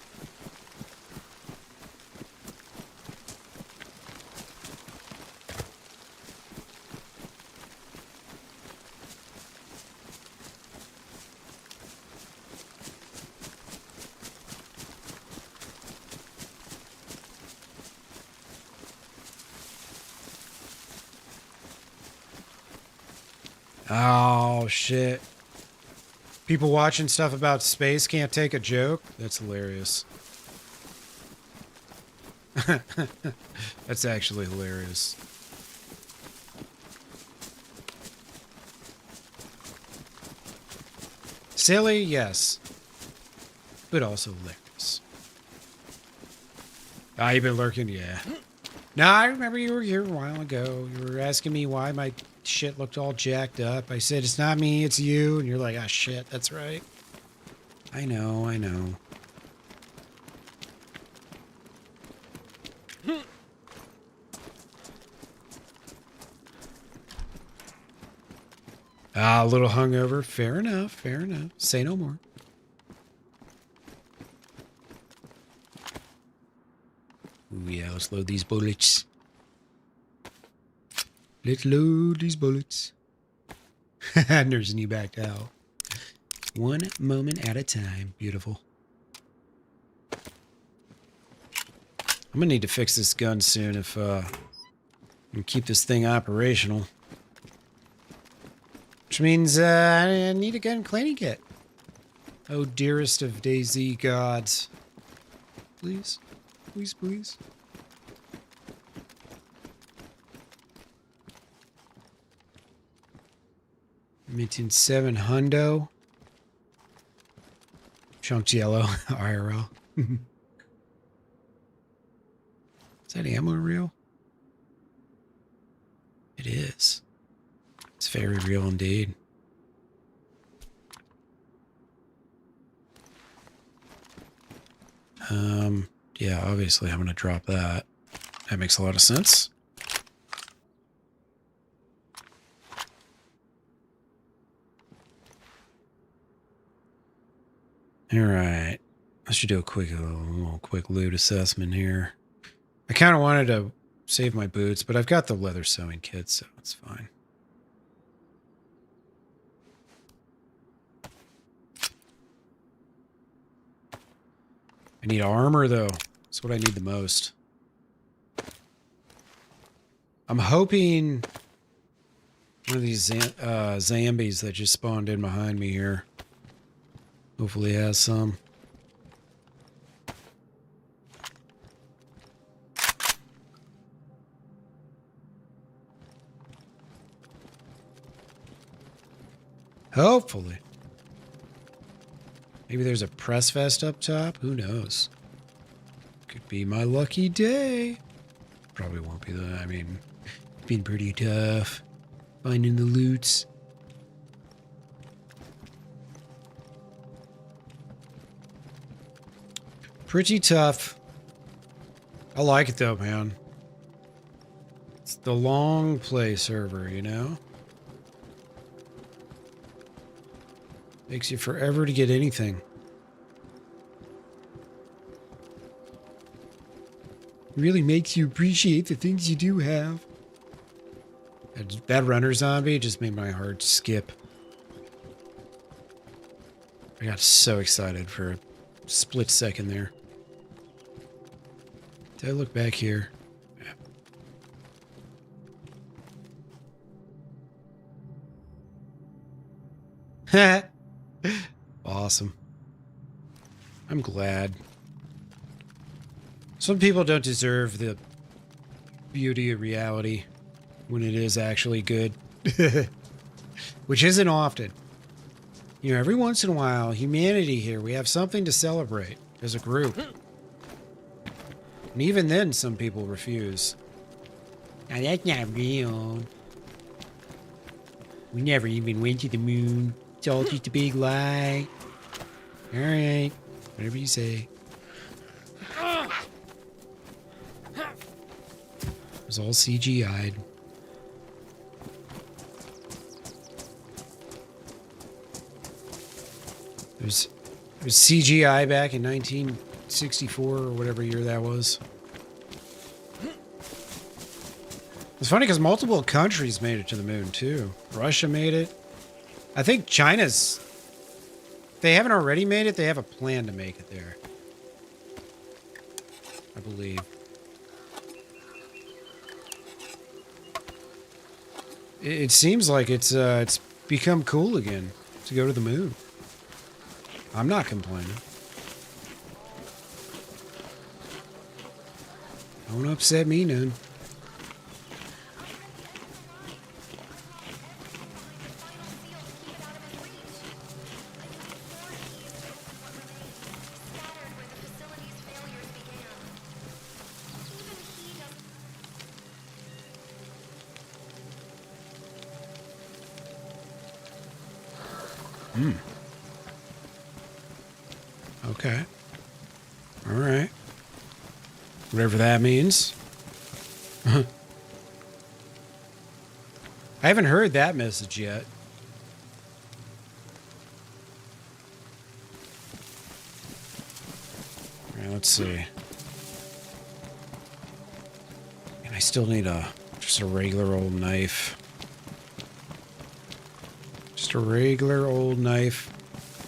Oh, shit. People watching stuff about space can't take a joke? That's hilarious. That's actually hilarious. Silly, yes. But also hilarious. Ah, you've been lurking? Yeah. No, I remember you were here a while ago. You were asking me why my shit looked all jacked up. I said, it's not me, it's you. And you're like, ah, shit, that's right. I know, I know. Ah, a little hungover. Fair enough, fair enough. Say no more. Ooh, yeah, let's load these bullets. Let's load these bullets. Nursing you back out. One moment at a time. Beautiful. I'm gonna need to fix this gun soon if I'm gonna keep this thing operational. Which means I need a gun cleaning kit. Oh, dearest of DayZ gods. Please. Please, please. Minting 7 hundo. Chunks yellow. IRL. Is that ammo real? It is. It's very real indeed. Yeah, obviously I'm going to drop that. That makes a lot of sense. All right. I should do a little quick loot assessment here. I kind of wanted to save my boots, but I've got the leather sewing kit, so it's fine. I need armor, though. That's what I need the most. I'm hoping one of these zombies that just spawned in behind me here hopefully has some. Hopefully. Maybe there's a press vest up top. Who knows? Could be my lucky day. Probably won't be though. I mean, it's been pretty tough finding the loots. Pretty tough. I like it though, man. It's the long play server, you know? Takes you forever to get anything. Really makes you appreciate the things you do have. That runner zombie just made my heart skip. I got so excited for a split second there. Did I look back here? Yeah. Awesome. I'm glad. Some people don't deserve the beauty of reality when it is actually good. Which isn't often. You know, every once in a while, humanity here, we have something to celebrate as a group. And even then, some people refuse. Now, that's not real. We never even went to the moon. It's all just a big lie. Alright. Whatever you say. It was all CGI'd. There's CGI back in 1964 or whatever year that was. It's funny because multiple countries made it to the moon too. Russia made it. I think China's... If they haven't already made it, they have a plan to make it there. I believe. It seems like it's become cool again to go to the moon. I'm not complaining. Don't upset me none. Okay. All right. Whatever that means. I haven't heard that message yet. All right, let's see. And I still need just a regular old knife. Just a regular old knife.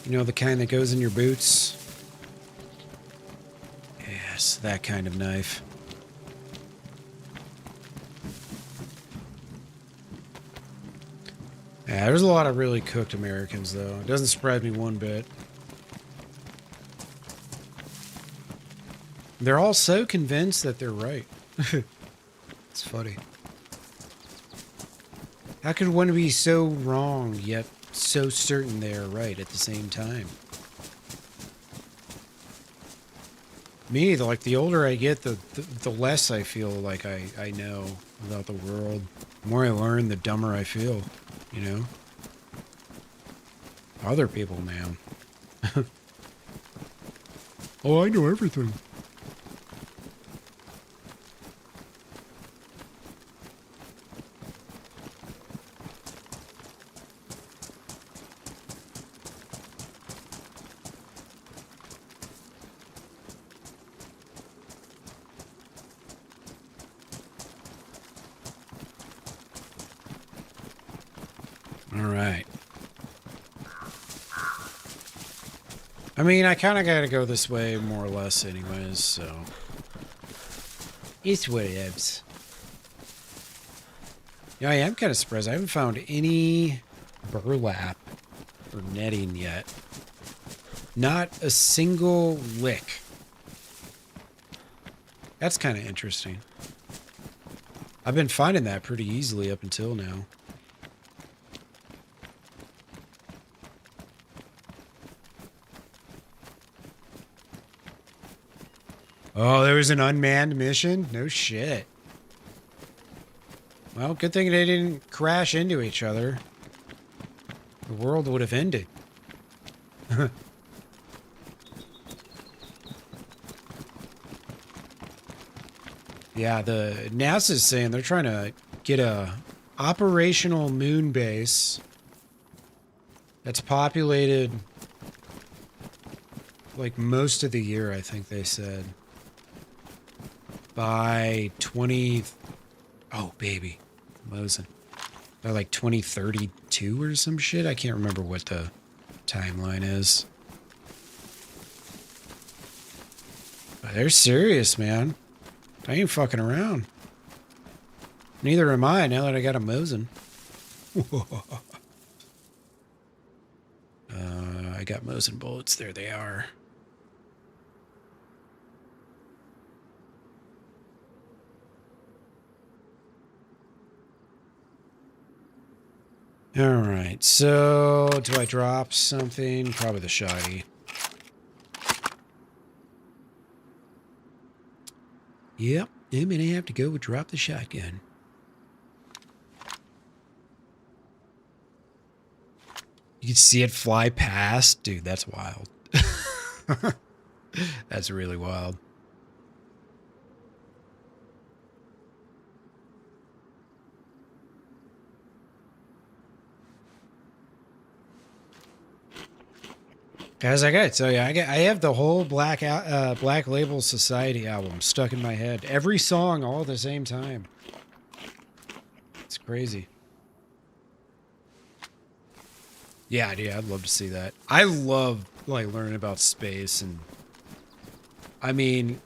You know, the kind that goes in your boots? Yes, that kind of knife. Yeah, there's a lot of really cooked Americans, though. It doesn't surprise me one bit. They're all so convinced that they're right. It's funny. How could one be so wrong, yet so certain they are right at the same time? Me, like, the older I get, the less I feel like I know about the world. The more I learn, the dumber I feel, you know? Other people, man. Oh, I know everything. All right. I mean, I kind of got to go this way more or less anyways, so. It's whatevs. Yeah, I am kind of surprised. I haven't found any burlap or netting yet. Not a single lick. That's kind of interesting. I've been finding that pretty easily up until now. Oh, there was an unmanned mission? No shit. Well, good thing they didn't crash into each other. The world would have ended. Yeah, the NASA's saying they're trying to get a operational moon base that's populated like most of the year, I think they said. By 20... Oh, baby. Mosin. By like 2032 or some shit? I can't remember what the timeline is. But they're serious, man. I ain't fucking around. Neither am I now that I got a Mosin. I got Mosin bullets. There they are. All right, so do I drop something? Probably the shoddy. Yep, I'm gonna have to go with drop the shotgun. You can see it fly past. Dude, that's wild. That's really wild. As I gotta tell you, I have the whole Black Label Society album stuck in my head. Every song all at the same time. It's crazy. Yeah, dude, I'd love to see that. I love like learning about space, and I mean,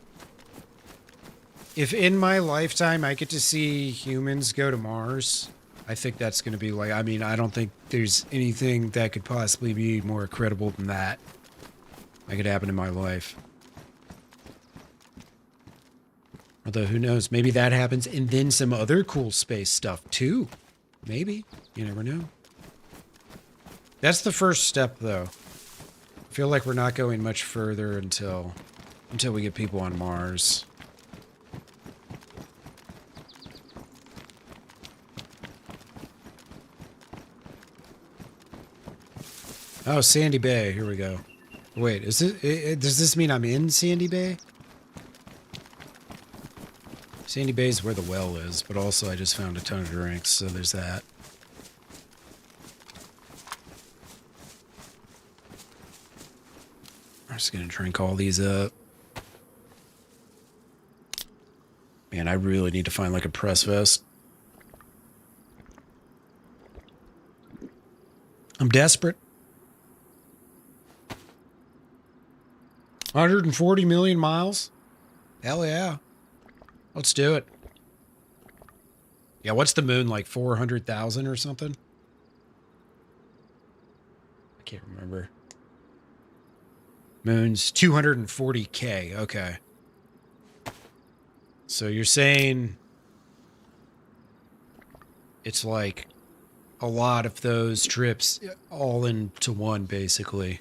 if in my lifetime I get to see humans go to Mars, I think that's going to be like, I mean, I don't think there's anything that could possibly be more credible than that could happen in my life. Although, who knows? Maybe that happens and then some other cool space stuff too. Maybe. You never know. That's the first step, though. I feel like we're not going much further until we get people on Mars. Oh, Sandy Bay. Here we go. Wait, is it? Does this mean I'm in Sandy Bay? Sandy Bay is where the well is, but also I just found a ton of drinks, so there's that. I'm just gonna drink all these up. Man, I really need to find like a press vest. I'm desperate. 140 million miles? Hell yeah. Let's do it. Yeah, what's the moon, like 400,000 or something? I can't remember. Moon's 240K. Okay. So you're saying it's like a lot of those trips all into one, basically.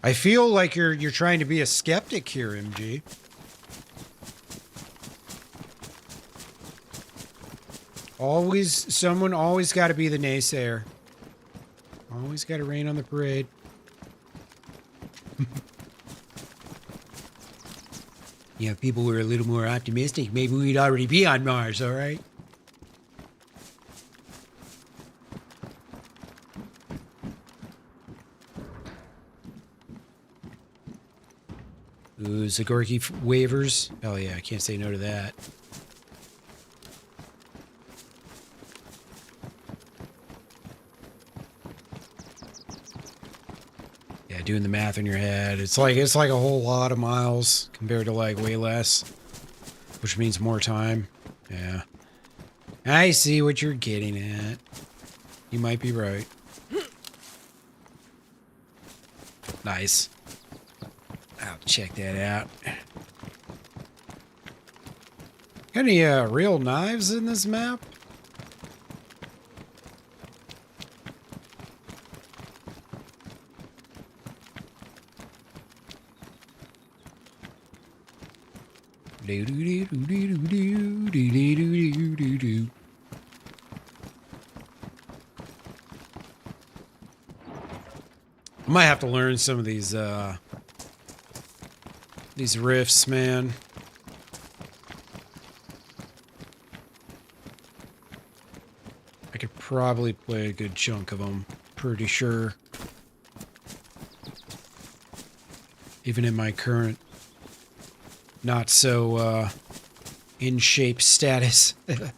I feel like you're trying to be a skeptic here, MG. Someone always got to be the naysayer. Always got to rain on the parade. Yeah, if people were a little more optimistic, maybe we'd already be on Mars, all right? Ooh, Zagorki waivers. Oh yeah, I can't say no to that. Yeah, doing the math in your head. It's like a whole lot of miles compared to like way less, which means more time. Yeah. I see what you're getting at. You might be right. Nice. I'll check that out. Got any real knives in this map? Do do do do do do do do do do. I might have to learn some of these riffs, man. I could probably play a good chunk of them, pretty sure. Even in my current not so in shape status. God,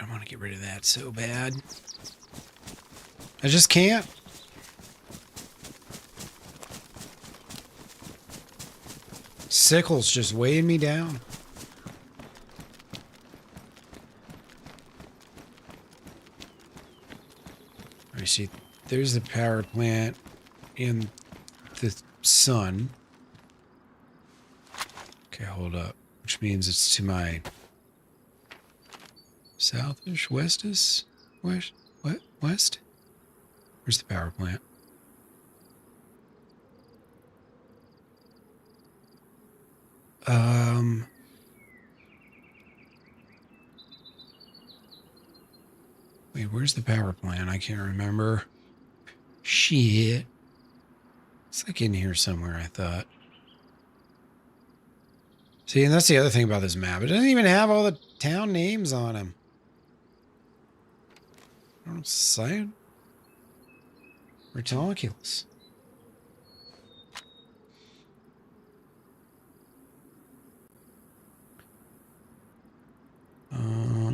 I want to get rid of that so bad. I just can't. Sickle's just weighing me down. I see. There's the power plant in the sun. Okay, hold up. Which means it's to my southish, westish, west, what, west? Where's the power plant? Wait, where's the power plant? I can't remember. Shit. It's like in here somewhere, I thought. See, and that's the other thing about this map. It doesn't even have all the town names on them. I don't know, saying. Ridiculous.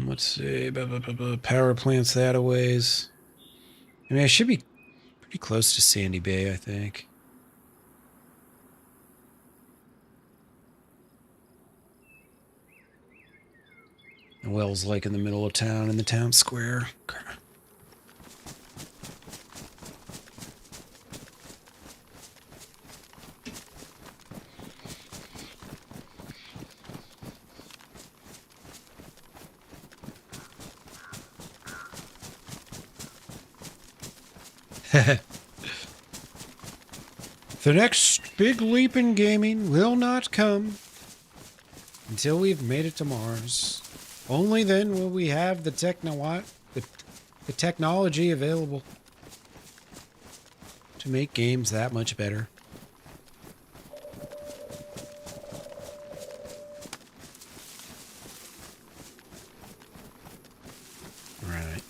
Let's see. Power plants that a ways. I mean, I should be Pretty close to Sandy Bay, I think. The well's like in the middle of town, in the town square. Okay. The next big leap in gaming will not come until we've made it to Mars. Only then will we have the technology available to make games that much better. Right.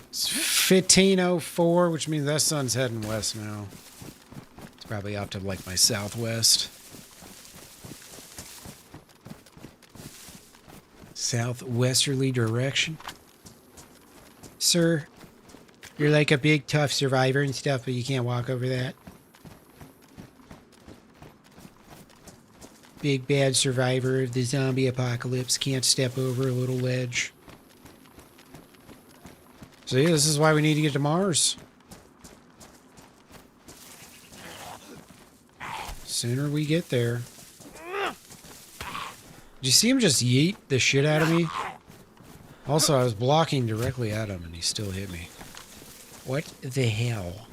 It's 15:04, which means that sun's heading west now. It's probably out to like my southwest. Southwesterly direction. Sir, you're like a big tough survivor and stuff, but you can't walk over that. Big bad survivor of the zombie apocalypse can't step over a little ledge. So yeah, this is why we need to get to Mars. Sooner we get there. Did you see him just yeet the shit out of me? Also, I was blocking directly at him and he still hit me. What the hell?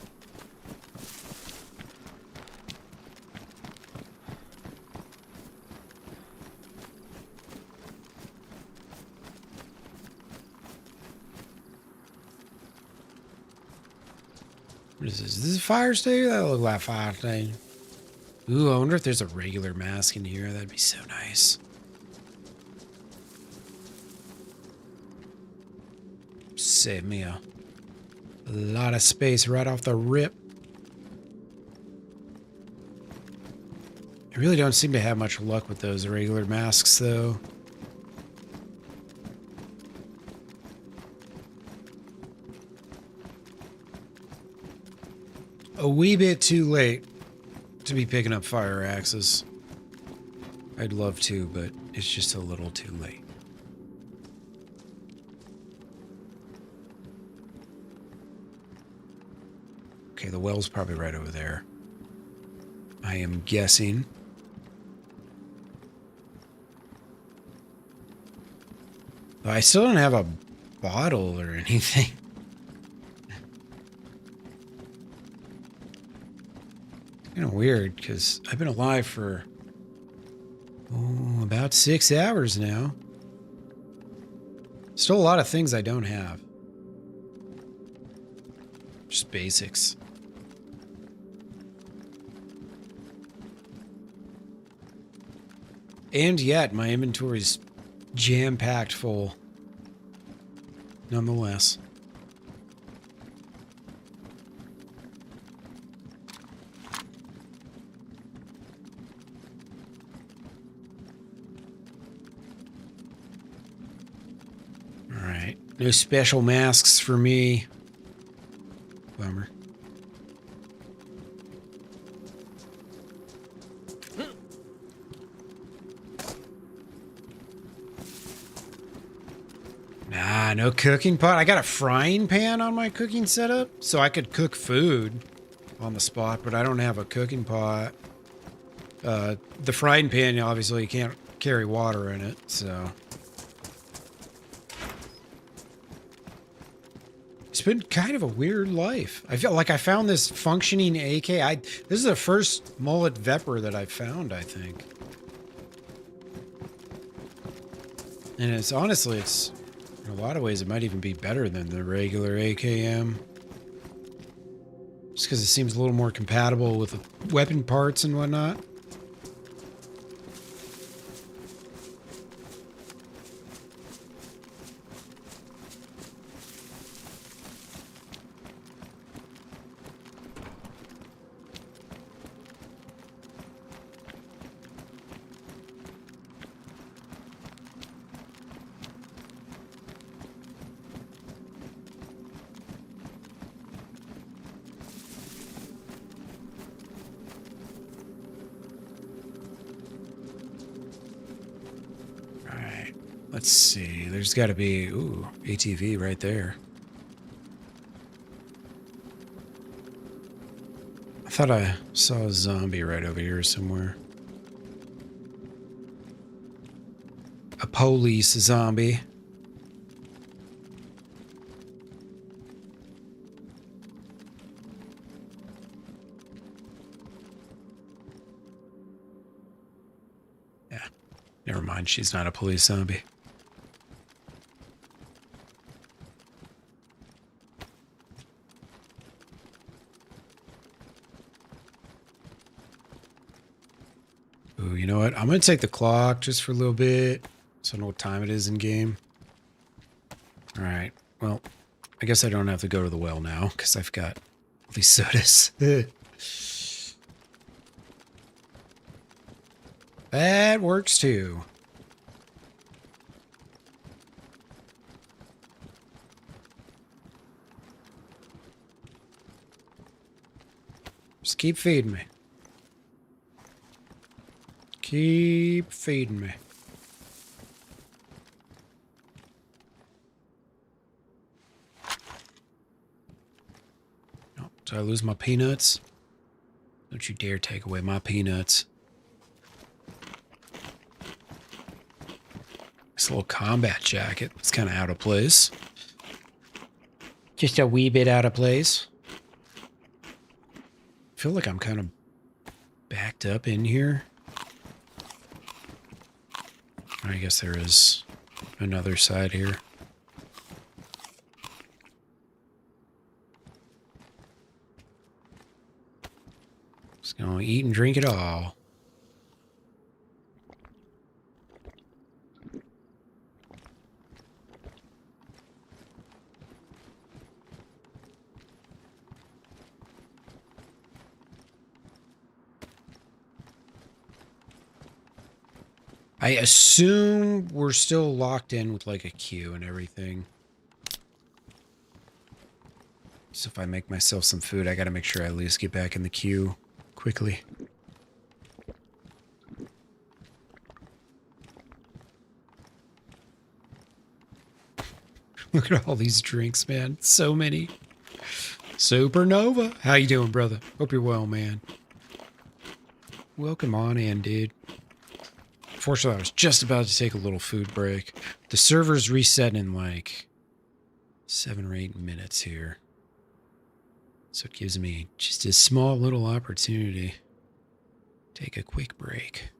What is this? Is this a fire station? That look like a fire station. Ooh, I wonder if there's a regular mask in here. That'd be so nice. Save me a lot of space right off the rip. I really don't seem to have much luck with those regular masks, though. A wee bit too late to be picking up fire axes. I'd love to, but it's just a little too late. Okay, the well's probably right over there. I am guessing. But I still don't have a bottle or anything. Kind of weird, because I've been alive for about 6 hours now. Still a lot of things I don't have. Just basics. And yet, my inventory's jam-packed full. Nonetheless. Alright. No special masks for me. Bummer. Nah, no cooking pot. I got a frying pan on my cooking setup, so I could cook food on the spot, but I don't have a cooking pot. The frying pan, obviously, you can't carry water in it, so... It's been kind of a weird life. I feel like I found this functioning AK. This is the first mullet Vepr that I've found, I think. And it's honestly, in a lot of ways, it might even be better than the regular AKM. Just because it seems a little more compatible with weapon parts and whatnot. Let's see. There's got to be, ooh, ATV right there. I thought I saw a zombie right over here somewhere. A police zombie. Yeah. Never mind. She's not a police zombie. Ooh, you know what? I'm going to take the clock just for a little bit so I know what time it is in game. All right. Well, I guess I don't have to go to the well now because I've got all these sodas. That works too. Just keep feeding me. Keep feeding me. Oh, did I lose my peanuts? Don't you dare take away my peanuts. This little combat jacket. It's kind of out of place. Just a wee bit out of place. I feel like I'm kind of backed up in here. I guess there is another side here. Just gonna eat and drink it all. I assume we're still locked in with like a queue and everything. So if I make myself some food, I gotta make sure I at least get back in the queue quickly. Look at all these drinks, man. So many. Supernova. How you doing, brother? Hope you're well, man. Welcome on in, dude. Fortunately, I was just about to take a little food break. The server's reset in like 7 or 8 minutes here. So it gives me just a small little opportunity. Take a quick break.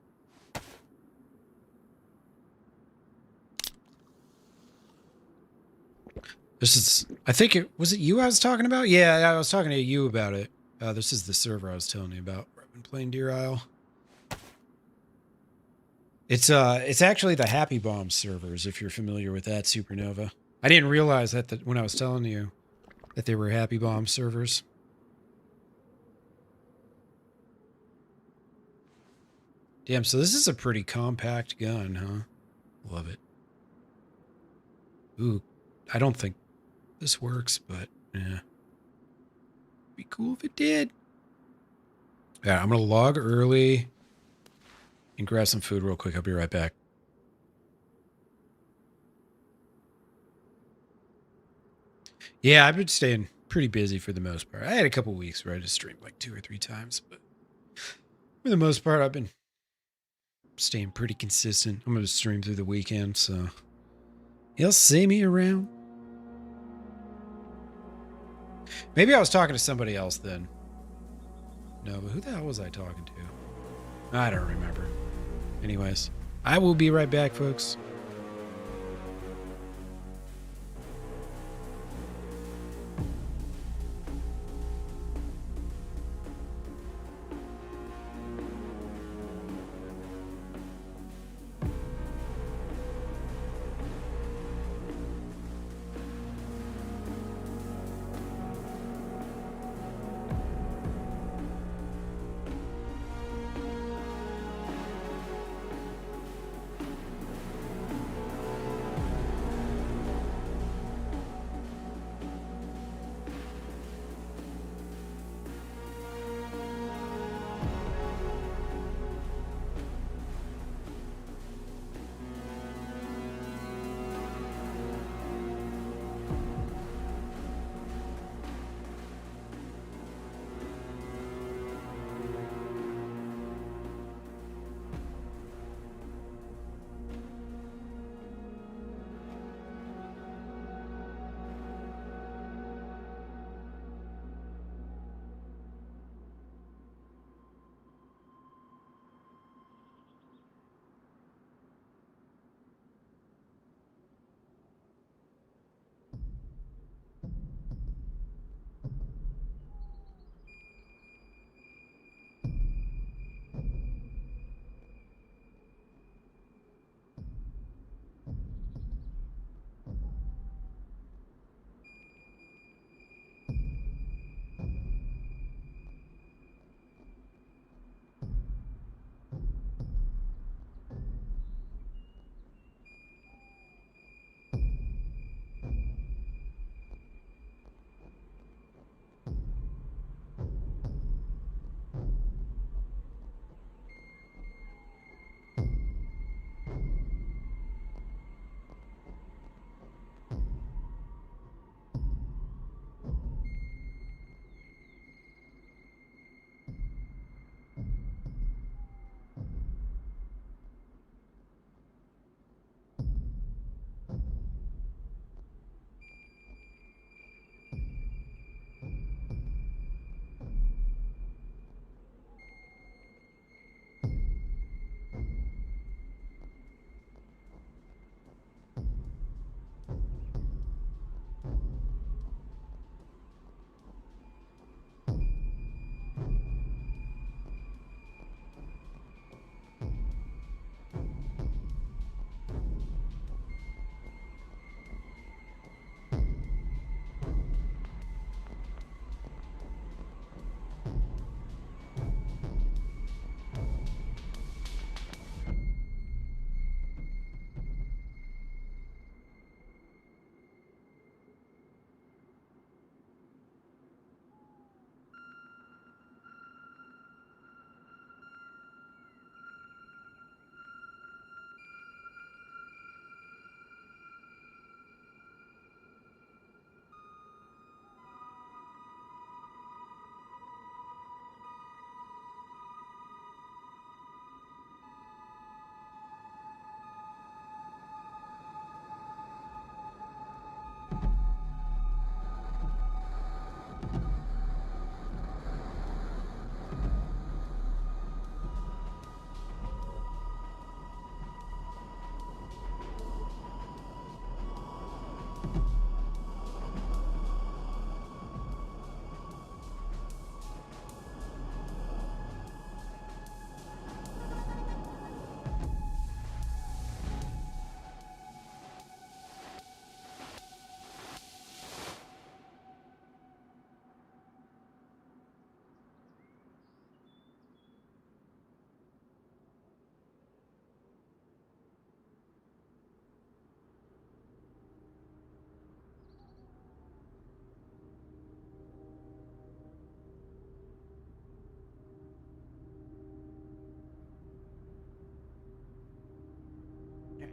This is, I think it, was it you I was talking about? Yeah, I was talking to you about it. This is the server I was telling you about. I've been playing Deer Isle. It's actually the Happy Bomb servers, if you're familiar with that, Supernova. I didn't realize that when I was telling you that they were Happy Bomb servers. Damn, so this is a pretty compact gun, huh? Love it. Ooh, I don't think this works, but yeah. Be cool if it did. Yeah, I'm gonna log early and grab some food real quick. I'll be right back. Yeah, I've been staying pretty busy for the most part. I had a couple weeks where I just streamed like 2 or 3 times, but for the most part, I've been staying pretty consistent. I'm going to stream through the weekend, so you'll see me around. Maybe I was talking to somebody else then. No, but who the hell was I talking to? I don't remember. Anyways, I will be right back, folks.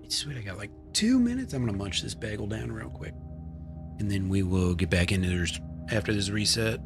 right, sweet. I got like 2 minutes. I'm gonna munch this bagel down real quick, and then we will get back into this after this reset.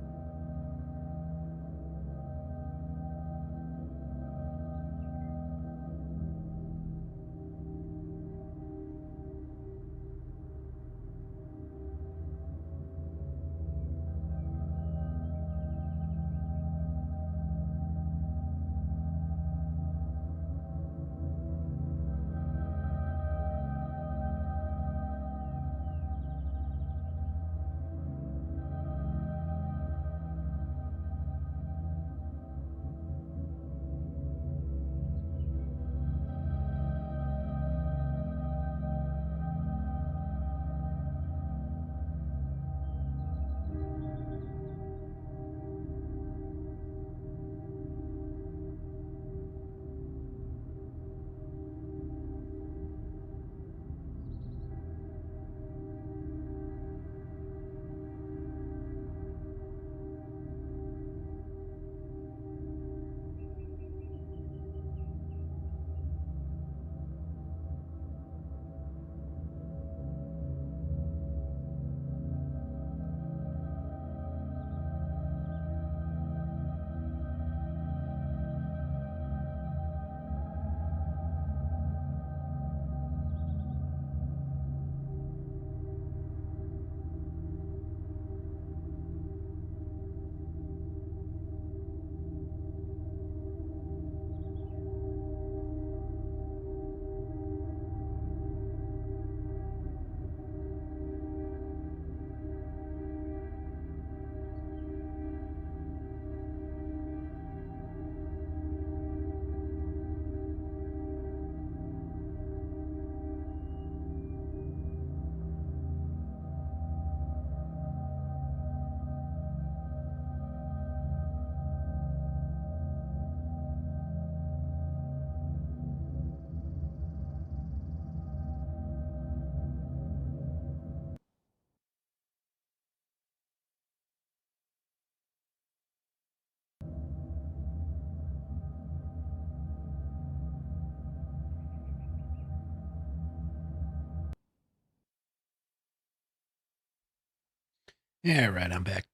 Yeah, right. I'm back.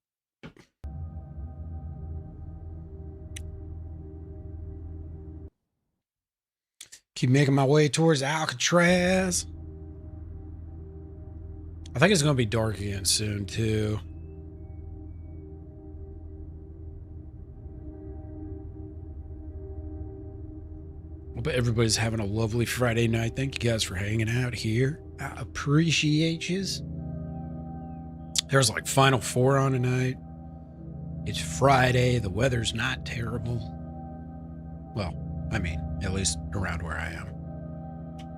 Keep making my way towards Alcatraz. I think it's going to be dark again soon, too. Hope everybody's having a lovely Friday night. Thank you guys for hanging out here. I appreciate yous. There's like Final Four on tonight. It's Friday. The weather's not terrible. Well, I mean, at least around where I am.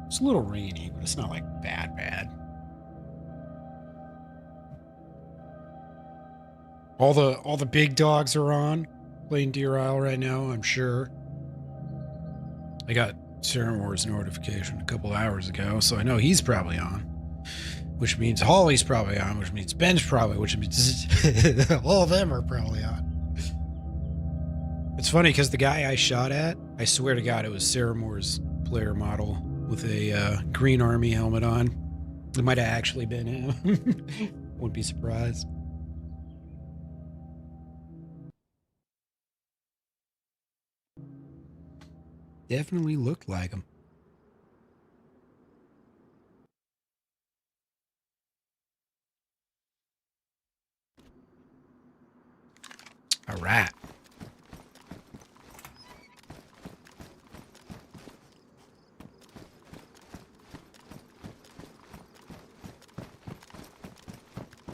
It's a little rainy, but it's not like bad. All the big dogs are on playing Deer Isle right now, I'm sure. I got Sarah Moore's notification a couple hours ago, so I know he's probably on. Which means Holly's probably on, which means Ben's probably, which means all of them are probably on. It's funny because the guy I shot at, I swear to God, it was Sarah Moore's player model with a green army helmet on. It might have actually been him. Wouldn't be surprised. Definitely looked like him. All right.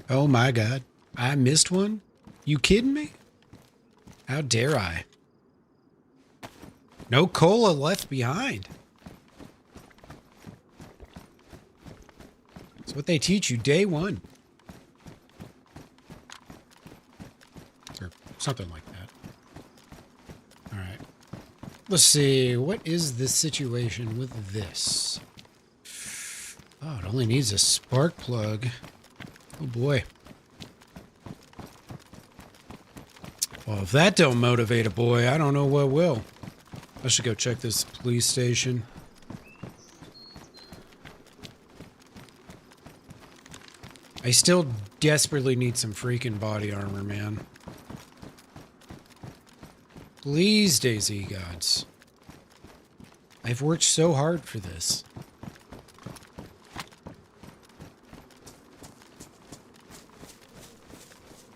Oh my God. I missed one? You kidding me? How dare I? No cola left behind. That's what they teach you day one. Or something like that. All right. Let's see. What is the situation with this? Oh, it only needs a spark plug. Oh boy. Well, if that don't motivate a boy, I don't know what will. I should go check this police station. I still desperately need some freaking body armor, man. Please, DayZ gods. I've worked so hard for this.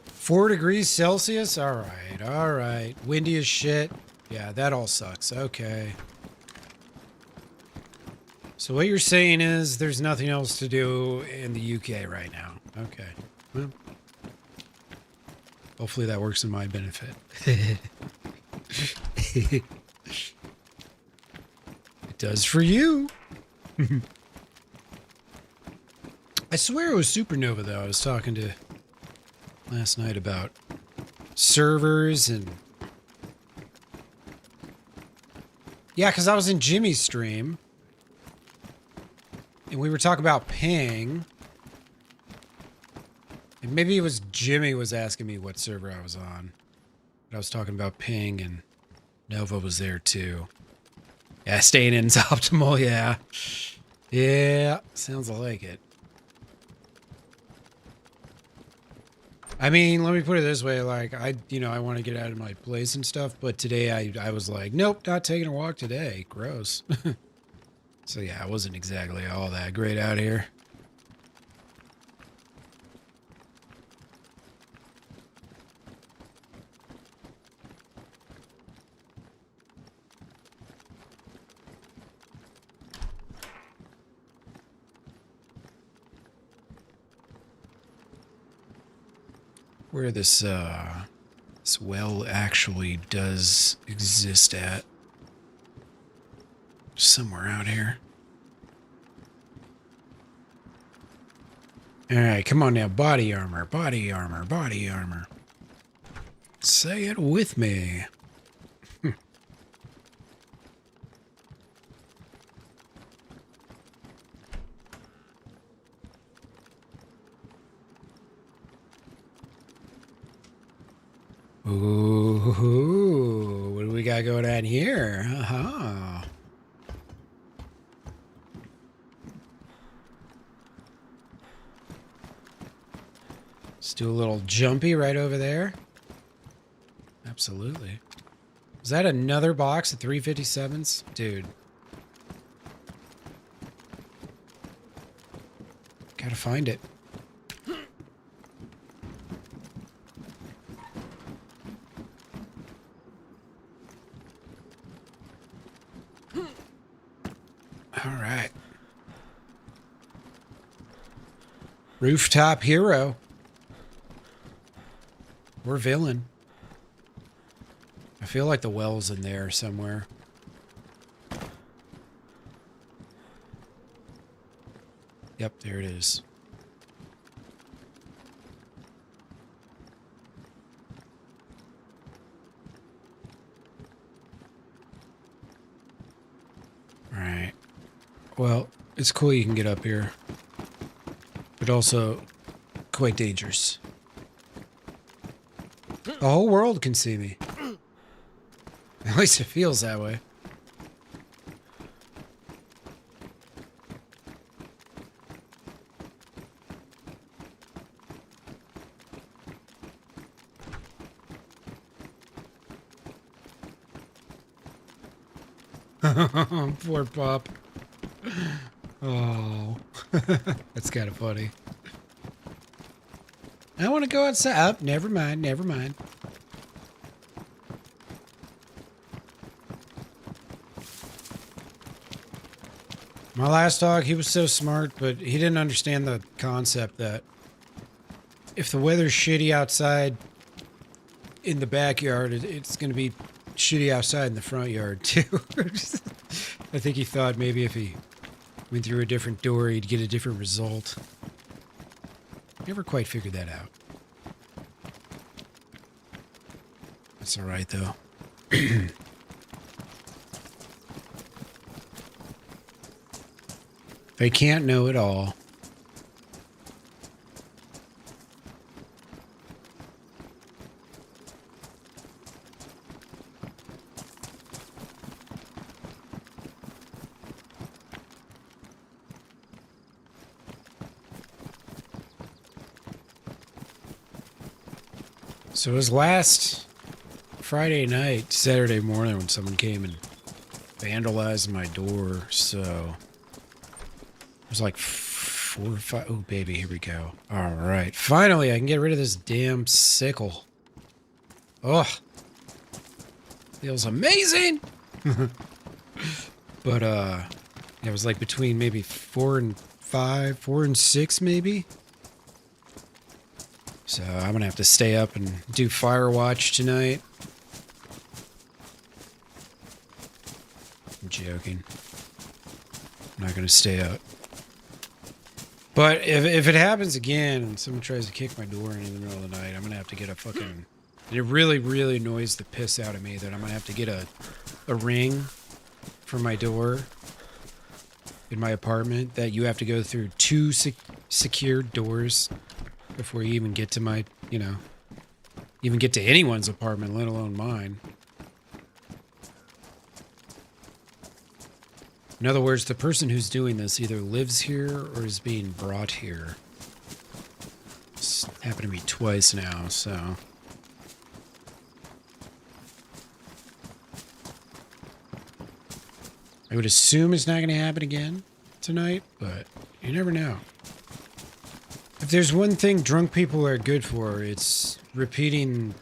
(4 degrees Celsius? Alright, alright. Windy as shit. Yeah, that all sucks. Okay. So what you're saying is there's nothing else to do in the UK right now. Okay. Well, hopefully that works in my benefit. It does for you. I swear it was Supernova, though. I was talking to last night about servers and... Yeah, because I was in Jimmy's stream. And we were talking about ping. And maybe it was Jimmy was asking me what server I was on. But I was talking about ping and Nova was there too. Yeah, staying in's optimal, yeah. Yeah, sounds like it. I mean, let me put it this way, like, I want to get out of my place and stuff, but today I was like, nope, not taking a walk today. Gross. So yeah, it wasn't exactly all that great out here. Where this well actually does exist at. Somewhere out here. Alright, come on now. Body armor, body armor, body armor. Say it with me. Ooh, what do we got going on here? Uh-huh. Let's do a little jumpy right over there. Absolutely. Is that another box of 357s? Dude. Gotta find it. All right. Rooftop hero. Or villain. I feel like the well's in there somewhere. Yep, there it is. Alright. Well, it's cool you can get up here. But also quite dangerous. The whole world can see me. At least it feels that way. Poor pup. Oh. That's kind of funny. I want to go outside. Oh, never mind, never mind. My last dog, he was so smart, but he didn't understand the concept that if the weather's shitty outside in the backyard, it's going to be shitty outside in the front yard, too. I think he thought maybe if he went through a different door, he'd get a different result. Never quite figured that out. That's all right, though. I can't know it all. So it was last Friday night, Saturday morning when someone came and vandalized my door. So it was like 4 or 5. Oh, baby, here we go. All right. Finally, I can get rid of this damn sickle. Oh, feels amazing. But, it was like between maybe 4 and 5, 4 and 6 maybe. So I'm going to have to stay up and do Firewatch tonight. I'm joking. I'm not going to stay up. But if it happens again and someone tries to kick my door in the middle of the night, I'm going to have to get a fucking... It really, really annoys the piss out of me that I'm going to have to get a ring for my door in my apartment that you have to go through 2 secured doors before you even get to my, even get to anyone's apartment, let alone mine. In other words, the person who's doing this either lives here or is being brought here. It's happened to me twice now, so... I would assume it's not going to happen again tonight, but you never know. If there's one thing drunk people are good for, it's repeating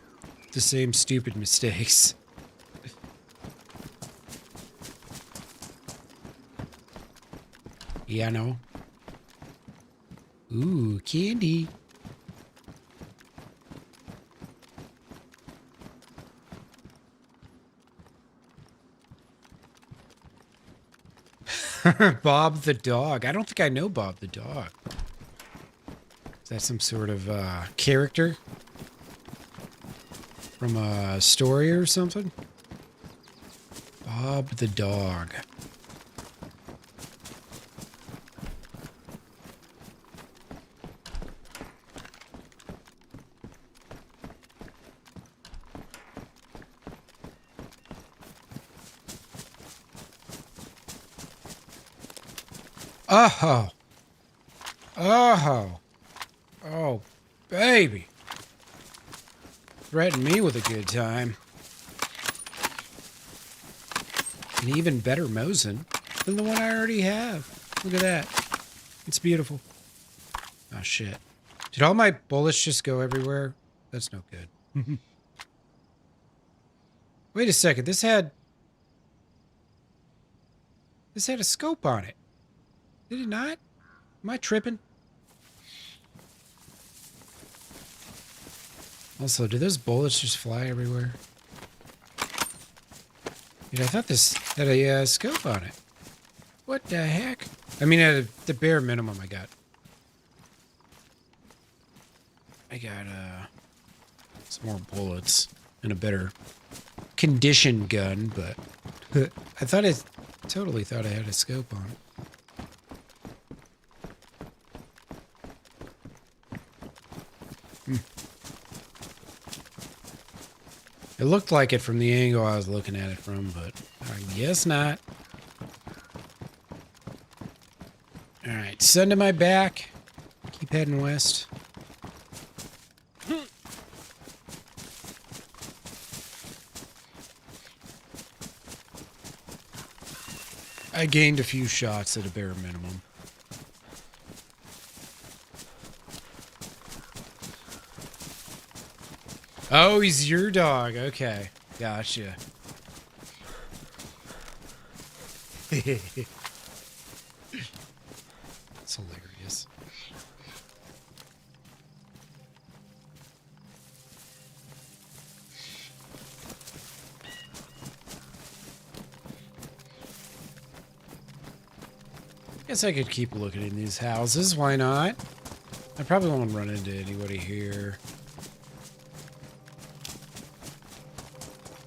the same stupid mistakes. Yeah, I know. Ooh, candy. Bob the dog. I don't think I know Bob the dog. Is that some sort of character from a story or something? Bob the dog. Oh. Oh. Oh, baby. Threaten me with a good time. An even better Mosin than the one I already have. Look at that. It's beautiful. Oh, shit. Did all my bullets just go everywhere? That's no good. Wait a second. This had a scope on it. Did it not? Am I tripping? Also, do those bullets just fly everywhere? Dude, I thought this had a scope on it. What the heck? I mean, at the bare minimum, I got some more bullets and a better condition gun, but I totally thought I had a scope on it. It looked like it from the angle I was looking at it from, but I guess not. Alright, sun to my back. Keep heading west. I gained a few shots at a bare minimum. Oh, he's your dog. Okay. Gotcha. It's hilarious. Guess I could keep looking in these houses. Why not? I probably won't run into anybody here.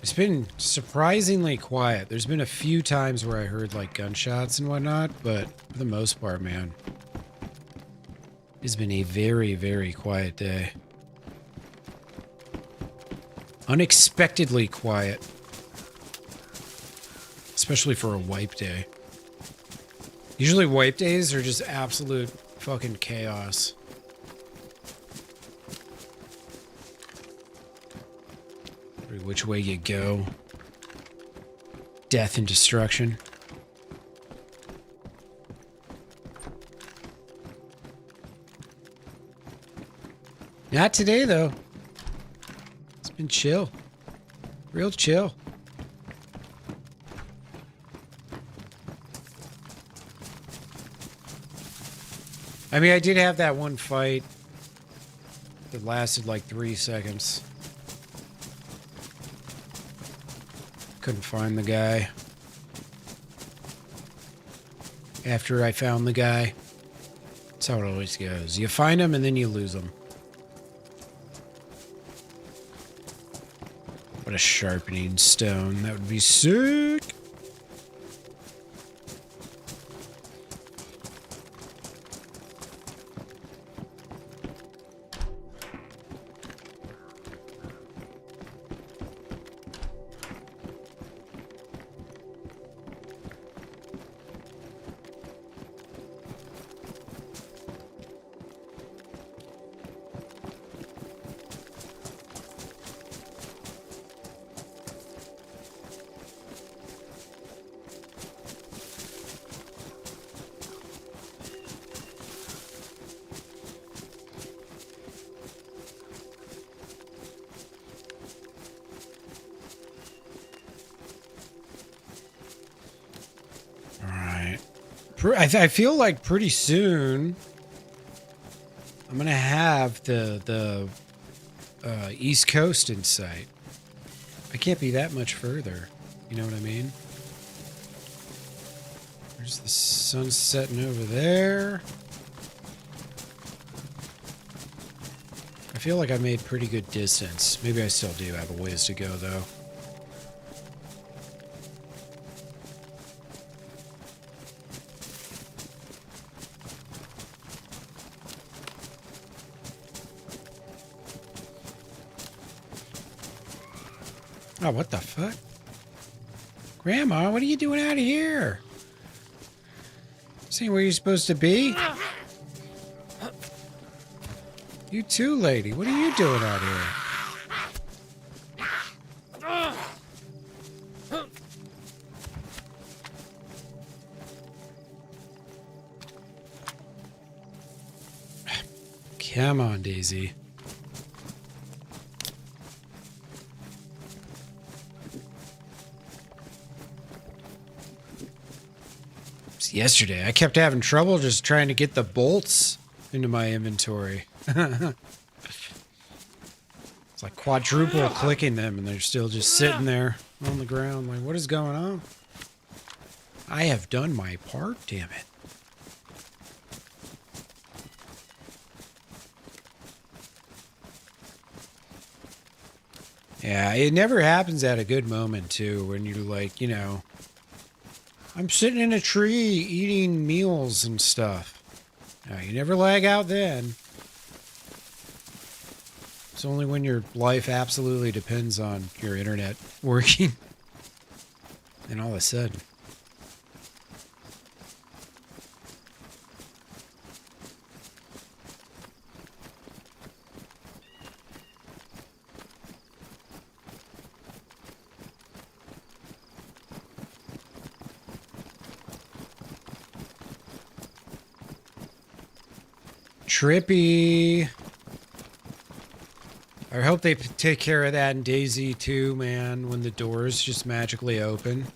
It's been surprisingly quiet. There's been a few times where I heard like gunshots and whatnot, but for the most part, man, it's been a very, very quiet day. Unexpectedly quiet. Especially for a wipe day. Usually wipe days are just absolute fucking chaos. which way you go. Death and destruction. Not today, though. It's been chill. Real chill. I mean, I did have that one fight that lasted like 3 seconds. Couldn't find the guy. After I found the guy. That's how it always goes. You find him and then you lose him. What a sharpening stone. That would be sick. I feel like pretty soon I'm gonna have the East Coast in sight. I can't be that much further. You know what I mean? There's the sun setting over there. I feel like I made pretty good distance. Maybe I still do have a ways to go, though. Oh, what the fuck? Grandma, what are you doing out of here? See where you're supposed to be? You too, lady. What are you doing out here? Come on, DayZ. Yesterday, I kept having trouble just trying to get the bolts into my inventory. It's like quadruple clicking them and they're still just sitting there on the ground. Like, what is going on? I have done my part, damn it. Yeah, it never happens at a good moment, too, when you're like, you know, I'm sitting in a tree eating meals and stuff. No, you never lag out then. It's only when your life absolutely depends on your internet working. And all of a sudden. Trippy. I hope they take care of that in DayZ too, man, when the doors just magically open.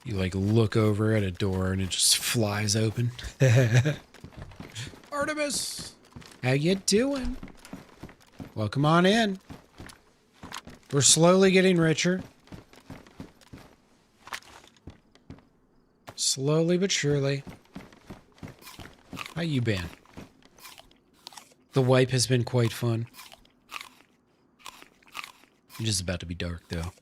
You like look over at a door and it just flies open. Artemis, how you doing? Welcome on in. We're slowly getting richer. Slowly but surely. How you been? The wipe has been quite fun. It's just about to be dark, though.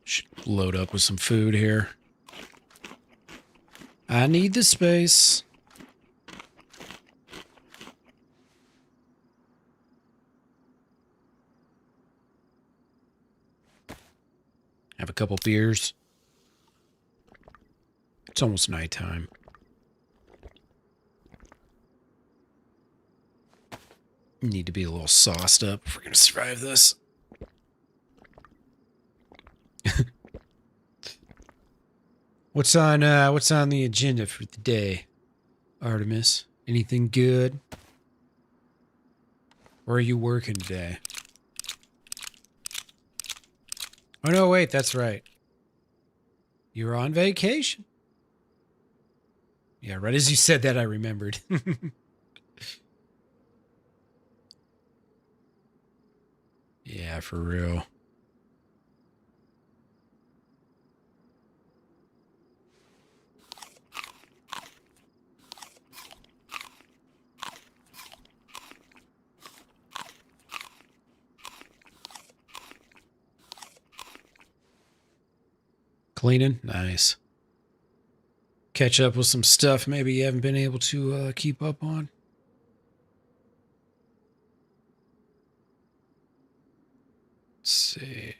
Should load up with some food here. I need the space. Have a couple beers. It's almost nighttime. Need to be a little sauced up if we're gonna survive this. What's on the agenda for the day, Artemis? Anything good? Or are you working today? Oh no, wait, that's right. You're on vacation. Yeah, right as you said that, I remembered. Yeah, for real. Cleaning? Nice. Catch up with some stuff maybe you haven't been able to keep up on. Let's see.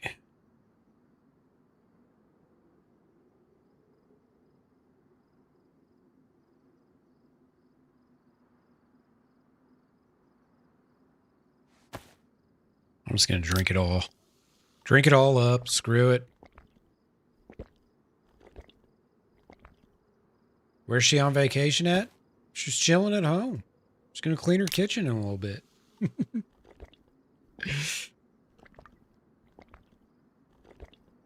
I'm just going to drink it all. Drink it all up. Screw it. Where's she on vacation at? She's chilling at home. She's going to clean her kitchen in a little bit.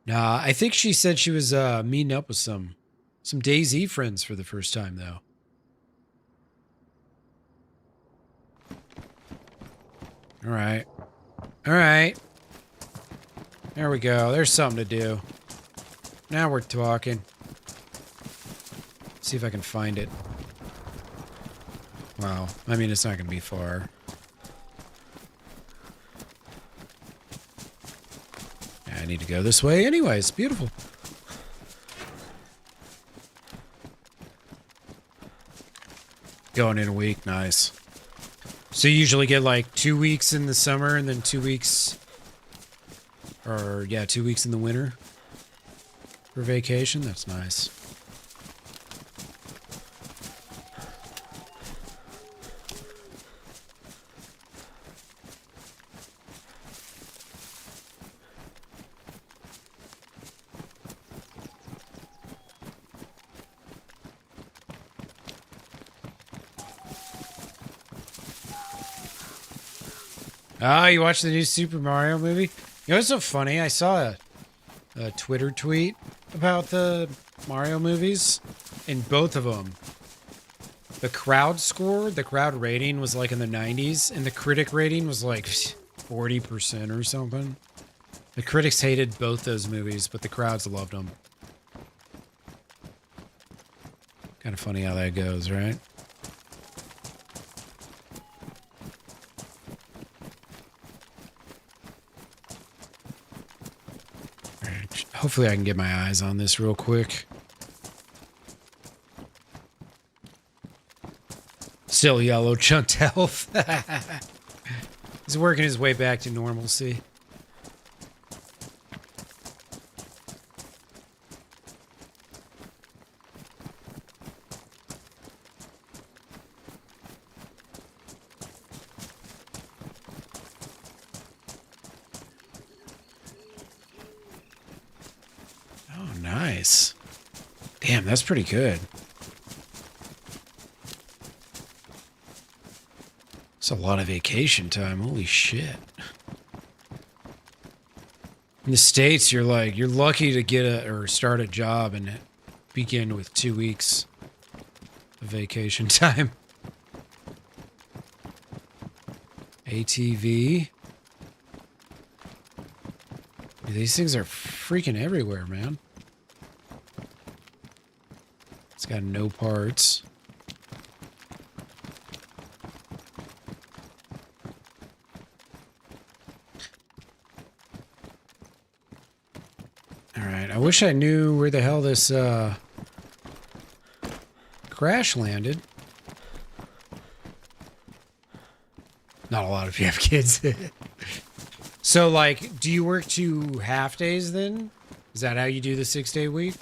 Nah, I think she said she was meeting up with some DayZ friends for the first time, though. All right. All right. There we go. There's something to do. Now we're talking. See if I can find it. Wow. I mean, it's not going to be far. I need to go this way anyways. Beautiful. Going in a week. Nice. So you usually get like 2 weeks in the summer and then 2 weeks... Or, yeah, 2 weeks in the winter for vacation. That's nice. Oh, you watched the new Super Mario movie? You know what's so funny? I saw a Twitter tweet about the Mario movies, and both of them, the crowd score, the crowd rating was like in the 90s, and the critic rating was like 40% or something. The critics hated both those movies, but the crowds loved them. Kind of funny how that goes, right? Hopefully I can get my eyes on this real quick. Still yellow, chunked health. He's working his way back to normalcy. Nice. Damn, that's pretty good. It's a lot of vacation time. Holy shit. In the States, you're lucky to get or start a job and begin with 2 weeks of vacation time. ATV. These things are freaking everywhere, man. It's got no parts. Alright, I wish I knew where the hell this crash landed. Not a lot if you have kids. So, like, do you work 2 half days then? Is that how you do the 6-day week?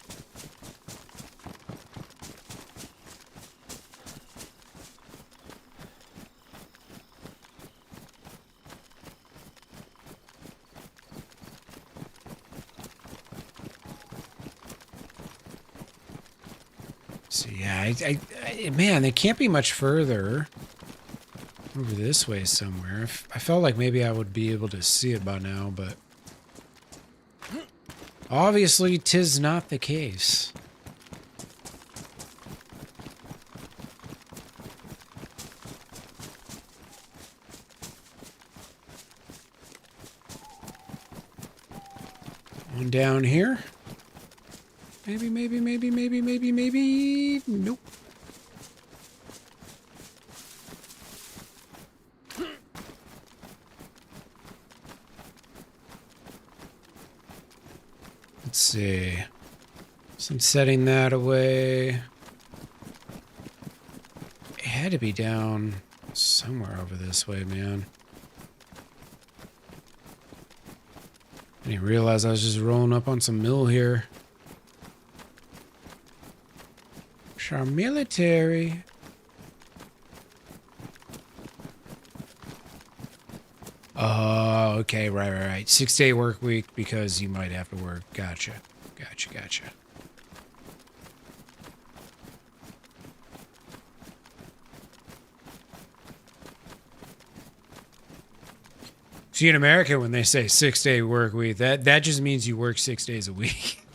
So yeah, man, they can't be much further. Over this way somewhere. I felt like maybe I would be able to see it by now, but obviously 'tis not the case. On down here. Maybe. Nope. Let's see. So I'm setting that away. It had to be down somewhere over this way, man. I didn't realize I was just rolling up on some mill here. Our military. Oh, okay, right. 6-day work week because you might have to work. Gotcha. See, in America, when they say 6-day work week, that just means you work 6 days a week.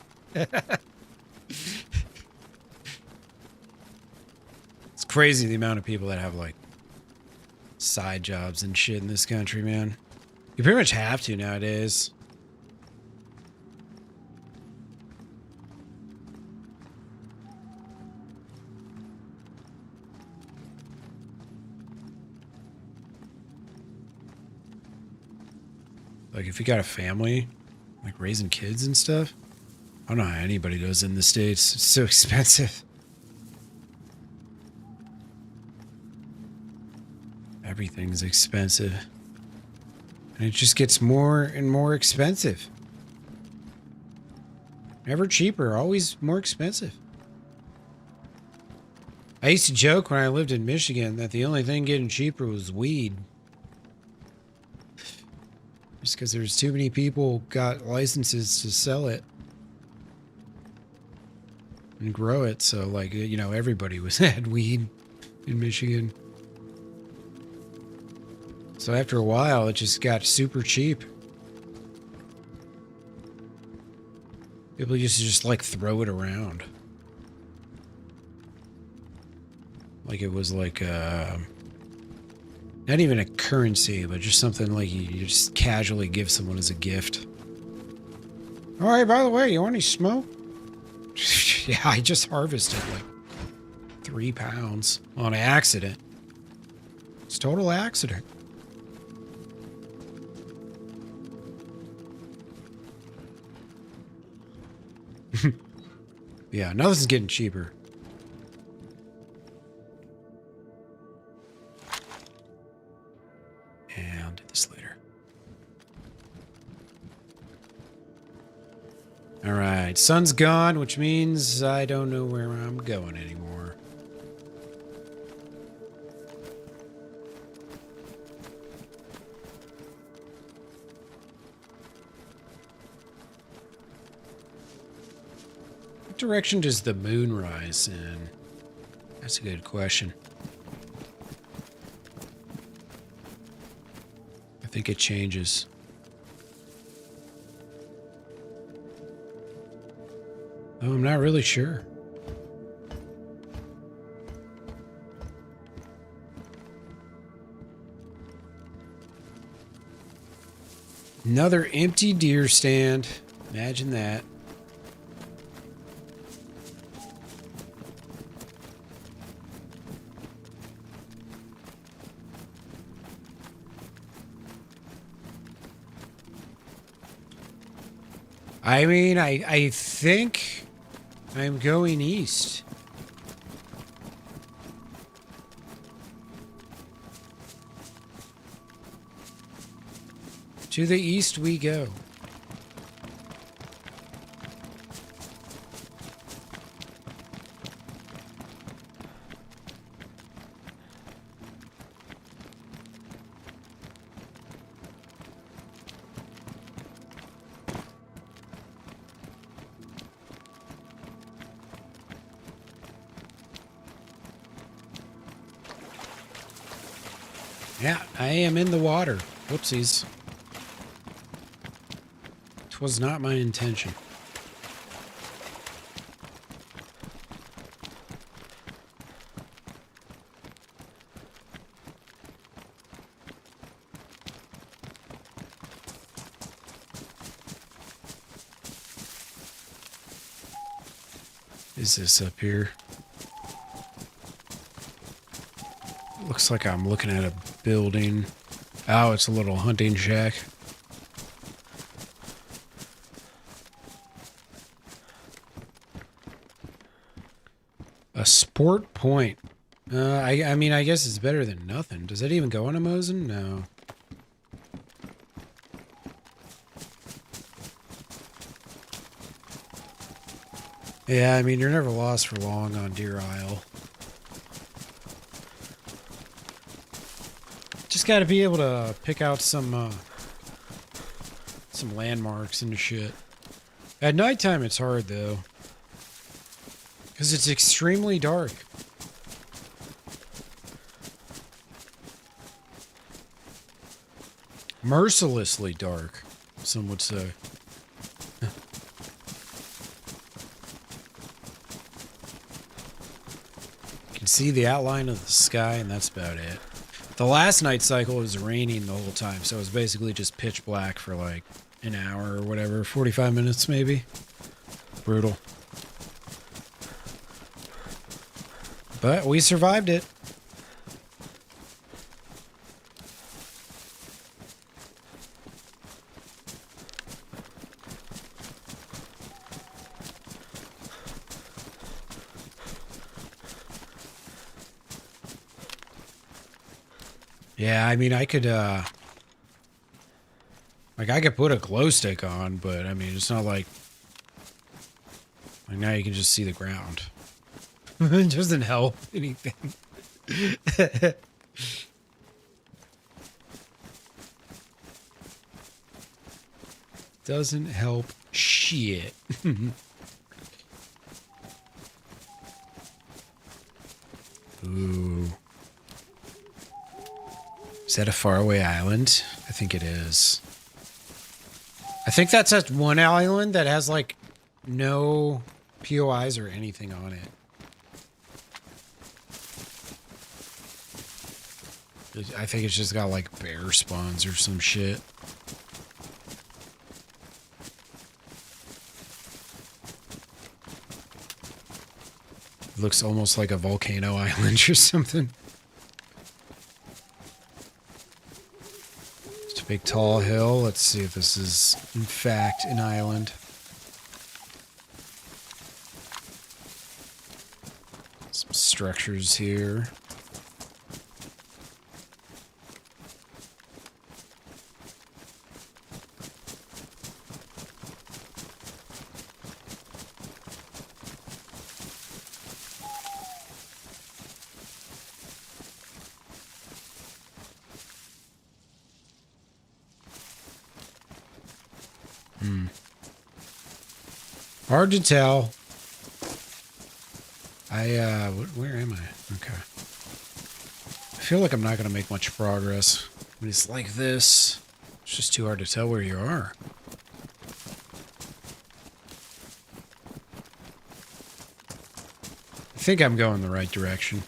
It's crazy the amount of people that have like side jobs and shit in this country, man. You pretty much have to nowadays. Like if you got a family, like raising kids and stuff, I don't know how anybody does in the States. It's so expensive. Everything's expensive. And it just gets more and more expensive. Never cheaper, always more expensive. I used to joke when I lived in Michigan that the only thing getting cheaper was weed. Just because there's too many people got licenses to sell it and grow it. So like, you know, everybody had weed in Michigan. So after a while, it just got super cheap. People used to just like throw it around. Like it was like not even a currency, but just something like you just casually give someone as a gift. Oh, hey, by the way, you want any smoke? Yeah, I just harvested like 3 pounds on accident. It's total accident. Yeah, nothing's getting cheaper. And I'll do this later. Alright, sun's gone, which means I don't know where I'm going anymore. What direction does the moon rise in? That's a good question. I think it changes. Oh, I'm not really sure. Another empty deer stand. Imagine that. I mean, I think I'm going east. To the east we go. Yeah, I am in the water. Whoopsies. Twas not my intention. Is this up here? Looks like I'm looking at a building. Oh, it's a little hunting shack. A sport point. I mean, I guess it's better than nothing. Does that even go on a Mosin? No. Yeah, I mean, you're never lost for long on Deer Isle. Just got to be able to pick out some landmarks and shit. At nighttime, it's hard though, because it's extremely dark. Mercilessly dark, some would say. You can see the outline of the sky, and that's about it. The last night cycle was raining the whole time, so it was basically just pitch black for like an hour or whatever, 45 minutes maybe. Brutal. But we survived it. Yeah, I mean, I could, like, I could put a glow stick on, but, I mean, it's not like now you can just see the ground. It doesn't help anything. Doesn't help shit. Ooh. Is that a faraway island? I think it is. I think that's that one island that has like no POIs or anything on it. I think it's just got like bear spawns or some shit. Looks almost like a volcano island or something. Big tall hill. Let's see if this is in fact an island. Some structures here. Hard to tell. Where am I? Okay. I feel like I'm not going to make much progress. When it's like this, it's just too hard to tell where you are. I think I'm going the right direction.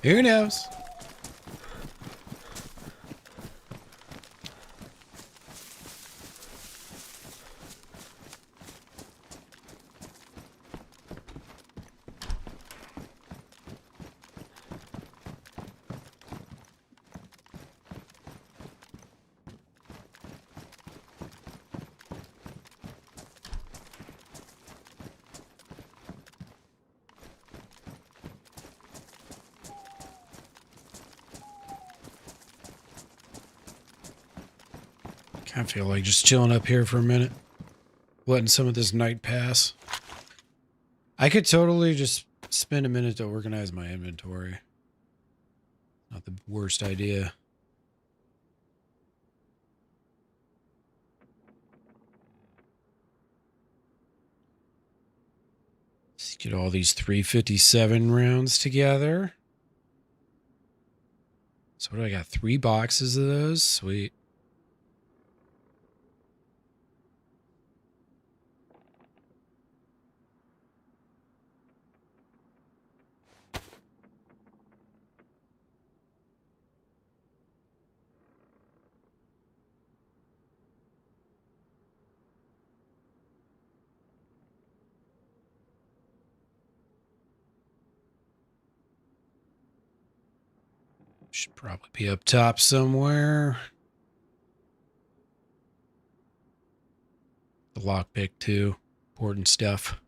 Who knows? I feel like just chilling up here for a minute, letting some of this night pass. I could totally just spend a minute to organize my inventory. Not the worst idea. Let's get all these 357 rounds together. So what do I got? 3 boxes of those? Sweet. Should probably be up top somewhere. The lockpick too. Important stuff.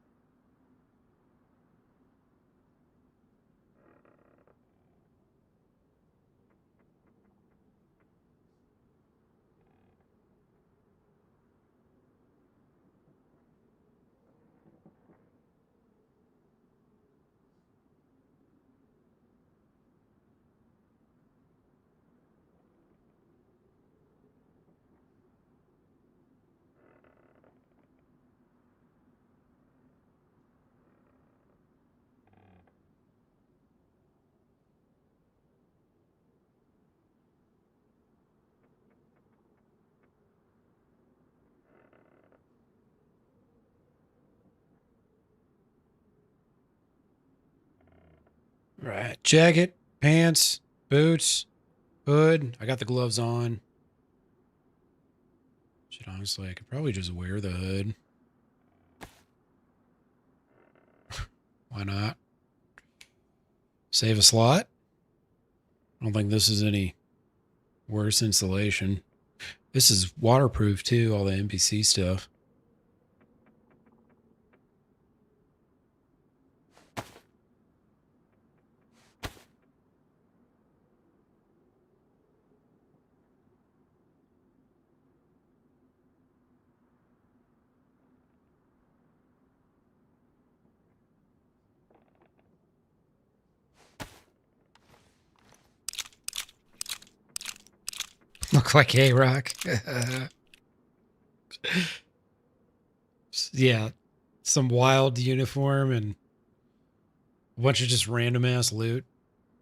Right. Jacket, pants, boots, hood. I got the gloves on. Shit, honestly, I could probably just wear the hood. Why not? Save a slot? I don't think this is any worse insulation. This is waterproof too, all the NPC stuff. Look like A-Rock. Yeah, some wild uniform and a bunch of just random ass loot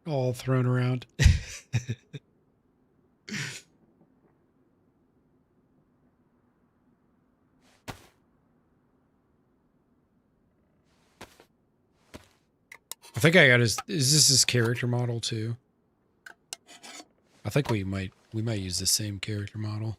all thrown around. I think I got his. Is this his character model too? I think we might use the same character model.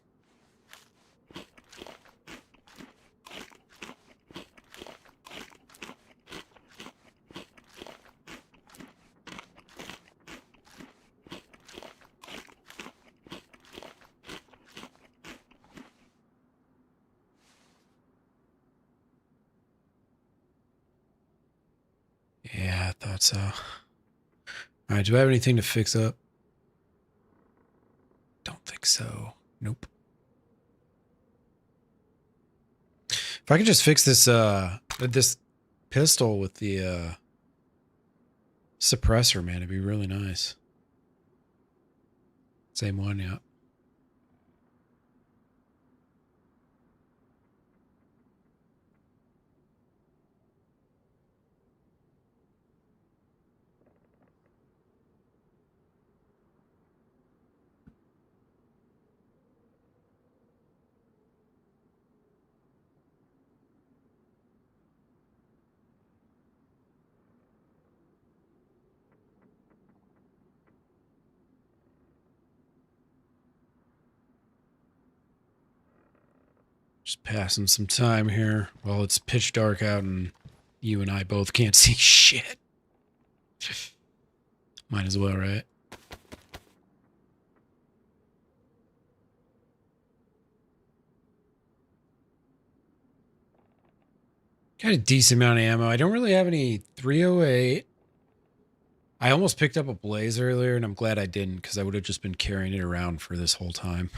Yeah, I thought so. All right, do I have anything to fix up? Don't think so. Nope. If I could just fix this this pistol with the suppressor, man, it'd be really nice. Same one, yeah. Just passing some time here while it's pitch dark out and you and I both can't see shit. Might as well, right? Got a decent amount of ammo. I don't really have any 308. I almost picked up a blaze earlier, and I'm glad I didn't, because I would have just been carrying it around for this whole time.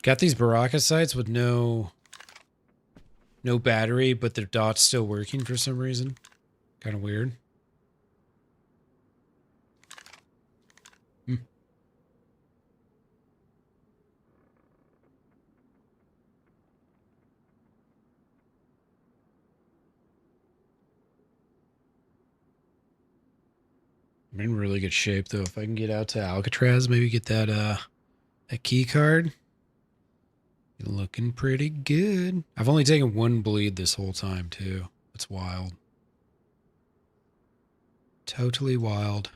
Got these Baraka sights with no battery, but the dot's still working for some reason. Kind of weird. I'm in really good shape though. If I can get out to Alcatraz, maybe get that key card. Looking pretty good. I've only taken one bleed this whole time too. That's wild. Totally wild.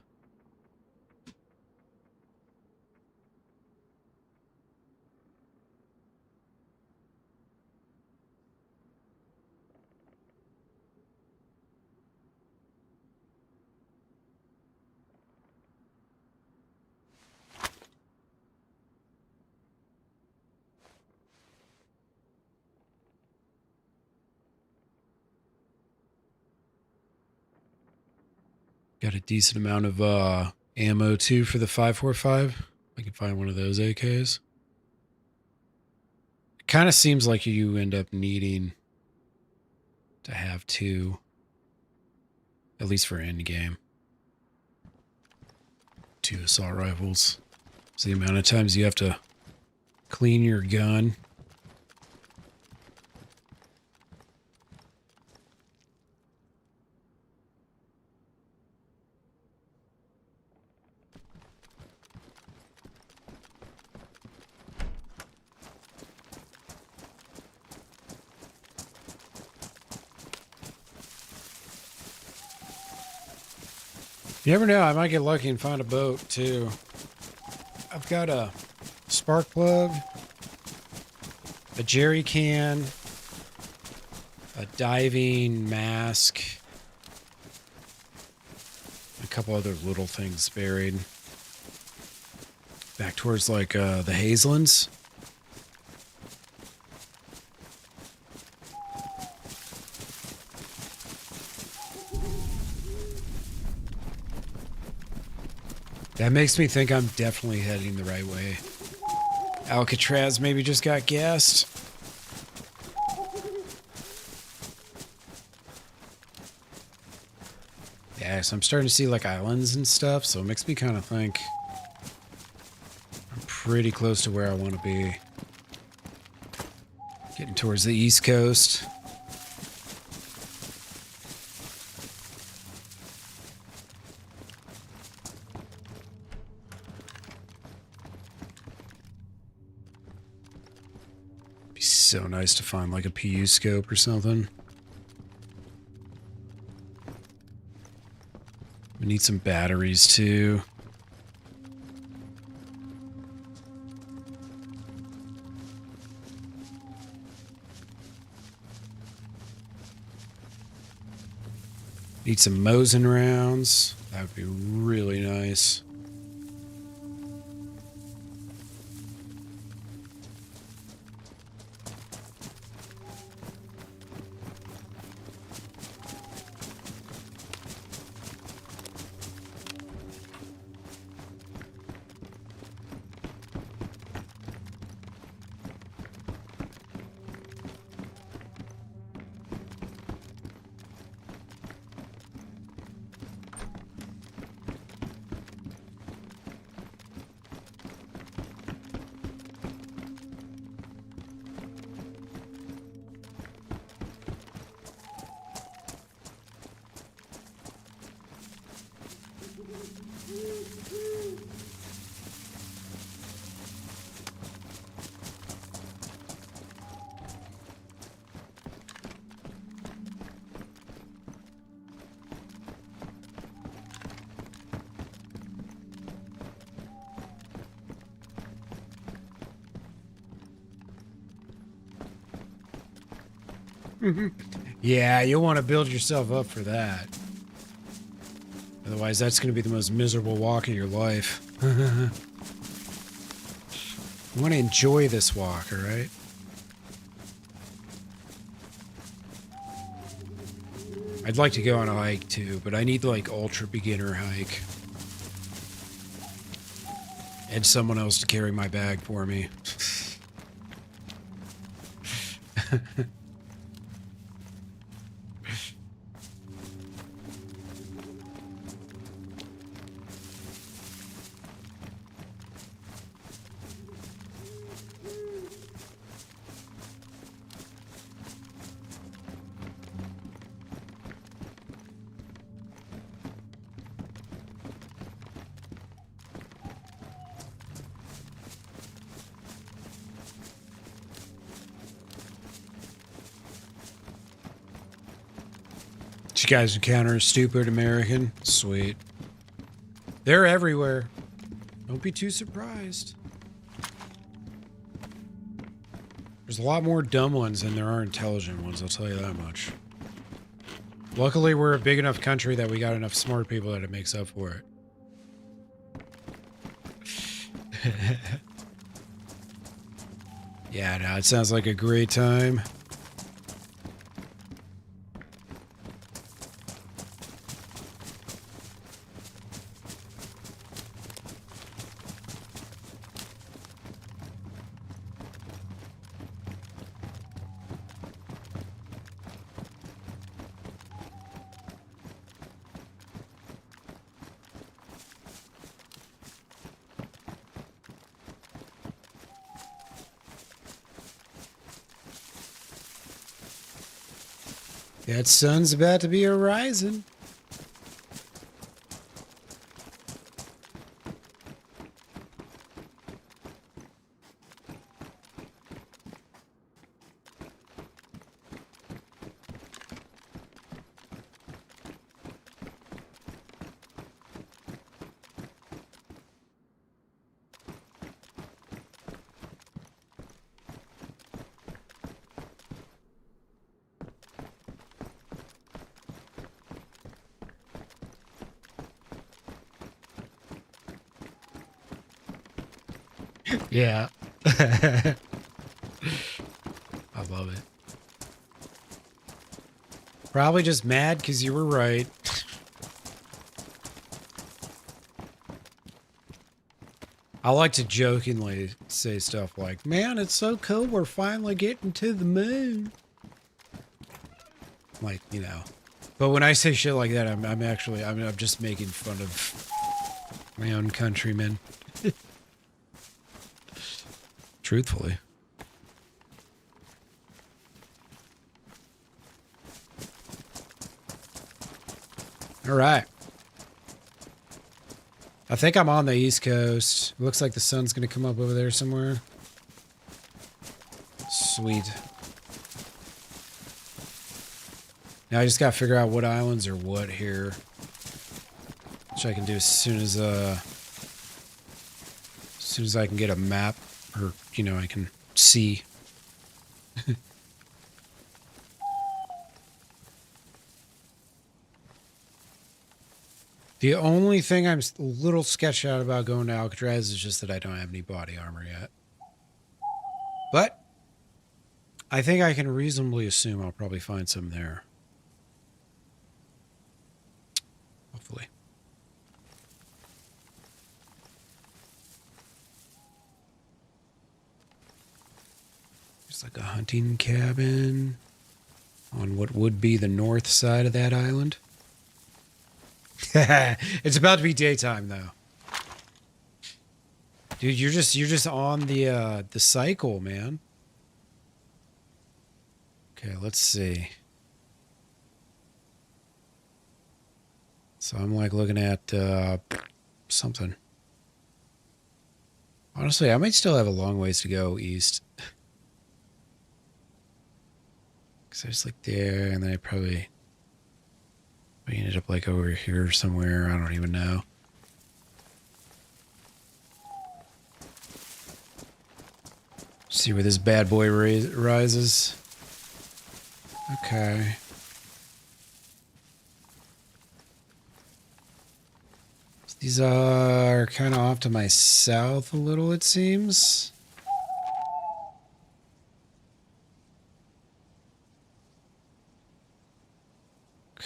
Got a decent amount of ammo too for the 5.45. I can find one of those AKs. It kind of seems like you end up needing to have two, at least for end game. 2 assault rifles. It's the amount of times you have to clean your gun. You never know, I might get lucky and find a boat too. I've got a spark plug, a jerry can, a diving mask, a couple other little things buried. Back towards like the Hazelands. That makes me think I'm definitely heading the right way. Alcatraz maybe just got gassed. Yeah, so I'm starting to see like islands and stuff, so it makes me kind of think I'm pretty close to where I want to be. Getting towards the East Coast. So nice to find like a PU scope or something. We need some batteries too. Need some Mosin rounds. That would be really nice. Yeah, you'll want to build yourself up for that. Otherwise, that's going to be the most miserable walk of your life. You want to enjoy this walk, all right? I'd like to go on a hike too, but I need like ultra beginner hike. And someone else to carry my bag for me. Did you guys encounter a stupid American? Sweet. They're everywhere. Don't be too surprised. There's a lot more dumb ones than there are intelligent ones, I'll tell you that much. Luckily, we're a big enough country that we got enough smart people that it makes up for it. Yeah, no, it sounds like a great time. That sun's about to be arising. Yeah. I love it. Probably just mad because you were right. I like to jokingly say stuff like, man, it's so cool we're finally getting to the moon. Like, you know. But when I say shit like that, I'm just making fun of my own countrymen. Truthfully. All right. I think I'm on the East Coast. Looks like the sun's going to come up over there somewhere. Sweet. Now I just got to figure out what islands are what here. Which I can do as soon as I can get a map. Or, you know, I can see. The only thing I'm a little sketched out about going to Alcatraz is just that I don't have any body armor yet. But I think I can reasonably assume I'll probably find some there. Hopefully. There's like a hunting cabin on what would be the north side of that island. It's about to be daytime though. Dude, you're just on the cycle, man. Okay, let's see. So I'm like looking at something. Honestly, I might still have a long ways to go east. Cause I was like there, and then I probably ended up like over here somewhere. I don't even know. See where this bad boy rises. Okay. So these are kind of off to my south a little, it seems.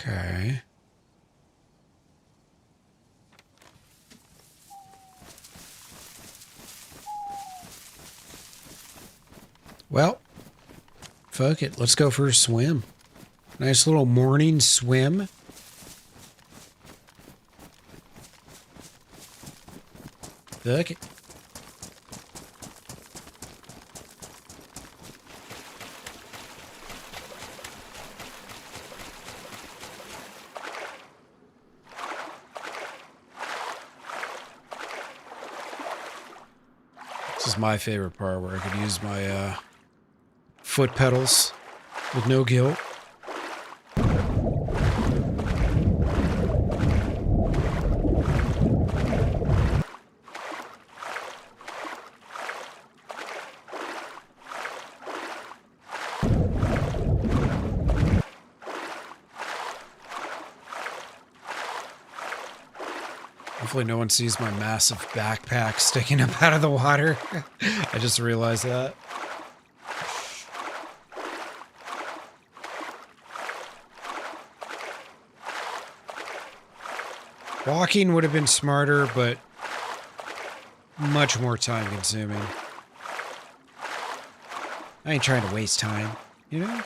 Okay. Well, fuck it. Let's go for a swim. Nice little morning swim. Fuck it. This is my favorite part where I could use my foot pedals with no guilt. Hopefully no one sees my massive backpack sticking up out of the water. I just realized that. Walking would have been smarter, but much more time consuming. I ain't trying to waste time, you know?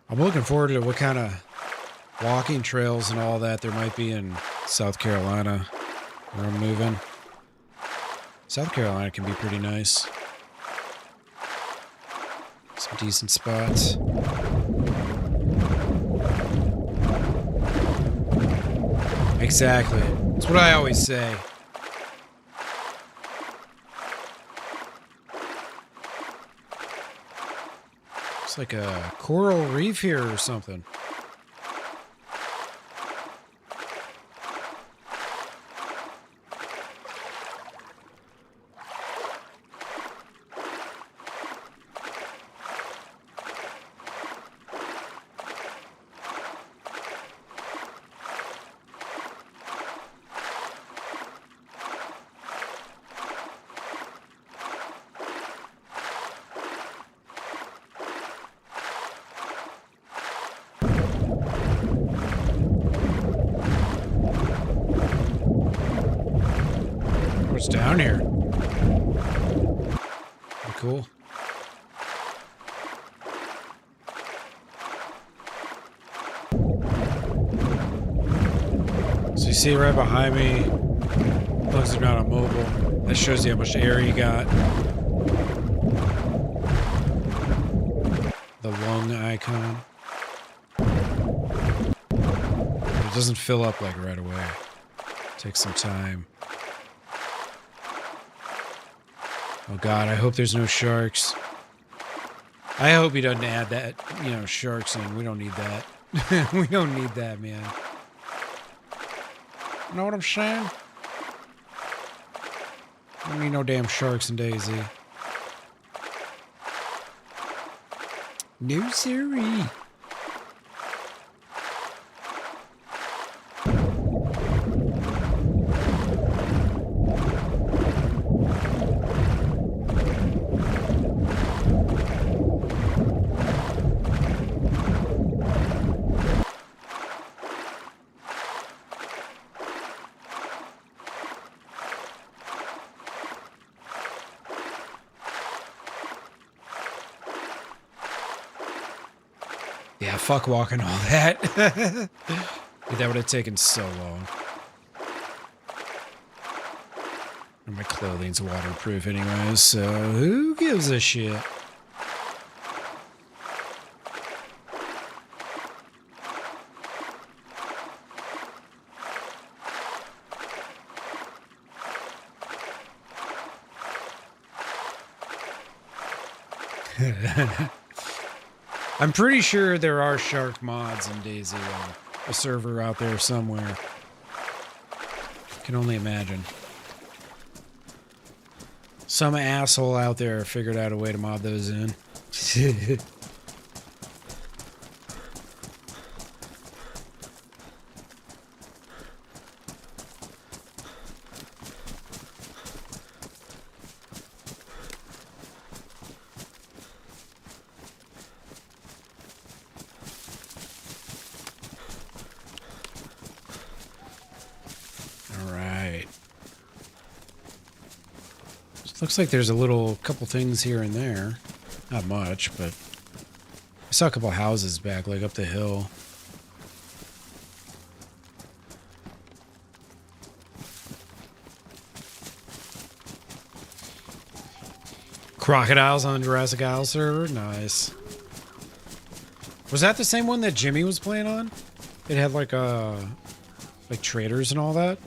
I'm looking forward to what kind of walking trails and all that there might be in South Carolina where I'm moving. South Carolina can be pretty nice. Some decent spots. Exactly. That's what I always say. It's like a coral reef here or something. What's down here? Pretty cool. So you see right behind me, as long as they're not on mobile, that shows you how much air you got. The lung icon. It doesn't fill up like right away. It takes some time. Oh God, I hope there's no sharks. I hope he doesn't add that, you know, sharks in. We don't need that. We don't need that, man. You know what I'm saying? I don't need no damn sharks in DayZ. No siree. Yeah, fuck walking all that. Dude, that would have taken so long. And my clothing's waterproof anyways, so who gives a shit? I'm pretty sure there are shark mods in DayZ on a server out there somewhere. Can only imagine. Some asshole out there figured out a way to mod those in. Looks like there's a couple things here and there. Not much, but I saw a couple houses back, like up the hill. Crocodiles on Jurassic Isle server? Nice. Was that the same one that Jimmy was playing on? It had like traders and all that?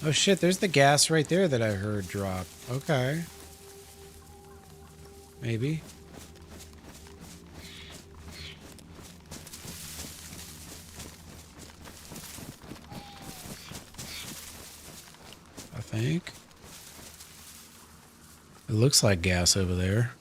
Oh shit, there's the gas right there that I heard drop. Okay. Maybe. think. It looks like gas over there.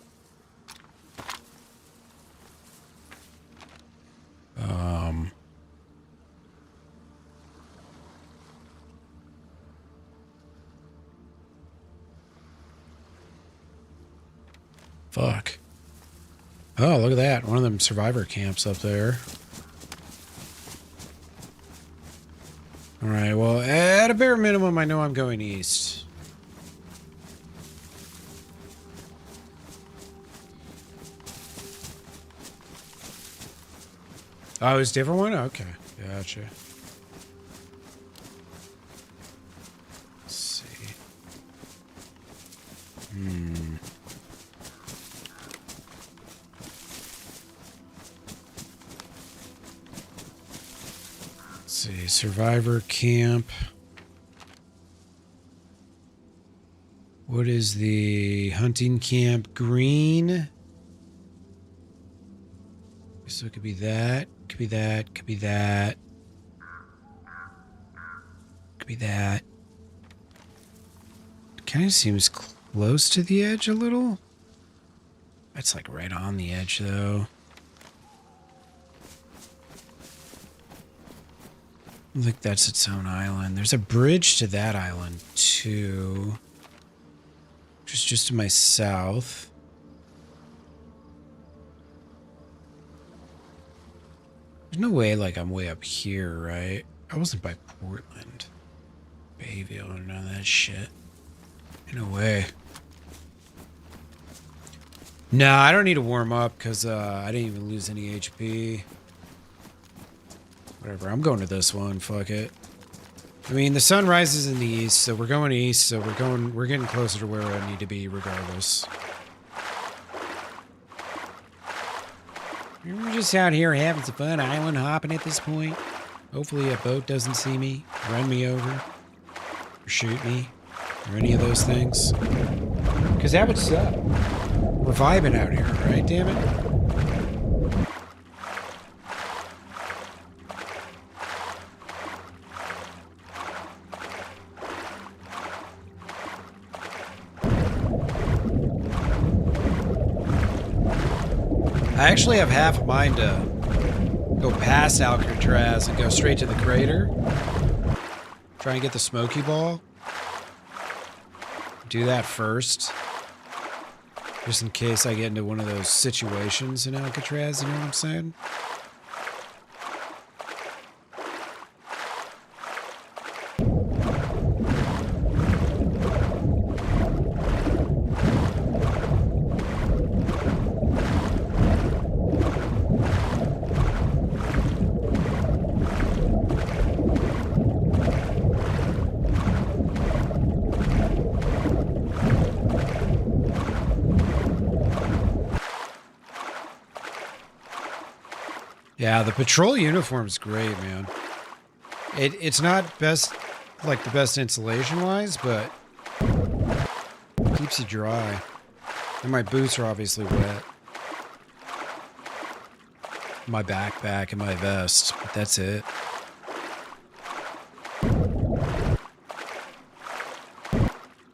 Fuck. Oh, look at that. One of them survivor camps up there. Alright, well, at a bare minimum, I know I'm going east. Oh, it's a different one? Okay, gotcha. Let's see. Let's see, survivor camp. What is the hunting camp? Green. So it could be that, could be that, could be that. Could be that. Kind of seems close to the edge a little. That's like right on the edge though. I think that's its own island. There's a bridge to that island too. Which is just to my south. There's no way like I'm way up here, right? I wasn't by Portland. Bayville or none of that shit. No way. No, I don't need to warm up because I didn't even lose any HP. Whatever, I'm going to this one. Fuck it. I mean, the sun rises in the east, so we're going east, so we're getting closer to where I need to be regardless. We're just out here having some fun island hopping at this point. Hopefully a boat doesn't see me, run me over, or shoot me, or any of those things. Because that would suck. We're vibing out here, right? Damn it. I actually have half a mind to go past Alcatraz and go straight to the crater. Try and get the Smoky Ball. Do that first. Just in case I get into one of those situations in Alcatraz, you know what I'm saying? Yeah, the patrol uniform's great, man. It's not best, like the best insulation wise, but keeps you dry. And my boots are obviously wet. My backpack and my vest, but that's it.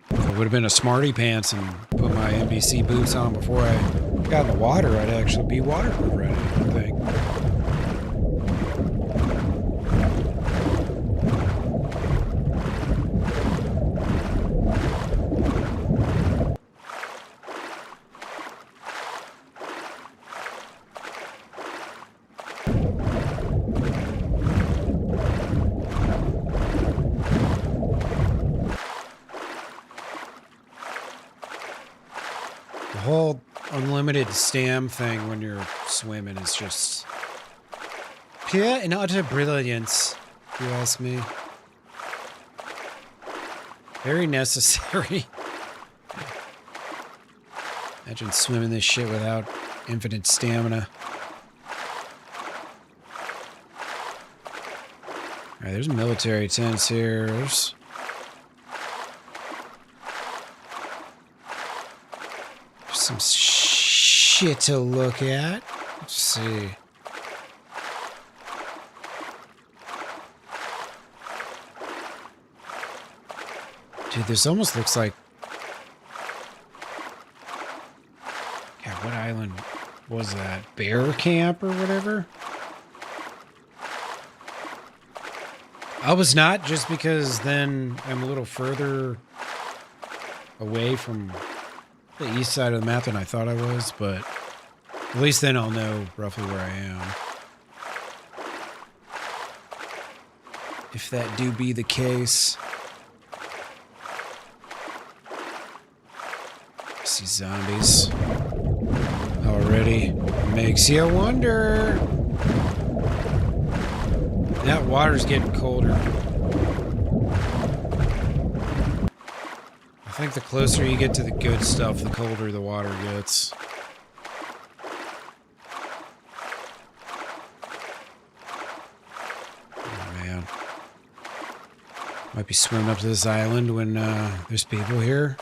If it would have been a smarty pants and put my NBC boots on before I got in the water, I'd actually be waterproof ready, I think. The whole unlimited stam thing when you're swimming is just pure and utter brilliance, if you ask me. Very necessary. Imagine swimming this shit without infinite stamina. Alright, there's military tents here. There's some shit to look at. Let's see. Dude, this almost looks like... God, what island was that? Bear Camp or whatever? I was not, just because then I'm a little further away from the east side of the map than I thought I was, but at least then I'll know roughly where I am. If that do be the case. I see zombies already. Makes you wonder. That water's getting colder. I think the closer you get to the good stuff, the colder the water gets. Oh, man. Might be swimming up to this island when there's people here.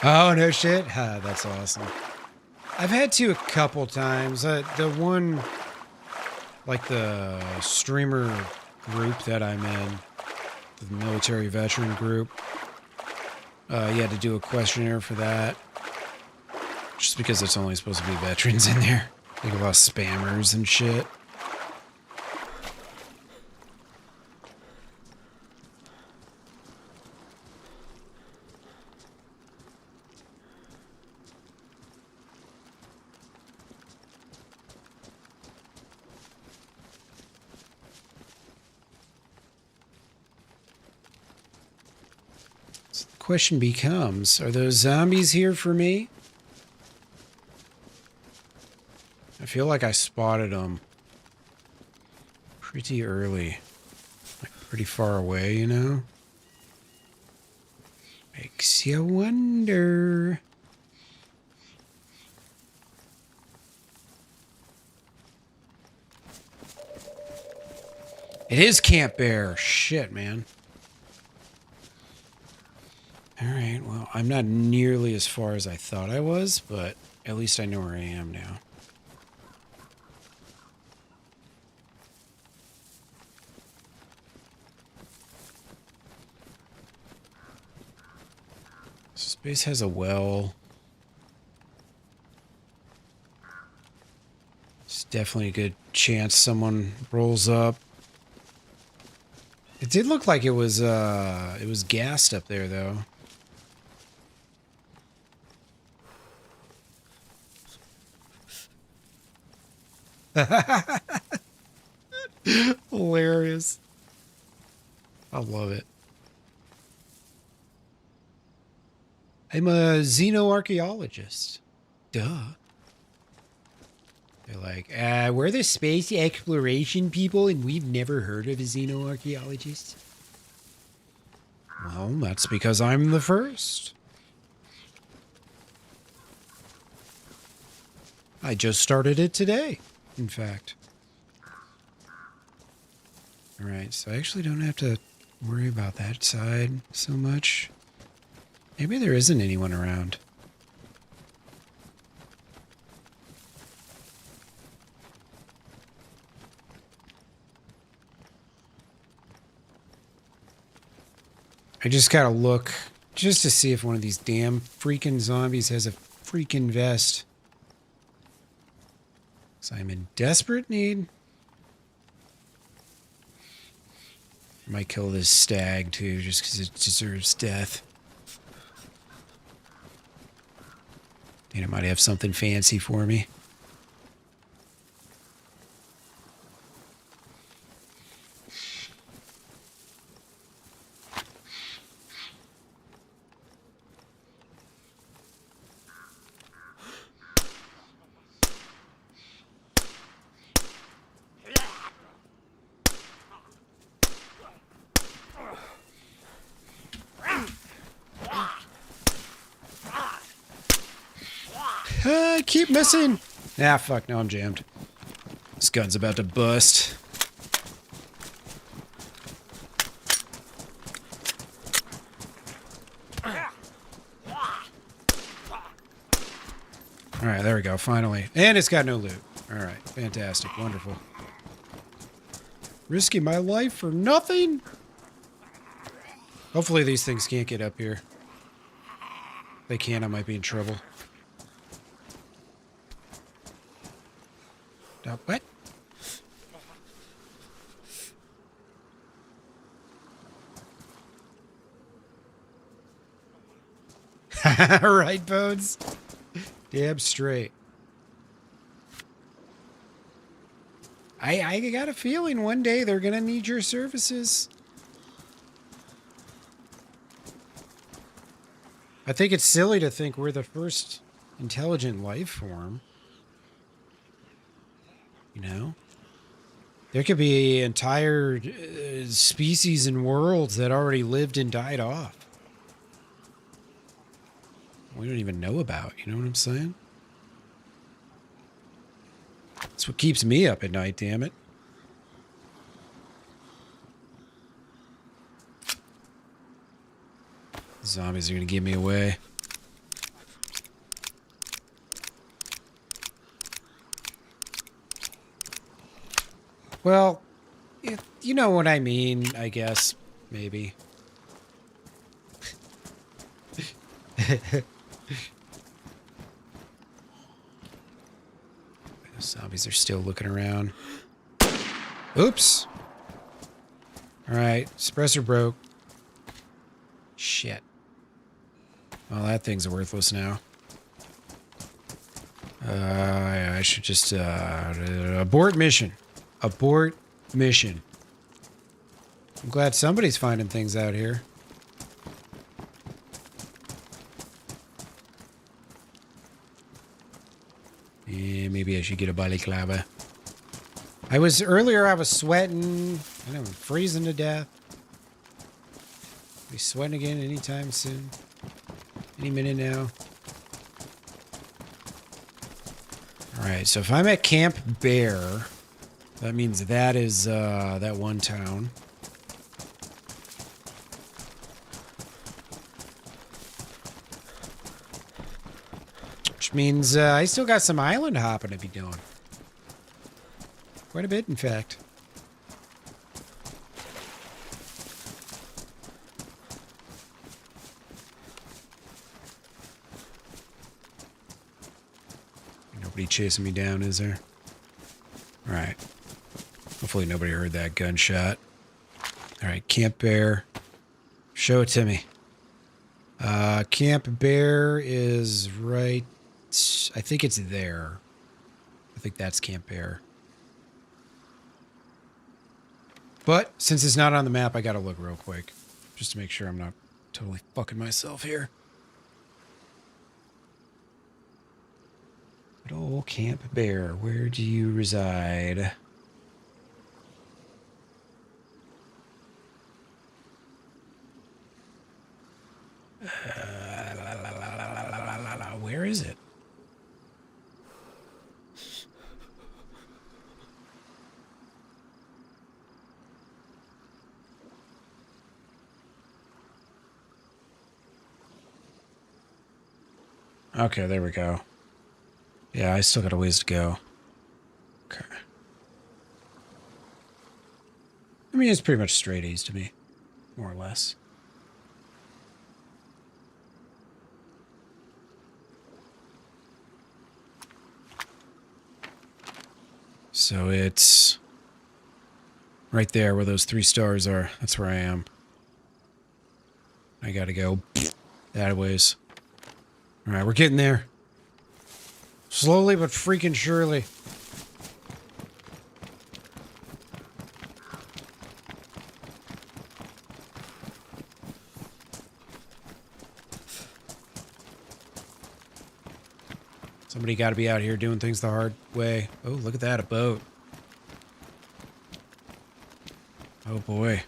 Oh, no shit? Ha, that's awesome. I've had to a couple times. The one, like the streamer group that I'm in, the military veteran group, you had to do a questionnaire for that. Just because it's only supposed to be veterans in there. Like a lot of spammers and shit. Question becomes, are those zombies here for me? I feel like I spotted them pretty early. Like pretty far away, you know? Makes you wonder. It is Camp Bear. Shit, man. Alright, well, I'm not nearly as far as I thought I was, but at least I know where I am now. This base has a well. It's definitely a good chance someone rolls up. It did look like it was gassed up there, though. Hilarious. I love it. I'm a xenoarchaeologist. Duh. They're like, we're the space exploration people and we've never heard of a xenoarchaeologist. Well, that's because I'm the first. I just started it today, in fact. Alright, so I actually don't have to worry about that side so much. Maybe there isn't anyone around. I just gotta look just to see if one of these damn freaking zombies has a freaking vest. 'Cause I'm in desperate need. I might kill this stag too, just because it deserves death. And it might have something fancy for me. I keep missing. Ah, fuck, no, I'm jammed. This gun's about to bust. Alright, there we go, finally. And it's got no loot. Alright, fantastic, wonderful. Risking my life for nothing? Hopefully these things can't get up here. If they can, I might be in trouble. What? Right, Bones? Damn straight. I got a feeling one day they're gonna need your services. I think it's silly to think we're the first intelligent life form. You know? There could be entire species and worlds that already lived and died off. We don't even know about, you know what I'm saying? That's what keeps me up at night, damn it. Zombies are gonna give me away. Well, you know what I mean, I guess. Maybe. Zombies are still looking around. Oops. Alright, suppressor broke. Shit. Well, that thing's worthless now. Yeah, I should just, abort mission. Abort mission. I'm glad somebody's finding things out here. Yeah, maybe I should get a balaclava. Earlier I was sweating. I know, I'm freezing to death. Be sweating again anytime soon. Any minute now. Alright, so if I'm at Camp Bear, that means that is that one town. Which means I still got some island hopping to be doing. Quite a bit, in fact. Nobody chasing me down, is there? Alright. Hopefully nobody heard that gunshot. Alright, Camp Bear. Show it to me. Camp Bear is right... I think it's there. I think that's Camp Bear. But, since it's not on the map, I gotta look real quick. Just to make sure I'm not totally fucking myself here. Good old Camp Bear, where do you reside? Where is it? Okay, there we go. Yeah, I still got a ways to go. Okay. I mean, it's pretty much straight A's to me, more or less. So it's right there where those 3 stars are. That's where I am. I gotta go that ways. Alright, we're getting there. Slowly but freaking surely. Somebody got to be out here doing things the hard way. Oh, look at that, a boat. Oh boy.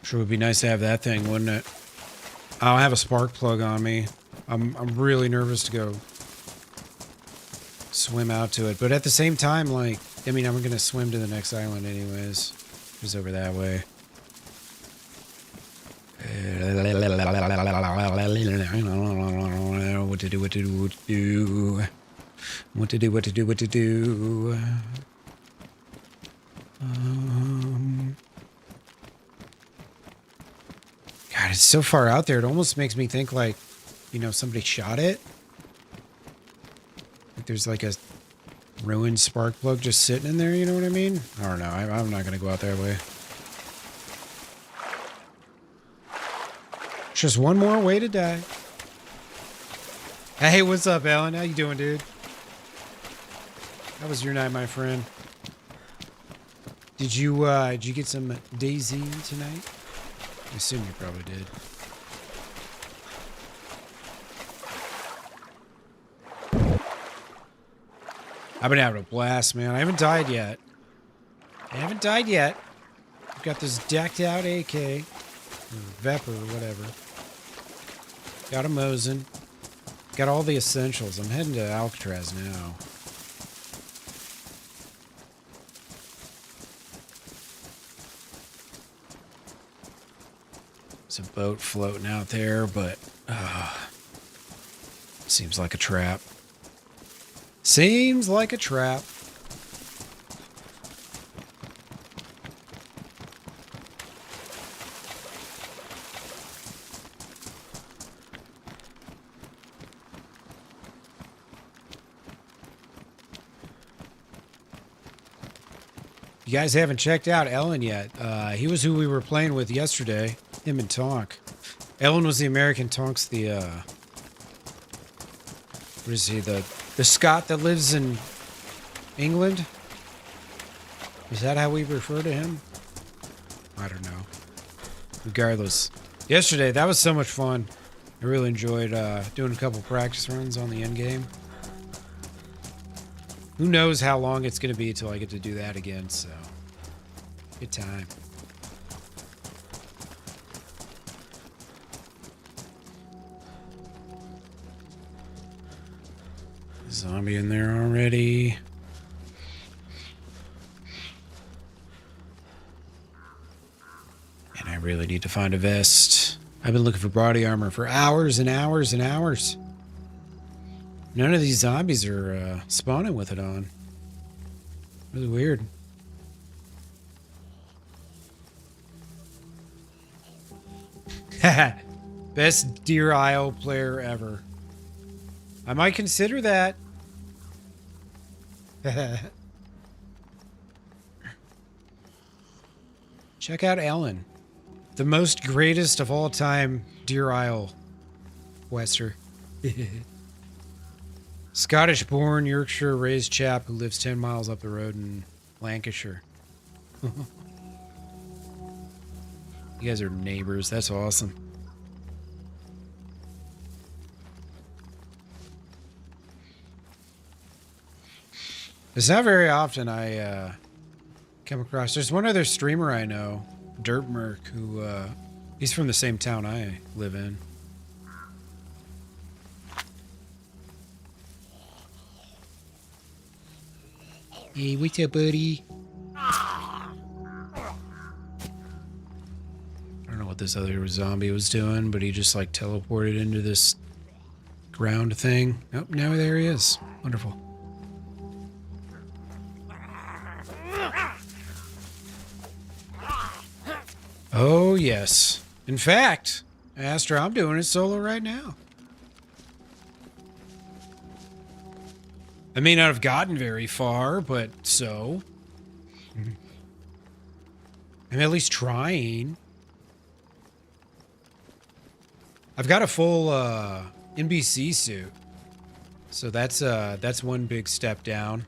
Sure would be nice to have that thing, wouldn't it? I don't have a spark plug on me. I'm really nervous to go swim out to it. But at the same time, like, I mean, I'm going to swim to the next island anyways. It's over that way. What to do, what to do, what to do. What to do, what to do, what to do. It's so far out there, it almost makes me think like, you know, somebody shot it. Like there's like a ruined spark plug just sitting in there, you know what I mean? I don't know. I'm not going to go out that way. Just one more way to die. Hey, what's up, Alan? How you doing, dude? How was your night, my friend? Did you get some DayZ tonight? I assume you probably did. I've been having a blast, man. I haven't died yet. I've got this decked out AK. Or Vep or whatever. Got a Mosin. Got all the essentials. I'm heading to Alcatraz now. There's a boat floating out there, but seems like a trap. Seems like a trap. You guys haven't checked out Ellen yet. He was who we were playing with yesterday. Him and Tonk. Ellen was the American. Tonk's the what is he? The Scot that lives in England? Is that how we refer to him? I don't know. Regardless. Yesterday, that was so much fun. I really enjoyed doing a couple practice runs on the end game. Who knows how long it's going to be until I get to do that again, so. Good time. Zombie in there already. And I really need to find a vest. I've been looking for body armor for hours and hours and hours. None of these zombies are spawning with it on. Really weird. Best Deer Isle player ever. I might consider that. Check out Ellen. The most greatest of all time Deer Isle Wester. Scottish born, Yorkshire raised chap who lives 10 miles up the road in Lancashire. You guys are neighbors. That's awesome. It's not very often I come across. There's one other streamer I know, Dirtmerk, who he's from the same town I live in. Hey, what's up, buddy? I don't know what this other zombie was doing, but he just like teleported into this ground thing. Oh, now there he is. Wonderful. Oh, yes. In fact, Astra, I'm doing it solo right now. I may not have gotten very far, but so. I'm at least trying. I've got a full NBC suit. So that's one big step down.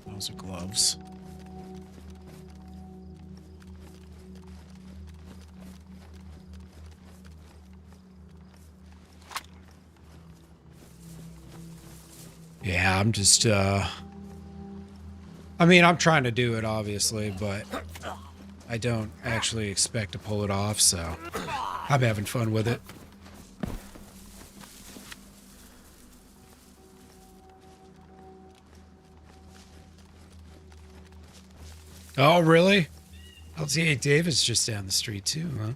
Those are gloves. Yeah, I'm just, I mean, I'm trying to do it, obviously, but I don't actually expect to pull it off, so I'm having fun with it. Oh, really? LTA David's just down the street, too, huh?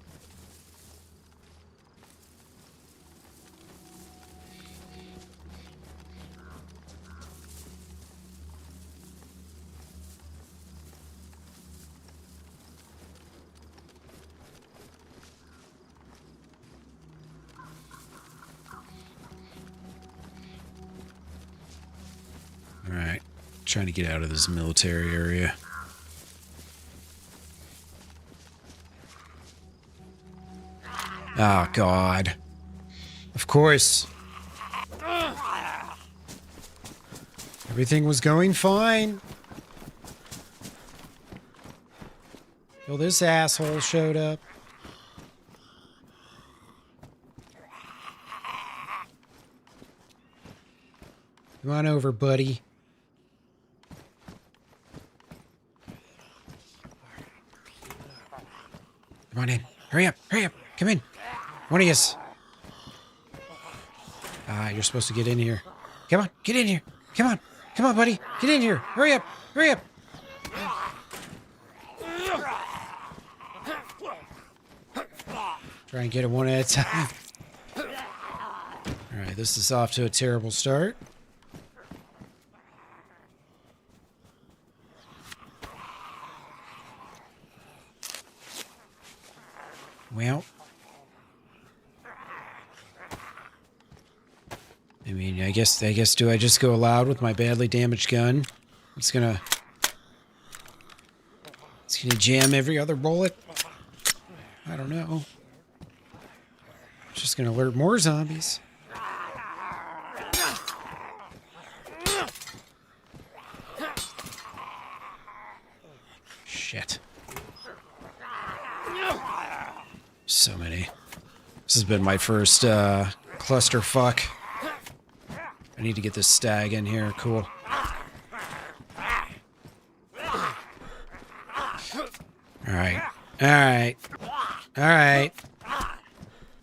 Trying to get out of this military area. Oh, God. Of course. Everything was going fine. Well, this asshole showed up. Come on over, buddy. Come on in. Hurry up. Hurry up. Come in. One of yous. You're supposed to get in here. Come on. Get in here. Come on. Come on, buddy. Get in here. Hurry up. Hurry up. Try and get it one at a time. Alright, this is off to a terrible start. Well, I mean, I guess, do I just go loud with my badly damaged gun? It's gonna jam every other bullet? I don't know. It's just gonna alert more zombies. Shit. So many. This has been my first clusterfuck. I need to get this stag in here. Cool. Alright. Alright. Alright.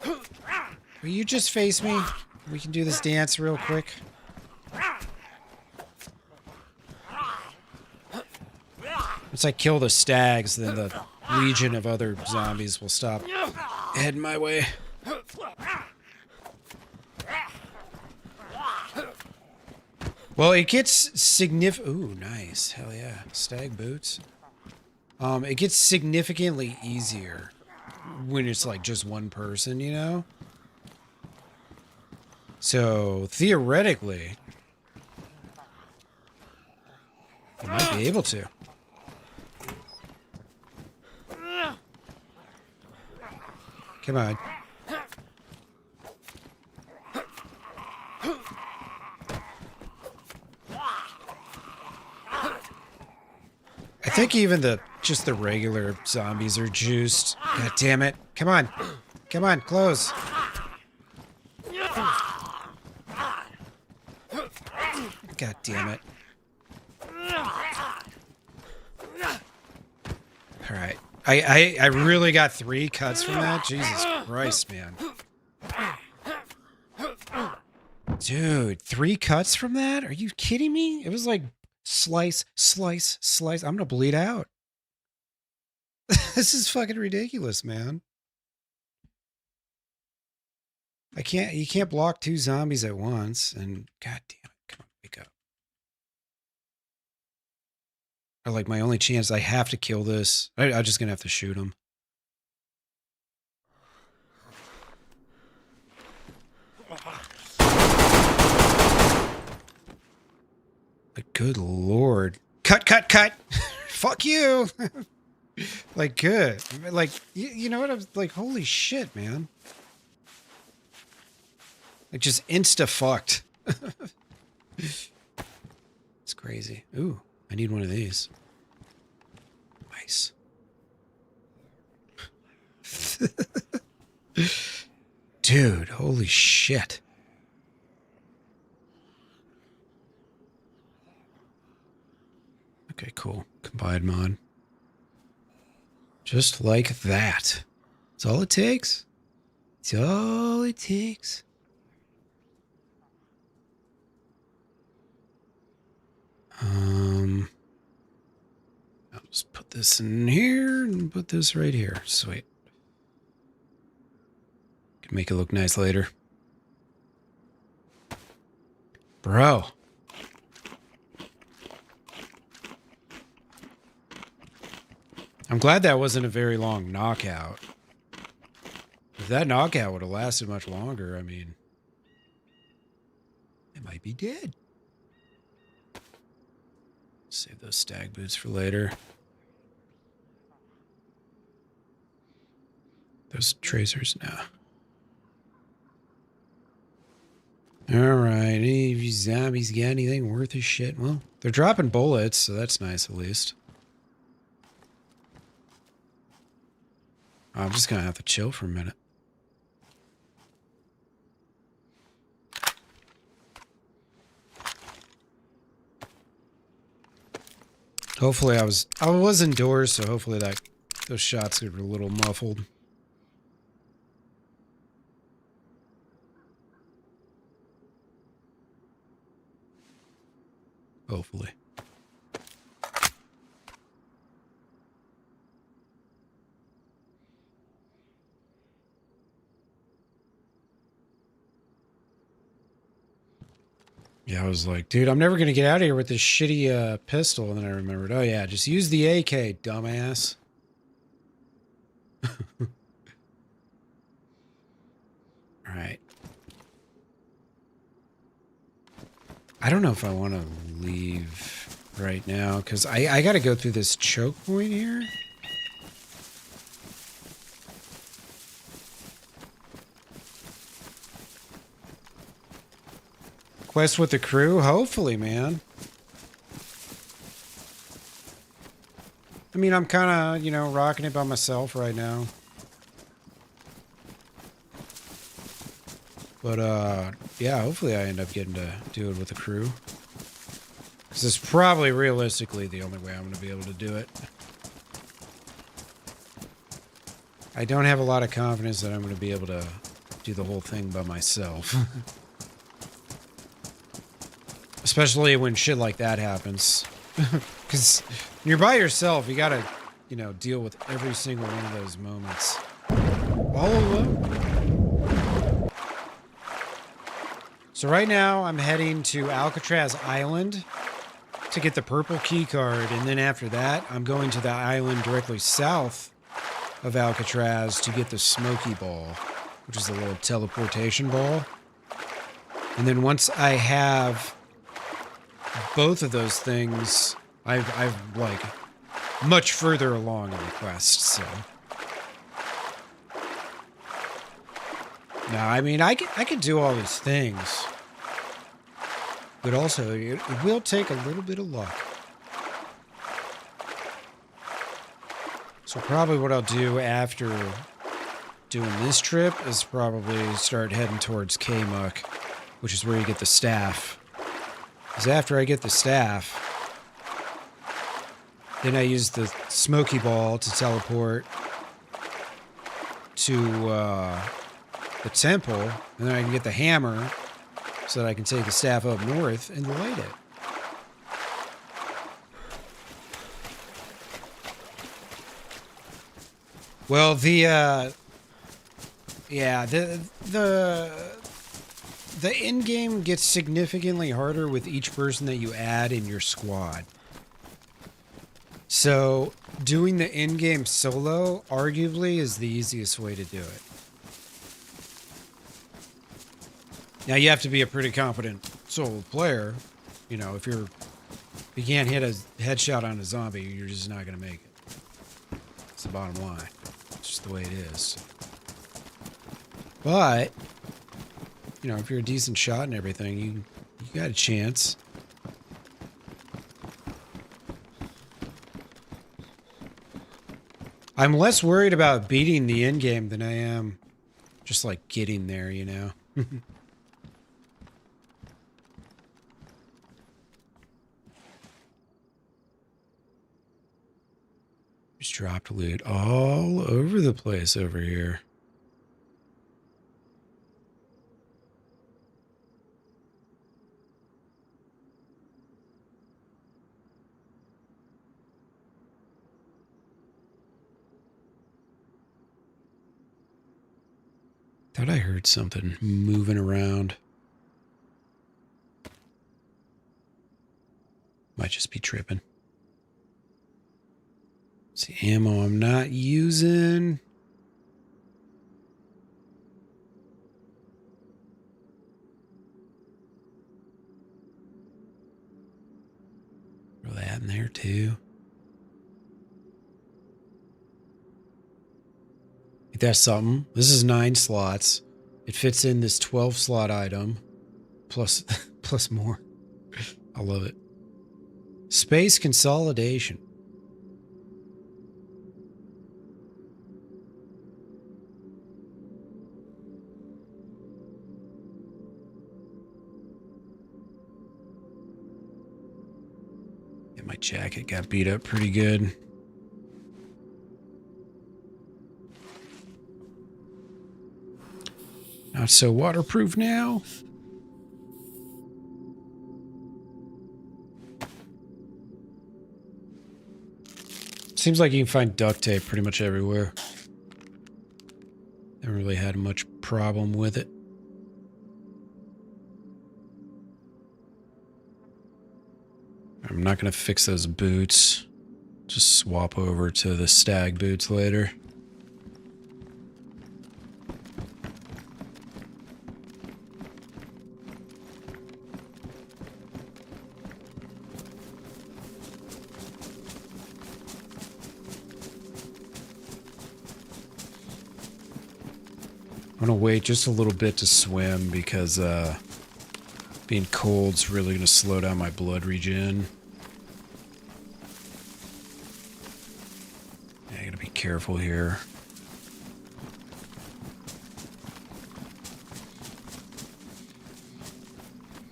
Will you just face me? We can do this dance real quick. Once I kill the stags, then the legion of other zombies will stop heading my way. Well, it gets significant. Ooh, nice. Hell yeah. Stag boots. It gets significantly easier when it's like just one person, you know? So, theoretically, you might be able to. Come on. I think even just the regular zombies are juiced. God damn it. Come on. Come on, close. God damn it. Alright. I really got 3 cuts from that? Jesus Christ, man. Dude, 3 cuts from that? Are you kidding me? It was like slice, slice, slice. I'm gonna bleed out. This is fucking ridiculous, man. You can't block 2 zombies at once, and god damn it, come on, wake up. Or like my only chance, I have to kill this. I'm just gonna have to shoot him. But good lord. Cut, cut, cut! Fuck you! Like, good. Like, you know what? I was like, holy shit, man. Like, just insta-fucked. It's crazy. Ooh, I need one of these. Nice. Dude, holy shit. Okay, cool. Combined mod. Just like that. That's all it takes. It's all it takes. I'll just put this in here and put this right here. Sweet. Can make it look nice later. Bro. I'm glad that wasn't a very long knockout. If that knockout would have lasted much longer, I mean, it might be dead. Save those stag boots for later. Those tracers now. Alright, any of you zombies got anything worth a shit? Well, they're dropping bullets, so that's nice at least. I'm just gonna have to chill for a minute. Hopefully I was indoors, so hopefully those shots were a little muffled. Hopefully. Yeah, I was like, dude, I'm never going to get out of here with this shitty pistol. And then I remembered, oh yeah, just use the AK, dumbass. All right. I don't know if I want to leave right now, because I got to go through this choke point here. Quest with the crew? Hopefully, man. I mean, I'm kind of, rocking it by myself right now. But, yeah, hopefully I end up getting to do it with the crew. Because it's probably realistically the only way I'm going to be able to do it. I don't have a lot of confidence that I'm going to be able to do the whole thing by myself. Especially when shit like that happens. Because when you're by yourself, you gotta, deal with every single one of those moments. All of them. So right now, I'm heading to Alcatraz Island to get the purple key card. And then after that, I'm going to the island directly south of Alcatraz to get the smoky ball, which is the little teleportation ball. And then once I have both of those things, I've like much further along in the quest, so. Now, I mean, I could do all these things, but also it will take a little bit of luck. So probably what I'll do after doing this trip is probably start heading towards K-Muck, which is where you get the staff. Because after I get the staff, then I use the smoky ball to teleport to the temple, and then I can get the hammer so that I can take the staff up north and light it. Well, the end game gets significantly harder with each person that you add in your squad. So, doing the end game solo arguably is the easiest way to do it. Now, you have to be a pretty competent solo player. If you can't hit a headshot on a zombie, you're just not going to make it. It's the bottom line. It's just the way it is. But, if you're a decent shot and everything, you got a chance. I'm less worried about beating the end game than I am just like getting there, Just dropped loot all over the place over here. Thought I heard something moving around. Might just be tripping. See, ammo I'm not using. For that. that in there too. Ain't that something? This is 9 slots. It fits in this 12 slot item. Plus more. I love it. Space consolidation. Yeah, my jacket got beat up pretty good. Not so waterproof now. Seems like you can find duct tape pretty much everywhere. Haven't really had much problem with it. I'm not going to fix those boots. Just swap over to the stag boots later. I'm going to wait just a little bit to swim because being cold's really going to slow down my blood regen. Yeah, I got to be careful here.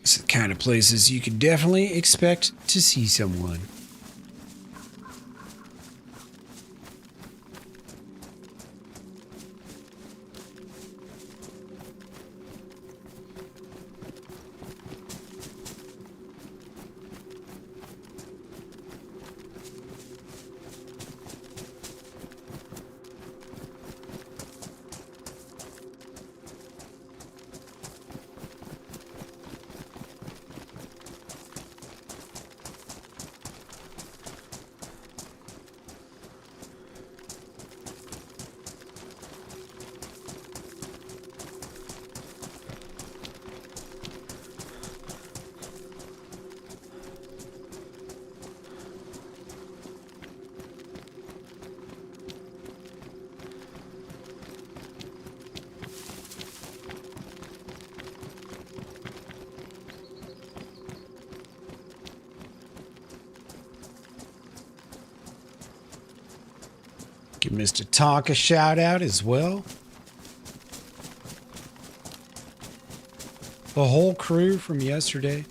It's the kind of places you can definitely expect to see someone. Give Mr. Tonk a shout out as well. The whole crew from yesterday.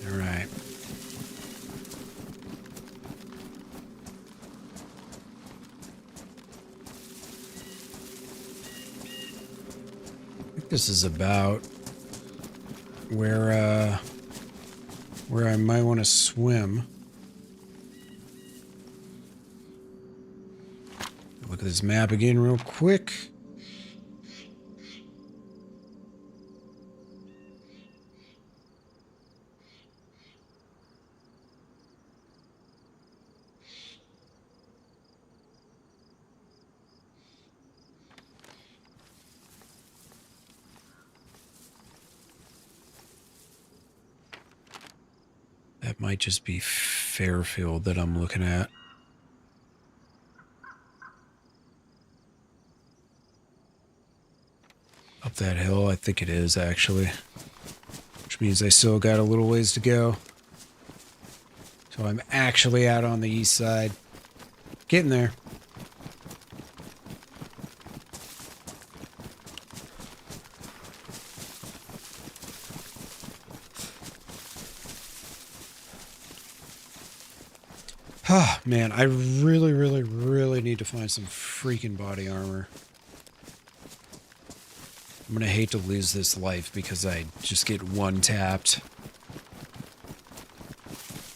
All right. This is about where I might want to swim. Look at this map again real quick. That might just be Fairfield that I'm looking at. Up that hill, I think it is actually. Which means I still got a little ways to go. So I'm actually out on the east side. Getting there. Oh, man, I really, really, really need to find some freaking body armor. I'm gonna hate to lose this life because I just get one-tapped.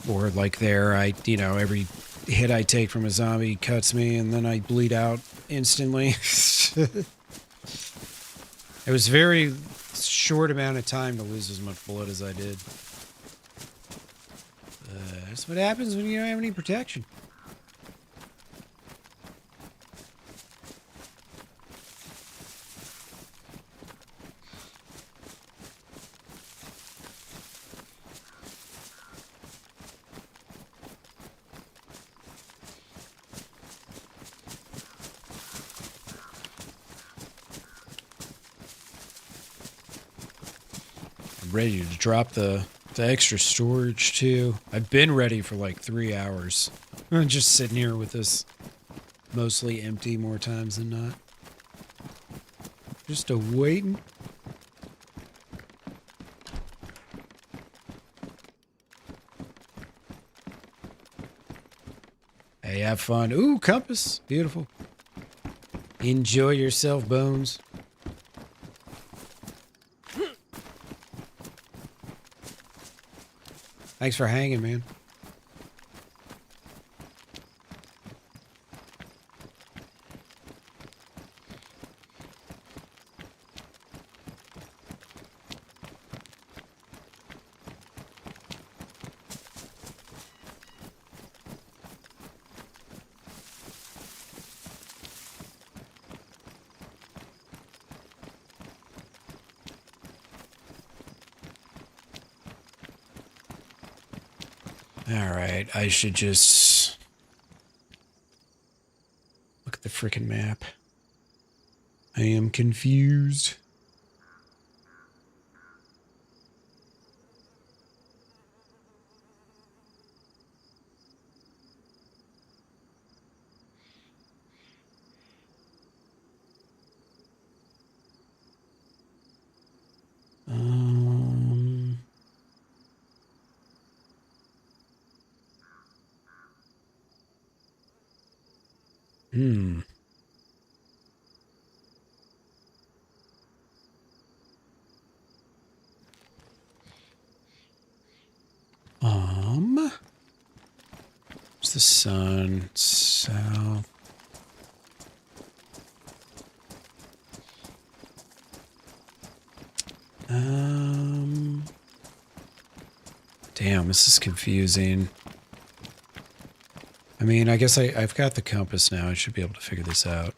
Or like there, every hit I take from a zombie cuts me and then I bleed out instantly. It was very short amount of time to lose as much blood as I did. That's what happens when you don't have any protection. I'm ready to drop the extra storage too. I've been ready for like 3 hours. I'm just sitting here with this mostly empty more times than not. Just a waiting. Hey, have fun. Ooh, compass. Beautiful. Enjoy yourself, Bones. Thanks for hanging, man. Alright, I should just look at the frickin' map. I am confused. Hmm. It's the sun, south. Damn, this is confusing. I mean, I guess I've got the compass now. I should be able to figure this out.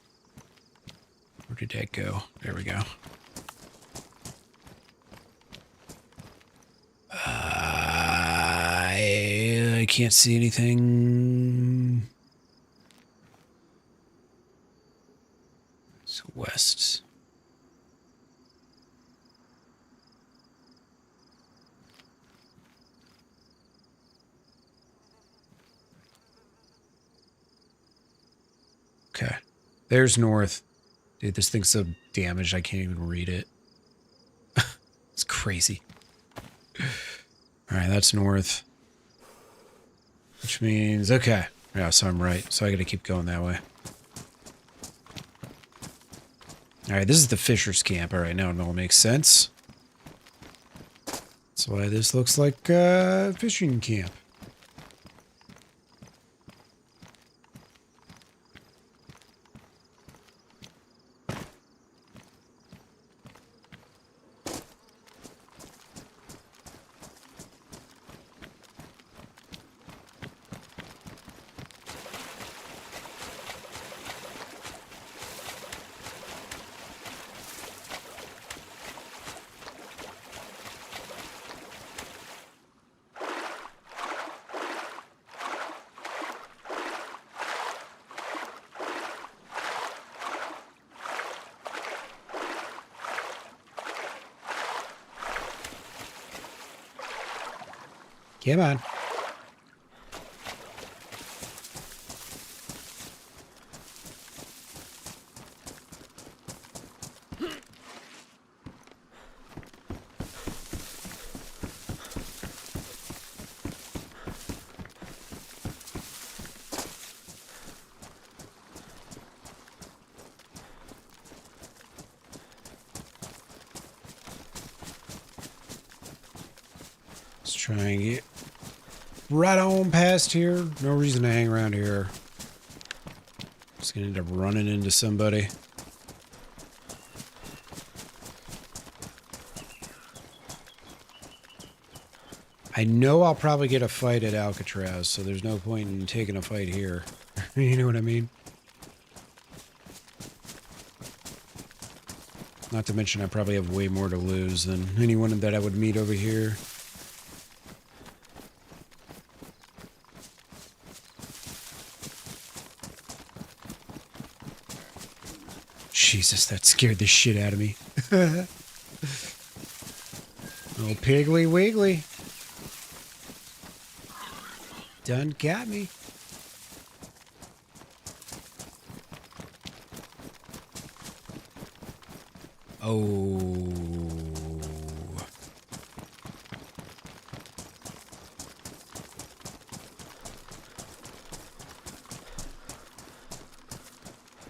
Where did that go? There we go. I can't see anything. It's west. Okay. There's north. Dude, this thing's so damaged I can't even read it. It's crazy. Alright, that's north. Which means, okay. Yeah, so I'm right. So I gotta keep going that way. Alright, this is the Fisher's Camp. Alright, now it all makes sense. That's why this looks like a fishing camp. Come on. Let's try and get right on past here. No reason to hang around here. Just gonna end up running into somebody. I know I'll probably get a fight at Alcatraz, so there's no point in taking a fight here. You know what I mean? Not to mention I probably have way more to lose than anyone that I would meet over here. Jesus, that scared the shit out of me. Oh, Piggly Wiggly. Done got me. Oh.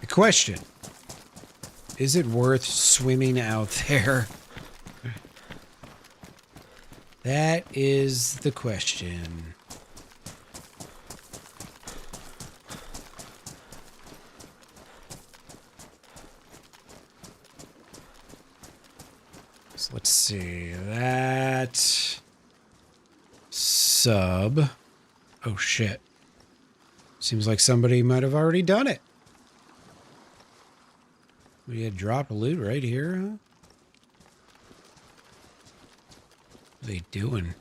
The question. Is it worth swimming out there? That is the question. So let's see. That sub. Oh shit. Seems like somebody might have already done it. We had dropped loot right here, huh? What are they doing?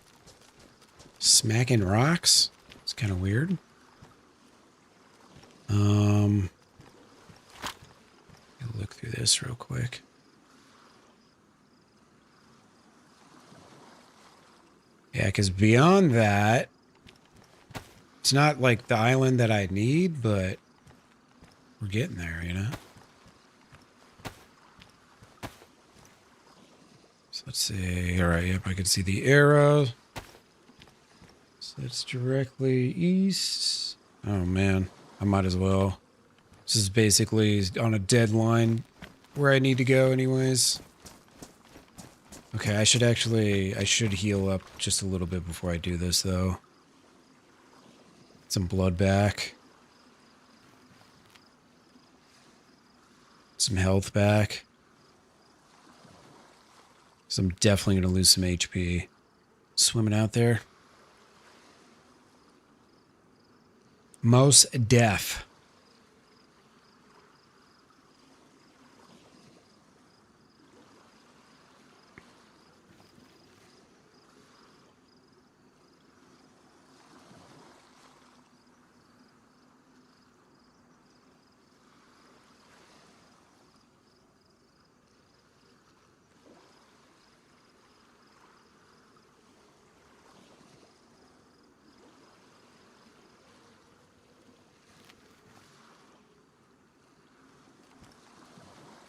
Smacking rocks? It's kind of weird. Look through this real quick. Yeah, because beyond that, it's not like the island that I need, but we're getting there, you know? So let's see. All right, yep, I can see the arrow. So that's directly east. Oh, man. I might as well. This is basically on a deadline where I need to go anyways. Okay, I should heal up just a little bit before I do this, though. Some blood back. Some health back. So I'm definitely going to lose some HP. Swimming out there. Most deaf.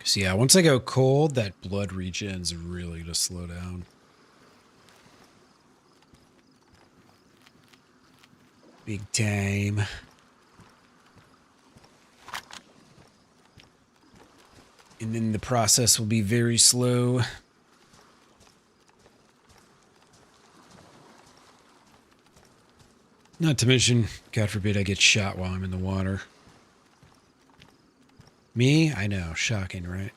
So yeah, once I go cold, that blood regen's really gonna slow down. Big time. And then the process will be very slow. Not to mention, God forbid I get shot while I'm in the water. Me? I know. Shocking, right?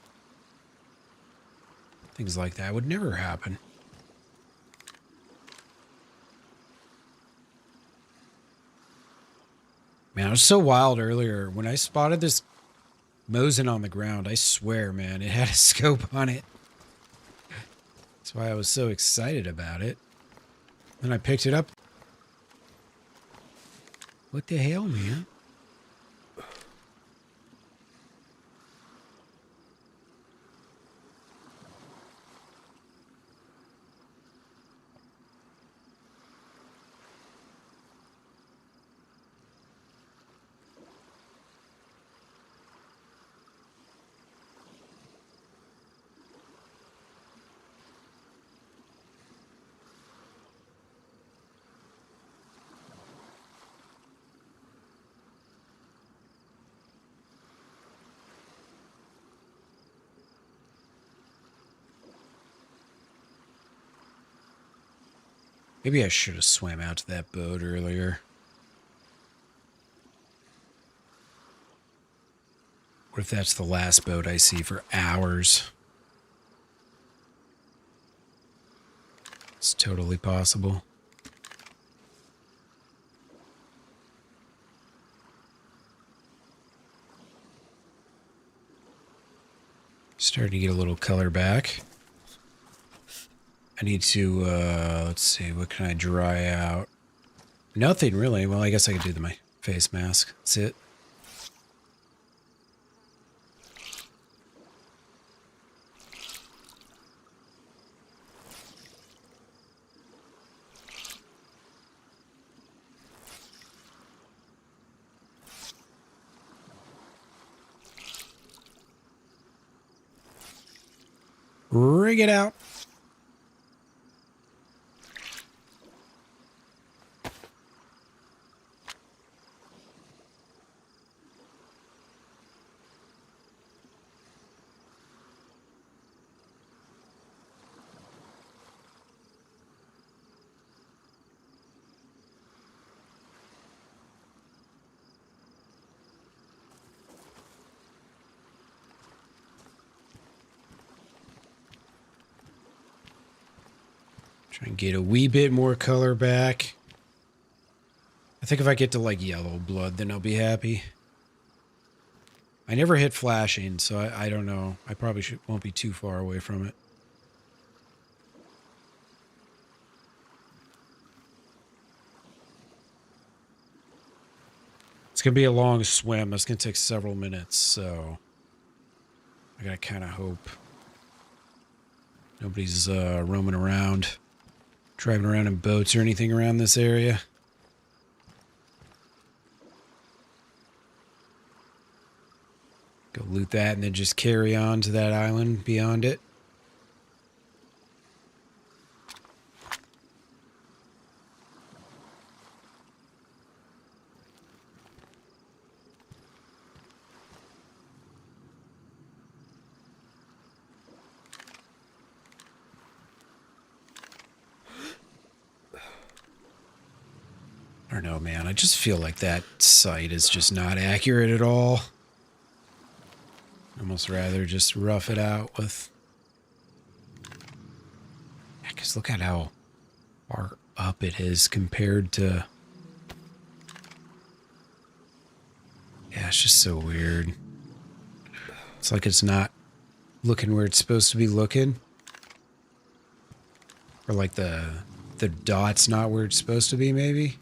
Things like that would never happen. Man, it was so wild earlier. When I spotted this Mosin on the ground, I swear, man, it had a scope on it. That's why I was so excited about it. Then I picked it up. What the hell, man? Maybe I should have swam out to that boat earlier. What if that's the last boat I see for hours? It's totally possible. Starting to get a little color back. I need to, let's see, what can I dry out? Nothing really. Well, I guess I could do my face mask. That's it. Rig it out. Try and get a wee bit more color back. I think if I get to like yellow blood, then I'll be happy. I never hit flashing, so I don't know. I probably won't be too far away from it. It's going to be a long swim. It's going to take several minutes, so I got to kind of hope nobody's roaming around, driving around in boats or anything around this area. Go loot that and then just carry on to that island beyond it. I don't know, man. I just feel like that site is just not accurate at all. Almost rather just rough it out with... Yeah, because look at how far up it is compared to... Yeah, it's just so weird. It's like it's not looking where it's supposed to be looking. Or like the dot's not where it's supposed to be, maybe.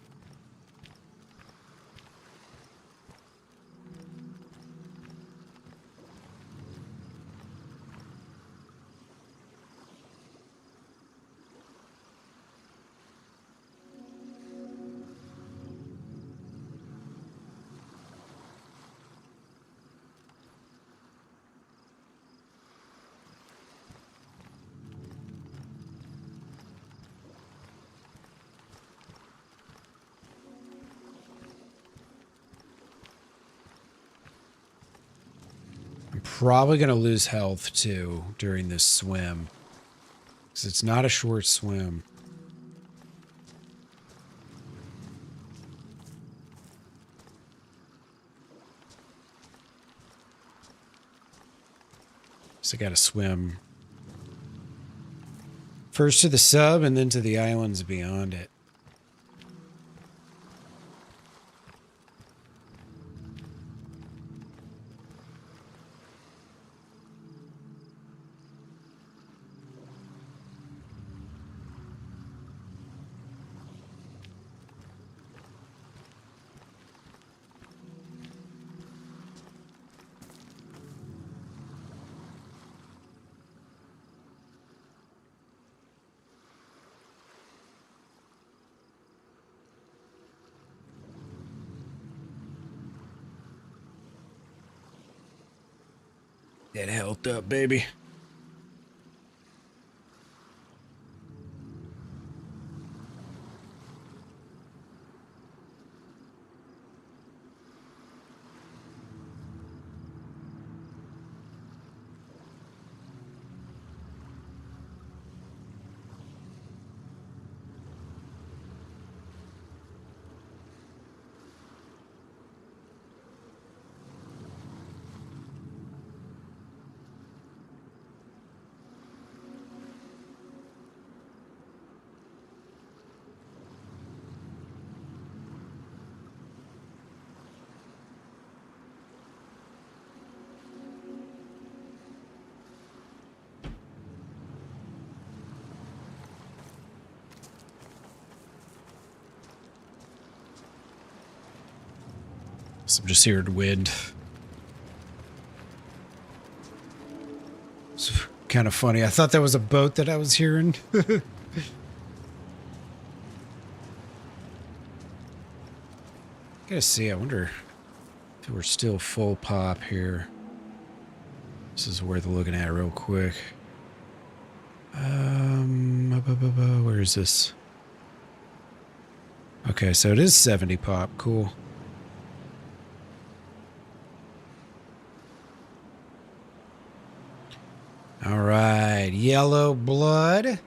Probably going to lose health, too, during this swim. Because it's not a short swim. So I got to swim first to the sub and then to the islands beyond it. Get health up, baby. So I'm just hearing wind. It's kind of funny. I thought that was a boat that I was hearing. Gotta see. I wonder if we're still full pop here. This is worth looking at real quick. Where is this? Okay, so it is 70 pop. Cool. All right, yellow blood.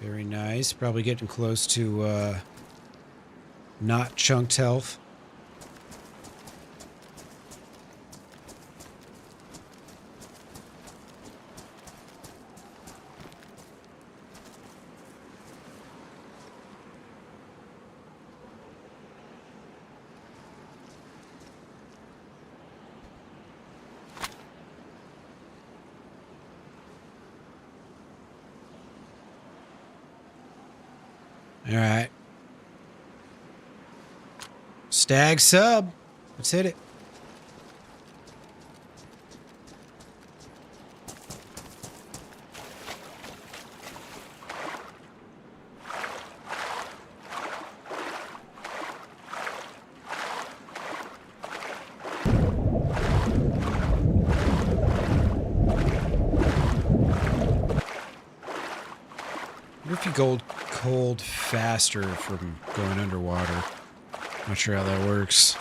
Very nice. Probably getting close to not chunked health. All right. Stag sub. Let's hit it. What if you go cold faster from going underwater? Not sure how that works.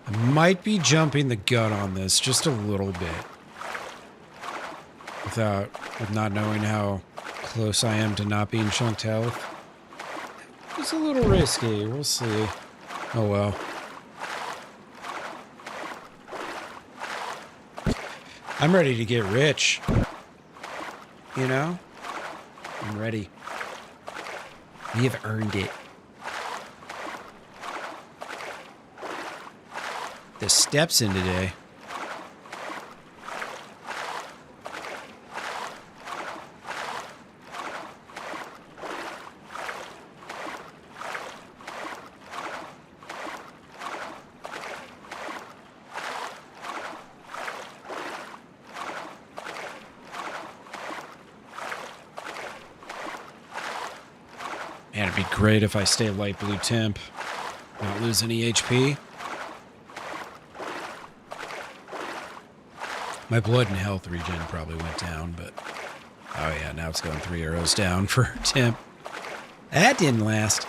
I might be jumping the gun on this just a little bit. With not knowing how close I am to not being chunked health. It's a little risky. We'll see. Oh well. I'm ready to get rich. You know? I'm ready. We have earned it. The steps in today. Man, it'd be great if I stay light blue temp. Not lose any HP. My blood and health regen probably went down, but... Oh yeah, now it's going 3 arrows down for temp. That didn't last.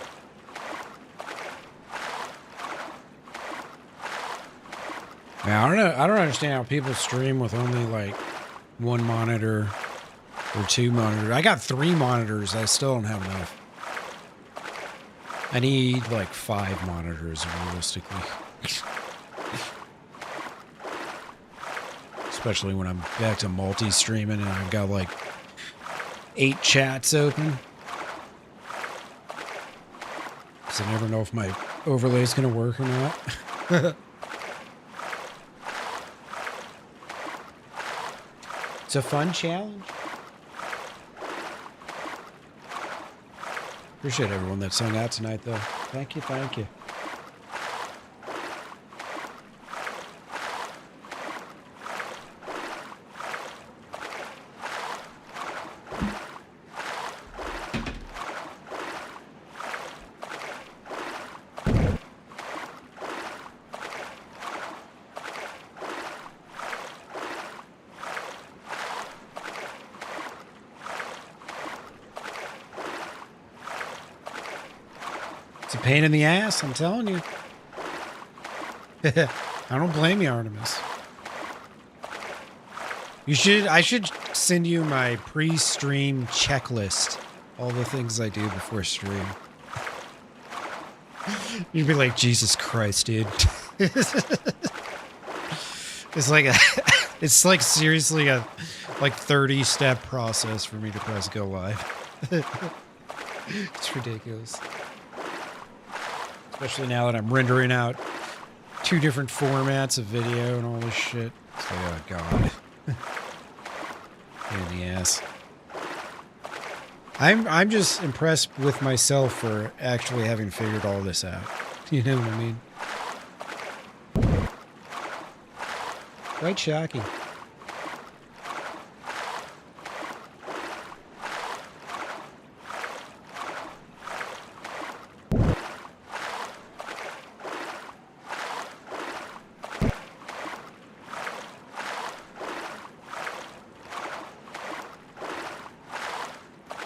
Man, I don't understand how people stream with only like 1 monitor or 2 monitors. I got 3 monitors. I still don't have enough. I need like 5 monitors realistically. Especially when I'm back to multi-streaming and I've got like 8 chats open. So I never know if my overlay is going to work or not. It's a fun challenge. Appreciate everyone that's hung out tonight, though. Thank you, thank you. It's a pain in the ass, I'm telling you. I don't blame you, Artemis. I should send you my pre-stream checklist. All the things I do before stream. You'd be like, Jesus Christ, dude. It's like seriously a 30-step process for me to press go live. It's ridiculous. Especially now that I'm rendering out 2 different formats of video and all this shit. It's like, oh god. In the ass. I'm just impressed with myself for actually having figured all this out. You know what I mean? Quite shocking.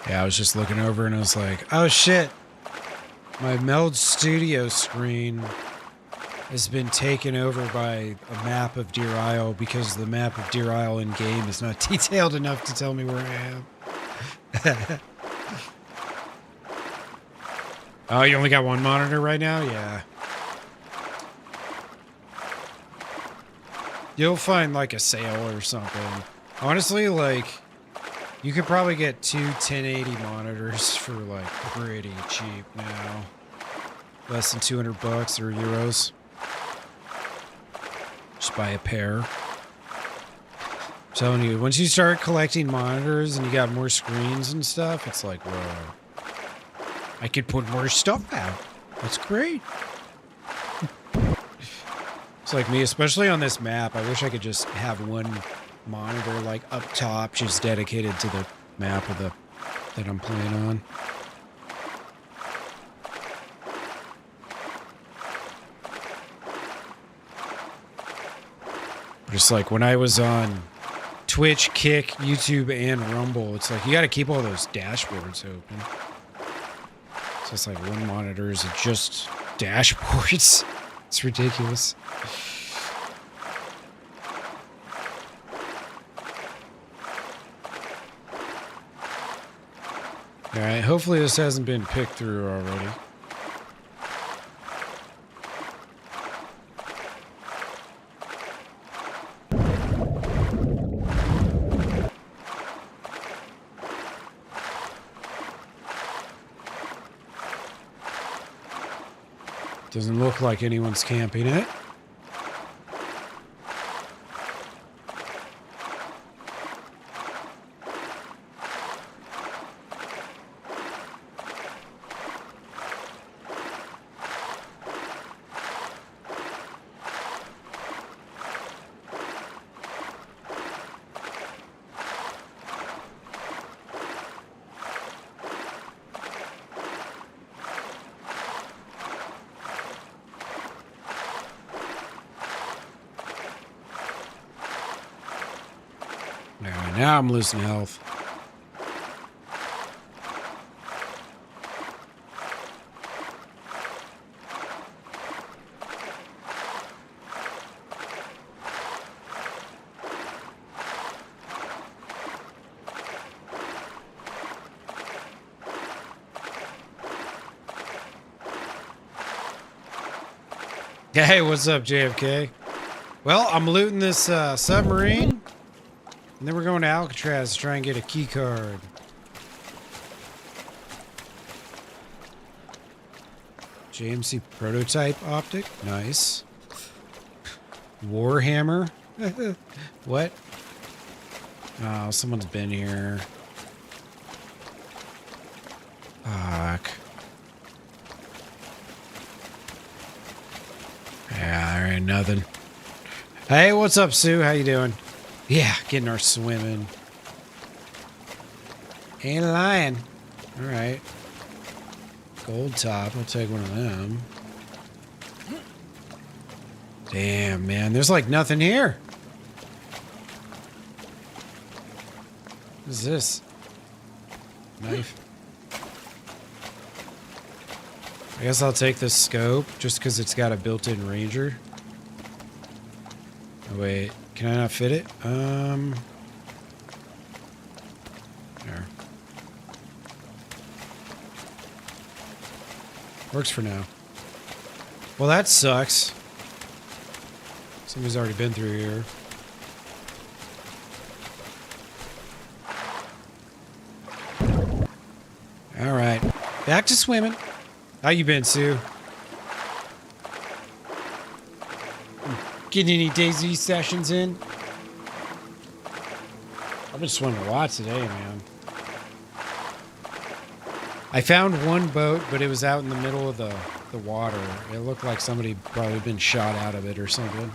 Yeah, I was just looking over and I was like, oh shit. My Meld Studio screen has been taken over by a map of Deer Isle because the map of Deer Isle in game is not detailed enough to tell me where I am. Oh, you only got one monitor right now? Yeah. You'll find like a sale or something. Honestly, like, you could probably get two 1080 monitors for like pretty cheap now. Less than $200 or euros. Just buy a pair. I'm telling you, once you start collecting monitors and you got more screens and stuff, it's like, whoa. I could put more stuff out. That's great. It's like me, especially on this map. I wish I could just have one monitor like up top, just dedicated to the map of that I'm playing on. Just like when I was on Twitch, Kick, YouTube, and Rumble, it's like you got to keep all those dashboards open. So it's like one monitor is just dashboards. It's ridiculous. Alright, hopefully this hasn't been picked through already. Doesn't look like anyone's camping it. Alright, now I'm losing health. Hey, what's up, JFK? Well, I'm looting this submarine. And then we're going to Alcatraz to try and get a key card. JMC prototype optic. Nice. Warhammer. What? Oh, someone's been here. Fuck. Yeah, there ain't nothing. Hey, what's up, Sue? How you doing? Yeah, getting our swimming. Ain't lying. All right. Gold top. I'll take one of them. Damn, man. There's like nothing here. What is this? Knife. I guess I'll take this scope just because it's got a built-in ranger. Oh, wait. Can I not fit it? There. Works for now. Well, that sucks. Somebody's already been through here. All right. Back to swimming. How you been, Sue? Getting any DayZ sessions in? I've been swimming a lot today, man. I found one boat, but it was out in the middle of the water. It looked like somebody probably been shot out of it or something.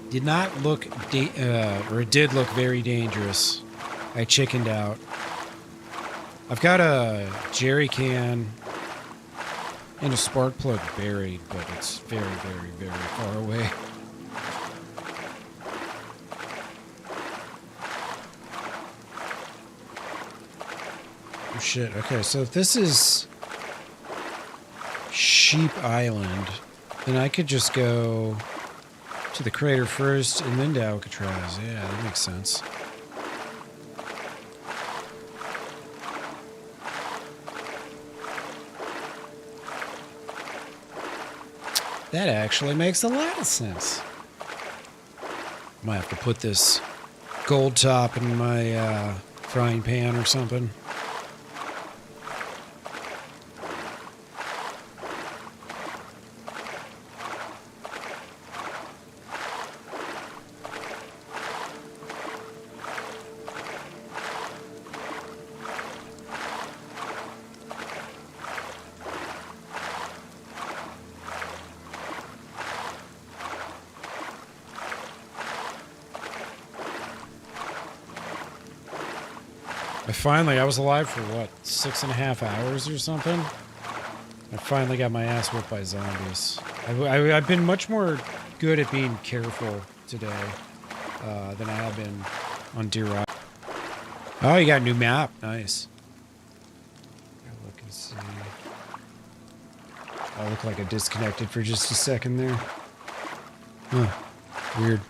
Did not look, or it did look very dangerous. I chickened out. I've got a jerry can and a spark plug buried, but it's very, very, very far away. Oh shit, okay, so if this is Sheep Island, then I could just go to the crater first and then to Alcatraz. Yeah, that makes sense. That actually makes a lot of sense. Might have to put this gold top in my frying pan or something. I was alive for what, 6.5 hours or something? I finally got my ass whooped by zombies. I've been much more good at being careful today than I have been on Deer Island. Oh, you got a new map. Nice. Gotta look and see. I look like I disconnected for just a second there. Huh. Weird.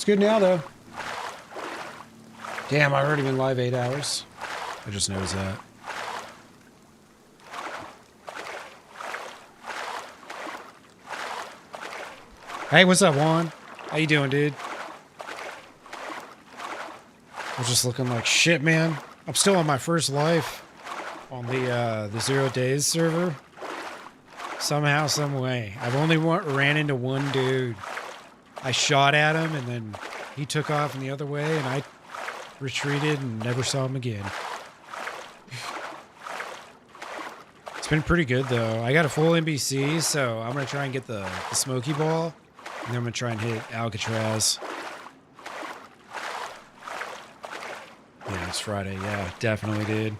Good now, though. Damn, I've already been live 8 hours. I just noticed that. Hey, what's up, Juan? How you doing, dude? I'm just looking like shit, man. I'm still on my first life on the Zero Days server. Somehow, some way. I've only ran into one dude. I shot at him, and then he took off in the other way, and I retreated and never saw him again. It's been pretty good, though. I got a full NBC, so I'm going to try and get the Smoky Ball, and then I'm going to try and hit Alcatraz. Yeah, it's Friday. Yeah, definitely did.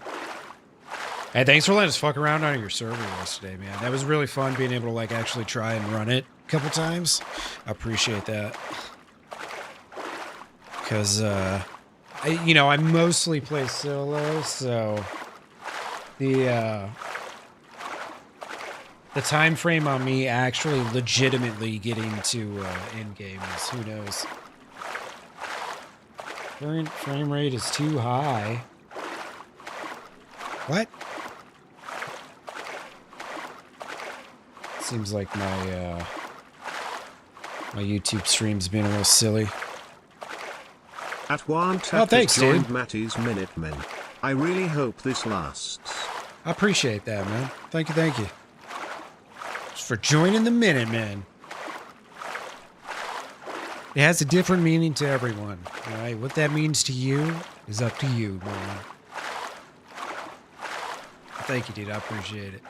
Hey, thanks for letting us fuck around on your server yesterday, man. That was really fun being able to, like, actually try and run it couple times. I appreciate that, because I mostly play solo, so the time frame on me actually legitimately getting to end game is who knows. Current frame rate is too high. What? Seems like my YouTube stream's being a little silly. At one Oh, thanks, joined dude. Matty's Minutemen. I really hope this lasts. I appreciate that, man. Thank you, thank you. Just for joining the Minutemen. It has a different meaning to everyone. All right, what that means to you is up to you, man. Thank you, dude. I appreciate it.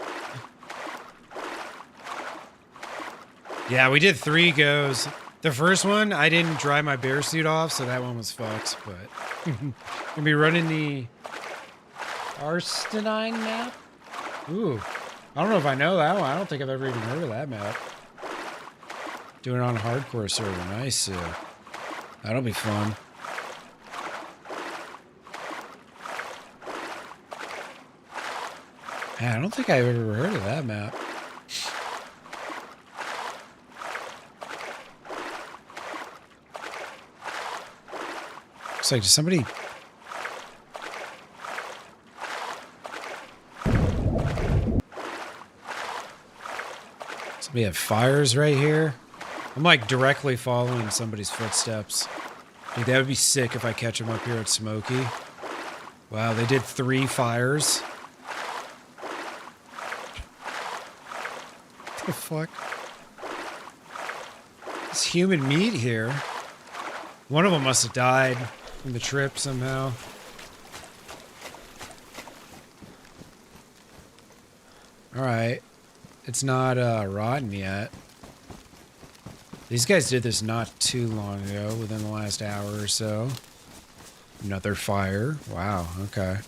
Yeah, we did 3 goes. The first one, I didn't dry my bear suit off, so that one was fucked, but gonna be running the Arstenine map? Ooh. I don't know if I know that one. I don't think I've ever even heard of that map. Doing it on a hardcore server. Nice. That'll be fun. Man, I don't think I've ever heard of that map. Looks like somebody... Somebody have fires right here. I'm like directly following somebody's footsteps. Dude, that would be sick if I catch them up here at Smoky. Wow, they did 3 fires. the fuck? It's human meat here. One of them must have died from the trip somehow. Alright. It's not rotten yet. These guys did this not too long ago, within the last hour or so. Another fire. Wow, okay.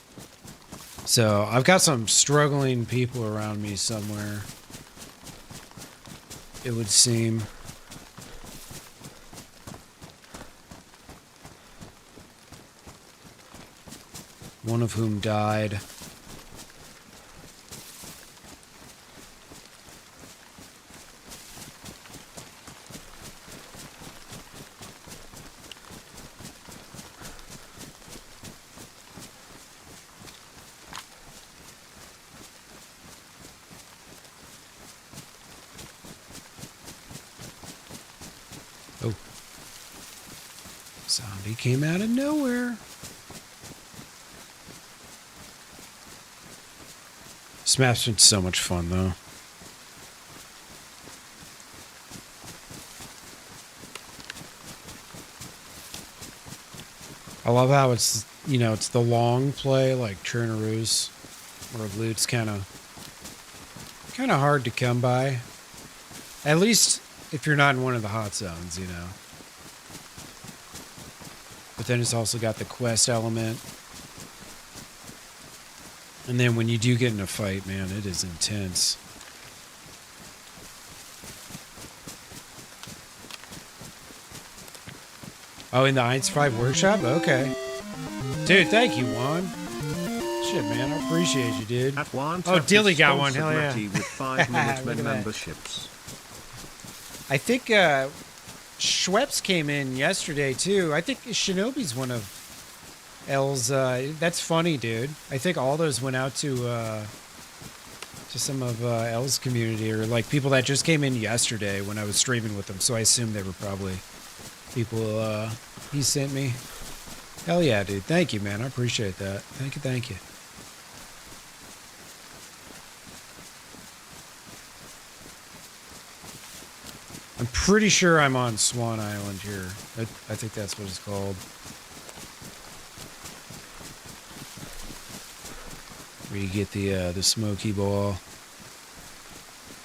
So, I've got some struggling people around me somewhere. It would seem. One of whom died. Oh. Zombie came out of nowhere. This map's been so much fun, though. I love how it's, you know, it's the long play, like Chernaroos, where loot's kind of hard to come by. At least if you're not in one of the hot zones, you know. But then it's also got the quest element. And then when you do get in a fight, man, it is intense. Oh, in the Eins 5 workshop? Okay. Dude, thank you, Juan. Shit, man, I appreciate you, dude. At one Oh, Dilly got one, hell yeah. with 5 minute Look at that. memberships. I think Schweppes came in yesterday, too. I think Shinobi's one of L's. That's funny, dude. I think all those went out to some of L's community, or like people that just came in yesterday when I was streaming with them. So I assume they were probably people he sent me. Hell yeah, dude. Thank you, man. I appreciate that. Thank you, thank you. I'm pretty sure I'm on Swan Island here. I think that's what it's called. Where you get the smoky ball.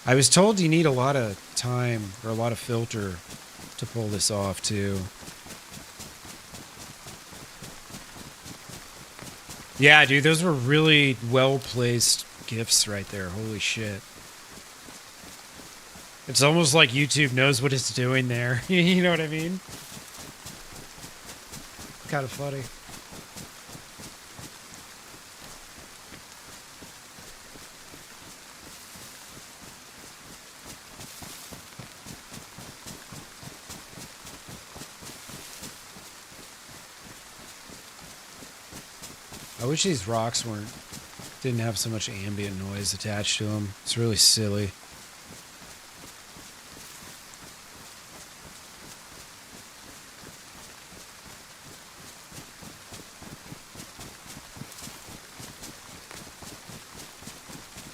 I was told you need a lot of time or a lot of filter to pull this off too. Yeah, dude, those were really well-placed gifts right there. Holy shit. It's almost like YouTube knows what it's doing there. You know what I mean? Kind of funny. I wish these rocks didn't have so much ambient noise attached to them. It's really silly.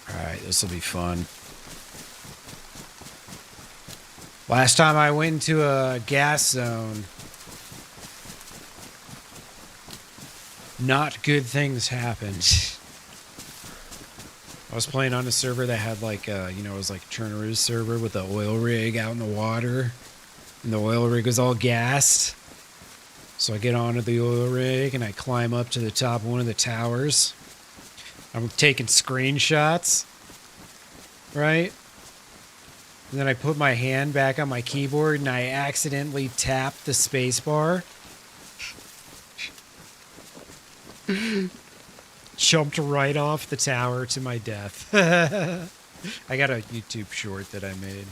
Alright, this will be fun. Last time I went into a gas zone, not good things happened. I was playing on a server that had like, you know, it was like a Chernaroos server with the oil rig out in the water. And the oil rig was all gassed. So I get onto the oil rig and I climb up to the top of one of the towers. I'm taking screenshots, right? And then I put my hand back on my keyboard and I accidentally tapped the space bar. Jumped right off the tower to my death. I got a YouTube short that I made.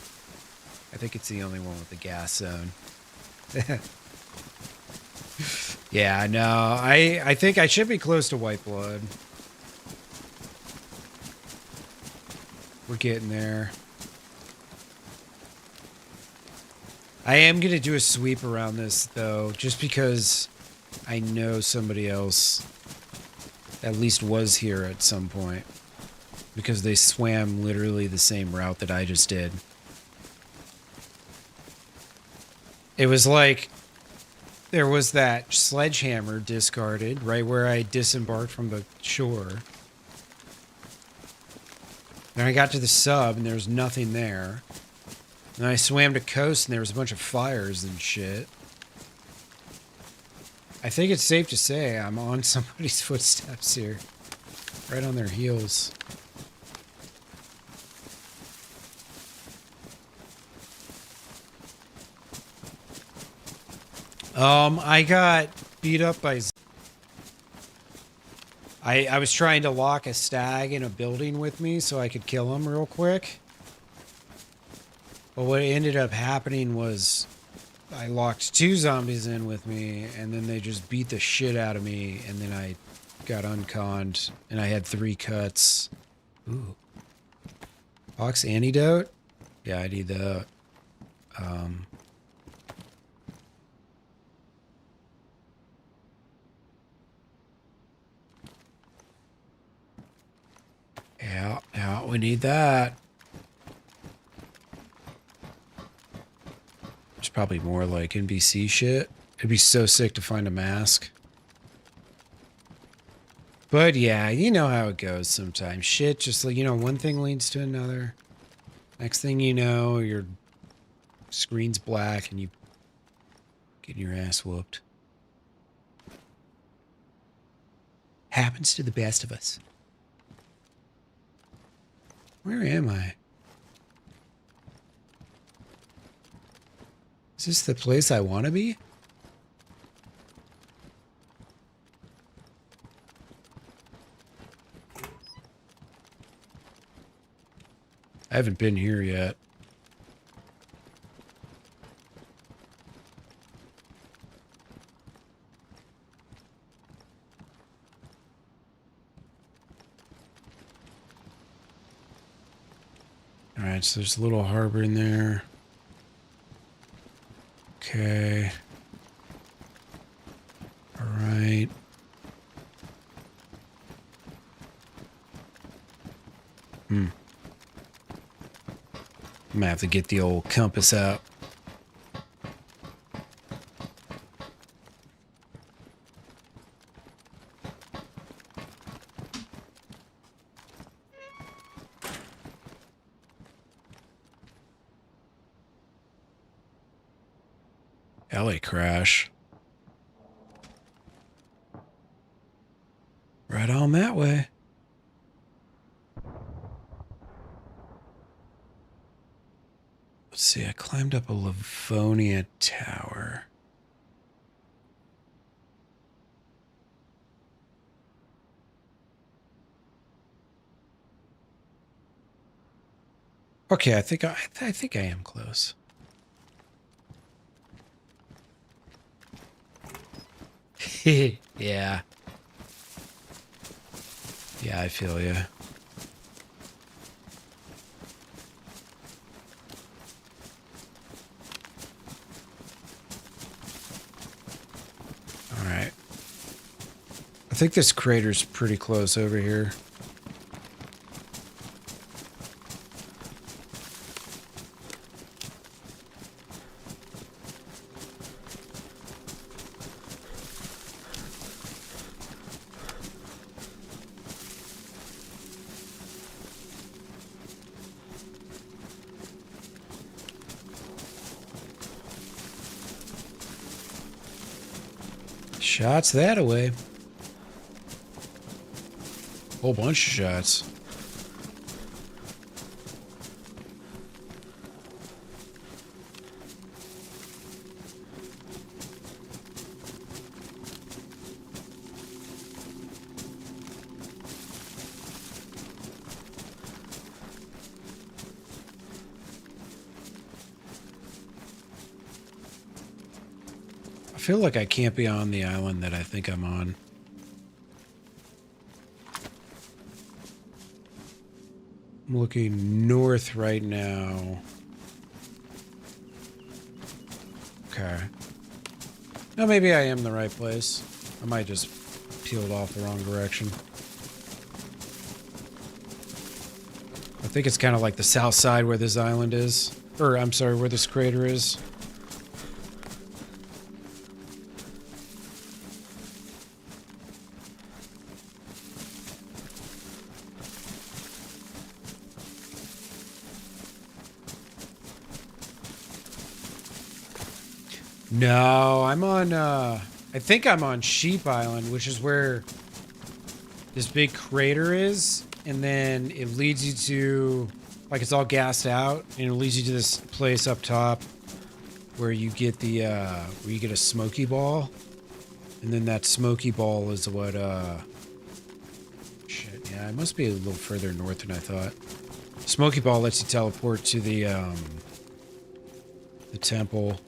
I think it's the only one with the gas zone. Yeah, no, I think I should be close to white blood. We're getting there. I am going to do a sweep around this, though, just because I know somebody else at least was here at some point. because they swam literally the same route that I just did. It was like there was that sledgehammer discarded right where I disembarked from the shore. Then I got to the sub and there was nothing there. And I swam to coast and there was a bunch of fires and shit. I think it's safe to say I'm on somebody's footsteps here. Right on their heels. I got beat up by... I was trying to lock a stag in a building with me so I could kill him real quick. But what ended up happening was I locked 2 zombies in with me, and then they just beat the shit out of me, and then I got unconned, and I had 3 cuts. Ooh. Pox antidote? Yeah, I need that. Yeah, we need that. It's probably more like NBC shit. It'd be so sick to find a mask. But yeah, you know how it goes sometimes. Shit, just like, you know, one thing leads to another. Next thing you know, your screen's black and you get your ass whooped. Happens to the best of us. Where am I? Is this the place I want to be? I haven't been here yet. All right, so there's a little harbor in there. Okay. All right. I'm gonna have to get the old compass out. LA crash. Right on that way. Let's see, I climbed up a Livonia tower. Okay, I think I am close. Yeah. Yeah, I feel you. All right. I think this crater's pretty close over here. Shots that away. Whole bunch of shots. I feel like I can't be on the island that I think I'm on. I'm looking north right now. Okay. No, maybe I am in the right place. I might just peeled off the wrong direction. think it's kind of like the south side where this island is. Or, I'm sorry, where this crater is. No, I'm on, I think I'm on Sheep Island, which is where this big crater is. And then it leads you to, like, it's all gassed out, and it leads you to this place up top where you get the, where you get a smoky ball. And then that smoky ball is what, shit, yeah, it must be a little further north than I thought. Smoky ball lets you teleport to the temple.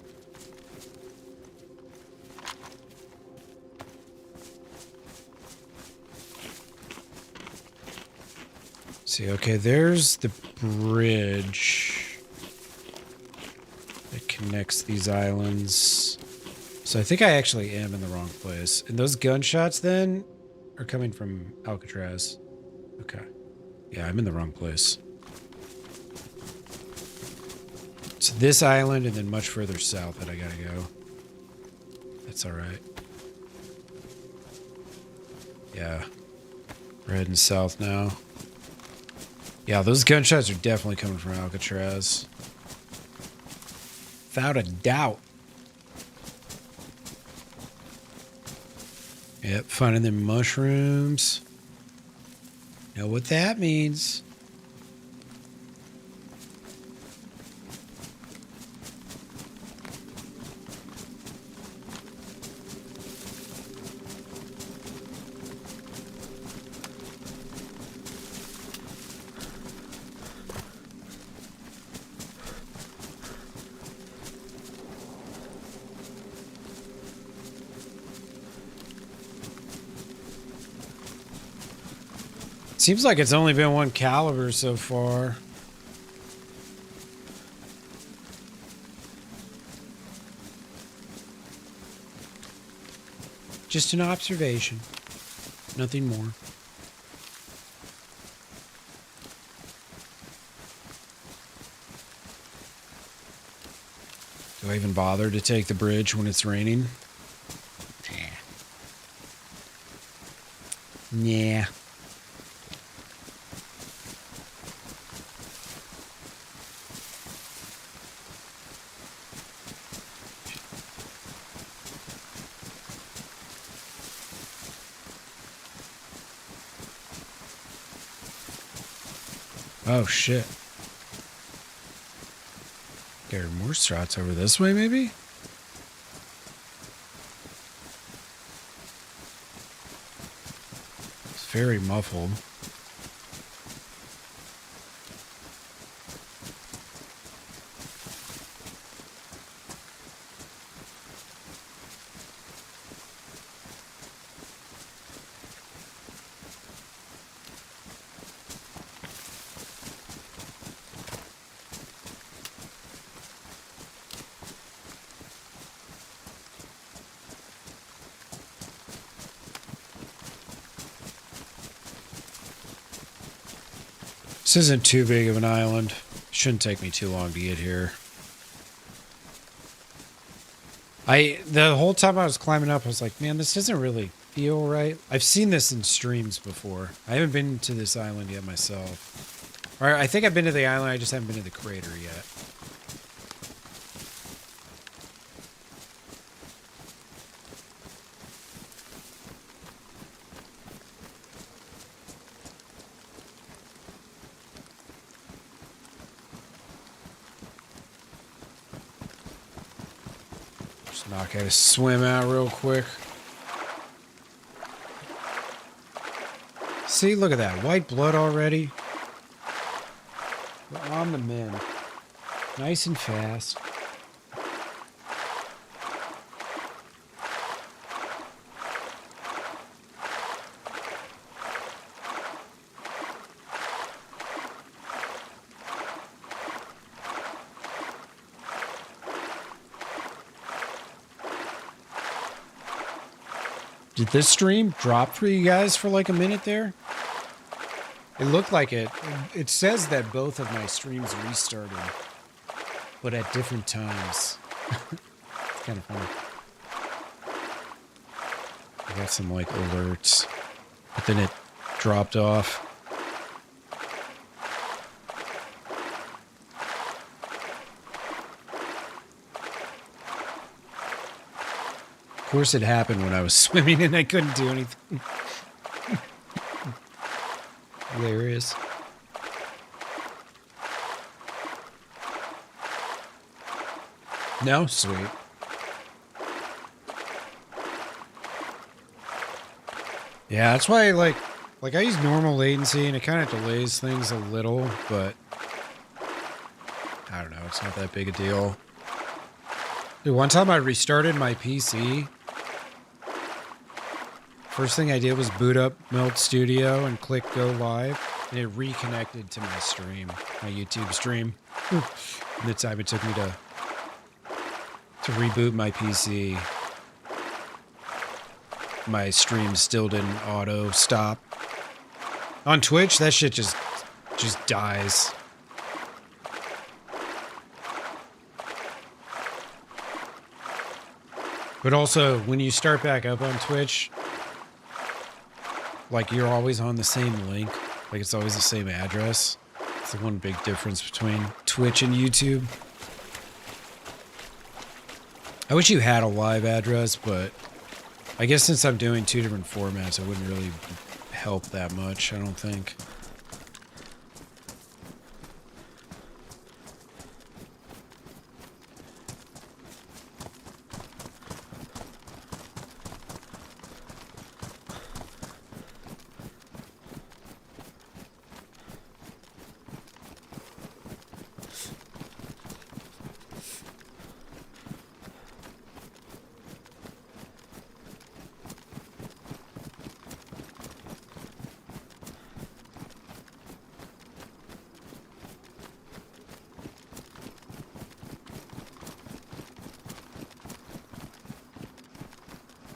See, okay, there's the bridge that connects these islands. So I think I actually am in the wrong place. And those gunshots then are coming from Alcatraz. Okay. Yeah, I'm in the wrong place. So this island and then much further south that I gotta go. That's alright. Yeah. We're heading south now. Yeah, those gunshots are definitely coming from Alcatraz. Without a doubt. Yep, finding them mushrooms. Know what that means. Seems like it's only been one caliber so far. Just an observation. Nothing more. Do I even bother to take the bridge when it's raining? Yeah. Oh, shit. There are more strats over this way, maybe? It's very muffled. This isn't too big of an island. Shouldn't take me too long to get here. The whole time I was climbing up, I was like, man, this doesn't really feel right. I've seen this in streams before. I haven't been to this island yet myself. Or I think I've been to the island, I just haven't been to the crater yet. Knock out a swim out real quick. See, look at that. White blood already. We're on the mend. Nice and fast. Did this stream drop for you guys for like a minute there? It looked like it. It says that both of my streams restarted, but at different times. It's kind of funny. I got some like alerts, but then it dropped off. Of course, it happened when I was swimming and I couldn't do anything. Hilarious. No? Sweet. Yeah, that's why like I use normal latency and it kind of delays things a little, but I don't know, it's not that big a deal. Dude, one time I restarted my PC. First thing I did was boot up Melt Studio and click go live, and it reconnected to my stream, my YouTube stream. And the time it took me to reboot my PC, my stream still didn't auto stop. On Twitch, that shit just dies. But also, when you start back up on Twitch, like you're always on the same link, like it's always the same address. It's the one big difference between Twitch and YouTube. I wish you had a live address, but I guess since I'm doing two different formats, it wouldn't really help that much, I don't think.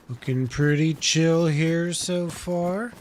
Looking pretty chill here so far.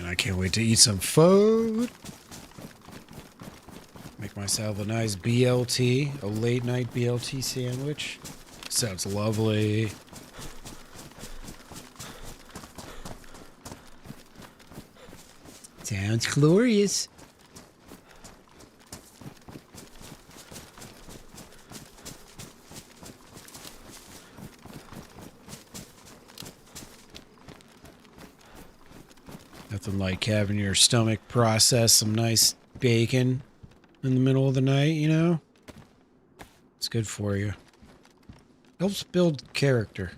I can't wait to eat some food. Make myself a nice BLT, a late night BLT sandwich. Sounds lovely. Sounds glorious. Nothing like having your stomach process some nice bacon in the middle of the night, you know? It's good for you. Helps build character.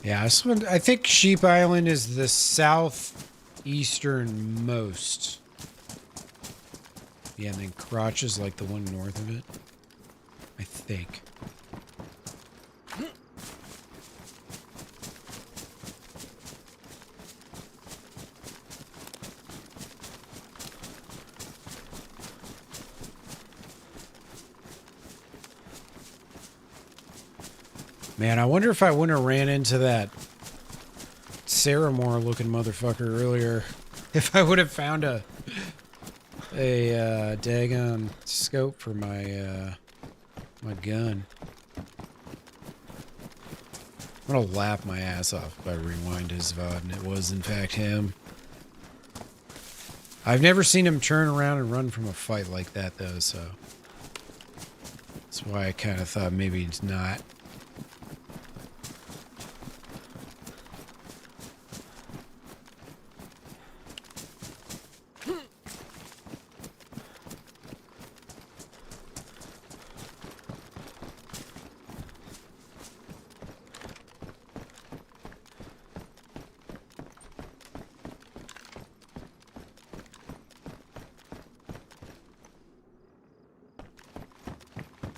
Yeah, this one, I think Sheep Island is the southeasternmost. Yeah, and then Crotch is like the one north of it. I think. Man, I wonder if I wouldn't have ran into that Sarah Moore looking motherfucker earlier. If I would have found a daggone scope for my My gun. I'm gonna laugh my ass off if I rewind his VOD and it was in fact him. I've never seen him turn around and run from a fight like that though, so that's why I kind of thought maybe it's not.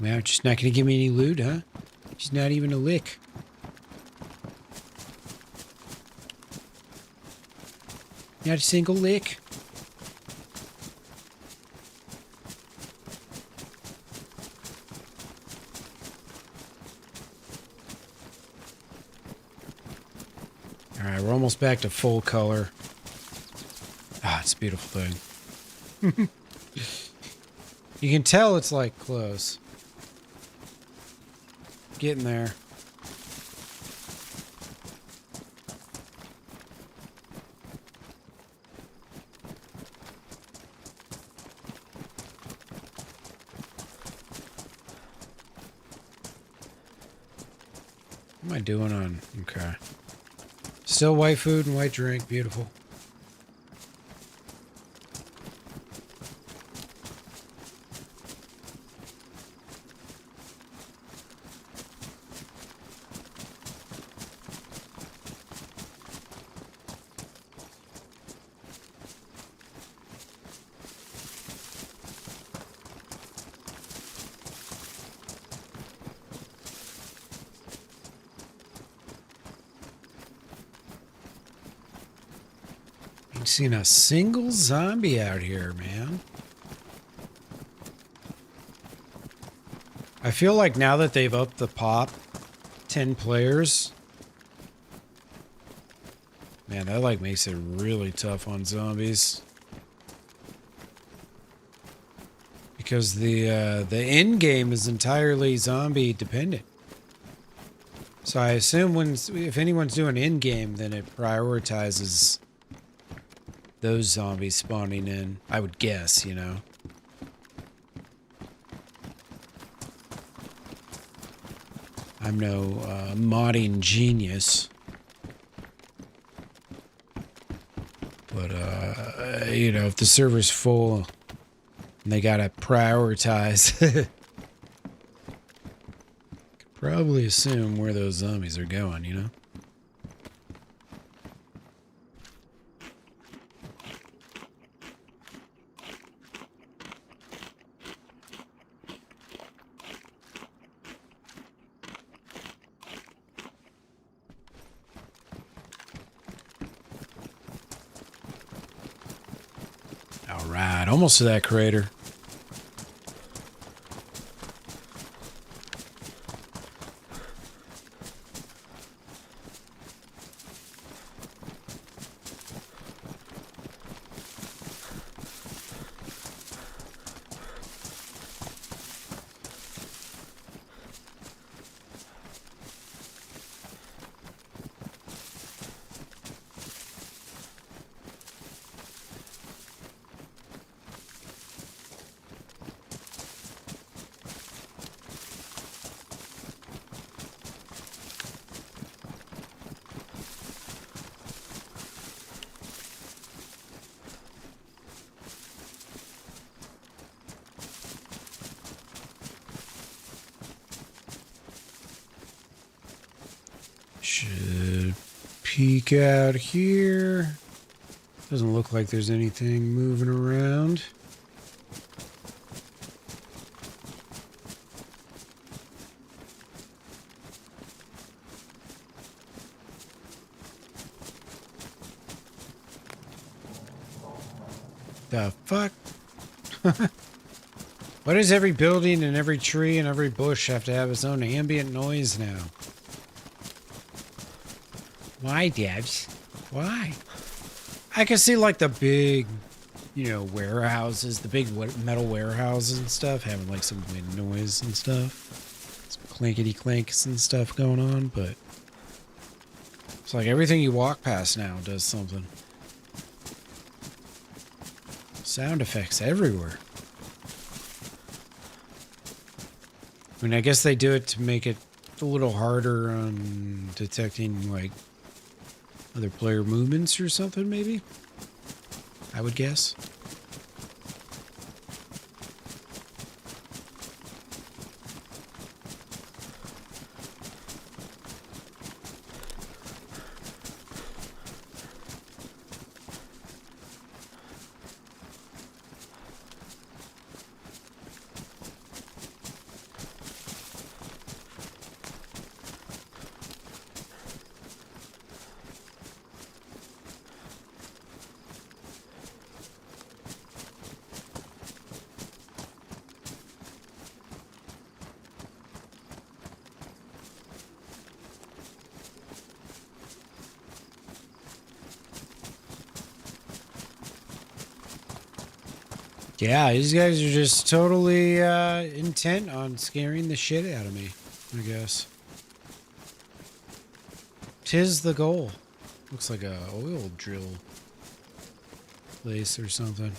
Well, just not gonna give me any loot, huh? Just not even a lick. Not a single lick. Alright, we're almost back to full color. Ah, it's a beautiful thing. You can tell it's like close. Getting there. What am I doing on? Okay. Still white food and white drink. Beautiful. Ain't seen a single zombie out here, man. I feel like now that they've upped the pop 10 players, man, that like makes it really tough on zombies. Because the end game is entirely zombie dependent. So I assume if anyone's doing end game, then it prioritizes those zombies spawning in. I would guess, you know. I'm no modding genius. But, you know, if the server's full and they gotta prioritize, could probably assume where those zombies are going, you know? Alright, almost to that crater. Should peek out here. Doesn't look like there's anything moving around. The fuck? Why does every building and every tree and every bush have to have its own ambient noise now? Why, Devs? Why? I can see like the big you know, warehouses, the big metal warehouses and stuff, having like some wind noise and stuff. Some clankety clanks and stuff going on, but it's like everything you walk past now does something. Sound effects everywhere. I mean, I guess they do it to make it a little harder on detecting, like, other player movements or something, maybe? I would guess. Yeah, these guys are just totally intent on scaring the shit out of me, I guess. 'Tis the goal. Looks like a oil drill place or something.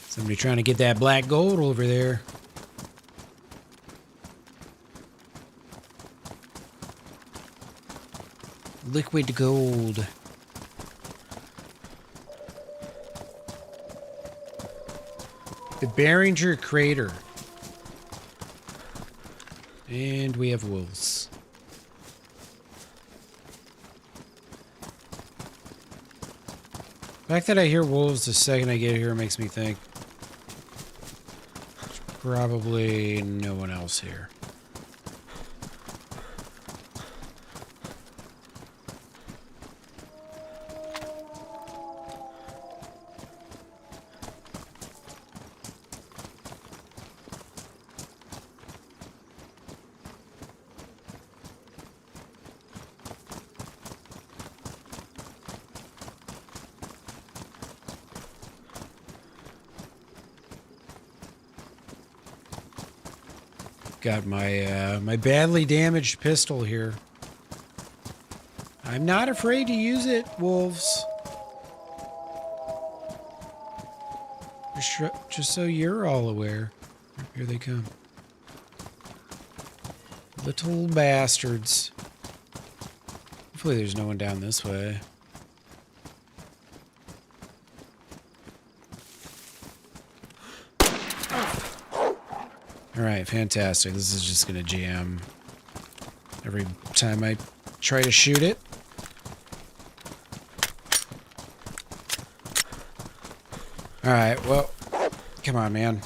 Somebody trying to get that black gold over there. Liquid gold. The Behringer Crater. And we have wolves. The fact that I hear wolves the second I get here makes me think there's probably no one else here. Got my my badly damaged pistol here. I'm not afraid to use it, wolves. Just so you're all aware. Here they come. Little bastards. Hopefully there's no one down this way. Alright, fantastic. This is just gonna jam every time I try to shoot it. Alright, well, come on, man.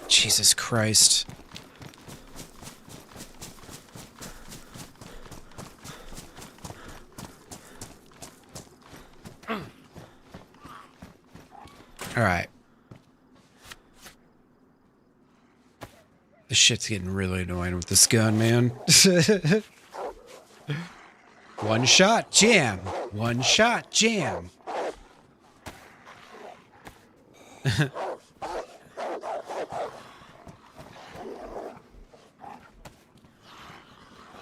Jesus Christ. Alright. This shit's getting really annoying with this gun, man. One shot, jam. One shot, jam.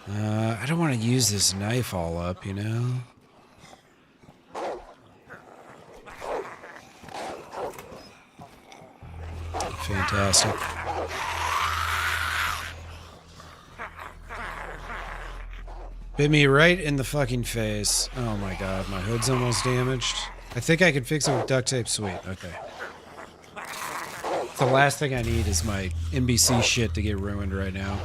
I don't want to use this knife all up, you know? Fantastic. Bit me right in the fucking face. Oh my god, my hood's almost damaged. I think I could fix it with duct tape. Sweet, okay. The last thing I need is my NBC shit to get ruined right now.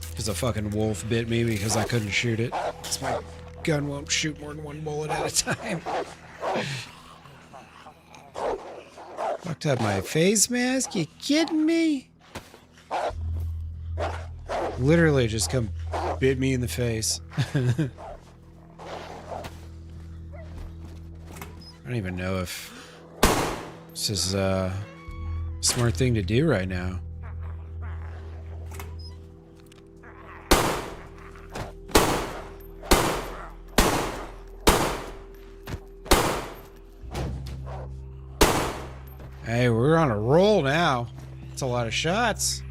Because a fucking wolf bit me because I couldn't shoot it. Because my gun won't shoot more than one bullet at a time. Fucked up my face mask? You kidding me? Literally just come bit me in the face. I don't even know if this is a smart thing to do right now. Hey, we're on a roll now. It's a lot of shots.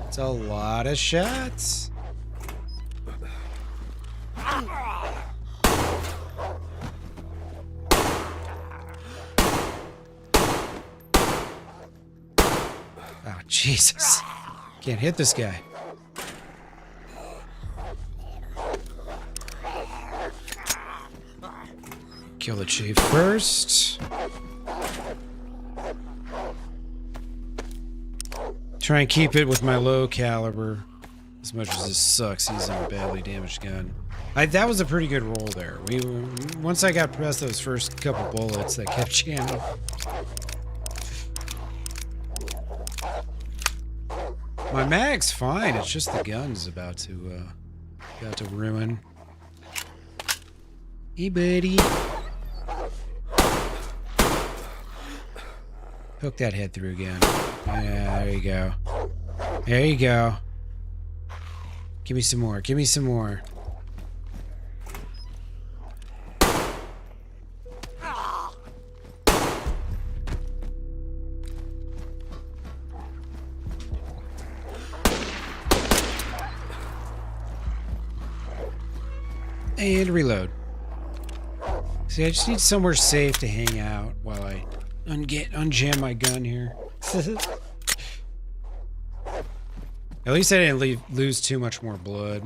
It's a lot of shots. Oh, Jesus. Can't hit this guy. Kill the chief first. Try and keep it with my low caliber. As much as this sucks, he's a badly damaged gun. That was a pretty good roll there. Once I got past those first couple bullets that kept jamming. My mag's fine. It's just the gun's about to ruin. Hey, buddy. Poke that head through again. Yeah, there you go. There you go. Give me some more. Give me some more. And reload. See, I just need somewhere safe to hang out while I unjam my gun here. At least I didn't lose too much more blood.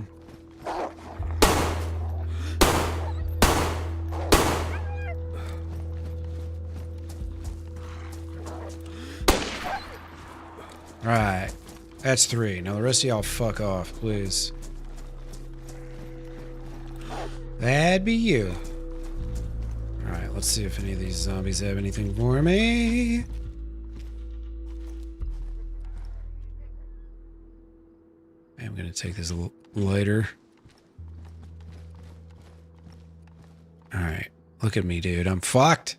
Alright. That's 3. Now the rest of y'all fuck off, please. That'd be you. Alright, let's see if any of these zombies have anything for me. I'm gonna take this a little lighter. Alright, look at me, dude. I'm fucked.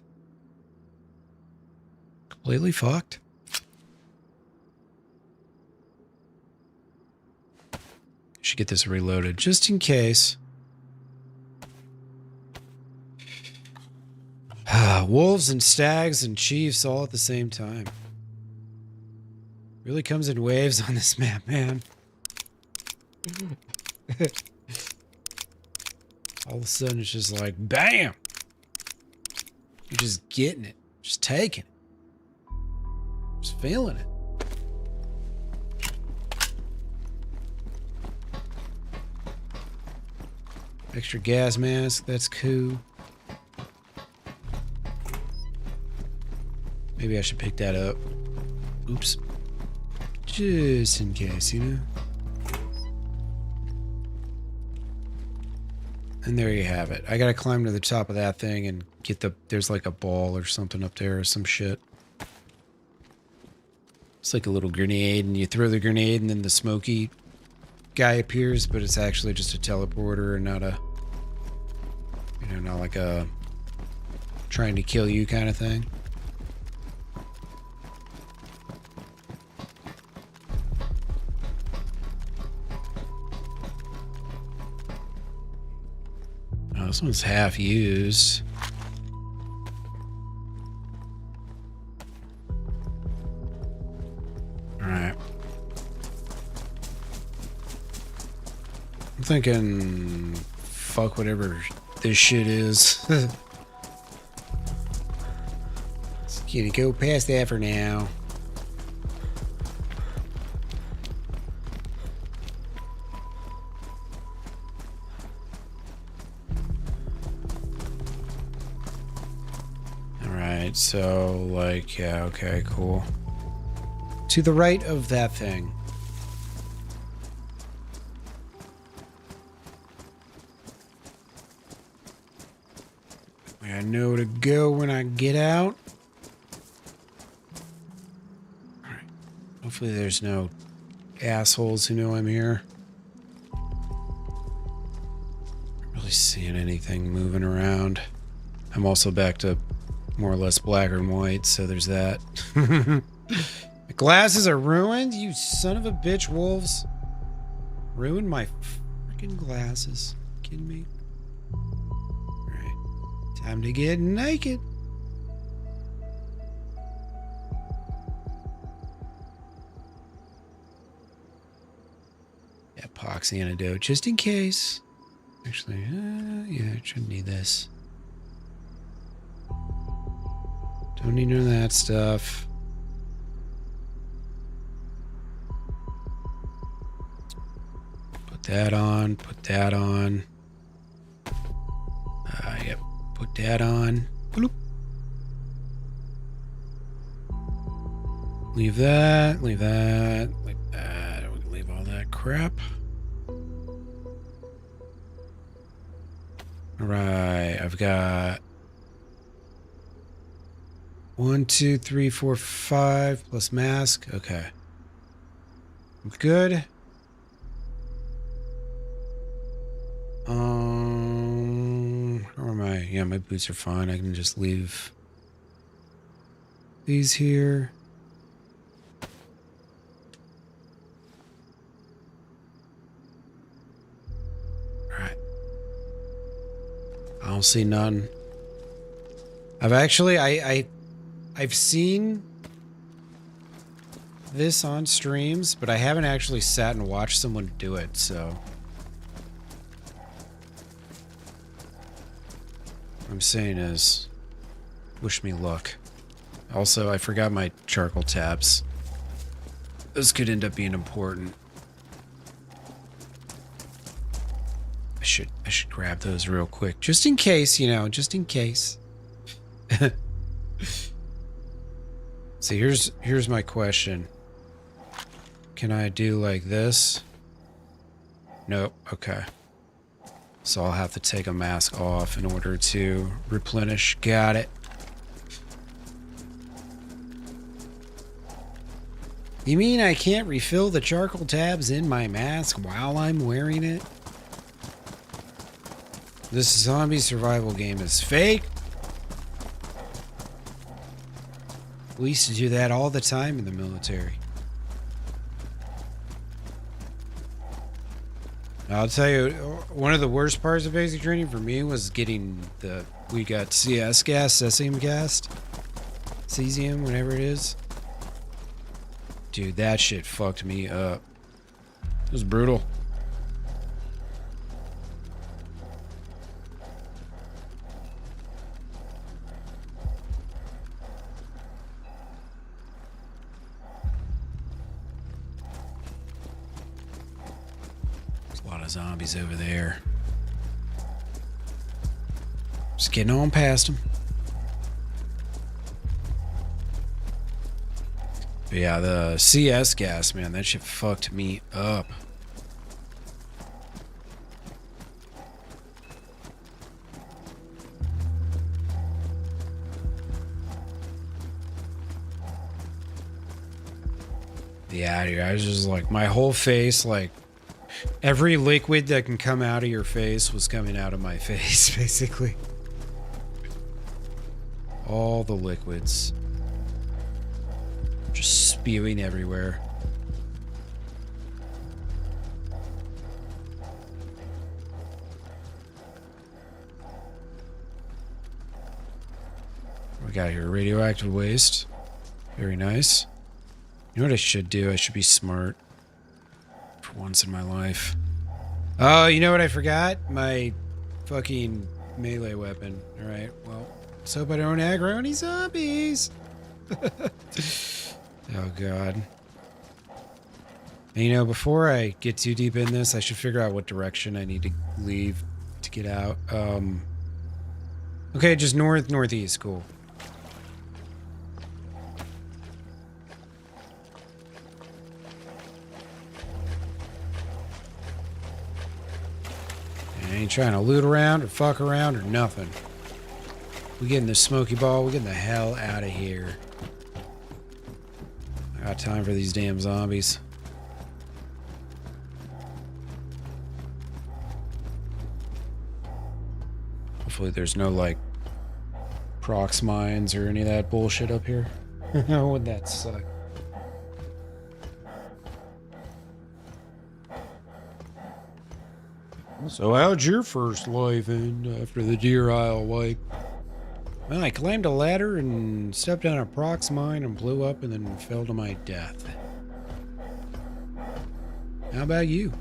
Completely fucked. Should get this reloaded just in case. Wolves and stags and chiefs all at the same time. Really comes in waves on this map, man. All of a sudden it's just like, bam! You're just getting it. Just taking it. Just feeling it. Extra gas mask, that's cool. Maybe I should pick that up. Oops. Just in case, you know? And there you have it. I gotta climb to the top of that thing and get there's like a ball or something up there or some shit. It's like a little grenade, and you throw the grenade and then the smoky guy appears, but it's actually just a teleporter and not a, you know, not like a trying to kill you kind of thing. Oh, this one's half used. Alright. I'm thinking, fuck whatever this shit is. Just gonna go past that for now. Alright, so, like, yeah, okay, cool. To the right of that thing. I know to go when I get out. Alright. Hopefully there's no assholes who know I'm here. Not really seeing anything moving around. I'm also back to more or less black and white, so there's that. My glasses are ruined, you son of a bitch, wolves. Ruined my freaking glasses. Kidding me? Alright. Time to get naked. pox antidote just in case. Actually, yeah, I shouldn't need this. Don't need none of that stuff. Put that on. Put that on. Yep. Put that on. Bloop. Leave that. Leave that. Leave that. We can leave all that crap. All right. I've got 1, 2, 3, 4, 5 plus mask. Okay. I'm good. How am I? Yeah, my boots are fine. I can just leave these here. All right. I don't see none. I've actually, I've seen this on streams, but I haven't actually sat and watched someone do it, so. What I'm saying is, wish me luck. Also, I forgot my charcoal tabs. Those could end up being important. I should grab those real quick, just in case, you know, just in case. So here's my question. Can I do like this? Nope. Okay. So I'll have to take a mask off in order to replenish. Got it. You mean I can't refill the charcoal tabs in my mask while I'm wearing it? This zombie survival game is fake. We used to do that all the time in the military. I'll tell you, one of the worst parts of basic training for me was getting we got CS gas, cesium gas, cesium, whatever it is. Dude, that shit fucked me up. It was brutal. Zombies over there. Just getting on past them. But yeah, the CS gas, man, that shit fucked me up. Yeah, dude, I was just like, my whole face, like, every liquid that can come out of your face was coming out of my face, basically. All the liquids. Just spewing everywhere. What we got here? Radioactive waste. Very nice. You know what I should do? I should be smart. Once in my life. Oh, you know what I forgot? My fucking melee weapon. Alright, well, let's hope I don't aggro any zombies. Oh, God. And, you know, before I get too deep in this, I should figure out what direction I need to leave to get out. Okay, just northeast. Cool. I ain't trying to loot around or fuck around or nothing. We getting the smoky ball. We getting the hell out of here. I got time for these damn zombies. Hopefully there's no, like, prox mines or any of that bullshit up here. Wouldn't that suck? So how'd your first life end after the Deer Isle wipe? Well, I climbed a ladder and stepped on a prox mine and blew up and then fell to my death. How about you?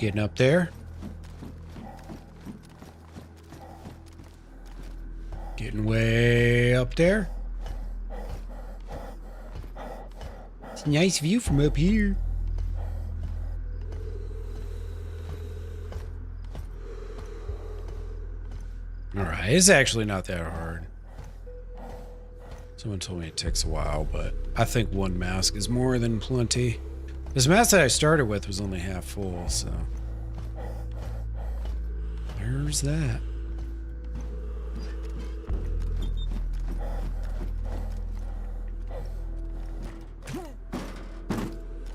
Getting up there. Getting way up there. It's a nice view from up here. Alright, it's actually not that hard. Someone told me it takes a while, but I think one mask is more than plenty. This mask that I started with was only half full, so... there's that.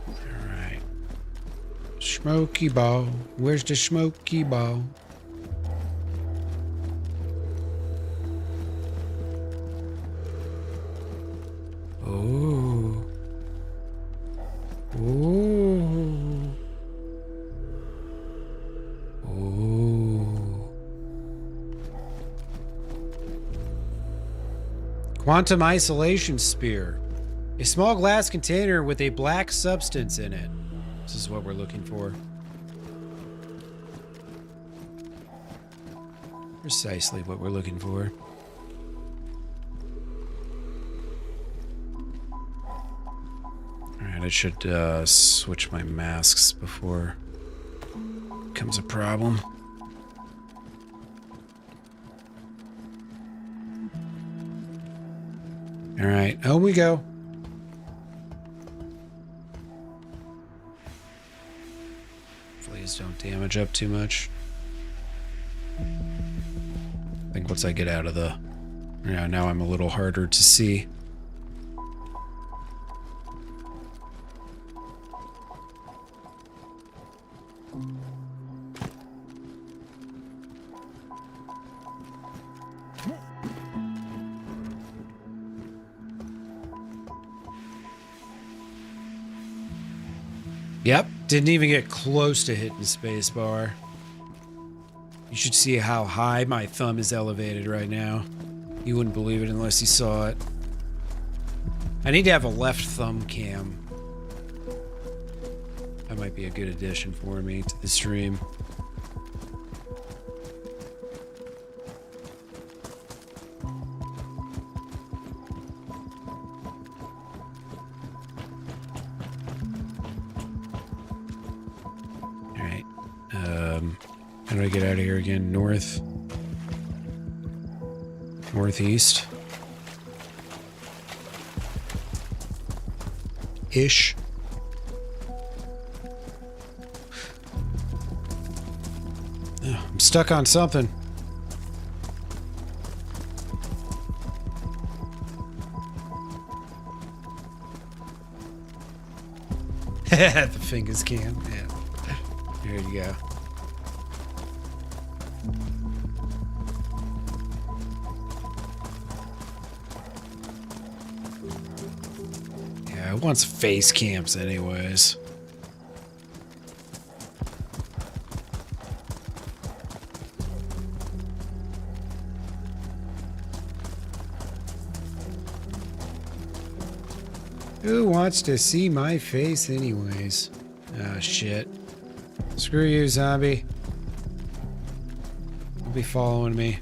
Alright. Smoky ball. Where's the smoky ball? Oh. Oh. Oh. Quantum isolation spear. A small glass container with a black substance in it. This is what we're looking for. Precisely what we're looking for. Alright, I should switch my masks before it becomes a problem. Alright, home we go. Please don't damage up too much. I think once I get out of the... yeah, now I'm a little harder to see. Yep, didn't even get close to hitting spacebar. You should see how high my thumb is elevated right now. You wouldn't believe it unless you saw it. I need to have a left thumb cam. That might be a good addition for me to the stream. How do I get out of here again? North. Northeast. Ish. Oh, I'm stuck on something. The fingers can. Yeah. There you go. It wants face camps anyways. Who wants to see my face anyways? Ah, shit. Screw you, zombie. You'll be following me.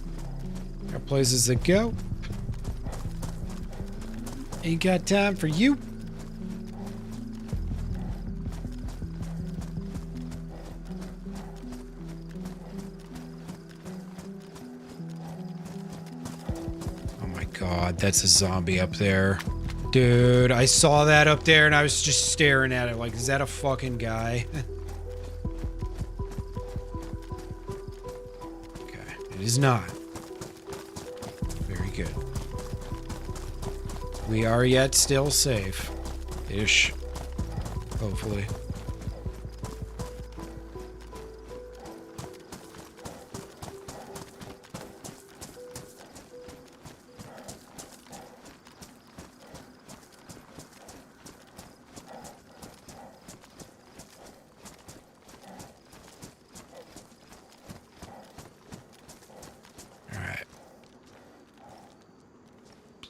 Got places to go. Ain't got time for you. God, that's a zombie up there. Dude, I saw that up there and I was just staring at it like, is that a fucking guy? Okay, it is not. Very good. We are yet still safe. Ish. Hopefully.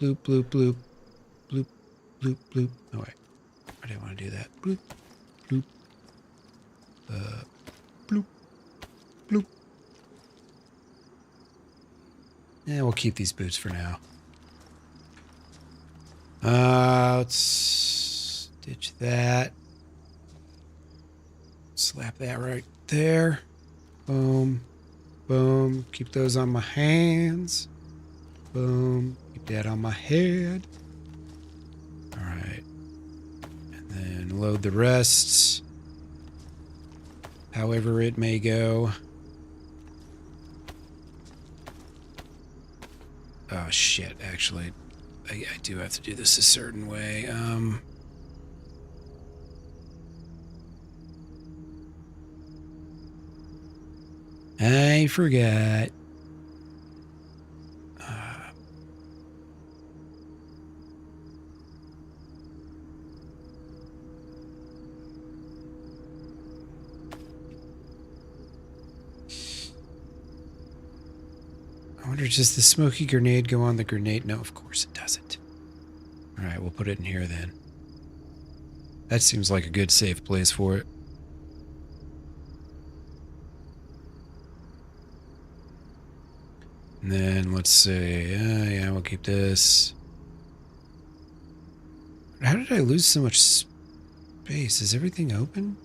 Bloop, bloop, bloop. Bloop, bloop, bloop. Oh, wait. I didn't want to do that. Bloop, bloop. Bloop, bloop, bloop. Yeah, we'll keep these boots for now. Let's ditch that. Slap that right there. Boom. Boom. Keep those on my hands. Boom. Keep that on my head. All right. And then load the rest. However it may go. Oh, shit. Actually, I do have to do this a certain way. I forgot. I wonder, does the smoky grenade go on the grenade? No, of course it doesn't. All right, we'll put it in here then. That seems like a good safe place for it. And then let's see. Yeah, we'll keep this. How did I lose so much space? Is everything open?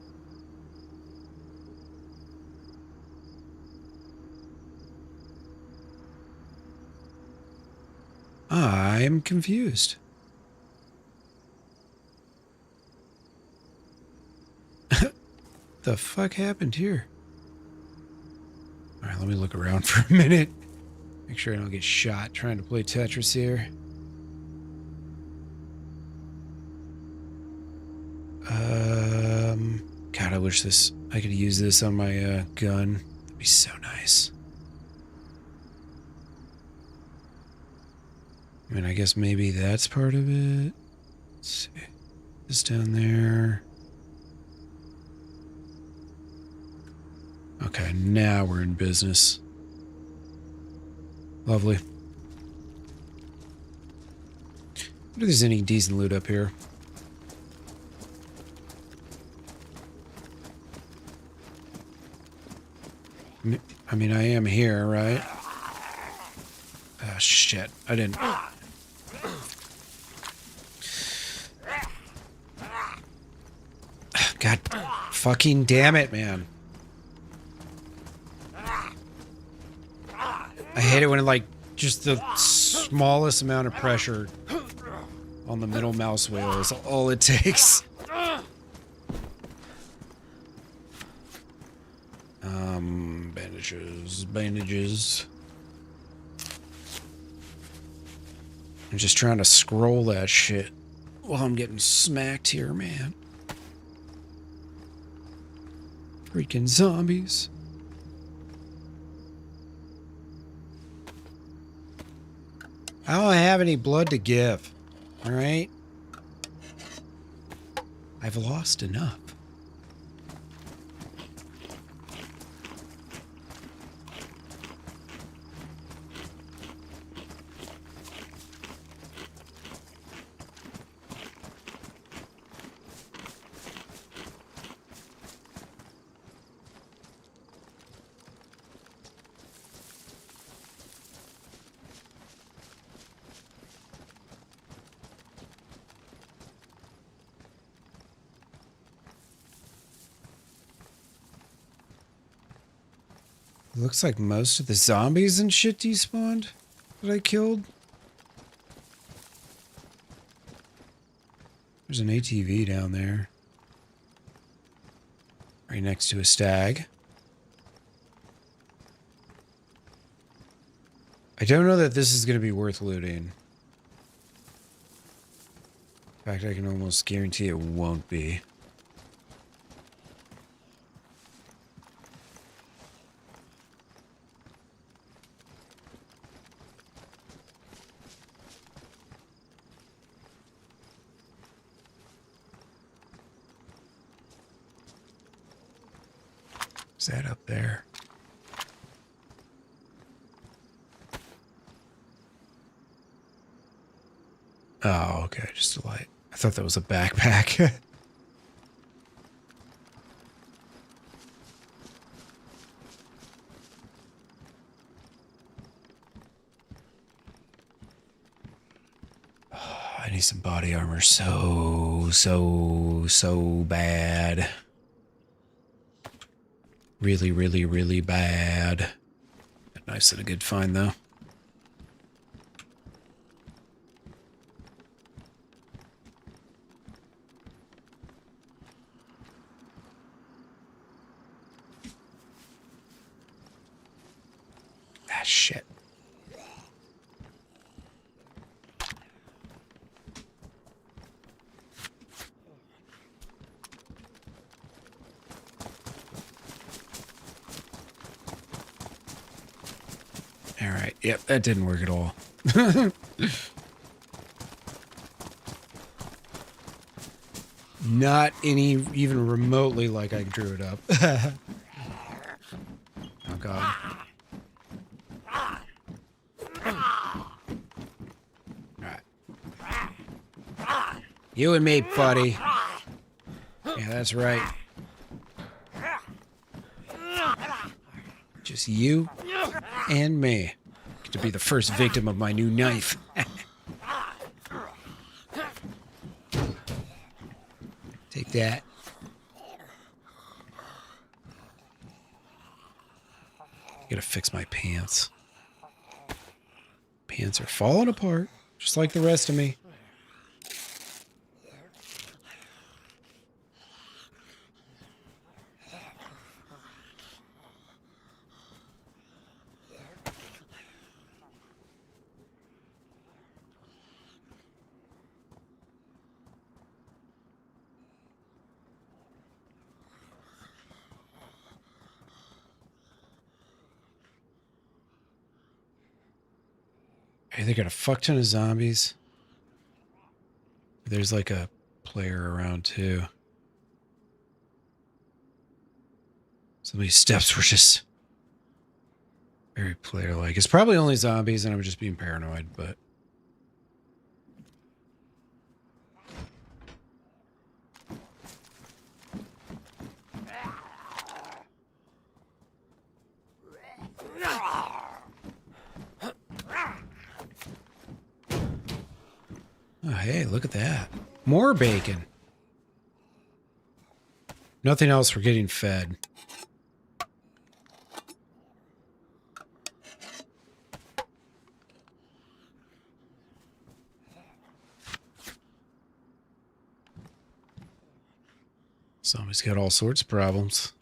I'm confused. The fuck happened here? All right, let me look around for a minute. Make sure I don't get shot trying to play Tetris here. God, I wish I could use this on my gun. That'd be so nice. I mean, I guess maybe that's part of it. Let's see. This down there. Okay, now we're in business. Lovely. I wonder if there's any decent loot up here. I mean, I am here, right? Oh, shit. I didn't... God fucking damn it, man. I hate it when like just the smallest amount of pressure on the middle mouse wheel is all it takes. Bandages. I'm just trying to scroll that shit while I'm getting smacked here, man. Freaking zombies. I don't have any blood to give. All right? I've lost enough. Looks like most of the zombies and shit despawned that I killed. There's an ATV down there. Right next to a stag. I don't know that this is going to be worth looting. In fact, I can almost guarantee it won't be. Is that up there? Oh, okay, just a light. I thought that was a backpack. need some body armor so bad. Really, really, really bad. Nice and a good find, though. Ah, shit. All right. Yep, that didn't work at all. Not even remotely like I drew it up. Oh, God. All right. You and me, buddy. Yeah, that's right. Just you and me. Get to be the first victim of my new knife. Take that. Gotta fix my pants. Pants are falling apart, just like the rest of me. Hey, they got a fuck ton of zombies. There's like a player around too. Some of these steps were just very player-like. It's probably only zombies and I'm just being paranoid, but... Oh, hey, look at that. More bacon. Nothing else, we're getting fed. Somebody's got all sorts of problems.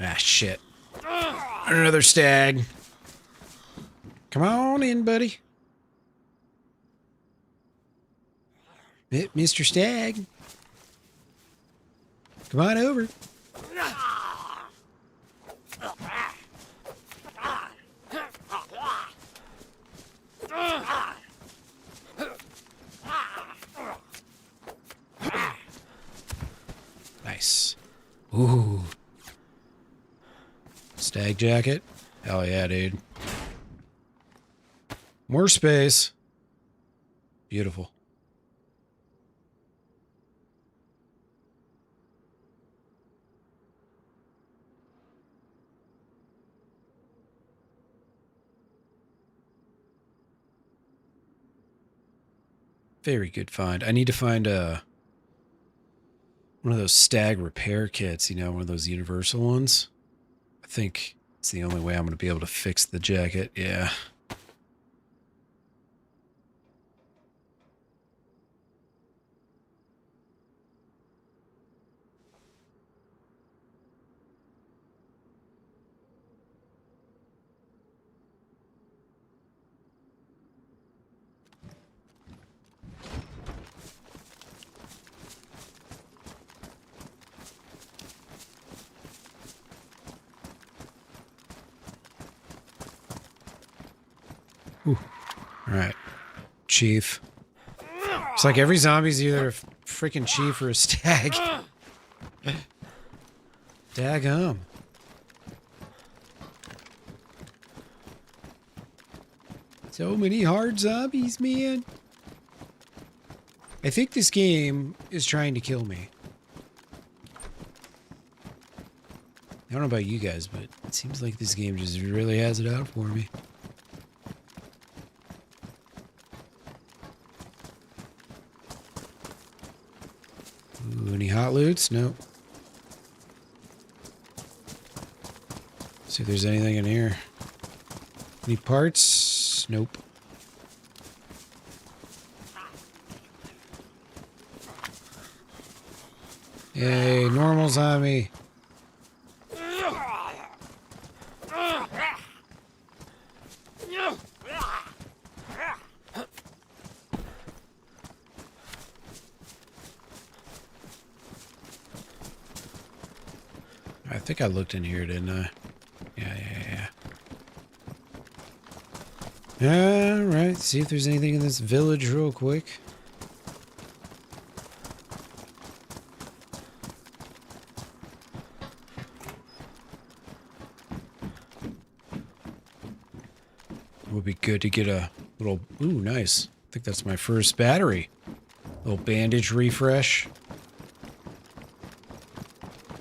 Ah, shit. Another stag. Come on in, buddy. Mr. Stag. Come on over. Nice. Ooh. Stag jacket? Hell yeah, dude. More space. Beautiful. Very good find. I need to find one of those stag repair kits, you know, one of those universal ones. I think it's the only way I'm going to be able to fix the jacket. Yeah. All right, chief. It's like every zombie's either a freaking chief or a stag. Daggum. So many hard zombies, man. I think this game is trying to kill me. I don't know about you guys, but it seems like this game just really has it out for me. Ooh, any hot loots? Nope. See if there's anything in here. Any parts? Nope. Yay, normal zombie. I think I looked in here, didn't I? Yeah. Alright, see if there's anything in this village real quick. It would be good to get a little... Ooh, nice. I think that's my first battery. Little bandage refresh.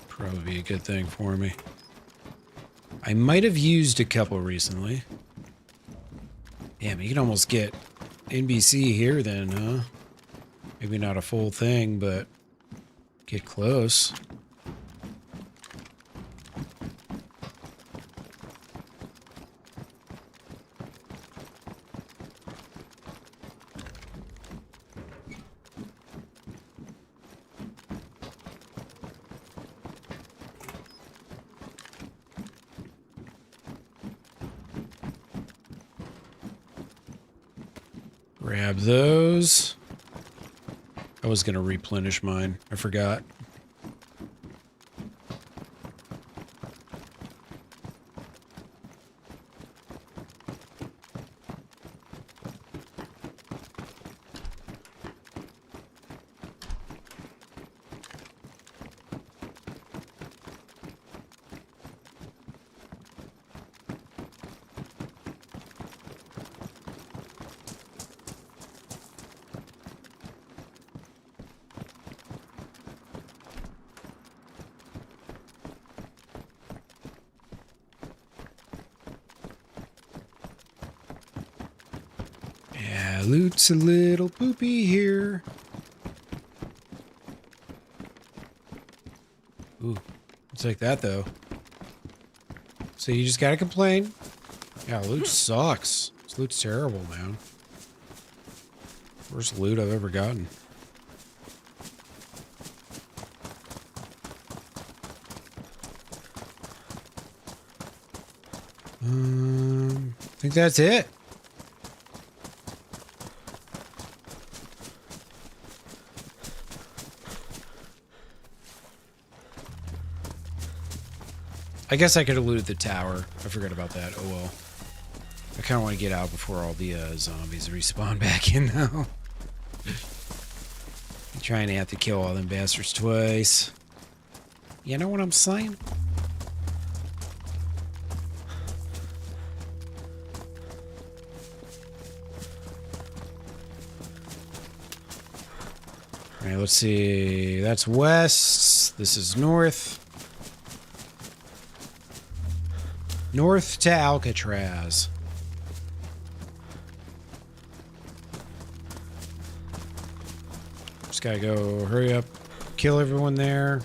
Probably be a good thing for me. I might have used a couple recently. Damn, you can almost get NBC here then, huh? Maybe not a full thing, but get close. Grab those. I was going to replenish mine. I forgot. Yeah, loot's a little poopy here. Ooh, it's like that though. So you just gotta complain. Yeah, loot sucks. This loot's terrible, man. Worst loot I've ever gotten. I think that's it. I guess I could have looted the tower. I forgot about that. Oh well. I kind of want to get out before all the zombies respawn back in, though. I'm trying to have to kill all them bastards twice. You know what I'm saying? Alright, let's see. That's west. This is north. North to Alcatraz. Just gotta go hurry up, kill everyone there.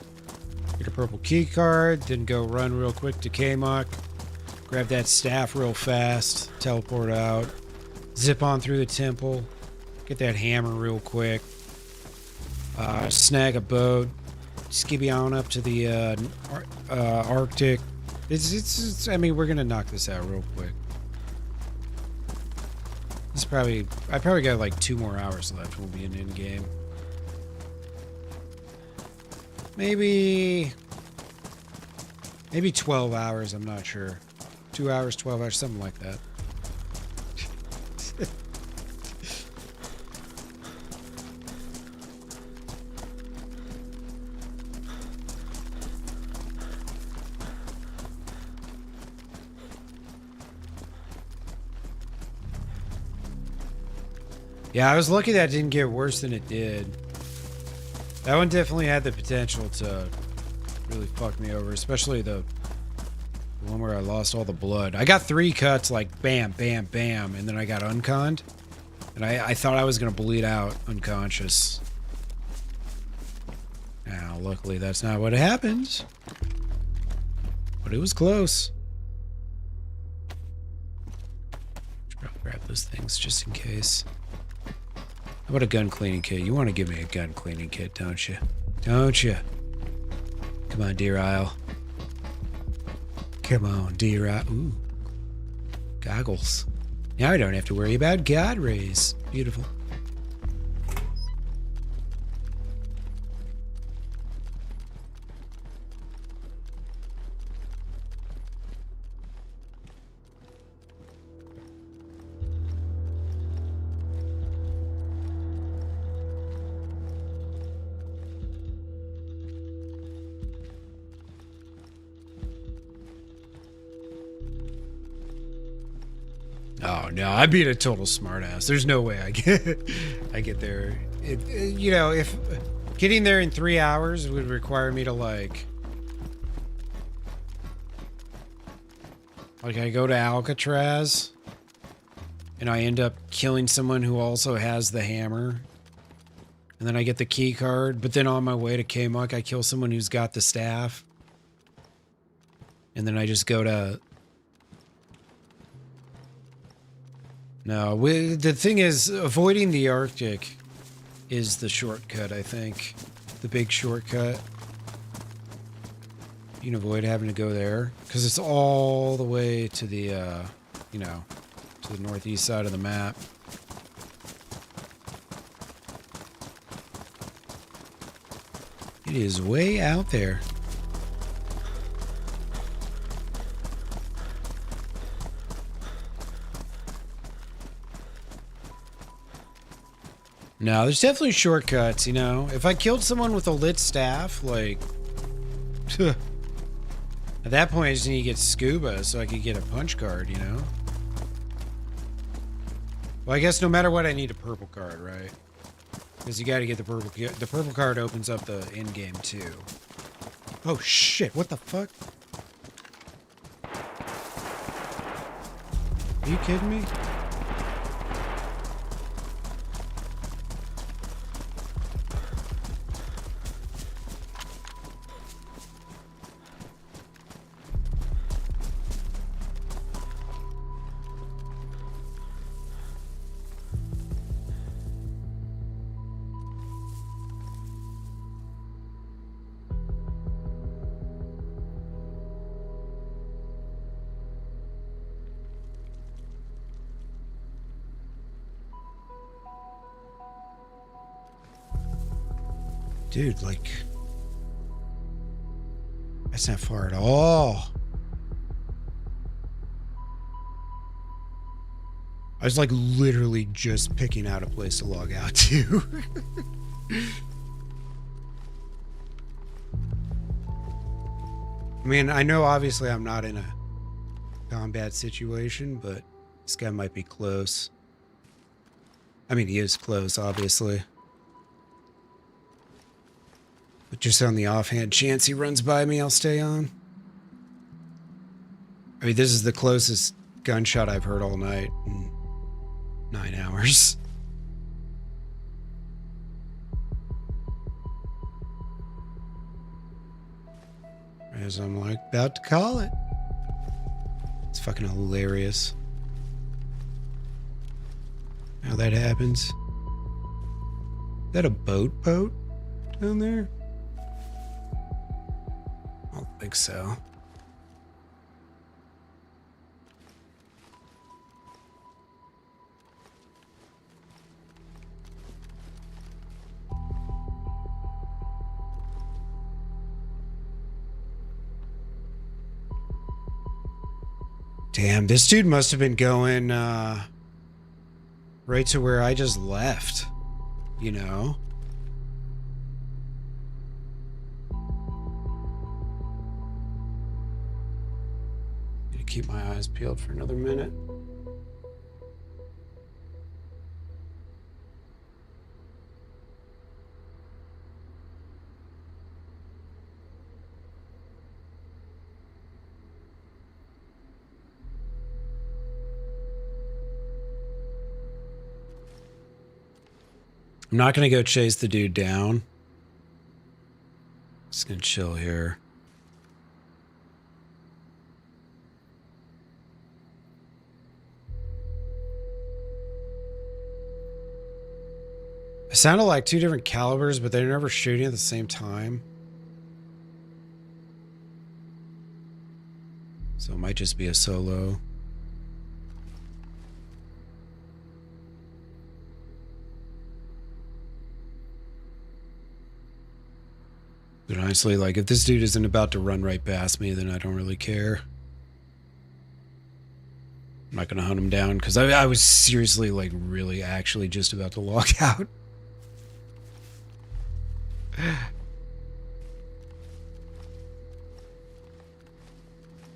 Get a purple key card, then go run real quick to Kmok. Grab that staff real fast, teleport out, zip on through the temple, get that hammer real quick, snag a boat, skibby on up to the Arctic. It's I mean, we're gonna knock this out real quick. I probably got like 2 more hours left. We'll be in game. Maybe 12 hours. I'm not sure. 2 hours, 12 hours, something like that. Yeah, I was lucky that didn't get worse than it did. That one definitely had the potential to really fuck me over, especially the one where I lost all the blood. I got 3 cuts, like bam, bam, bam, and then I got unconned. And I thought I was going to bleed out unconscious. Now, luckily that's not what happens. But it was close. I'll grab those things just in case. How about a gun cleaning kit? You want to give me a gun cleaning kit, don't you? Don't you? Come on, Deer Isle. Come on, Deer Isle. Ooh. Goggles. Now I don't have to worry about God rays. Beautiful. Oh no, I'd be a total smartass. There's no way I get there. You know, if getting there in 3 hours would require me to like I go to Alcatraz and I end up killing someone who also has the hammer. And then I get the key card, but then on my way to K-Muck, I kill someone who's got the staff. And then I just go to... No, the thing is, avoiding the Arctic is the shortcut, I think. The big shortcut. You can avoid having to go there. Because it's all the way to the, you know, to the northeast side of the map. It is way out there. No, there's definitely shortcuts, you know. If I killed someone with a lit staff, like... at that point, I just need to get scuba so I could get a punch card, you know? Well, I guess no matter what, I need a purple card, right? Because you gotta get the purple... The purple card opens up the end game, too. Oh, shit. What the fuck? Are you kidding me? Dude, like... That's not far at all. I was like literally just picking out a place to log out to. I mean, I know obviously I'm not in a combat situation, but this guy might be close. I mean, he is close, obviously. But just on the offhand chance he runs by me, I'll stay on. I mean, this is the closest gunshot I've heard all night in 9 hours. As I'm like about to call it. It's fucking hilarious how that happens. Is that a boat down there? I don't think so. Damn, this dude must have been going right to where I just left, you know? Keep my eyes peeled for another minute. I'm not going to go chase the dude down. Just going to chill here. It sounded like two different calibers, but they're never shooting at the same time. So it might just be a solo. But honestly, like, if this dude isn't about to run right past me, then I don't really care. I'm not going to hunt him down, because I was seriously, like, really actually just about to log out.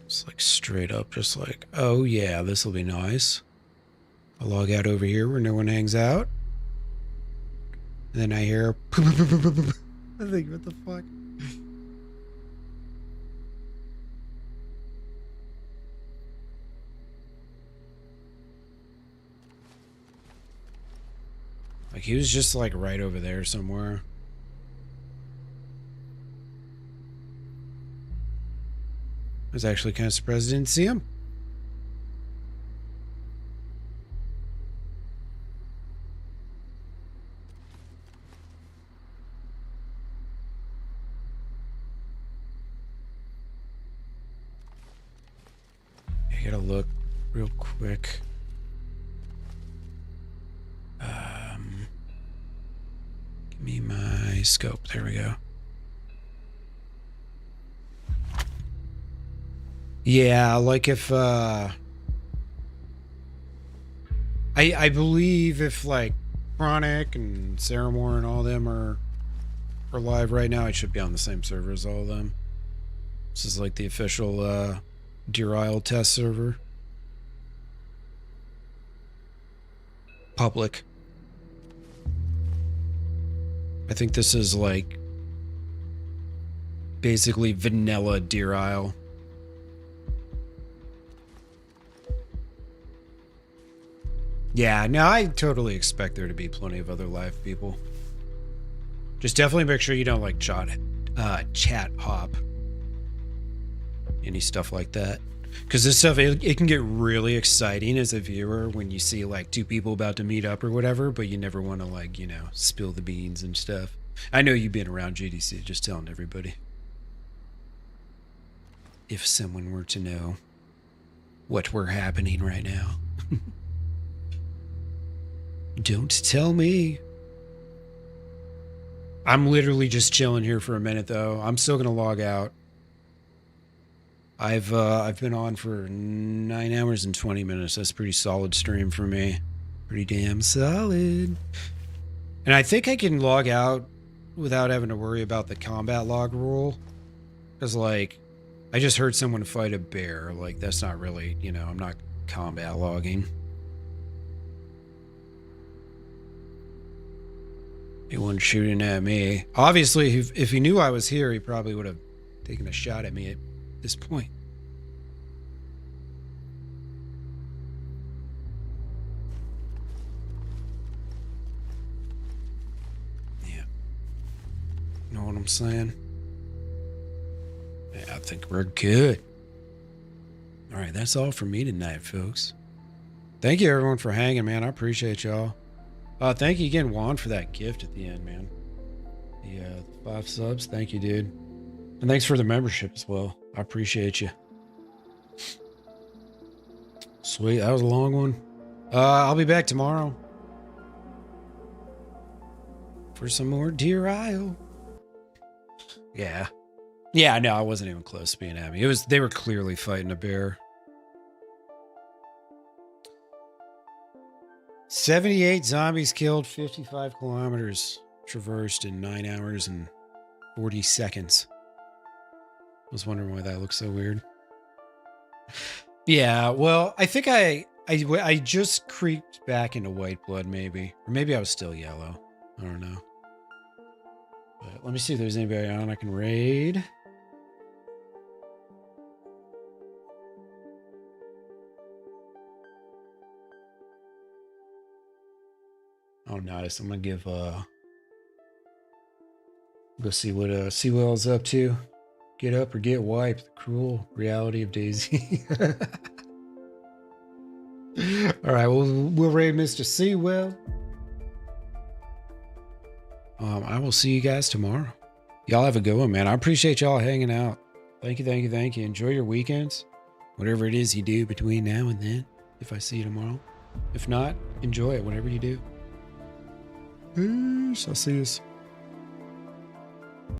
It's like straight up, just like, oh yeah, this will be nice. I'll log out over here where no one hangs out. And then I hear, I think, what the fuck? Like, he was just like right over there somewhere. I was actually kind of surprised I didn't see him. I gotta look real quick. Give me my scope. There we go. Yeah, like if I believe if like Chronic and Saramore and all them are live right now, I should be on the same server as all of them. This is like the official Deer Isle test server. Public. I think this is like basically vanilla Deer Isle. Yeah, no, I totally expect there to be plenty of other live people. Just definitely make sure you don't like chat hop. Any stuff like that. Because this stuff, it can get really exciting as a viewer when you see like two people about to meet up or whatever, but you never want to like, you know, spill the beans and stuff. I know you've been around GDC, just telling everybody. If someone were to know what we're happening right now. Don't tell me. I'm literally just chilling here for a minute though. I'm still gonna log out. I've been on for 9 hours and 20 minutes. That's a pretty solid stream for me. Pretty damn solid. And I think I can log out without having to worry about the combat log rule. Because like, I just heard someone fight a bear. Like, that's not really, you know, I'm not combat logging. He wasn't shooting at me. Obviously, if he knew I was here, he probably would have taken a shot at me at this point. Yeah. Know what I'm saying? Yeah, I think we're good. All right, that's all for me tonight, folks. Thank you, everyone, for hanging, man. I appreciate y'all. Thank you again, Juan, for that gift at the end, man. The 5 subs. Thank you, dude. And thanks for the membership as well. I appreciate you. Sweet. That was a long one. I'll be back tomorrow for some more Deer Isle. Yeah. Yeah, no, I wasn't even close to being happy. They were clearly fighting a bear. 78 zombies killed, 55 kilometers traversed in 9 hours and 40 seconds. I was wondering why that looks so weird. Yeah, well, I think I just creeped back into white blood, maybe. Or maybe I was still yellow. I don't know. But let me see if there's anybody on I can raid. Oh, nice. I'm gonna give go see what Seawell's up to. Get up or get wiped. The cruel reality of DayZ. All right, we'll raid Mr. Seawell. I will see you guys tomorrow. Y'all have a good one, man. I appreciate y'all hanging out. Thank you, thank you, thank you. Enjoy your weekends. Whatever it is you do between now and then. If I see you tomorrow. If not, enjoy it, whatever you do. Peace. I'll see you.